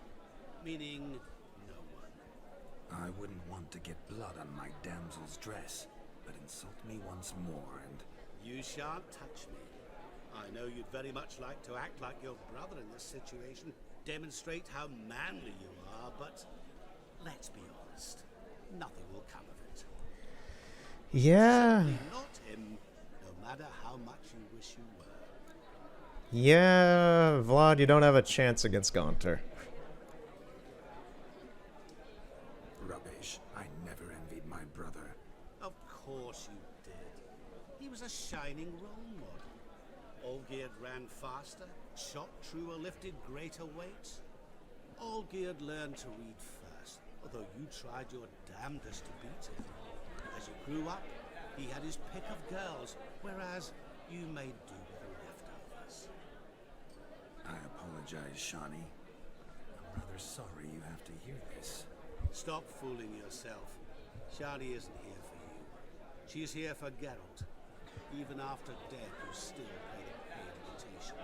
meaning no one. I wouldn't want to get blood on my damsel's dress, but insult me once more and... You shan't touch me. I know you'd very much like to act like your brother in this situation, demonstrate how manly you are, but let's be honest, nothing will come of it. Yeah. Certainly not him, no matter how much you wish you were. Yeah, Vlad, you don't have a chance against Gaunter. Rubbish. I never envied my brother. Of course you did. He was a shining role model. Olgierd ran faster, shot truer, lifted greater weights. Olgierd learned to read first, although you tried your damnedest to beat him. As you grew up, he had his pick of girls, whereas you made do with the leftovers. I apologize, Shani. I'm rather sorry you have to hear this. Stop fooling yourself. Shani isn't here for you. She's here for Geralt. Even after death, you still pay the paid invitation.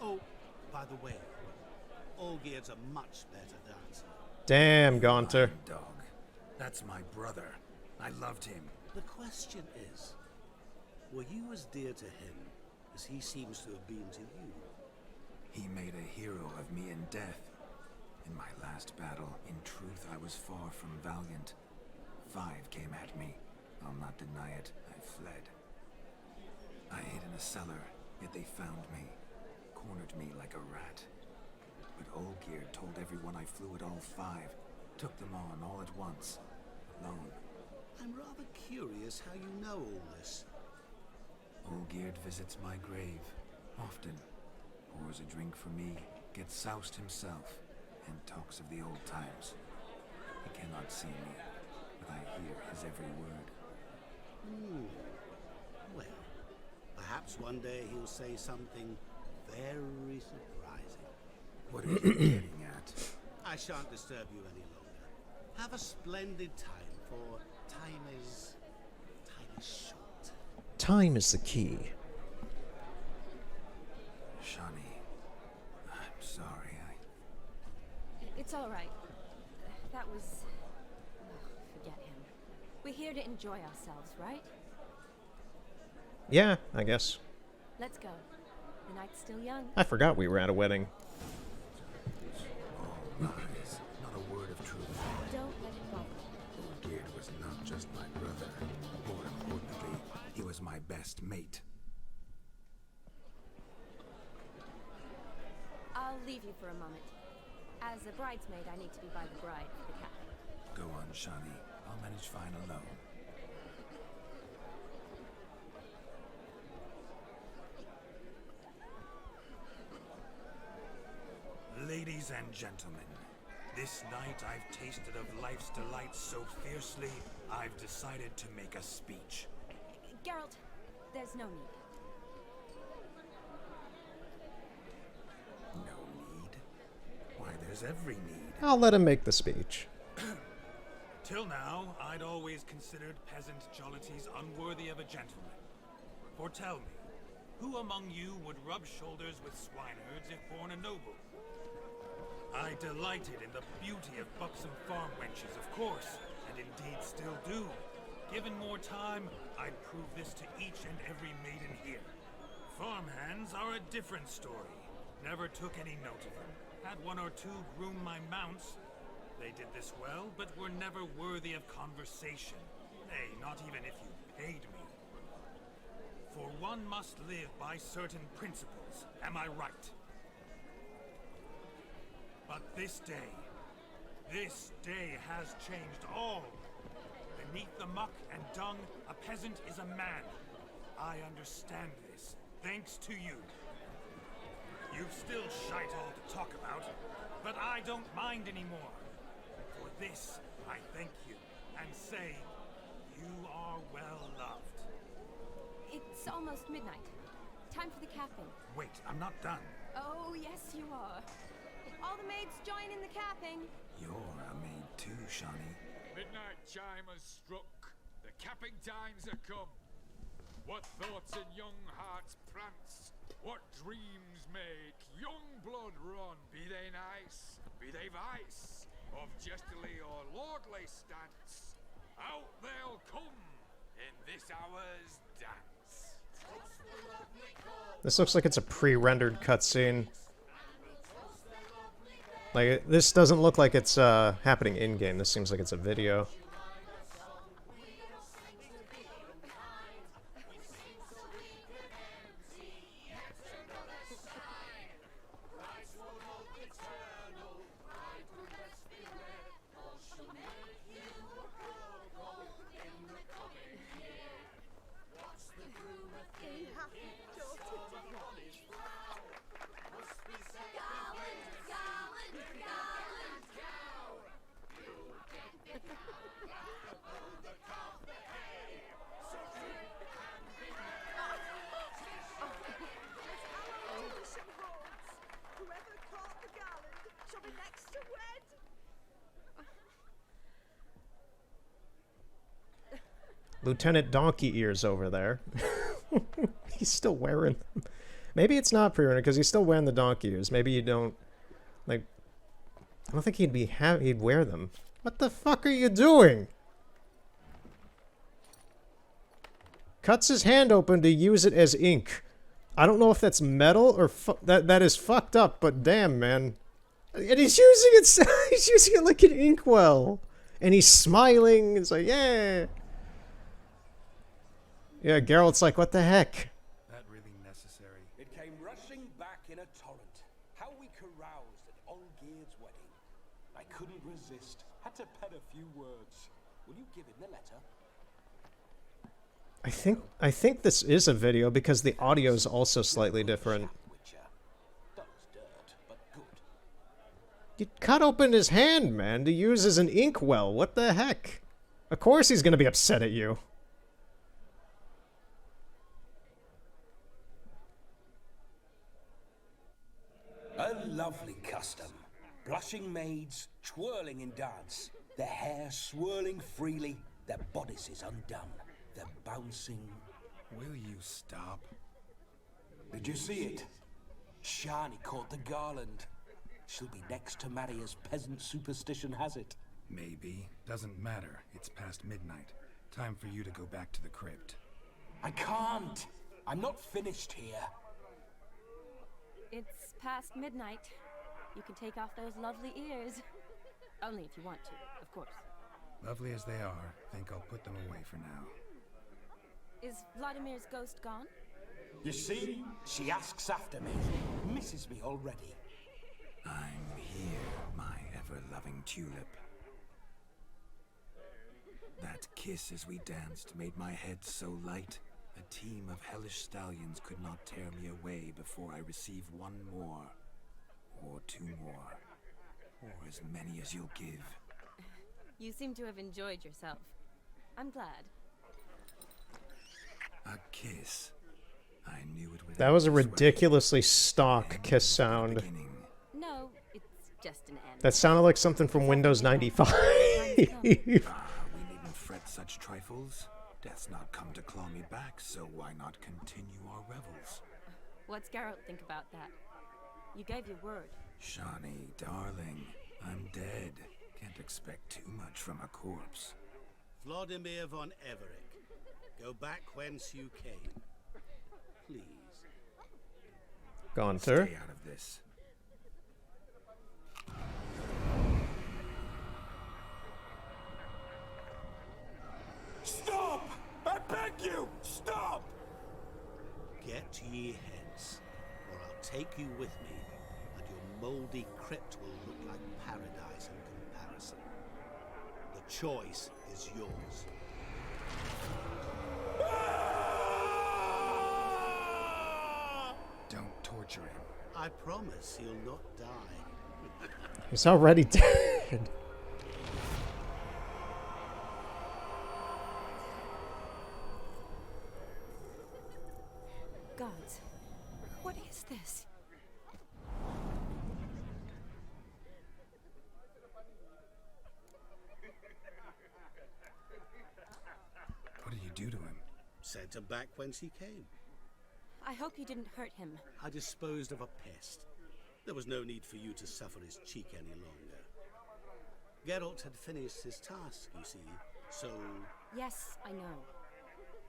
Oh, by the way, Olgierd's a much better dancer. Damn, Gaunter. Dog. That's my brother. I loved him. The question is, were you as dear to him as he seems to have been to you? He made a hero of me in death. In my last battle, in truth, I was far from valiant. 5 came at me. I'll not deny it. I fled. I hid in a cellar, yet they found me. Cornered me like a rat. But Olgierd told everyone I flew at all 5. Took them on all at once. Alone. I'm rather curious how you know all this. Olgierd visits my grave. Often. Pours a drink for me. Gets soused himself. And talks of the old times. He cannot see me. But I hear his every word. Well, perhaps one day he'll say something very surprising. What are you getting at? I shan't disturb you any longer. Have a splendid time, for time is short. Time is the key. Shani, I'm sorry. It's all right. That was... forget him. We're here to enjoy ourselves, right? Yeah, I guess. Let's go. The night's still young. I forgot we were at a wedding. All lies. Not a best mate. I'll leave you for a moment. As a bridesmaid, I need to be by the bride for the cap. Go on, Shani. I'll manage fine alone. Ladies and gentlemen, this night I've tasted of life's delights so fiercely, I've decided to make a speech. Geralt, there's no need. No need? Why, there's every need. I'll let him make the speech. Till now, I'd always considered peasant jollities unworthy of a gentleman. For tell me, who among you would rub shoulders with swineherds if born a noble? I delighted in the beauty of buxom farm wenches, of course, and indeed still do. Given more time, I'd prove this to each and every maiden here. Farmhands are a different story. Never took any note of them. Had one or two groom my mounts. They did this well, but were never worthy of conversation. Nay, not even if you paid me. For one must live by certain principles, am I right? But this day has changed all. Beneath the muck and dung, a peasant is a man. I understand this, thanks to you. You've still shite all to talk about, but I don't mind anymore. For this, I thank you, and say, you are well loved. It's almost midnight. Time for the capping. Wait, I'm not done. Oh, yes, you are. All the maids join in the capping. You're a maid too, Shani. Midnight chime has struck. The capping times are come. What thoughts in young hearts prance? What dreams make young blood run? Be they nice, be they vice, of jestily or lordly stance, out they'll come in this hour's dance. This looks like it's a pre-rendered cutscene. Like, this doesn't look like it's happening in-game. This seems like it's a video. Lieutenant Donkey Ears over there. He's still wearing them. Maybe it's not pre-rendered because he's still wearing the donkey ears. Maybe you don't, like, I don't think he'd wear them. What the fuck are you doing? Cuts his hand open to use it as ink. I don't know if that's metal or that is fucked up, but damn, man. And he's using it. He's using it like an inkwell, and he's smiling. It's like, yeah. Yeah, Geralt's like, what the heck? That really necessary? It came rushing back in a torrent. How we caroused at Olgierd's wedding. I couldn't resist. Had to pen a few words. Will you give him the letter? I think this is a video because the audio is also slightly different. You cut open his hand, man, to use as an inkwell. What the heck? Of course he's gonna be upset at you. A lovely custom. Blushing maids, twirling in dance, their hair swirling freely, their bodices undone, their bouncing... Will you stop? Did you see it? Shani caught the garland. She'll be next to marry as peasant superstition has it. Maybe. Doesn't matter. It's past midnight. Time for you to go back to the crypt. I can't. I'm not finished here. It's past midnight. You can take off those lovely ears. Only if you want to, of course. Lovely as they are, think I'll put them away for now. Is Vladimir's ghost gone? You see, she asks after me, misses me already. I'm here, my ever-loving tulip. That kiss as we danced made my head so light. A team of hellish stallions could not tear me away before I receive one more. Or two more. Or as many as you'll give. You seem to have enjoyed yourself. I'm glad. A kiss. I knew it would. That was a ridiculously stock kiss sound. No, it's just an end. That sounded like something from Windows 95. We needn't fret such trifles. Death's not come to claw me back, so why not continue our revels? What's Geralt think about that? You gave your word. Shani, darling, I'm dead. Can't expect too much from a corpse. Vladimir von Everett, go back whence you came. Please. Gaunter. Stay out of this. Stop! I beg you! Stop! Get ye hence, or I'll take you with me, and your mouldy crypt will look like paradise in comparison. The choice is yours. Don't torture him. I promise he'll not die. He's already dead. Gods, what is this? What did you do to him? Sent him back whence he came. I hope you didn't hurt him. I disposed of a pest. There was no need for you to suffer his cheek any longer. Geralt had finished his task, you see, so... Yes, I know.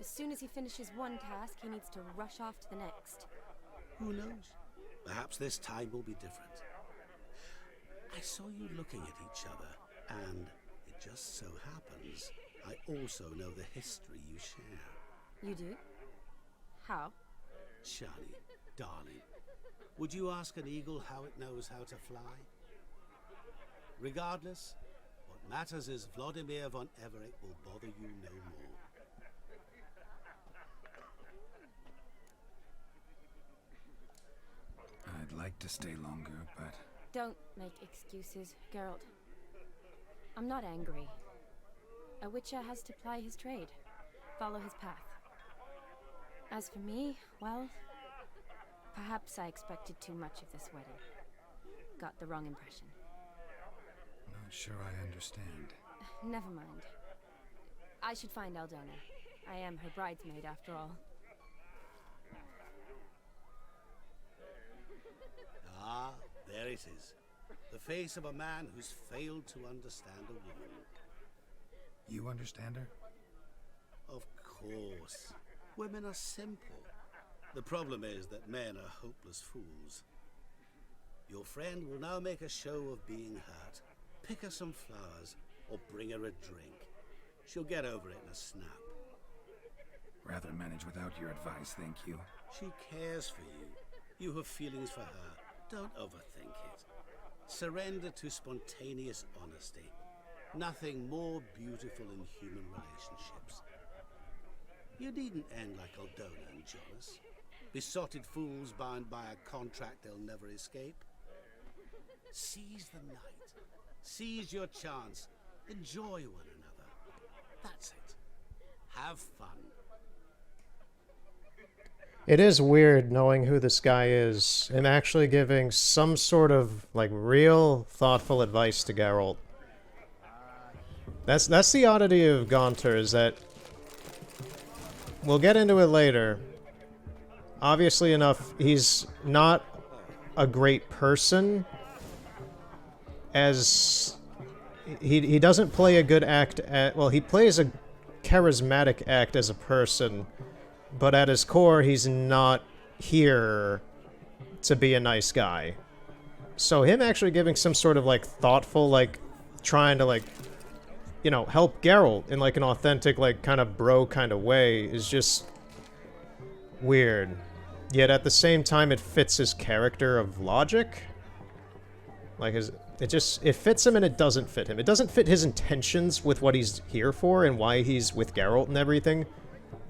As soon as he finishes one task, he needs to rush off to the next. Who knows? Perhaps this time will be different. I saw you looking at each other, and it just so happens I also know the history you share. You do? How? Shani, darling, would you ask an eagle how it knows how to fly? Regardless, what matters is Vladimir von Everett will bother you no more. I'd like to stay longer, but... Don't make excuses, Geralt. I'm not angry. A witcher has to ply his trade, follow his path. As for me, well, perhaps I expected too much of this wedding. Got the wrong impression. Not sure I understand. Never mind. I should find Aldona. I am her bridesmaid after all. Ah, there it is. The face of a man who's failed to understand a woman. You understand her? Of course. Women are simple. The problem is that men are hopeless fools. Your friend will now make a show of being hurt. Pick her some flowers, or bring her a drink. She'll get over it in a snap. Rather manage without your advice, thank you. She cares for you. You have feelings for her. Don't overthink it. Surrender to spontaneous honesty. Nothing more beautiful in human relationships. You needn't end like Aldona and Jonas. Besotted fools bound by a contract they'll never escape. Seize the night. Seize your chance. Enjoy one another. That's it. Have fun. It is weird knowing who this guy is and actually giving some sort of, like, real thoughtful advice to Geralt. That's the oddity of Gaunter, is that we'll get into it later. Obviously enough, he's not a great person, as he doesn't play a good act at, well, he plays a charismatic act as a person, but at his core, he's not here to be a nice guy. So him actually giving some sort of, like, thoughtful, like, trying to, like, you know, help Geralt in like an authentic, like kind of bro kind of way is just weird. Yet at the same time, it fits his character of logic. Like it fits him and it doesn't fit him. It doesn't fit his intentions with what he's here for and why he's with Geralt and everything.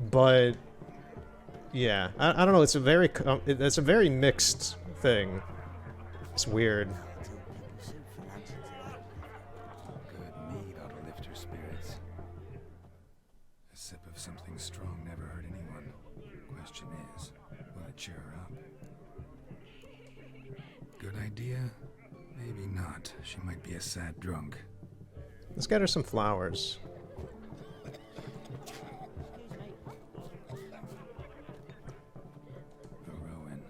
But yeah, I don't know. It's a very mixed thing. It's weird. Good mead ought to lift her spirits. A sip of something strong never hurt anyone. Question is, will it cheer her up? Good idea? Maybe not. She might be a sad drunk. Let's get her some flowers. A Rowan.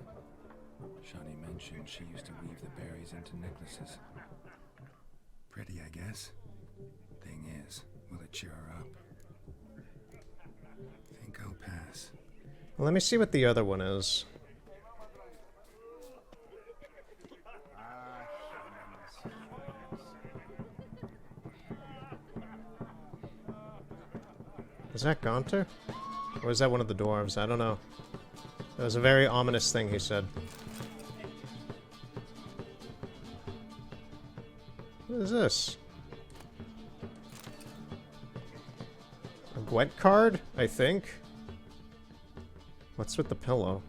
Shani mentioned she used to weave the berries into necklaces. Pretty, I guess. Thing is, will it cheer her up? Think I'll pass. Well, let me see what the other one is. Is that Gaunter? Or is that one of the dwarves? I don't know. It was a very ominous thing he said. What is this? A Gwent card, I think? What's with the pillow?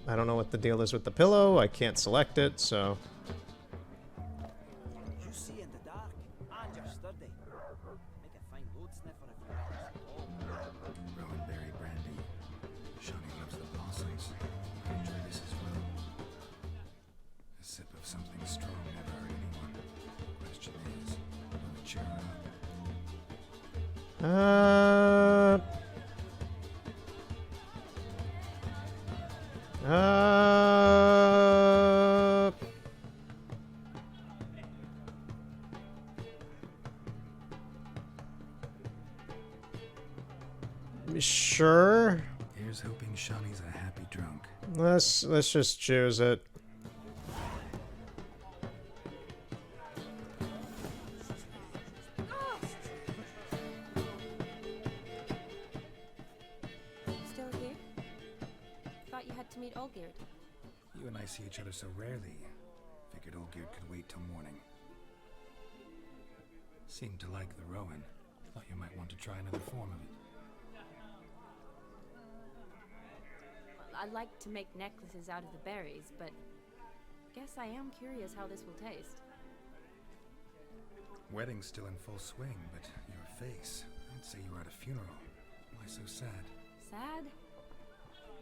I don't know what the deal is with the pillow. I can't select it, so... You see in the dark, and you're sturdy. Make a fine load sniffer if you like. Rowan berry brandy. Shani loves the blossoms. I enjoy this as well. A sip of something strong never hurt anyone. Question is, will it cheer her up? Sure. Here's hoping Shani's a happy drunk. Let's just choose it. Still here? Thought you had to meet Olgierd. You and I see each other so rarely. Figured Olgierd could wait till morning. Seemed to like the Rowan. Thought you might want to try another form of it. I like to make necklaces out of the berries, but guess I am curious how this will taste. Wedding's still in full swing, but your face. I'd say you were at a funeral. Why so sad? Sad?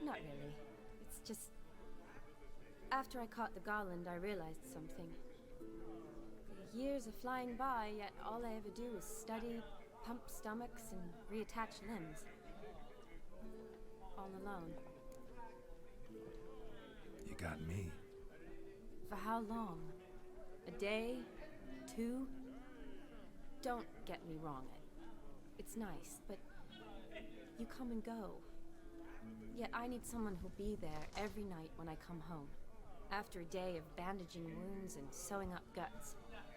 Not really. It's just... After I caught the garland, I realized something. The years are flying by, yet all I ever do is study, pump stomachs, and reattach limbs. All alone. You got me. For how long? A day? 2? Don't get me wrong. It's nice, but you come and go. Yet I need someone who'll be there every night when I come home. After a day of bandaging wounds and sewing up guts,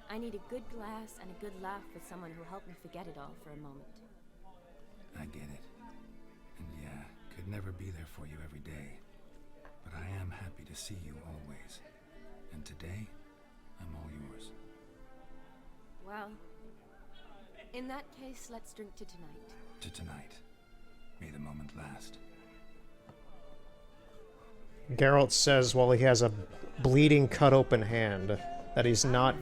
I need a good glass and a good laugh with someone who'll help me forget it all for a moment. I get it. And yeah, could never be there for you every day. But I am happy to see you always. And today, I'm all yours. Well, in that case, let's drink to tonight. To tonight. May the moment last. Geralt says while he has a bleeding, cut open hand that he's not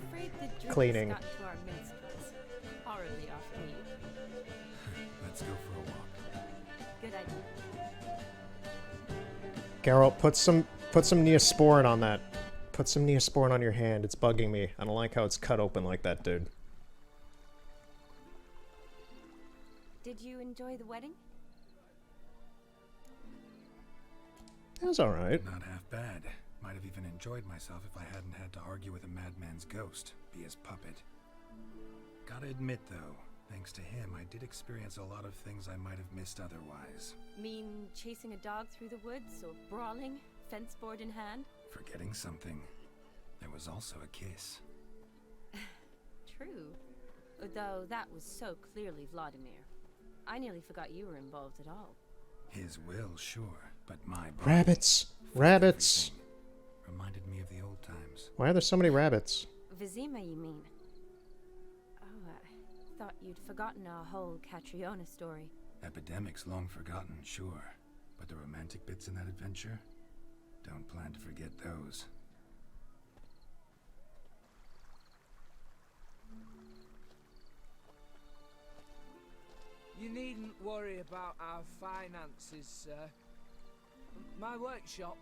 cleaning. Got to our minstrels. Horribly off me. Let's go for a walk. Good idea. Geralt, put some Neosporin on that. Put some Neosporin on your hand. It's bugging me. I don't like how it's cut open like that, dude. Did you enjoy the wedding? It was alright. Not half bad. Might have even enjoyed myself if I hadn't had to argue with a madman's ghost, be his puppet. Gotta admit, though, thanks to him, I did experience a lot of things I might have missed otherwise. Mean chasing a dog through the woods or brawling, fence board in hand? Forgetting something. There was also a kiss. True. Though that was so clearly Vladimir. I nearly forgot you were involved at all. His will, sure, but my body, Rabbits! Rabbits! reminded me of the old times. Why are there so many rabbits? Vizima, you mean? Oh, I thought you'd forgotten our whole Catriona story. Epidemics long forgotten, sure. But the romantic bits in that adventure? Don't plan to forget those. You needn't worry about our finances, sir. My workshop,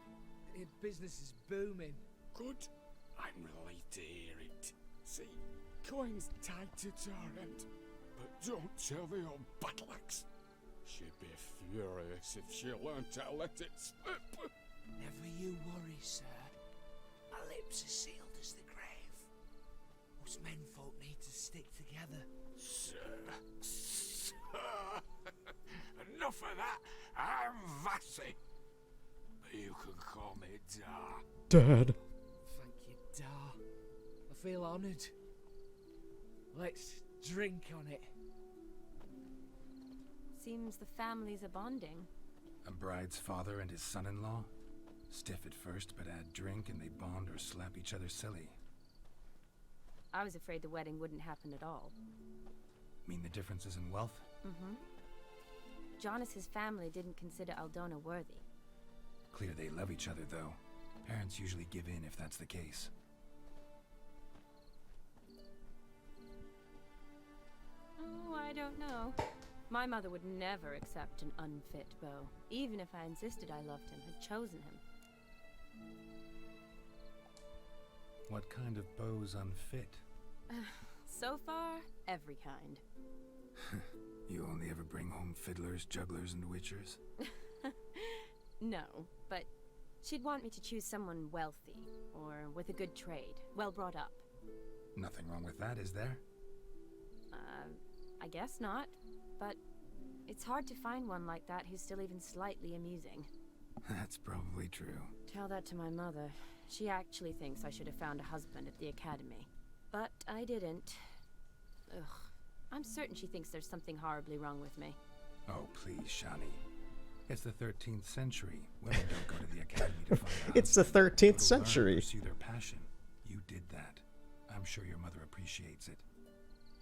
business is booming. Good. I'm relieved to hear it. See, coin's tied to Torrent, but don't tell the old battle axe. She'd be furious if she learned to let it slip. Never you worry, sir. My lips are sealed as the grave. Us menfolk need to stick together. Sir. Enough of that. I'm Vassy. You can call me Dar. Dad. Thank you, Dar. I feel honoured. Let's drink on it. Seems the families are bonding. A bride's father and his son-in-law? Stiff at first, but add drink and they bond or slap each other silly. I was afraid the wedding wouldn't happen at all. Mean the differences in wealth? Mm-hmm. Jonas's family didn't consider Aldona worthy. Clear they love each other, though. Parents usually give in if that's the case. Oh, I don't know. My mother would never accept an unfit beau, even if I insisted I loved him, had chosen him. What kind of beau's unfit? So far, every kind. You only ever bring home fiddlers, jugglers, and witchers? No, but she'd want me to choose someone wealthy, or with a good trade, well brought up. Nothing wrong with that, is there? I guess not, but it's hard to find one like that who's still even slightly amusing. That's probably true. Tell that to my mother. She actually thinks I should have found a husband at the academy. But I didn't. Ugh. I'm certain she thinks there's something horribly wrong with me. Oh, please, Shani. It's the 13th century. Women don't go to the academy to find out. It's the 13th century. Pursue their passion. You did that. I'm sure your mother appreciates it.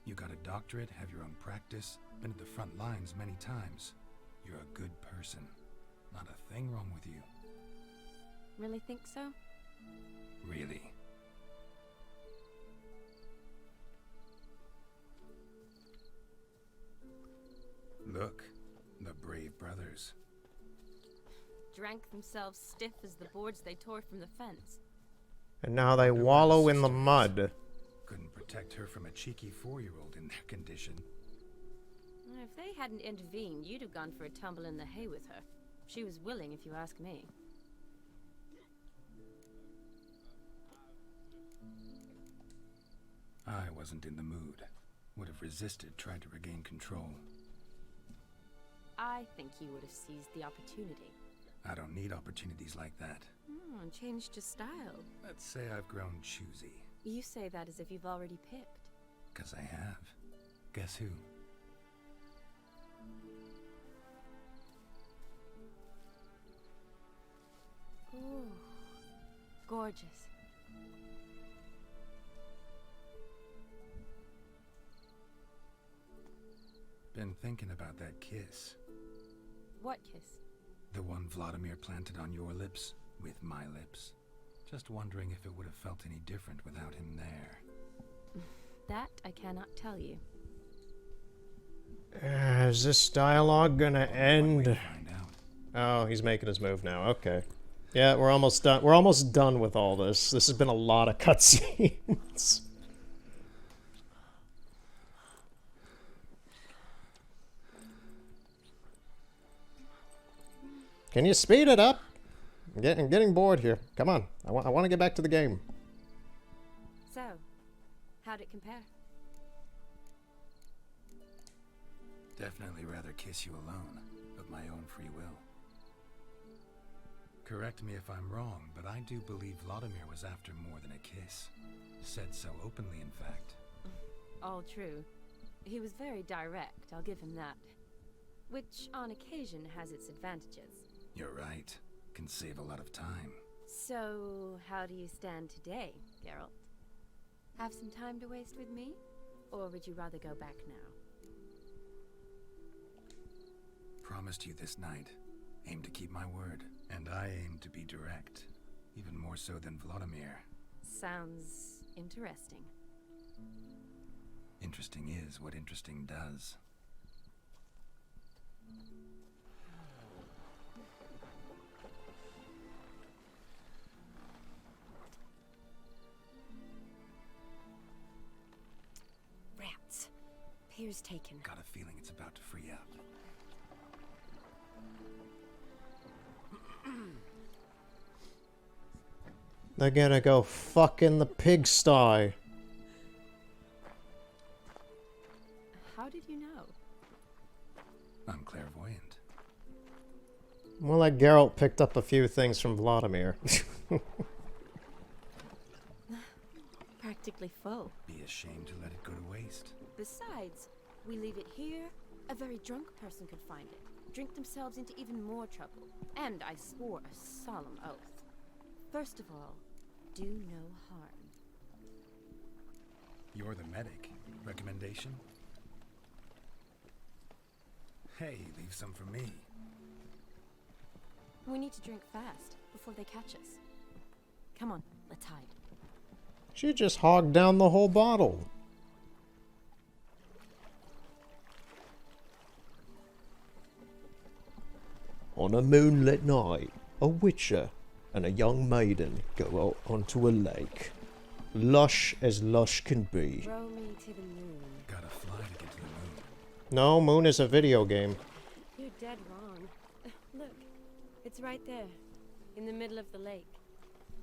You got a doctorate, have your own practice, been at the front lines many times. You're a good person. Not a thing wrong with you. Really think so? Really. Look, the brave brothers. Drank themselves stiff as the boards they tore from the fence. And now they wallow in the mud. Couldn't protect her from a cheeky 4-year-old in their condition. If they hadn't intervened, you'd have gone for a tumble in the hay with her. She was willing, if you ask me. I wasn't in the mood. Would have resisted, tried to regain control. I think you would have seized the opportunity. I don't need opportunities like that. And changed your style. Let's say I've grown choosy. You say that as if you've already picked. 'Cause I have. Guess who? Ooh, gorgeous. Been thinking about that kiss. What kiss? The one Vladimir planted on your lips, with my lips. Just wondering if it would have felt any different without him there. That I cannot tell you. Is this dialogue gonna end? Oh, he's making his move now. Okay. Yeah, we're almost done. We're almost done with all this. This has been a lot of cutscenes. Can you speed it up? I'm getting bored here. Come on. I want to get back to the game. So, how'd it compare? Definitely rather kiss you alone, of my own free will. Correct me if I'm wrong, but I do believe Vladimir was after more than a kiss. Said so openly, in fact. All true. He was very direct, I'll give him that. Which, on occasion, has its advantages. You're right. Can save a lot of time. So, how do you stand today, Geralt? Have some time to waste with me? Or would you rather go back now? Promised you this night. Aim to keep my word. And I aim to be direct. Even more so than Vladimir. Sounds interesting. Interesting is what interesting does. Rats. Pier's taken. Got a feeling it's about to free up. They're gonna go fuck in the pigsty. How did you know? I'm clairvoyant. More like Geralt picked up a few things from Vladimir. Practically full. Be ashamed to let it go to waste. Besides, we leave it here, a very drunk person could find it, drink themselves into even more trouble. And I swore a solemn oath. First of all, do no harm. You're the medic. Recommendation? Hey, leave some for me. We need to drink fast, before they catch us. Come on, let's hide. She just hogged down the whole bottle. On a moonlit night, a witcher and a young maiden go out onto a lake. Lush as lush can be. Row me to the moon. Gotta fly to get to the moon. No, Moon is a video game. You're dead wrong. Look, it's right there, in the middle of the lake.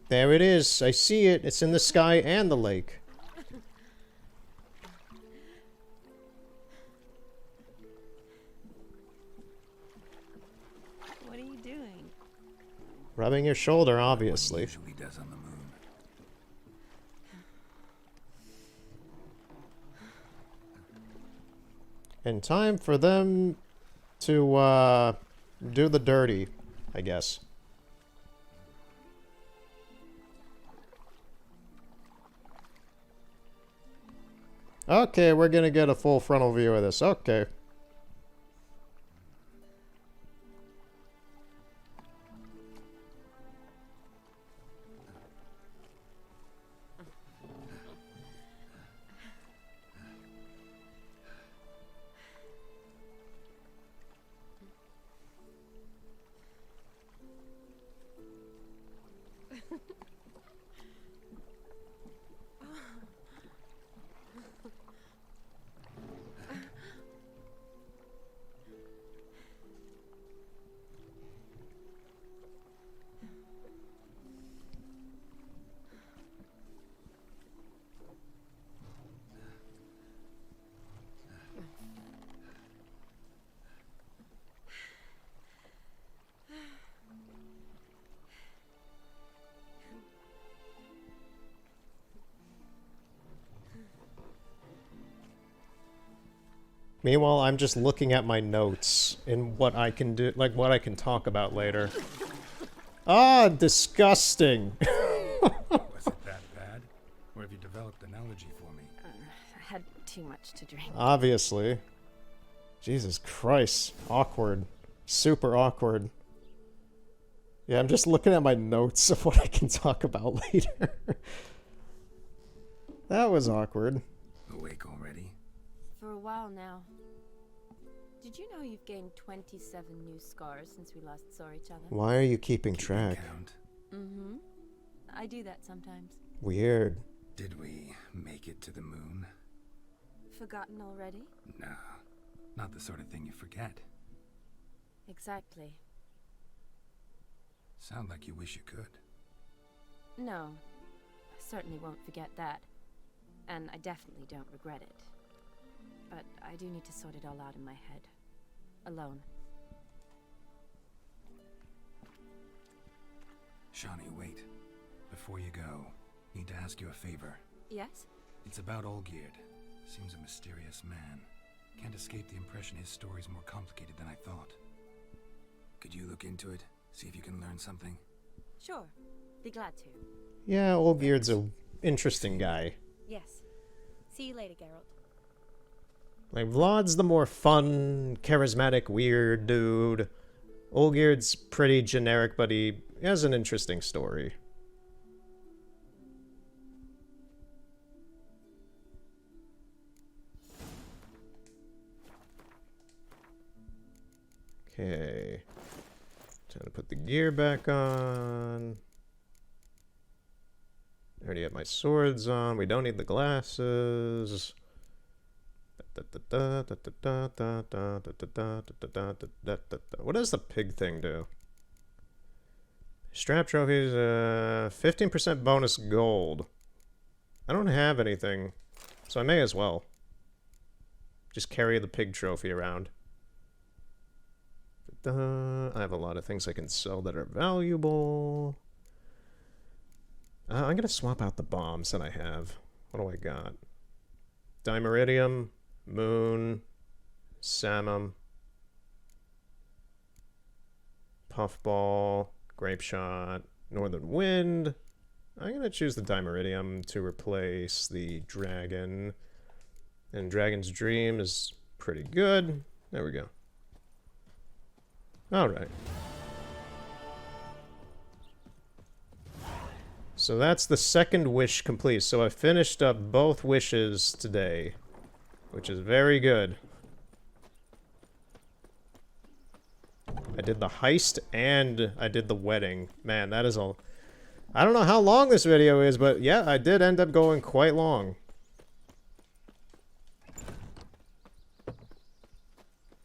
There it is. I see it. It's in the sky and the lake. What are you doing? Rubbing your shoulder, obviously. Usually does on the moon. And time for them to do the dirty, I guess. Okay, we're gonna get a full frontal view of this. Okay. Meanwhile, I'm just looking at my notes and what I can do, like what I can talk about later. Ah, disgusting. Was it that bad? Or have you developed an allergy for me? I had too much to drink. Obviously. Jesus Christ. Awkward. Super awkward. Yeah, I'm just looking at my notes of what I can talk about later. That was awkward. Awake already? For a while now. Did you know you've gained 27 new scars since we last saw each other? Why are you keeping track? Mm-hmm. I do that sometimes. Weird. Did we make it to the moon? Forgotten already? No. Not the sort of thing you forget. Exactly. Sound like you wish you could. No. I certainly won't forget that. And I definitely don't regret it. But I do need to sort it all out in my head. Alone. Shawnee, wait. Before you go, need to ask you a favor. Yes? It's about Olgierd. Seems a mysterious man. Can't escape the impression his story's more complicated than I thought. Could you look into it? See if you can learn something? Sure. Be glad to. Yeah, Olgierd's a interesting guy. Yes. See you later, Geralt. Like, Vlad's the more fun, charismatic, weird dude. Olgierd's pretty generic, but he has an interesting story. Okay. Time to put the gear back on. I already have my swords on. We don't need the glasses. What does the pig thing do? Strap trophies, 15% bonus gold. I don't have anything, so I may as well just carry the pig trophy around. I have a lot of things I can sell that are valuable. I'm gonna swap out the bombs that I have. What do I got? Dimeridium, Moon, Samum, Puffball, Grape Shot, Northern Wind. I'm gonna choose the Dimeridium to replace the Dragon. And Dragon's Dream is pretty good. There we go. Alright. So that's the second wish complete. So I finished up both wishes today, which is very good. I did the heist and I did the wedding. Man, that is a... I don't know how long this video is, but yeah, I did end up going quite long.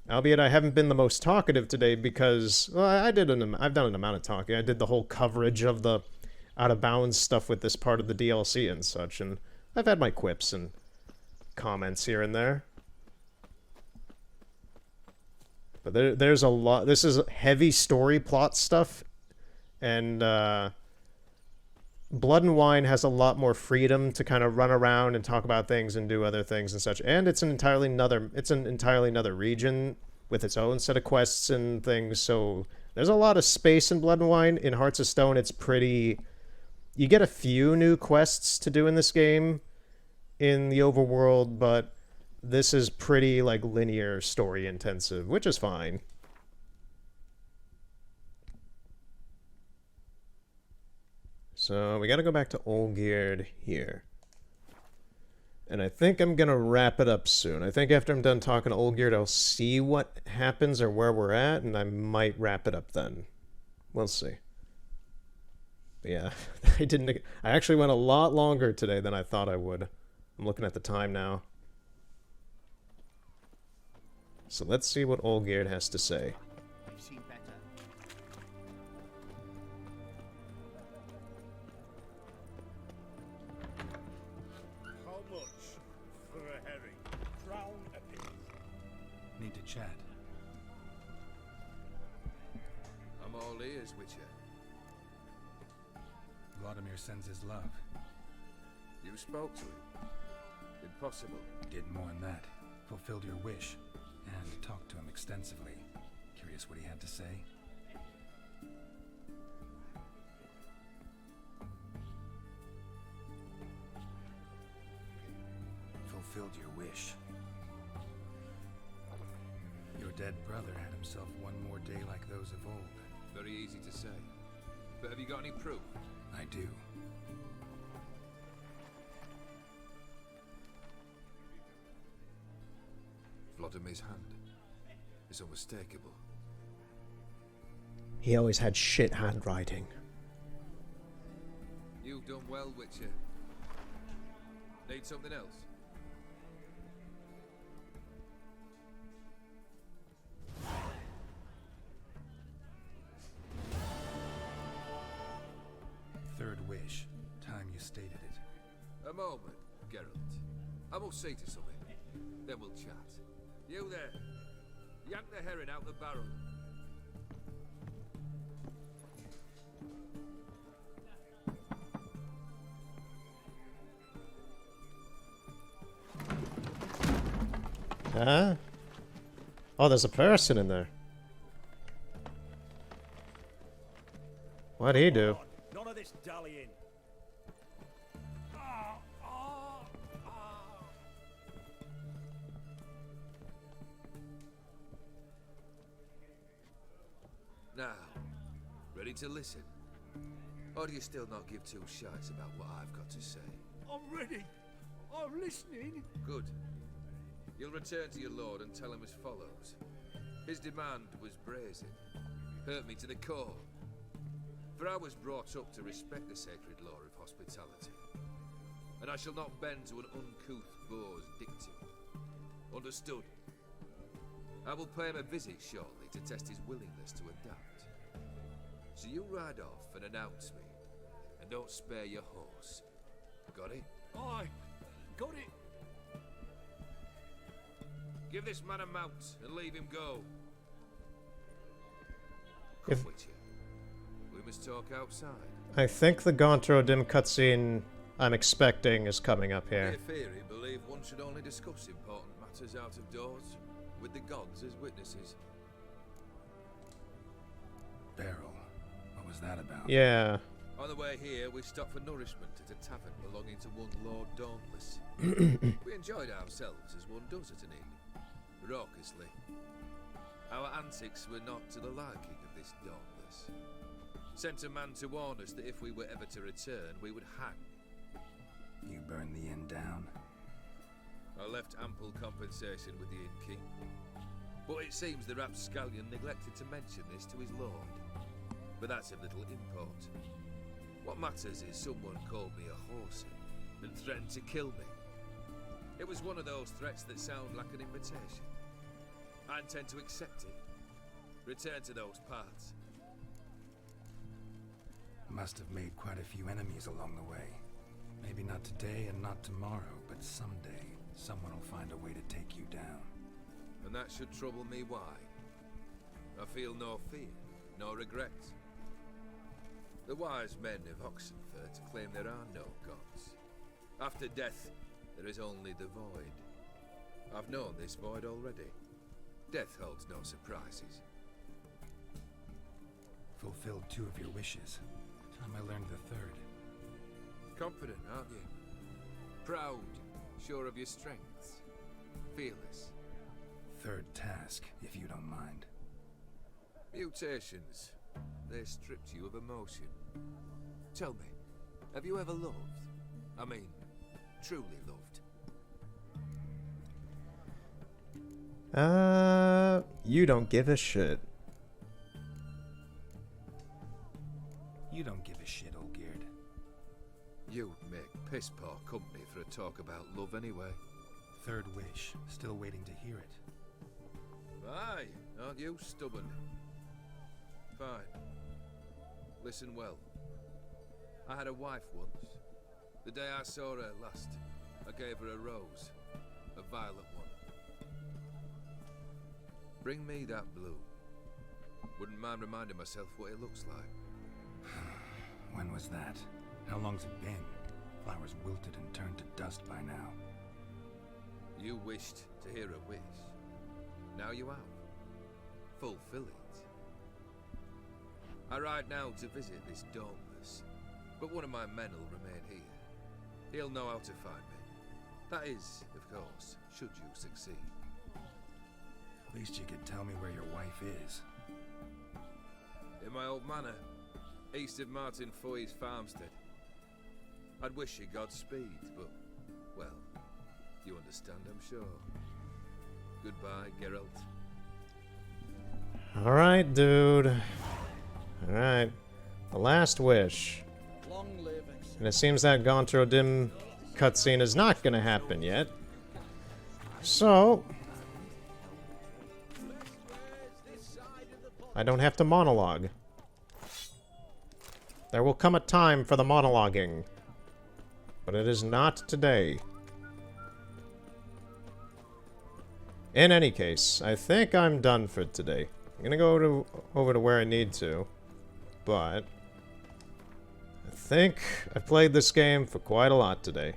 Albeit I haven't been the most talkative today because, well, I've done an amount of talking. I did the whole coverage of the out of bounds stuff with this part of the DLC and such, and I've had my quips and comments here and there. But there's a lot. This is heavy story plot stuff, and Blood and Wine has a lot more freedom to kind of run around and talk about things and do other things and such. And it's an entirely another region with its own set of quests and things. So there's a lot of space in Blood and Wine. In Hearts of Stone, it's pretty... You get a few new quests to do in this game in the overworld, but this is pretty, like, linear story intensive, which is fine. So we gotta go back to Olgierd here. And I think I'm gonna wrap it up soon. I think after I'm done talking to Olgierd, I'll see what happens or where we're at, and I might wrap it up then. We'll see. But yeah, I actually went a lot longer today than I thought I would. I'm looking at the time now. So let's see what Olgierd has to say. I've seen better. How much for a herring? Crown a pig. Need to chat. I'm all ears, Witcher. Vladimir sends his love. You spoke to him? Impossible. Did more than that. Fulfilled your wish. And talked to him extensively. Curious what he had to say? Fulfilled your wish. Your dead brother had himself one more day like those of old. Very easy to say. But have you got any proof? I do. Vladimir's hand is unmistakable. He always had shit handwriting. You've done well, Witcher. Need something else? Third wish. Time you stated it. A moment, Geralt. I must see to something. Then we'll chat. You there. Yank the herring out the barrel. Huh? Oh, there's a person in there. What'd he do? None of this dallying. Now, ready to listen? Or do you still not give two shites about what I've got to say? I'm ready. I'm listening. Good. You'll return to your lord and tell him as follows. His demand was brazen. Hurt me to the core. For I was brought up to respect the sacred law of hospitality. And I shall not bend to an uncouth boor's dictum. Understood? I will pay him a visit shortly to test his willingness to adapt. So you ride off and announce me. And don't spare your horse. Got it? Aye, got it. Give this man a mount and leave him go. If- Come with you. We must talk outside. I think the Gauntro Dim cutscene I'm expecting is coming up here. Near theory, believe one should only discuss important matters out of doors, with the gods as witnesses. Beryl, what was that about? Yeah. On the way here, we stopped for nourishment at a tavern belonging to one Lord Dauntless. We enjoyed ourselves as one does at an inn, raucously. Our antics were not to the liking of this Dauntless. Sent a man to warn us that if we were ever to return, we would hang. You burned the inn down? I left ample compensation with the innkeep. But it seems the rapscallion neglected to mention this to his lord. But that's of little import. What matters is someone called me a horsey and threatened to kill me. It was one of those threats that sound like an invitation. I intend to accept it. Return to those parts. Must have made quite a few enemies along the way. Maybe not today and not tomorrow, but someday someone will find a way to take you down. And that should trouble me why? I feel no fear, no regret. The wise men of Oxenfurt claim there are no gods. After death, there is only the void. I've known this void already. Death holds no surprises. Fulfilled 2 of your wishes. Time I learned the 3rd. Confident, aren't you? Proud, sure of your strengths. Fearless. 3rd task, if you don't mind. Mutations. They stripped you of emotion. Tell me, have you ever loved? I mean, truly loved? You don't give a shit. You don't give a shit, Olgierd. You'd make piss-poor company for a talk about love anyway. 3rd wish. Still waiting to hear it. Aye, aren't you stubborn? Fine. Listen well. I had a wife once. The day I saw her last, I gave her a rose. A violet one. Bring me that blue. Wouldn't mind reminding myself what it looks like. When was that? How long's it been? Flowers wilted and turned to dust by now. You wished to hear a wish. Now you have. Fulfill it. I ride now to visit this Dauntless, but one of my men will remain here. He'll know how to find me. That is, of course, should you succeed. At least you could tell me where your wife is. In my old manor, east of Martin Foy's farmstead. I'd wish you Godspeed, but, well, you understand, I'm sure. Goodbye, Geralt. Alright, dude. Alright. The last wish. Long live And it seems that Gauntro Dim cutscene is not gonna happen yet. So... I don't have to monologue. There will come a time for the monologuing. But it is not today. In any case, I think I'm done for today. I'm gonna go over to where I need to. But... I think I've played this game for quite a lot today.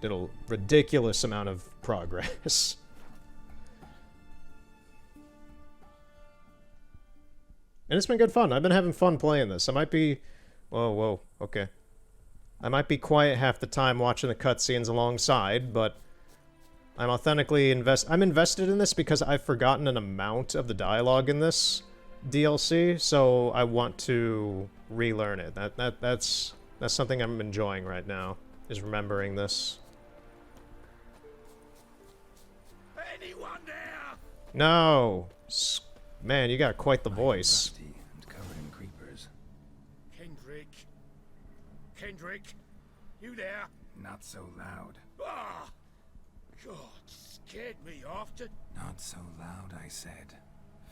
Did a ridiculous amount of progress. And it's been good fun. I've been having fun playing this. I might be... Whoa, okay. I might be quiet half the time watching the cutscenes alongside, but I'm authentically I'm invested in this because I've forgotten an amount of the dialogue in this DLC, so I want to relearn it. That's something I'm enjoying right now, is remembering this. Anyone there? No! Man, you got quite the voice. Rusty and covered in creepers. Kendrick, you there? Not so loud. Ah! God, scared me off to... Not so loud, I said.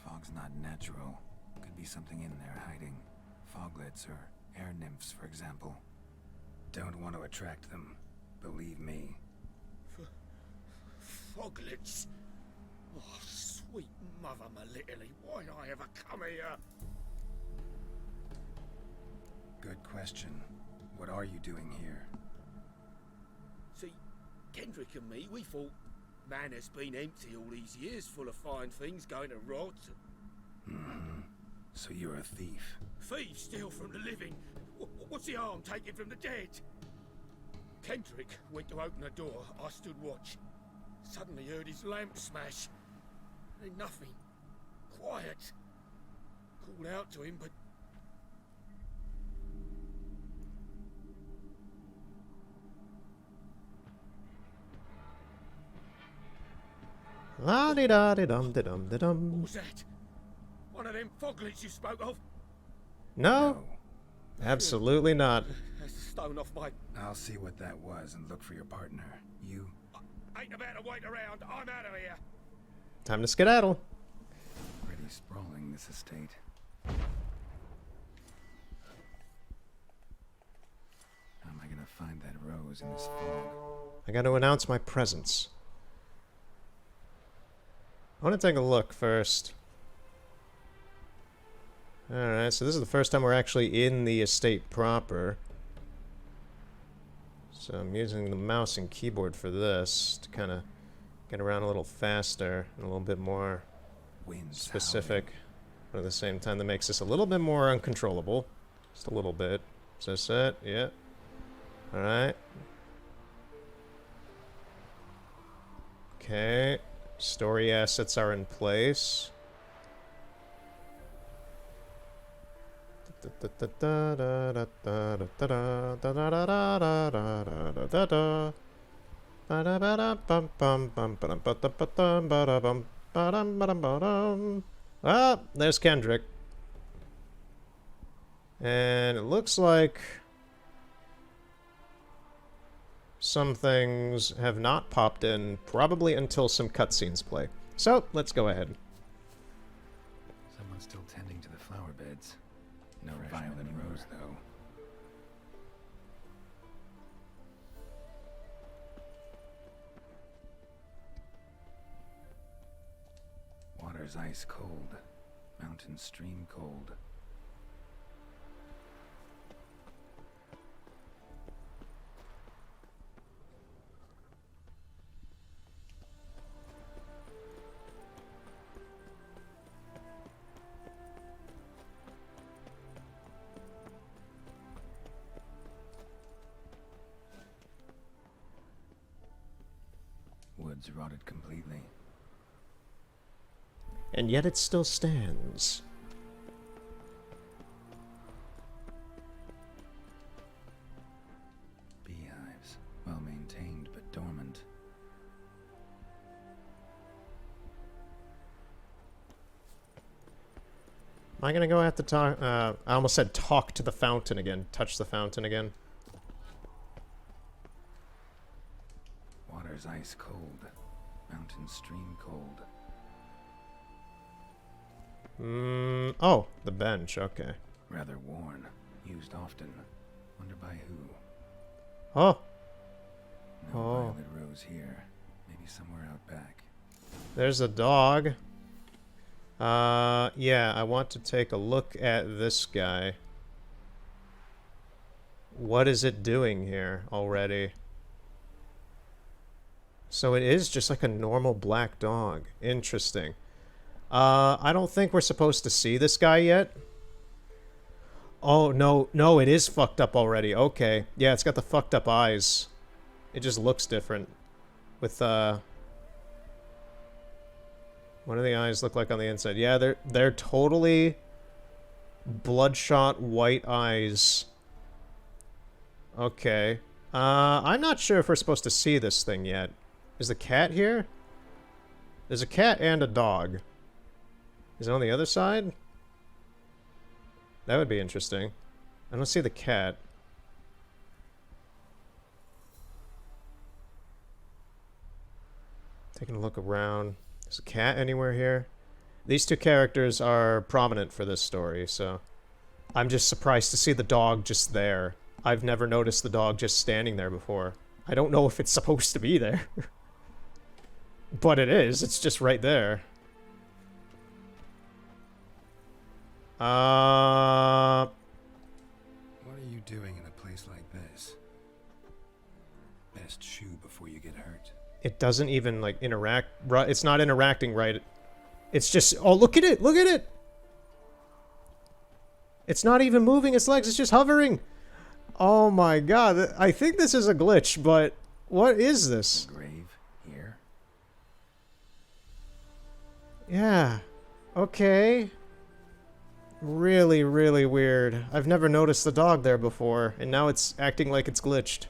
Fog's not natural. Could be something in there hiding. Foglets or air nymphs, for example. Don't want to attract them. Believe me. Foglets? Oh, sweet mother Melittle, why'd I ever come here? Good question. What are you doing here? See, Kendrick and me, we thought Manor's been empty all these years, full of fine things going to rot. Mm-hmm. So you're a thief. Thieves steal from the living. What's the harm taken from the dead? Kendrick went to open the door. I stood watch. Suddenly heard his lamp smash. Then nothing. Quiet. Called out to him, but... La-di-da-di-dum-di-dum-di-dum. What was that? One of them foglets you spoke of? No. Absolutely not. That's the stone off my... I'll see what that was and look for your partner. You... Ain't about to wait around. I'm out of here. Time to skedaddle. Pretty sprawling, this estate. How am I gonna find that rose in this fog? I got to announce my presence. I want to take a look first. Alright, so this is the first time we're actually in the estate proper. So I'm using the mouse and keyboard for this to kind of get around a little faster and a little bit more specific. But at the same time, that makes this a little bit more uncontrollable. Just a little bit. Is this it? Yeah. Alright. Okay. Story assets are in place. Ah, there's Kendrick. And it looks like some things have not popped in, probably until some cutscenes play. So, let's go ahead. Someone's still tending to the flower beds. No violet rose, though. Water's ice cold. Mountain stream cold. Woods rotted completely. And yet it still stands. Beehives, well maintained but dormant. Am I gonna go have to talk? I almost said talk to the fountain again. Touch the fountain again. Water's ice cold. Mountain stream cold. Oh, the bench, okay. Rather worn. Used often. Wonder by who. Oh. No Oh. violet rose here. Maybe somewhere out back. There's a dog. Yeah, I want to take a look at this guy. What is it doing here already? So it is just like a normal black dog. Interesting. I don't think we're supposed to see this guy yet. Oh, no, no, it is fucked up already. Okay. Yeah, it's got the fucked up eyes. It just looks different. With, what do the eyes look like on the inside? Yeah, they're totally bloodshot white eyes. Okay. I'm not sure if we're supposed to see this thing yet. Is the cat here? There's a cat and a dog. Is it on the other side? That would be interesting. I don't see the cat. Taking a look around. Is a cat anywhere here? These two characters are prominent for this story, so... I'm just surprised to see the dog just there. I've never noticed the dog just standing there before. I don't know if it's supposed to be there. But it is. It's just right there. What are you doing in a place like this? Best shoo before you get hurt. It doesn't even, like, interact. It's not interacting right. It's just... Oh, look at it! Look at it! It's not even moving its legs. It's just hovering. Oh my god. I think this is a glitch, but... What is this? Grave here. Yeah. Okay. Really, really weird. I've never noticed the dog there before, and now it's acting like it's glitched.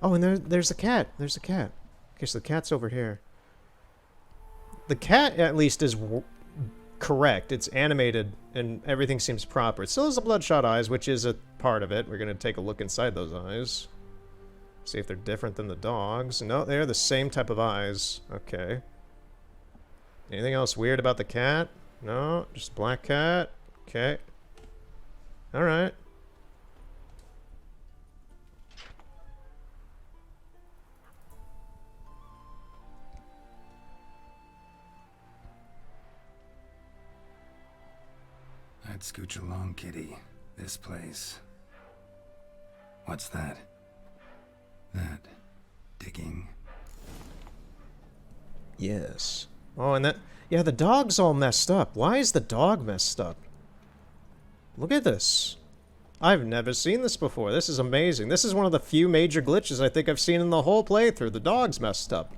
Oh, and there's a cat. There's a cat. Okay, so the cat's over here. The cat, at least, is correct. It's animated, and everything seems proper. It still has the bloodshot eyes, which is a part of it. We're going to take a look inside those eyes. See if they're different than the dog's. No, they're the same type of eyes. Okay. Anything else weird about the cat? No, just a black cat. Okay. Alright. I'd scooch along, kitty. This place. What's that? That. Digging. Yes. Oh, and that... Yeah, the dog's all messed up. Why is the dog messed up? Look at this. I've never seen this before. This is amazing. This is one of the few major glitches I think I've seen in the whole playthrough. The dog's messed up.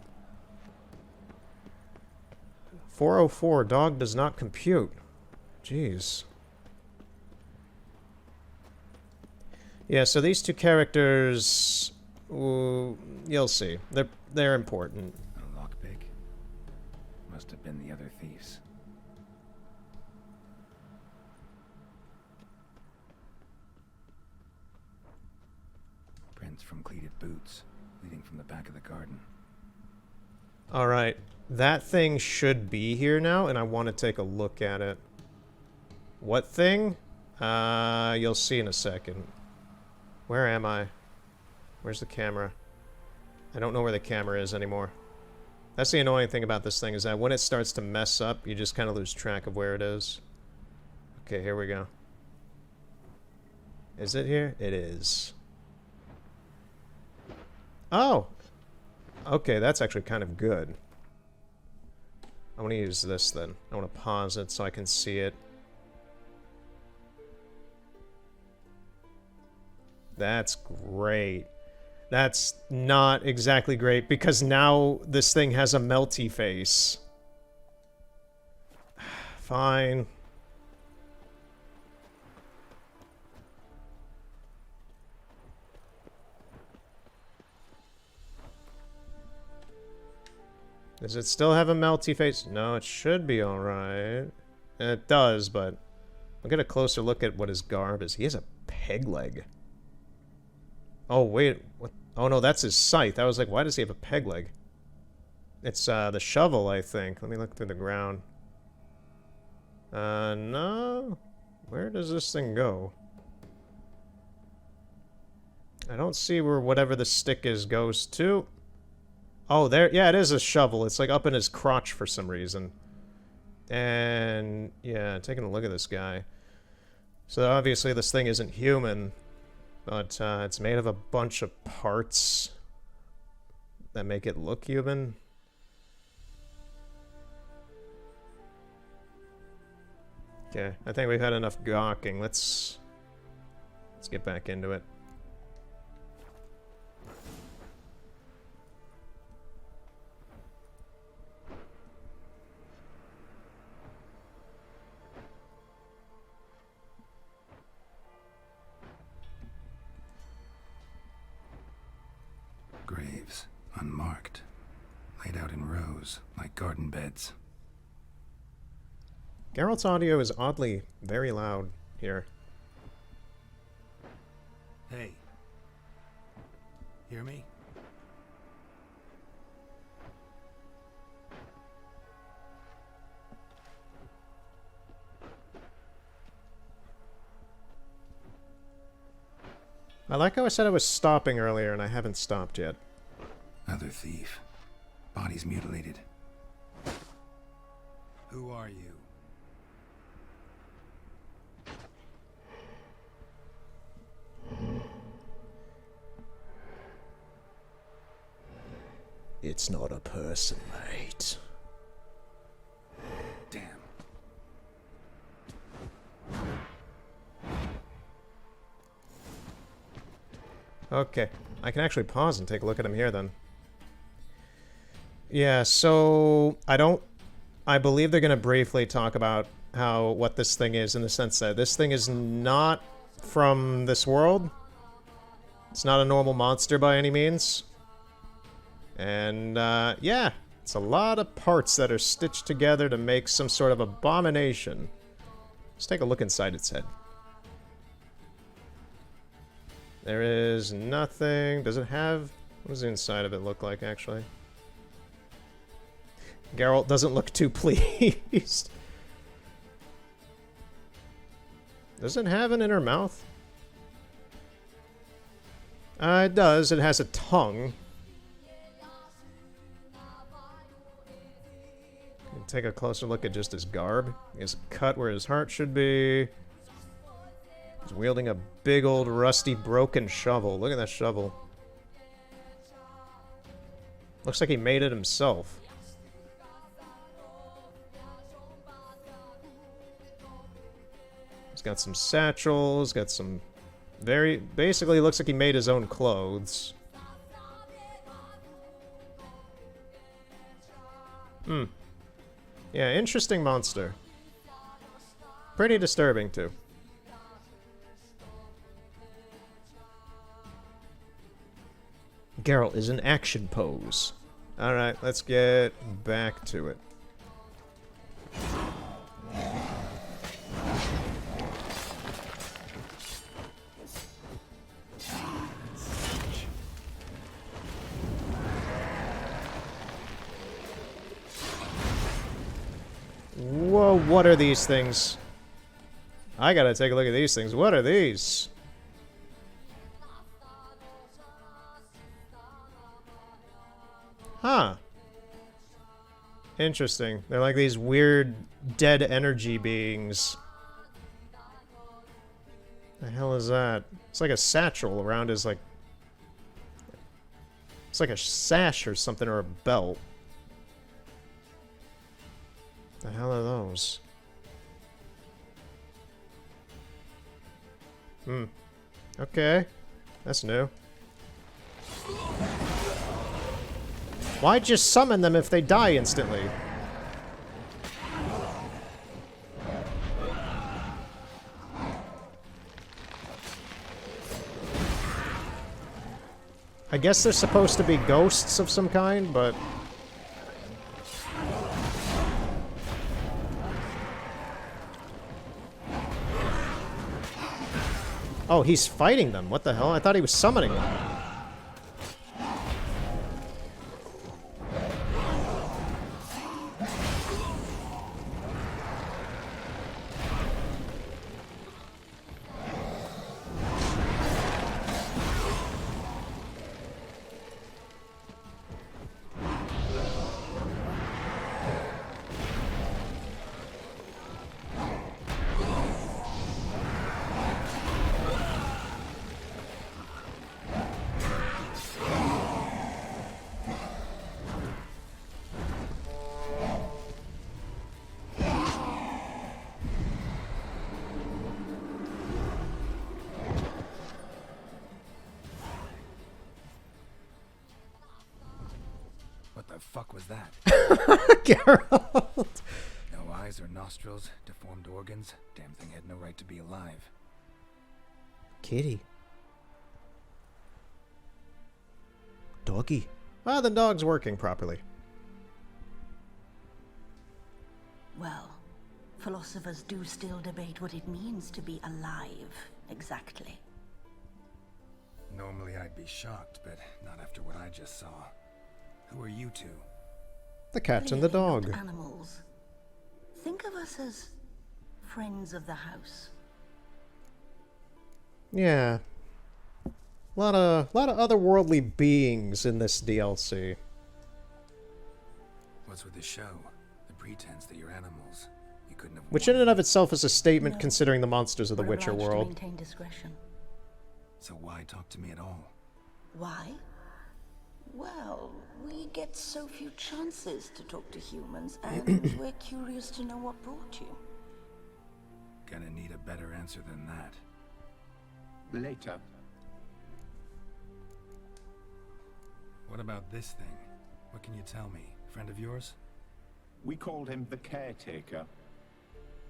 404, dog does not compute. Jeez. Yeah, so these two characters... Ooh, you'll see. They're important. A lockpick? Must have been the other thieves. Prints from cleated boots, leading from the back of the garden. Alright, that thing should be here now, and I want to take a look at it. What thing? You'll see in a second. Where am I? Where's the camera? I don't know where the camera is anymore. That's the annoying thing about this thing, is that when it starts to mess up, you just kind of lose track of where it is. Okay, here we go. Is it here? It is. Oh! Okay, that's actually kind of good. I want to use this then. I want to pause it so I can see it. That's great. That's not exactly great, because now this thing has a melty face. Fine. Does it still have a melty face? No, it should be alright. It does, but I'll get a closer look at what his garb is. He has a peg leg. Oh, wait. What? Oh, no, that's his scythe. I was like, why does he have a peg leg? It's the shovel, I think. Let me look through the ground. No. Where does this thing go? I don't see where whatever the stick is goes to. Oh, there. Yeah, it is a shovel. It's like up in his crotch for some reason. And yeah, taking a look at this guy. So obviously this thing isn't human, but it's made of a bunch of parts that make it look human. Okay, I think we've had enough gawking. Let's get back into it. Graves, unmarked, laid out in rows, like garden beds. Geralt's audio is oddly very loud here. Hey. Hear me? I like how I said I was stopping earlier and I haven't stopped yet. Another thief. Bodies mutilated. Who are you? It's not a person, mate. Damn. Okay, I can actually pause and take a look at him here then. Yeah, so I believe they're going to briefly talk about what this thing is, in the sense that this thing is not from this world. It's not a normal monster by any means. And, yeah, it's a lot of parts that are stitched together to make some sort of abomination. Let's take a look inside its head. There is nothing. Does it have... What does the inside of it look like, actually? Geralt doesn't look too pleased. Does it have an inner mouth? It does. It has a tongue. Take a closer look at just his garb. He has a cut where his heart should be. He's wielding a big old rusty broken shovel. Look at that shovel. Looks like he made it himself. He's got some satchels, got some basically looks like he made his own clothes. Yeah, interesting monster. Pretty disturbing, too. Geralt is in action pose. Alright, let's get back to it. Whoa, what are these things? I gotta take a look at these things. What are these? Huh. Interesting. They're like these weird dead energy beings. The hell is that? It's like a satchel around his, like... It's like a sash or something, or a belt. The hell are those? Okay. That's new. Why just summon them if they die instantly? I guess they're supposed to be ghosts of some kind, but... Oh, he's fighting them. What the hell? I thought he was summoning them. the fuck was that? Geralt! No eyes or nostrils, deformed organs. Damn thing had no right to be alive. Kitty. Doggy. Ah, the dog's working properly. Well, philosophers do still debate what it means to be alive, exactly. Normally I'd be shocked, but not after what I just saw. Who are you two? The cat and the dog. Animals. Think of us as friends of the house. Yeah. A lot of otherworldly beings in this DLC. What's with the show? The pretense that you're animals. You couldn't have. Which in and of itself is a statement considering the monsters of the Witcher Obliged to world. maintain discretion. So why talk to me at all? Why? Well, we get so few chances to talk to humans, and we're curious to know what brought you. Gonna need a better answer than that. Later. What about this thing? What can you tell me? Friend of yours? We called him the Caretaker.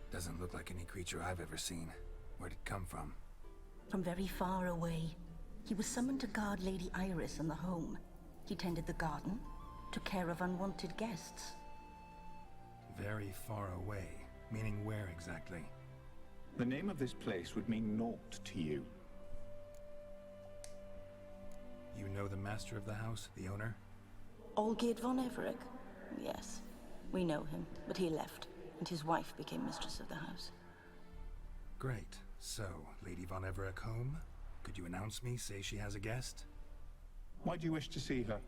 Doesn't look like any creature I've ever seen. Where'd it come from? From very far away. He was summoned to guard Lady Iris in the home. He tended the garden, took care of unwanted guests. Very far away. Meaning where exactly? The name of this place would mean naught to you. You know the master of the house, the owner? Olgierd von Everec? Yes. We know him, but he left, and his wife became mistress of the house. Great. So, Lady von Everec home? Could you announce me, say she has a guest? Why do you wish to see her?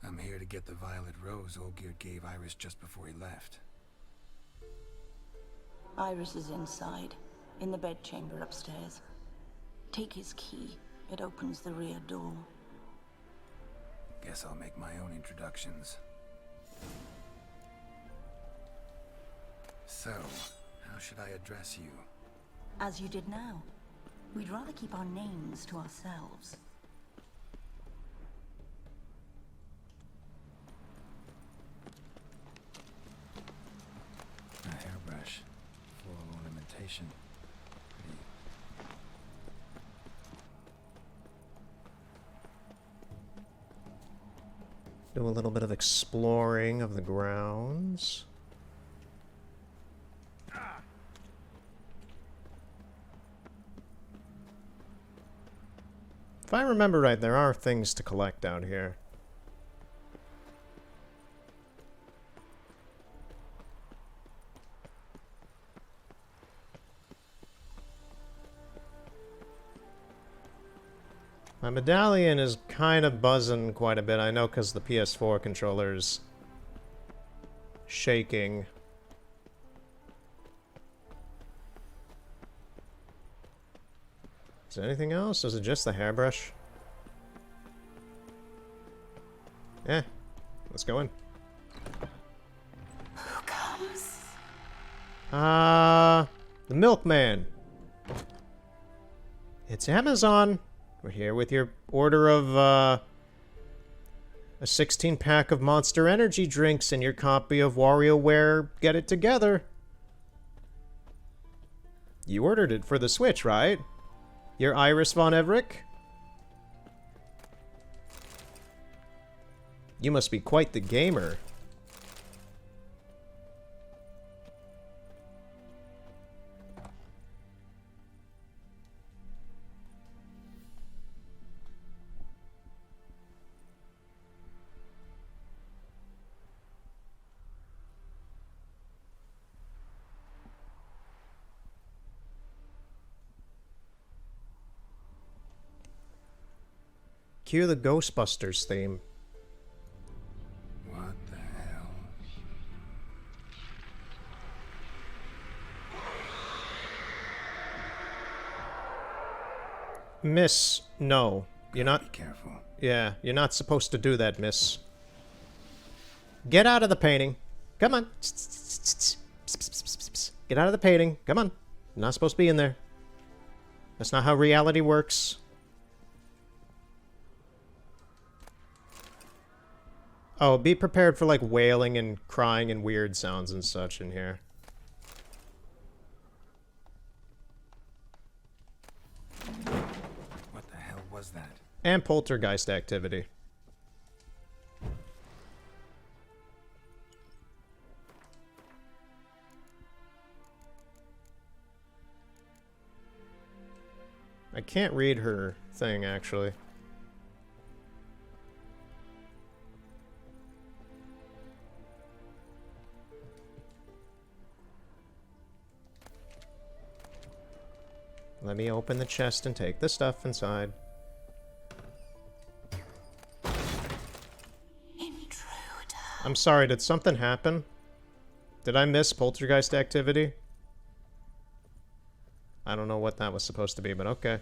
I'm here to get the violet rose Olgierd gave Iris just before he left. Iris is inside, in the bedchamber upstairs. Take his key. It opens the rear door. Guess I'll make my own introductions. So, how should I address you? As you did now. We'd rather keep our names to ourselves. A hairbrush. Floral ornamentation. Do a little bit of exploring of the grounds. If I remember right, there are things to collect out here. My medallion is kind of buzzing quite a bit. I know because the PS4 controller's shaking. Is there anything else? Is it just the hairbrush? Yeah. Let's go in. Who comes? The milkman. It's Amazon. We're here with your order of, a 16-pack of Monster Energy drinks and your copy of WarioWare Get It Together. You ordered it for the Switch, right? You're Iris von Everec? You must be quite the gamer. Cue the Ghostbusters theme. What the hell? Miss, no. You're not... Be careful. Yeah, you're not supposed to do that, miss. Get out of the painting. Come on. Get out of the painting. Come on. You're not supposed to be in there. That's not how reality works. Oh, be prepared for like wailing and crying and weird sounds and such in here. What the hell was that? And poltergeist activity. I can't read her thing, actually. Let me open the chest and take the stuff inside. I'm sorry, did something happen? Did I miss poltergeist activity? I don't know what that was supposed to be, but okay.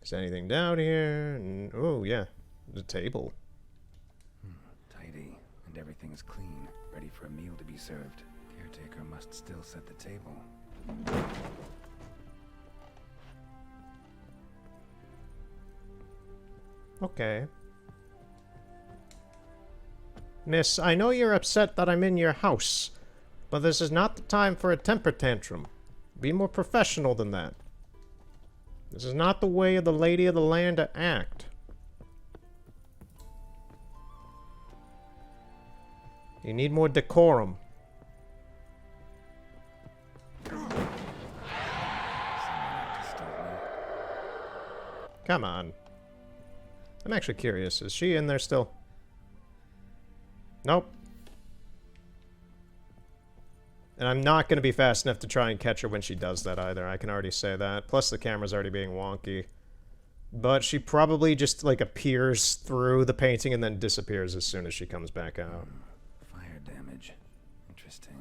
Is anything down here? Oh, yeah. The table. Tidy, and everything's clean, ready for a meal to be served. Caretaker must still set the table. Okay. Miss, I know you're upset that I'm in your house, but this is not the time for a temper tantrum. Be more professional than that. This is not the way of the lady of the land to act. You need more decorum. Come on. I'm actually curious. Is she in there still? Nope. And I'm not going to be fast enough to try and catch her when she does that either. I can already say that. Plus the camera's already being wonky. But she probably just like appears through the painting and then disappears as soon as she comes back out. Fire damage. Interesting.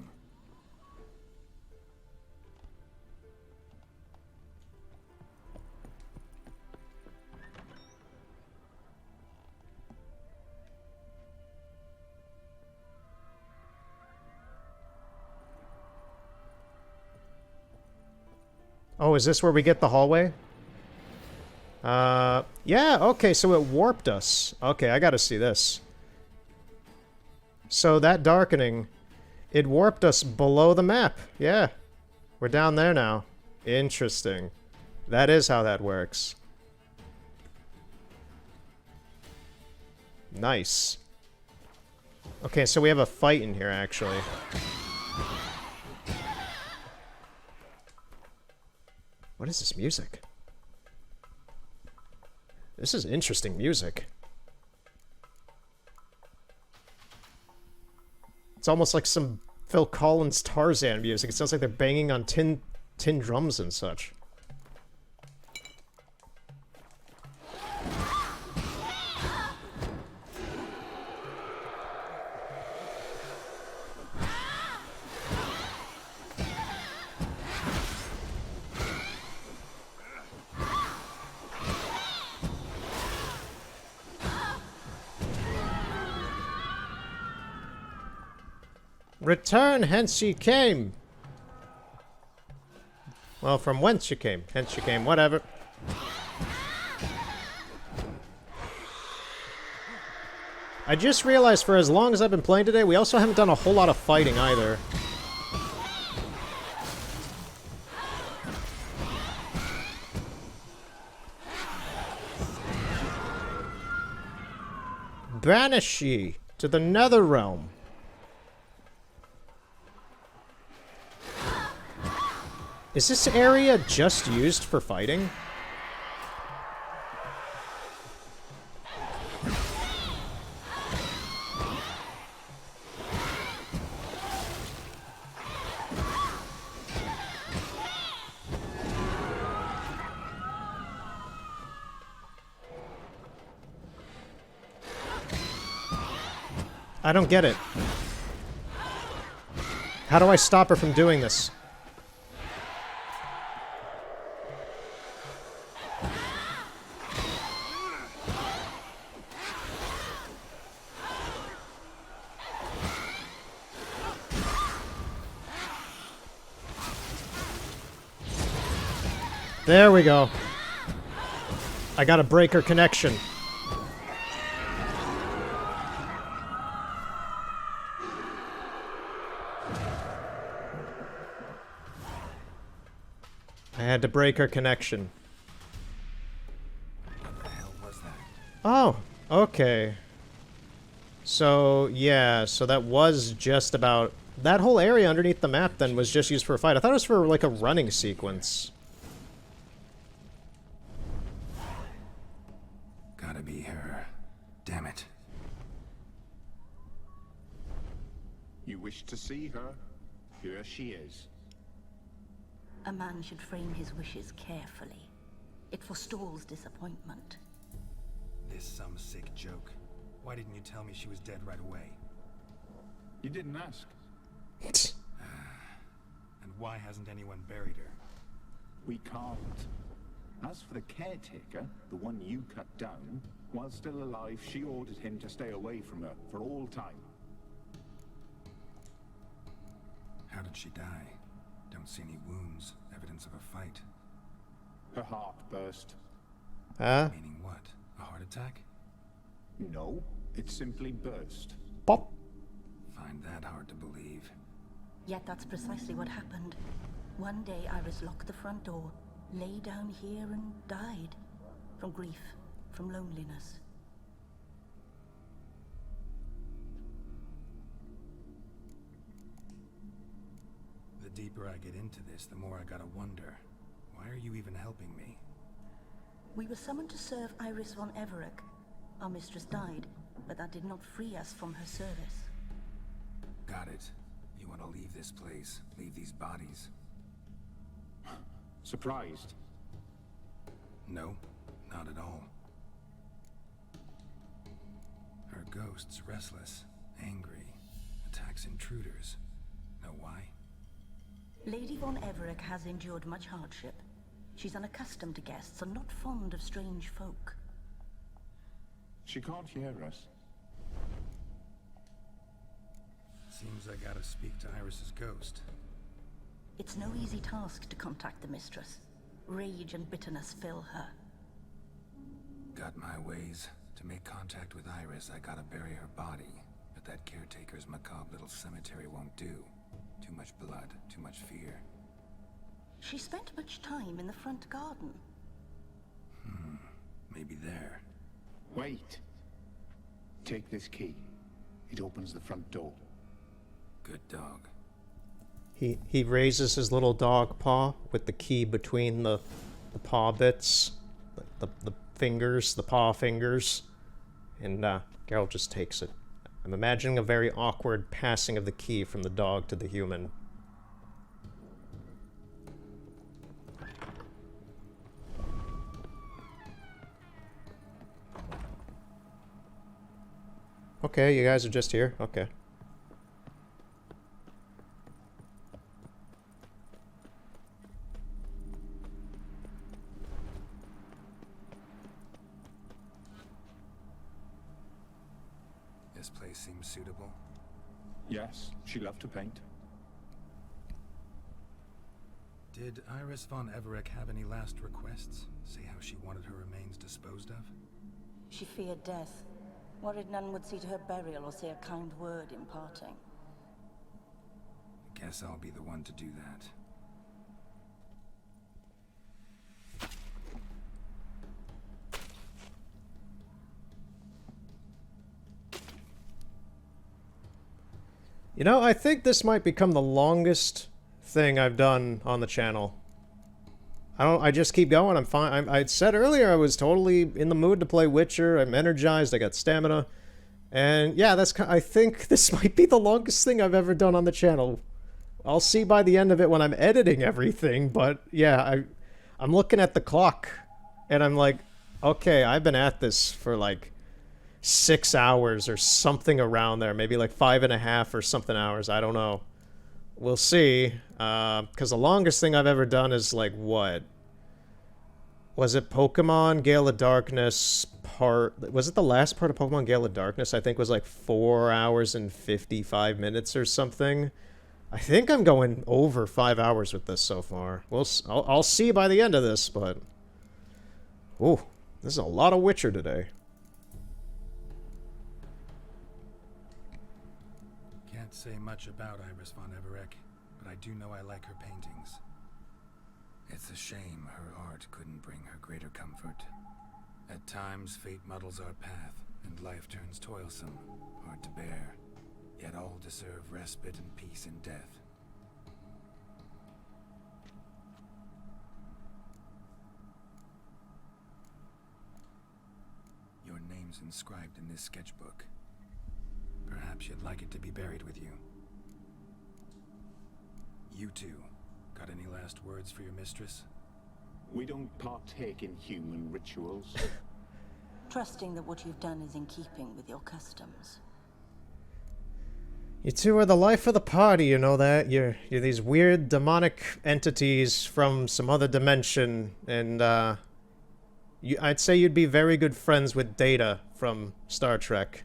Oh, is this where we get the hallway? Yeah, okay, so it warped us. Okay, I gotta see this. So that darkening, it warped us below the map. Yeah, we're down there now. Interesting. That is how that works. Nice. Okay, so we have a fight in here, actually. What is this music? This is interesting music. It's almost like some Phil Collins Tarzan music. It sounds like they're banging on tin drums and such. Return hence ye came. Well, from whence you came. Hence you came, whatever. I just realized for as long as I've been playing today, we also haven't done a whole lot of fighting either. Banish ye to the nether realm. Is this area just used for fighting? I don't get it. How do I stop her from doing this? There we go. I gotta break her connection. I had to break her connection. What the hell was that? Oh, okay. So, yeah, so that was just about... That whole area underneath the map then was just used for a fight. I thought it was for, like, a running sequence. Gotta be her. Damn it. You wish to see her? Here she is. A man should frame his wishes carefully. It forestalls disappointment. This some sick joke. Why didn't you tell me she was dead right away? You didn't ask. And why hasn't anyone buried her? We can't. As for the caretaker, the one you cut down, while still alive, she ordered him to stay away from her for all time. How did she die? Don't see any wounds, evidence of a fight. Her heart burst. Huh? Meaning what? A heart attack? No, it simply burst. Pop. Find that hard to believe. Yet that's precisely what happened. One day Iris locked the front door, lay down here and died. From grief, from loneliness. The deeper I get into this, the more I gotta wonder. Why are you even helping me? We were summoned to serve Iris von Everec. Our mistress died, but that did not free us from her service. Got it. You want to leave this place, leave these bodies? Surprised? No, not at all. Her ghost's restless, angry, attacks intruders. Know why? Lady von Everec has endured much hardship. She's unaccustomed to guests and not fond of strange folk. She can't hear us. Seems I gotta speak to Iris's ghost. It's no easy task to contact the mistress. Rage and bitterness fill her. Got my ways. To make contact with Iris, I gotta bury her body. But that caretaker's macabre little cemetery won't do. Too much blood, too much fear. She spent much time in the front garden. Maybe there. Wait. Take this key. It opens the front door. Good dog. He raises his little dog paw with the key between the paw bits, the fingers, the paw fingers, and Geralt just takes it. I'm imagining a very awkward passing of the key from the dog to the human. Okay, you guys are just here? Okay. This place seems suitable. Yes, she loved to paint. Did Iris von Everec have any last requests? Say how she wanted her remains disposed of? She feared death. Worried none would see to her burial or say a kind word in parting. Guess I'll be the one to do that. You know, I think this might become the longest thing I've done on the channel. I just keep going. I'm fine. I said earlier I was totally in the mood to play Witcher. I'm energized. I got stamina. And yeah, I think this might be the longest thing I've ever done on the channel. I'll see by the end of it when I'm editing everything, but yeah, I'm looking at the clock and I'm like, okay, I've been at this for like 6 hours or something around there, maybe like 5.5 or something hours. I don't know. We'll see. Because the longest thing I've ever done is like what? Was it Pokemon Gale of Darkness part? Was it the last part of Pokemon Gale of Darkness? I think was like 4 hours and 55 minutes or something. I think I'm going over 5 hours with this so far. I'll see by the end of this, but... Ooh, this is a lot of Witcher today. Can't say much about Iris von Everec, but I do know I like her paintings. It's a shame her art couldn't bring her greater comfort. At times, fate muddles our path, and life turns toilsome, hard to bear. Yet all deserve respite and peace in death. Your name's inscribed in this sketchbook. Perhaps you'd like it to be buried with you. You two, got any last words for your mistress? We don't partake in human rituals. Trusting that what you've done is in keeping with your customs. You two are the life of the party, you know that? You're these weird demonic entities from some other dimension, and I'd say you'd be very good friends with Data from Star Trek.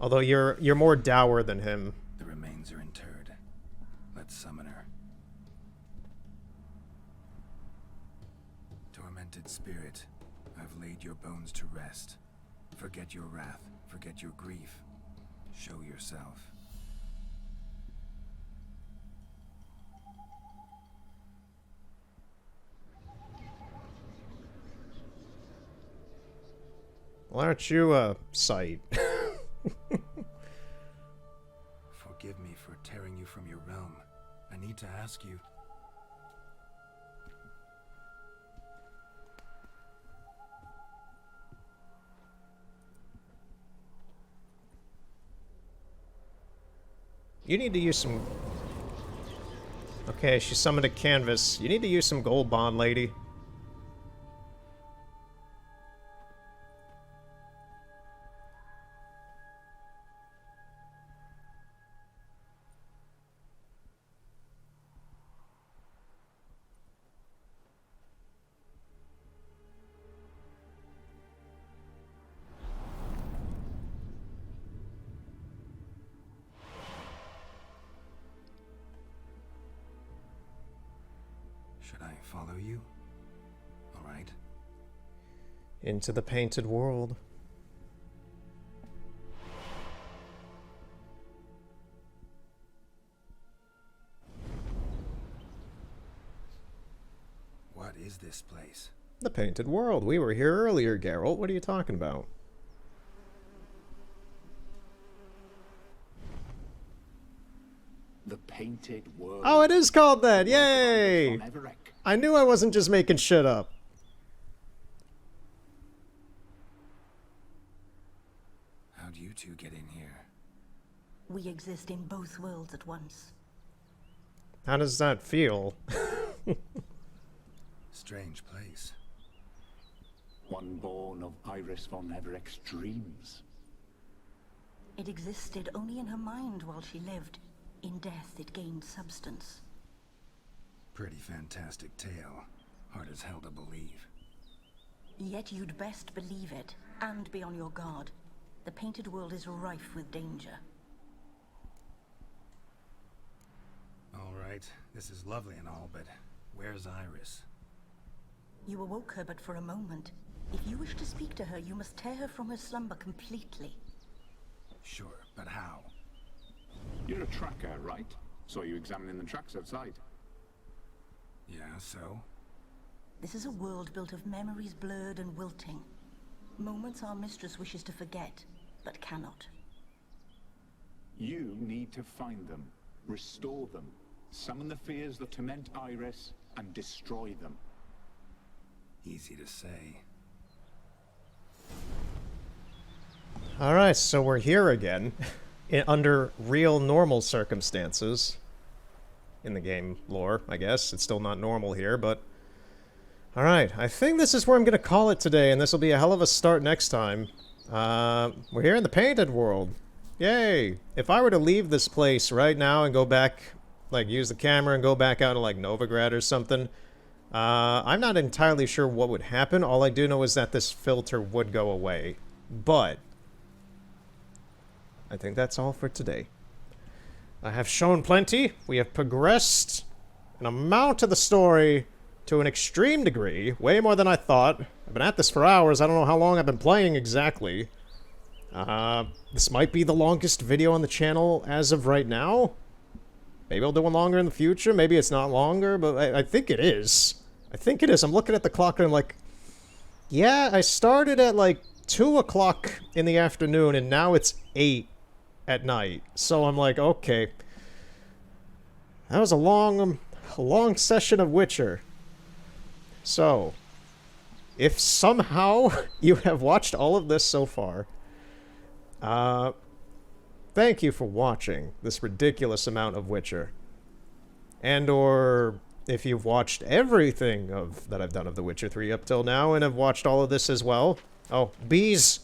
Although you're more dour than him. The remains are interred. Let's summon her. Tormented spirit, I've laid your bones to rest. Forget your wrath, forget your grief. Show yourself. Well, aren't you a sight? Forgive me for tearing you from your realm. I need to ask you. You need to use some... Okay, she summoned a canvas. You need to use some gold bond, lady. Should I follow you? All right. Into the painted world. What is this place? The painted world. We were here earlier, Geralt. What are you talking about? The painted world. Oh, it is called that! Yay! I knew I wasn't just making shit up. How'd you two get in here? We exist in both worlds at once. How does that feel? Strange place. One born of Iris von Everec's dreams. It existed only in her mind while she lived. In death, it gained substance. Pretty fantastic tale. Hard as hell to believe. Yet you'd best believe it, and be on your guard. The painted world is rife with danger. All right, this is lovely and all, but where's Iris? You awoke her but for a moment. If you wish to speak to her, you must tear her from her slumber completely. Sure, but how? You're a tracker, right? Saw you examining the tracks outside. Yeah, so? This is a world built of memories blurred and wilting. Moments our mistress wishes to forget, but cannot. You need to find them, restore them, summon the fears that torment Iris, and destroy them. Easy to say. Alright, so we're here again. Under real normal circumstances. In the game lore, I guess. It's still not normal here, but... Alright, I think this is where I'm going to call it today, and this will be a hell of a start next time. We're here in the painted world. Yay! If I were to leave this place right now and go back, like use the camera and go back out to like Novigrad or something, I'm not entirely sure what would happen. All I do know is that this filter would go away. But I think that's all for today. I have shown plenty. We have progressed an amount of the story to an extreme degree. Way more than I thought. I've been at this for hours. I don't know how long I've been playing exactly. This might be the longest video on the channel as of right now. Maybe I'll do one longer in the future. Maybe it's not longer, but I think it is. I think it is. I'm looking at the clock and I'm like, yeah, I started at like 2 o'clock in the afternoon and now it's 8 at night. So I'm like, okay. That was a long session of Witcher. So, if somehow you have watched all of this so far, thank you for watching this ridiculous amount of Witcher. And or if you've watched everything that I've done of The Witcher 3 up till now and have watched all of this as well. Oh, bees!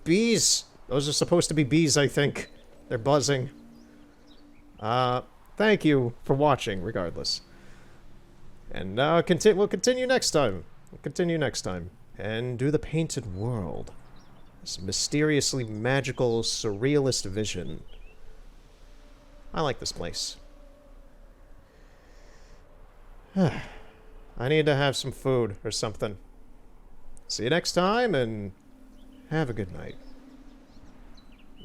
Bees! Those are supposed to be bees, I think. They're buzzing. Thank you for watching, regardless. And we'll continue next time. We'll continue next time. And do the Painted World. This mysteriously magical, surrealist vision. I like this place. I need to have some food or something. See you next time, and have a good night.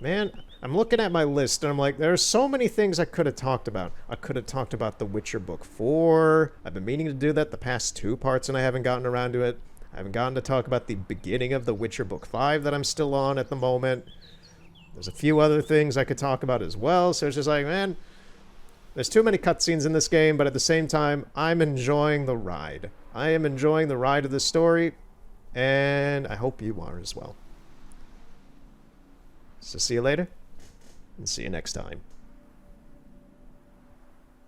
Man, I'm looking at my list, and I'm like, there are so many things I could have talked about. I could have talked about The Witcher Book 4. I've been meaning to do that the past 2 parts, and I haven't gotten around to it. I haven't gotten to talk about the beginning of The Witcher Book 5 that I'm still on at the moment. There's a few other things I could talk about as well, so it's just like, man, there's too many cutscenes in this game, but at the same time, I'm enjoying the ride. I am enjoying the ride of the story, and I hope you are as well. So see you later, and see you next time.